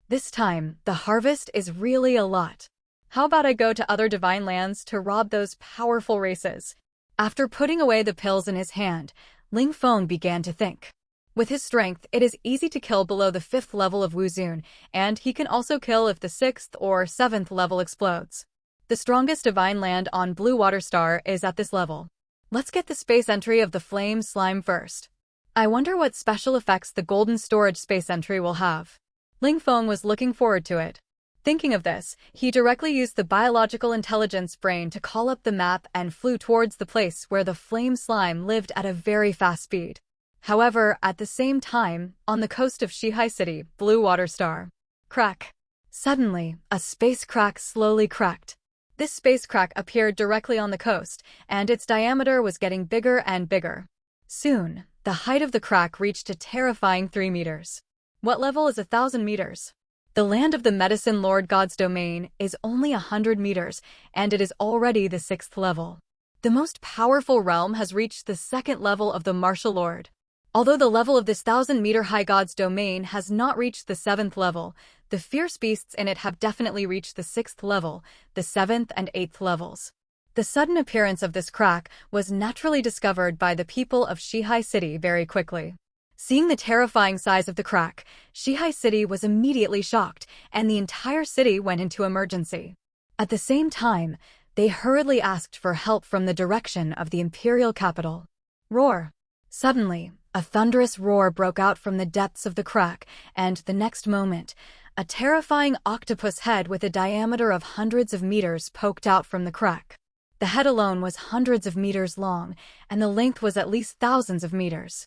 This time, the harvest is really a lot. How about I go to other divine lands to rob those powerful races? After putting away the pills in his hand, Ling Feng began to think. With his strength, it is easy to kill below the 5th level of Wuzun, and he can also kill if the 6th or 7th level explodes. The strongest divine land on Blue Water Star is at this level. Let's get the space entry of the Flame Slime first. I wonder what special effects the Golden Storage space entry will have. Ling Feng was looking forward to it. Thinking of this, he directly used the biological intelligence brain to call up the map and flew towards the place where the Flame Slime lived at a very fast speed. However, at the same time, on the coast of Shihai City, Blue Water Star. Crack. Suddenly, a space crack slowly cracked. This space crack appeared directly on the coast, and its diameter was getting bigger and bigger. Soon, the height of the crack reached a terrifying 3 meters. What level is 1,000 meters? The land of the Medicine Lord God's domain is only 100 meters, and it is already the 6th level. The most powerful realm has reached the 2nd level of the Martial Lord. Although the level of this 1,000-meter-high God's domain has not reached the 7th level, the fierce beasts in it have definitely reached the 6th level, the 7th and 8th levels. The sudden appearance of this crack was naturally discovered by the people of Shihai City very quickly. Seeing the terrifying size of the crack, Shihai City was immediately shocked, and the entire city went into emergency. At the same time, they hurriedly asked for help from the direction of the imperial capital. Roar! Suddenly, a thunderous roar broke out from the depths of the crack, and the next moment, a terrifying octopus head with a diameter of hundreds of meters poked out from the crack. The head alone was hundreds of meters long, and the length was at least thousands of meters.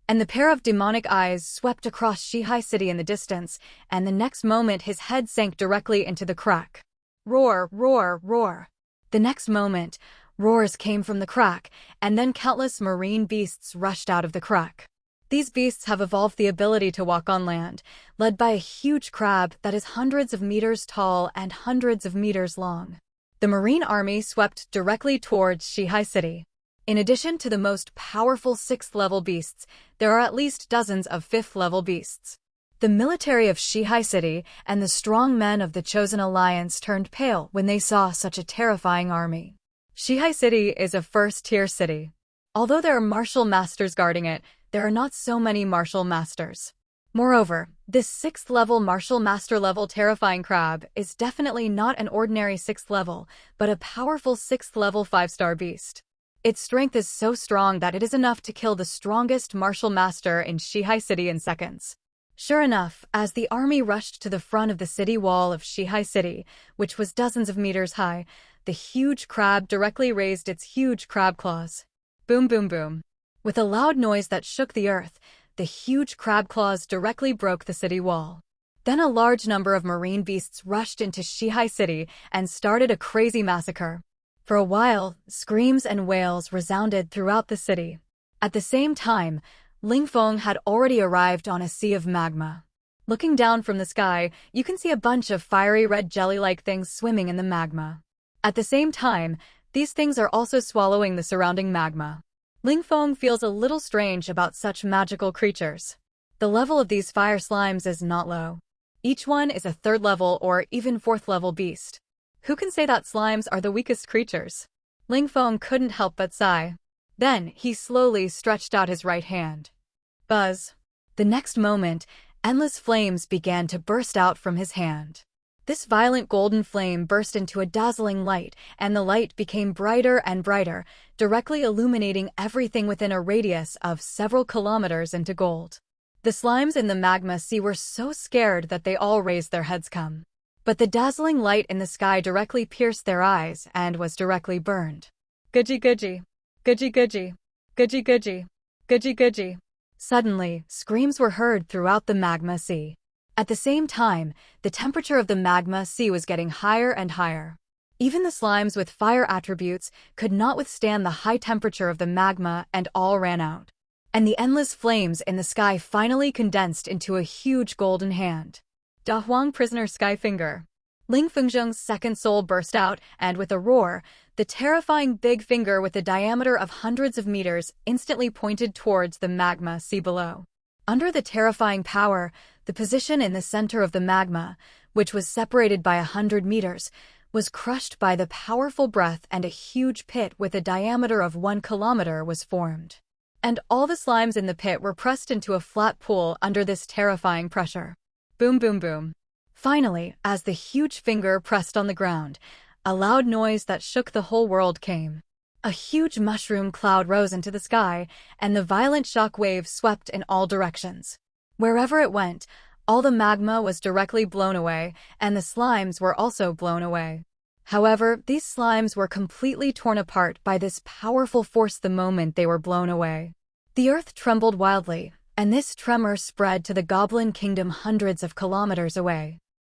And the pair of demonic eyes swept across Shihai City in the distance, and the next moment his head sank directly into the crack. Roar, roar, roar. The next moment, roars came from the crack, and then countless marine beasts rushed out of the crack. These beasts have evolved the ability to walk on land, led by a huge crab that is hundreds of meters tall and hundreds of meters long. The marine army swept directly towards Shihai City. In addition to the most powerful 6th-level beasts, there are at least dozens of 5th-level beasts. The military of Shihai City and the strong men of the Chosen Alliance turned pale when they saw such a terrifying army. Shihai City is a first-tier city. Although there are martial masters guarding it, there are not so many martial masters. Moreover, this 6th-level martial master-level terrifying crab is definitely not an ordinary 6th level, but a powerful 6th-level 5-star beast. Its strength is so strong that it is enough to kill the strongest martial master in Shihai City in seconds. Sure enough, as the army rushed to the front of the city wall of Shihai City, which was dozens of meters high, the huge crab directly raised its huge crab claws. Boom, boom, boom. With a loud noise that shook the earth, the huge crab claws directly broke the city wall. Then a large number of marine beasts rushed into Shihai City and started a crazy massacre. For a while, screams and wails resounded throughout the city. At the same time, Ling Feng had already arrived on a sea of magma. Looking down from the sky, you can see a bunch of fiery red jelly-like things swimming in the magma. At the same time, these things are also swallowing the surrounding magma. Ling Feng feels a little strange about such magical creatures. The level of these fire slimes is not low. Each one is a 3rd level or even 4th level beast. Who can say that slimes are the weakest creatures? Ling Feng couldn't help but sigh. Then, he slowly stretched out his right hand. Buzz. The next moment, endless flames began to burst out from his hand. This violent golden flame burst into a dazzling light, and the light became brighter and brighter, directly illuminating everything within a radius of several kilometers into gold. The slimes in the magma sea were so scared that they all raised their heads. But the dazzling light in the sky directly pierced their eyes and was directly burned. Gudgy gudgy, gudgy gudgy, gudgy gudgy, gudgy gudgy. Suddenly, screams were heard throughout the magma sea. At the same time, the temperature of the magma sea was getting higher and higher. Even the slimes with fire attributes could not withstand the high temperature of the magma and all ran out. And the endless flames in the sky finally condensed into a huge golden hand. Da Huang prisoner sky finger. Ling Feng's second soul burst out, and with a roar, the terrifying big finger with a diameter of hundreds of meters instantly pointed towards the magma sea below. Under the terrifying power, the position in the center of the magma, which was separated by 100 meters, was crushed by the powerful breath, and a huge pit with a diameter of 1 kilometer was formed. And all the slimes in the pit were pressed into a flat pool under this terrifying pressure. Boom boom boom. Finally, as the huge finger pressed on the ground, a loud noise that shook the whole world came. A huge mushroom cloud rose into the sky, and the violent shock waves swept in all directions. Wherever it went, all the magma was directly blown away, and the slimes were also blown away. However, these slimes were completely torn apart by this powerful force the moment they were blown away. The earth trembled wildly, and this tremor spread to the Goblin Kingdom hundreds of kilometers away.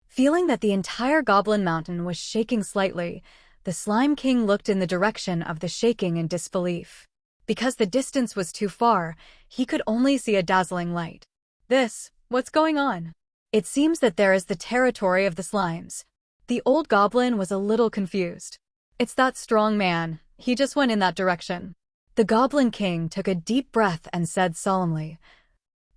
Feeling that the entire Goblin Mountain was shaking slightly, the Slime King looked in the direction of the shaking in disbelief. Because the distance was too far, he could only see a dazzling light. What's going on? It seems that there is the territory of the slimes. The old goblin was a little confused. It's that strong man, he just went in that direction. The Goblin King took a deep breath and said solemnly,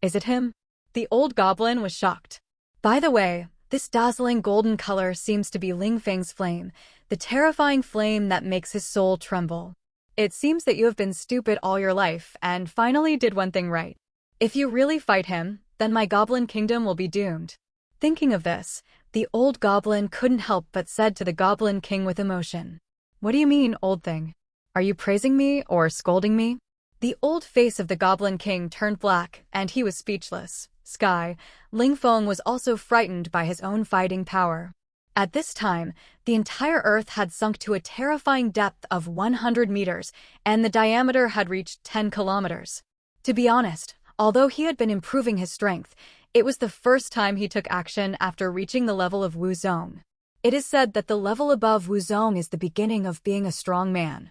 "Is it him?" The old goblin was shocked. By the way, this dazzling golden color seems to be Ling Feng's flame, the terrifying flame that makes his soul tremble. It seems that you have been stupid all your life and finally did one thing right. If you really fight him, then my Goblin Kingdom will be doomed. Thinking of this, the old goblin couldn't help but said to the Goblin King with emotion, "What do you mean, old thing? Are you praising me or scolding me?" The old face of the Goblin King turned black, and he was speechless. Ling Feng was also frightened by his own fighting power. At this time, the entire Earth had sunk to a terrifying depth of 100 meters, and the diameter had reached 10 kilometers. To be honest, although he had been improving his strength, it was the first time he took action after reaching the level of Wuzong. It is said that the level above Wuzong is the beginning of being a strong man.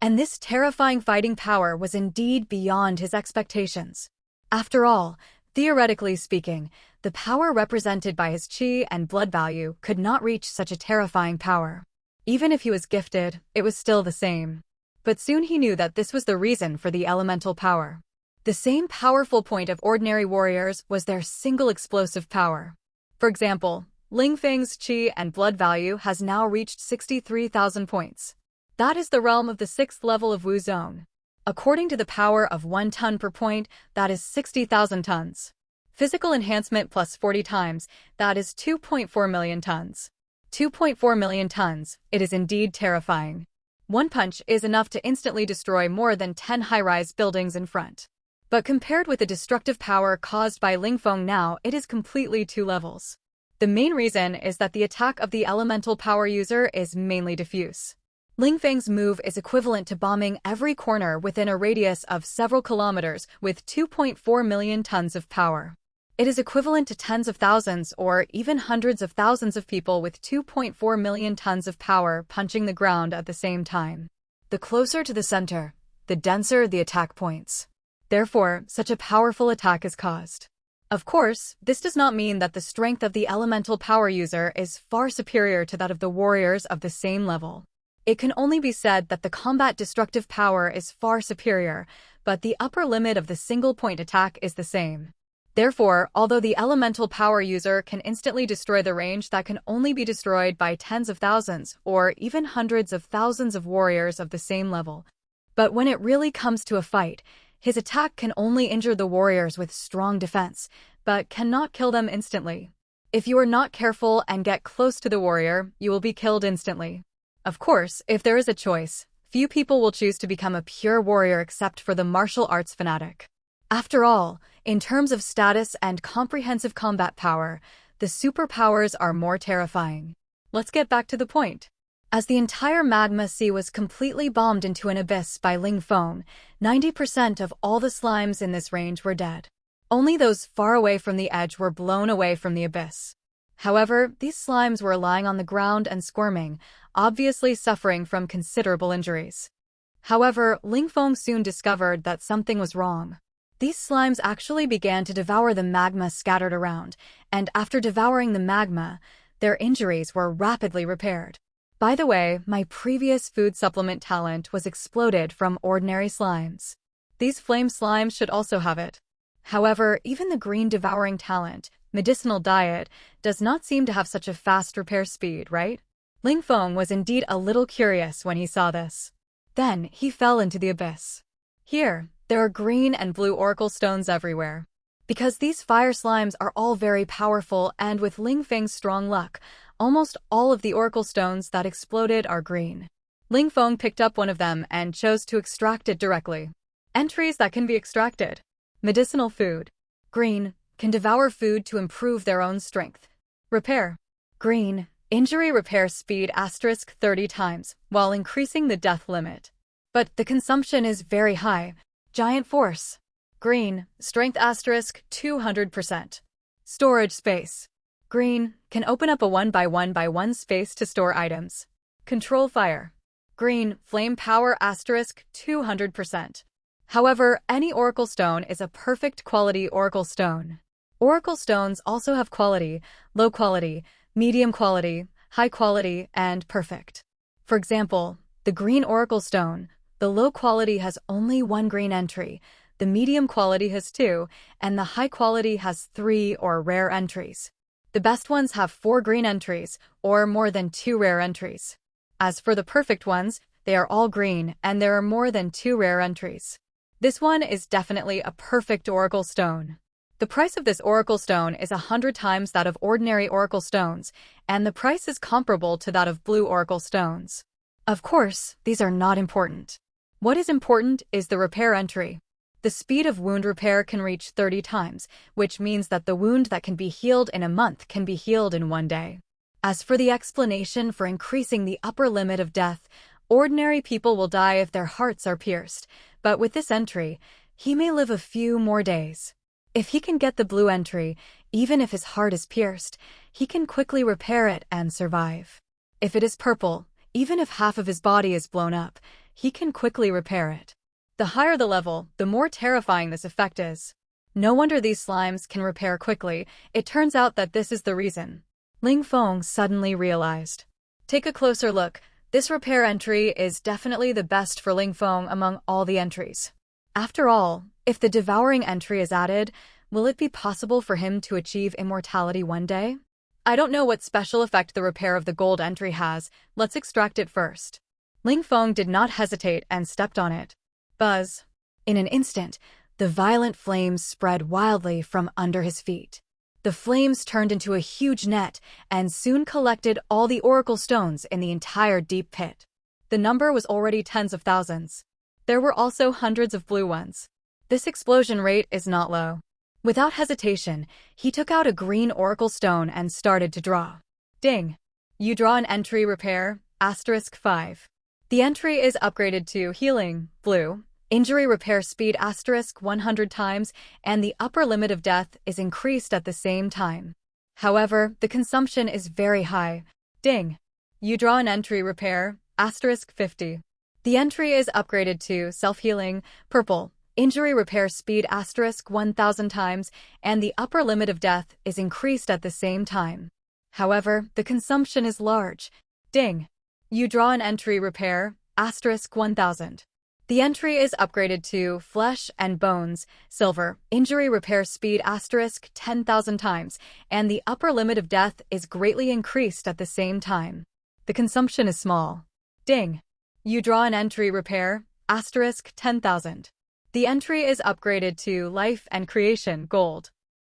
And this terrifying fighting power was indeed beyond his expectations. After all, theoretically speaking, the power represented by his qi and blood value could not reach such a terrifying power. Even if he was gifted, it was still the same. But soon he knew that this was the reason for the elemental power. The same powerful point of ordinary warriors was their single explosive power. For example, Ling Feng's qi and blood value has now reached 63,000 points. That is the realm of the 6th level of Wuzong. According to the power of 1 ton per point, that is 60,000 tons. Physical enhancement plus 40 times, that is 2.4 million tons. 2.4 million tons, it is indeed terrifying. One punch is enough to instantly destroy more than 10 high-rise buildings in front. But compared with the destructive power caused by Ling Feng now, it is completely 2 levels. The main reason is that the attack of the elemental power user is mainly diffuse. Ling Feng's move is equivalent to bombing every corner within a radius of several kilometers with 2.4 million tons of power. It is equivalent to tens of thousands or even hundreds of thousands of people with 2.4 million tons of power punching the ground at the same time. The closer to the center, the denser the attack points. Therefore, such a powerful attack is caused. Of course, this does not mean that the strength of the elemental power user is far superior to that of the warriors of the same level. It can only be said that the combat destructive power is far superior, but the upper limit of the single-point attack is the same. Therefore, although the elemental power user can instantly destroy the range that can only be destroyed by tens of thousands or even hundreds of thousands of warriors of the same level. But when it really comes to a fight, his attack can only injure the warriors with strong defense, but cannot kill them instantly. If you are not careful and get close to the warrior, you will be killed instantly. Of course, if there is a choice, few people will choose to become a pure warrior except for the martial arts fanatic. After all, In terms of status and comprehensive combat power, the superpowers are more terrifying. Let's get back to the point. As the entire magma sea was completely bombed into an abyss by Ling Feng, 90% of all the slimes in this range were dead. Only those far away from the edge were blown away from the abyss. However, these slimes were lying on the ground and squirming, obviously suffering from considerable injuries. However, Ling Feng soon discovered that something was wrong. These slimes actually began to devour the magma scattered around, and after devouring the magma, their injuries were rapidly repaired. By the way, my previous food supplement talent was exploded from ordinary slimes. These flame slimes should also have it. However, even the green devouring talent, medicinal diet, does not seem to have such a fast repair speed, right? Ling Feng was indeed a little curious when he saw this. Then he fell into the abyss. Here, there are green and blue oracle stones everywhere. Because these fire slimes are all very powerful, and with Ling Feng's strong luck, almost all of the oracle stones that exploded are green. Ling Feng picked up one of them and chose to extract it directly. Entries that can be extracted. Medicinal food. Green, can devour food to improve their own strength. Repair. Green, injury repair speed * 30 times, while increasing the death limit. But the consumption is very high. Giant force. Green, strength * 200%. Storage space. Green, can open up a 1x1x1 space to store items. Control fire. Green, flame power * 200%. However, any oracle stone is a perfect quality oracle stone. Oracle stones also have quality, low quality, medium quality, high quality, and perfect. For example, the green oracle stone, the low quality has only 1 green entry, the medium quality has 2, and the high quality has 3 or rare entries. The best ones have 4 green entries, or more than 2 rare entries. As for the perfect ones, they are all green, and there are more than 2 rare entries. This one is definitely a perfect oracle stone. The price of this oracle stone is 100 times that of ordinary oracle stones, and the price is comparable to that of blue oracle stones. Of course, these are not important. What is important is the repair entry. The speed of wound repair can reach 30 times, which means that the wound that can be healed in a month can be healed in 1 day. As for the explanation for increasing the upper limit of death, ordinary people will die if their hearts are pierced, but with this entry, he may live a few more days. If he can get the blue entry, even if his heart is pierced, he can quickly repair it and survive. If it is purple, even if half of his body is blown up, he can quickly repair it. The higher the level, the more terrifying this effect is. No wonder these slimes can repair quickly. It turns out that this is the reason. Ling Feng suddenly realized. Take a closer look. This repair entry is definitely the best for Ling Feng among all the entries. After all, if the devouring entry is added, will it be possible for him to achieve immortality 1 day? I don't know what special effect the repair of the gold entry has. Let's extract it first. Ling Feng did not hesitate and stepped on it. Buzz. In an instant, the violent flames spread wildly from under his feet. The flames turned into a huge net and soon collected all the oracle stones in the entire deep pit. The number was already tens of thousands. There were also hundreds of blue ones. This explosion rate is not low. Without hesitation, he took out a green oracle stone and started to draw. Ding! You draw an entry repair, * 5. The entry is upgraded to healing, blue, injury repair speed * 100 times, and the upper limit of death is increased at the same time. However, the consumption is very high. Ding! You draw an entry repair, * 50. The entry is upgraded to self-healing, purple, injury repair speed * 1000 times, and the upper limit of death is increased at the same time. However, the consumption is large. Ding! You draw an entry repair, * 1000. The entry is upgraded to flesh and bones, silver, injury repair speed * 10,000 times, and the upper limit of death is greatly increased at the same time. The consumption is small. Ding! You draw an entry repair, * 10,000. The entry is upgraded to life and creation, gold.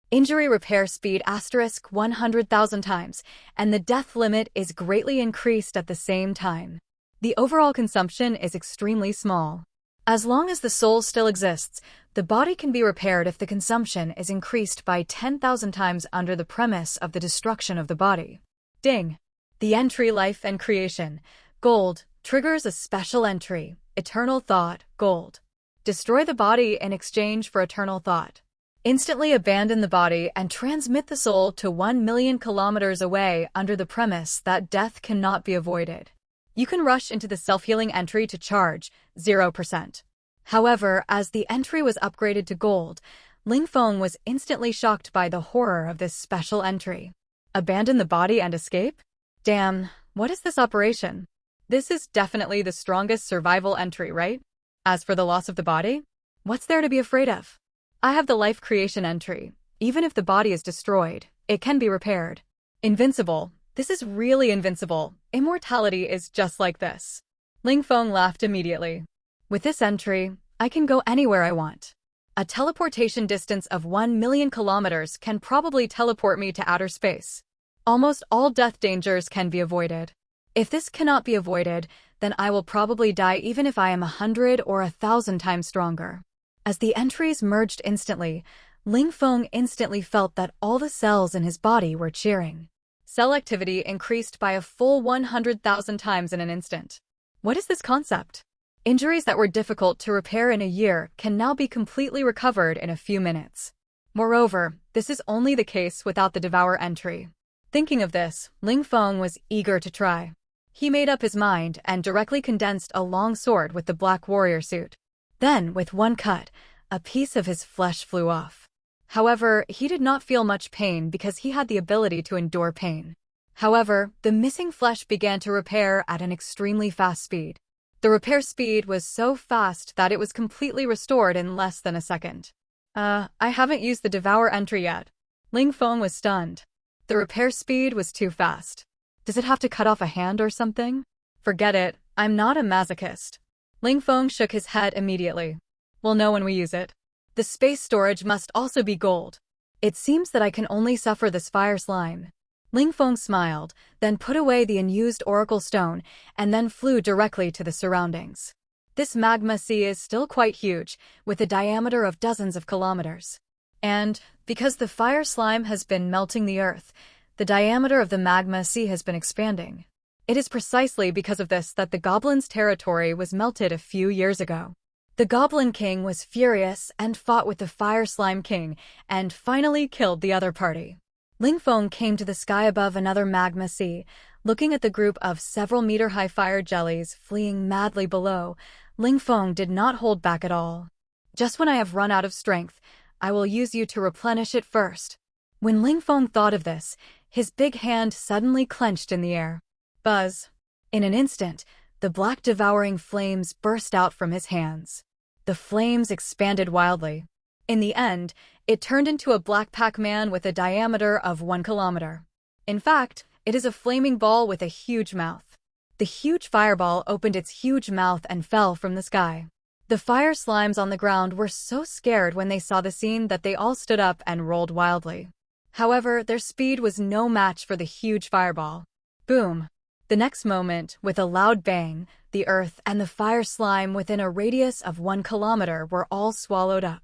Injury repair speed * 100,000 times, and the death limit is greatly increased at the same time. The overall consumption is extremely small. As long as the soul still exists, the body can be repaired if the consumption is increased by 10,000 times under the premise of the destruction of the body. Ding! The entry Life and Creation. Gold triggers a special entry. Eternal Thought. Gold. Destroy the body in exchange for eternal thought. Instantly abandon the body and transmit the soul to 1,000,000 kilometers away under the premise that death cannot be avoided. You can rush into the self-healing entry to charge 0%. However, as the entry was upgraded to gold, Ling Feng was instantly shocked by the horror of this special entry. Abandon the body and escape? Damn, what is this operation? This is definitely the strongest survival entry, right? As for the loss of the body, what's there to be afraid of? I have the life creation entry. Even if the body is destroyed, it can be repaired. Invincible. This is really invincible. Immortality is just like this. Ling Feng laughed immediately. With this entry, I can go anywhere I want. A teleportation distance of 1,000,000 kilometers can probably teleport me to outer space. Almost all death dangers can be avoided. If this cannot be avoided, then I will probably die even if I am 100 or 1,000 times stronger. As the entries merged instantly, Ling Feng instantly felt that all the cells in his body were cheering. Cell activity increased by a full 100,000 times in an instant. What is this concept? Injuries that were difficult to repair in a year can now be completely recovered in a few minutes. Moreover, this is only the case without the Devour entry. Thinking of this, Ling Feng was eager to try. He made up his mind and directly condensed a long sword with the black warrior suit. Then, with one cut, a piece of his flesh flew off. However, he did not feel much pain because he had the ability to endure pain. However, the missing flesh began to repair at an extremely fast speed. The repair speed was so fast that it was completely restored in less than a second. I haven't used the Devour entry yet. Ling Feng was stunned. The repair speed was too fast. Does it have to cut off a hand or something? Forget it, I'm not a masochist. Ling Feng shook his head immediately. We'll know when we use it. The space storage must also be gold. It seems that I can only suffer this fire slime. Ling Feng smiled, then put away the unused oracle stone, and then flew directly to the surroundings. This magma sea is still quite huge, with a diameter of dozens of kilometers. And, because the fire slime has been melting the earth, the diameter of the magma sea has been expanding. It is precisely because of this that the goblins' territory was melted a few years ago. The Goblin King was furious and fought with the Fire Slime King, and finally killed the other party. Ling Feng came to the sky above another magma sea, looking at the group of several meter-high fire jellies fleeing madly below. Ling Feng did not hold back at all. Just when I have run out of strength, I will use you to replenish it first. When Ling Feng thought of this, his big hand suddenly clenched in the air. Buzz. In an instant, the black devouring flames burst out from his hands. The flames expanded wildly. In the end, it turned into a black Pac-Man with a diameter of 1 kilometer. In fact, it is a flaming ball with a huge mouth. The huge fireball opened its huge mouth and fell from the sky. The fire slimes on the ground were so scared when they saw the scene that they all stood up and rolled wildly. However, their speed was no match for the huge fireball. Boom! The next moment, with a loud bang, the earth and the fire slime within a radius of 1 kilometer were all swallowed up.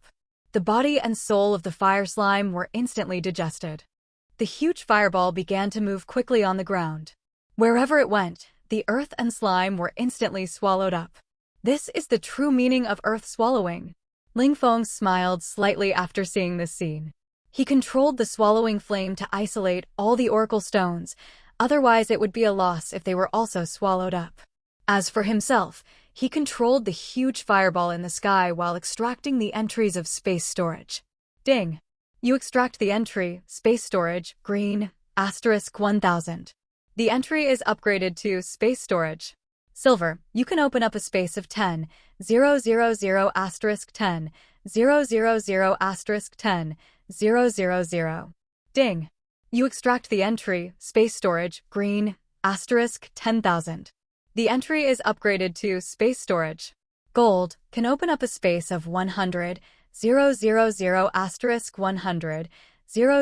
The body and soul of the fire slime were instantly digested. The huge fireball began to move quickly on the ground. Wherever it went, the earth and slime were instantly swallowed up. This is the true meaning of earth swallowing. Ling Feng smiled slightly after seeing this scene. He controlled the swallowing flame to isolate all the oracle stones, otherwise it would be a loss if they were also swallowed up. As for himself, he controlled the huge fireball in the sky while extracting the entries of space storage. Ding! You extract the entry, space storage, green, *1000. The entry is upgraded to space storage. Silver, you can open up a space of 10, 000 *10, 000 *10, 000. Ding! You extract the entry, space storage, green, *10,000. The entry is upgraded to space storage. Gold, can open up a space of 100, 000 *100,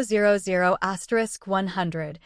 000 *100,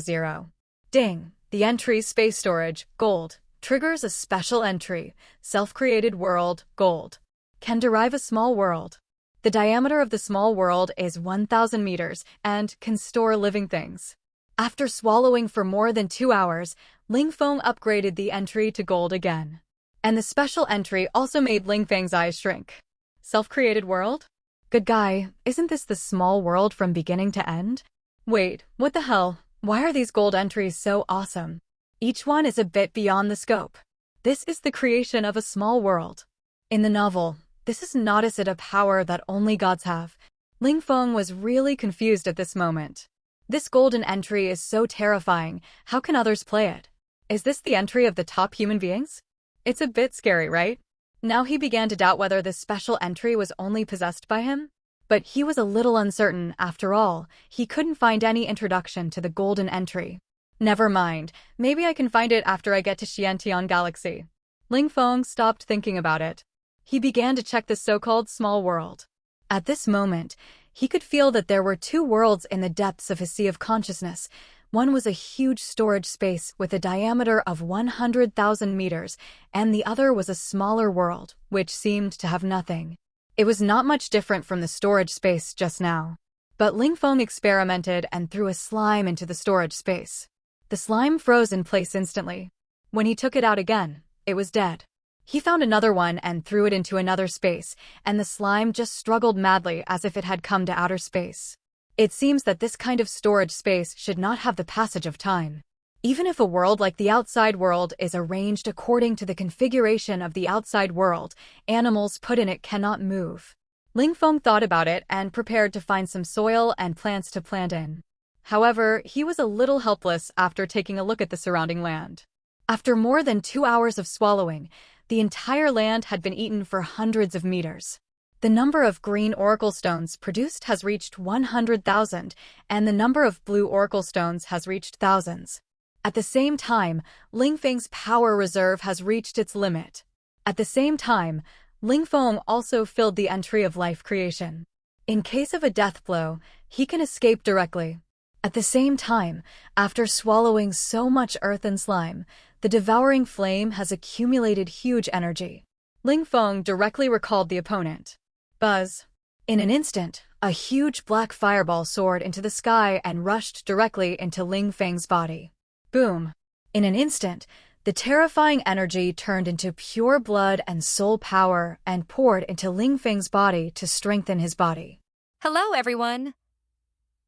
000. Ding! The entry, space storage, gold, Triggers a special entry. Self-created world, gold. Can derive a small world. The diameter of the small world is 1,000 meters and can store living things. After swallowing for more than 2 hours, Ling Feng upgraded the entry to gold again. And the special entry also made Ling Feng's eyes shrink. Self-created world? Good guy, isn't this the small world from beginning to end? Wait, what the hell? Why are these gold entries so awesome? Each one is a bit beyond the scope. This is the creation of a small world. In the novel, this is not a power that only gods have. Ling Feng was really confused at this moment. This golden entry is so terrifying, how can others play it? Is this the entry of the top human beings? It's a bit scary, right? Now he began to doubt whether this special entry was only possessed by him. But he was a little uncertain, after all, he couldn't find any introduction to the golden entry. Never mind, maybe I can find it after I get to Xiantian Galaxy. Ling Feng stopped thinking about it. He began to check the so-called small world. At this moment, he could feel that there were two worlds in the depths of his sea of consciousness. One was a huge storage space with a diameter of 100,000 meters, and the other was a smaller world, which seemed to have nothing. It was not much different from the storage space just now. But Ling Feng experimented and threw a slime into the storage space. The slime froze in place instantly. When he took it out again, it was dead. He found another one and threw it into another space, and the slime just struggled madly as if it had come to outer space. It seems that this kind of storage space should not have the passage of time. Even if a world like the outside world is arranged according to the configuration of the outside world, animals put in it cannot move. Ling Feng thought about it and prepared to find some soil and plants to plant in. However, he was a little helpless after taking a look at the surrounding land. After more than 2 hours of swallowing, the entire land had been eaten for hundreds of meters. The number of green oracle stones produced has reached 100,000, and the number of blue oracle stones has reached thousands. At the same time, Ling Feng's power reserve has reached its limit. At the same time, Ling Feng also filled the entry of life creation. In case of a death blow, he can escape directly. At the same time, after swallowing so much earth and slime, the devouring flame has accumulated huge energy. Ling Feng directly recalled the opponent. Buzz. In an instant, a huge black fireball soared into the sky and rushed directly into Ling Feng's body. Boom. In an instant, the terrifying energy turned into pure blood and soul power and poured into Ling Feng's body to strengthen his body. Hello, everyone!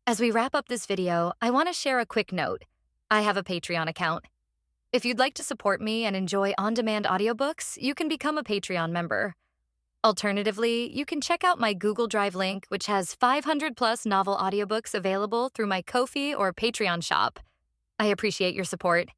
As we wrap up this video, I want to share a quick note. I have a Patreon account. If you'd like to support me and enjoy on-demand audiobooks, you can become a Patreon member. Alternatively, you can check out my Google Drive link, which has 500+ novel audiobooks available through my Ko-fi or Patreon shop. I appreciate your support.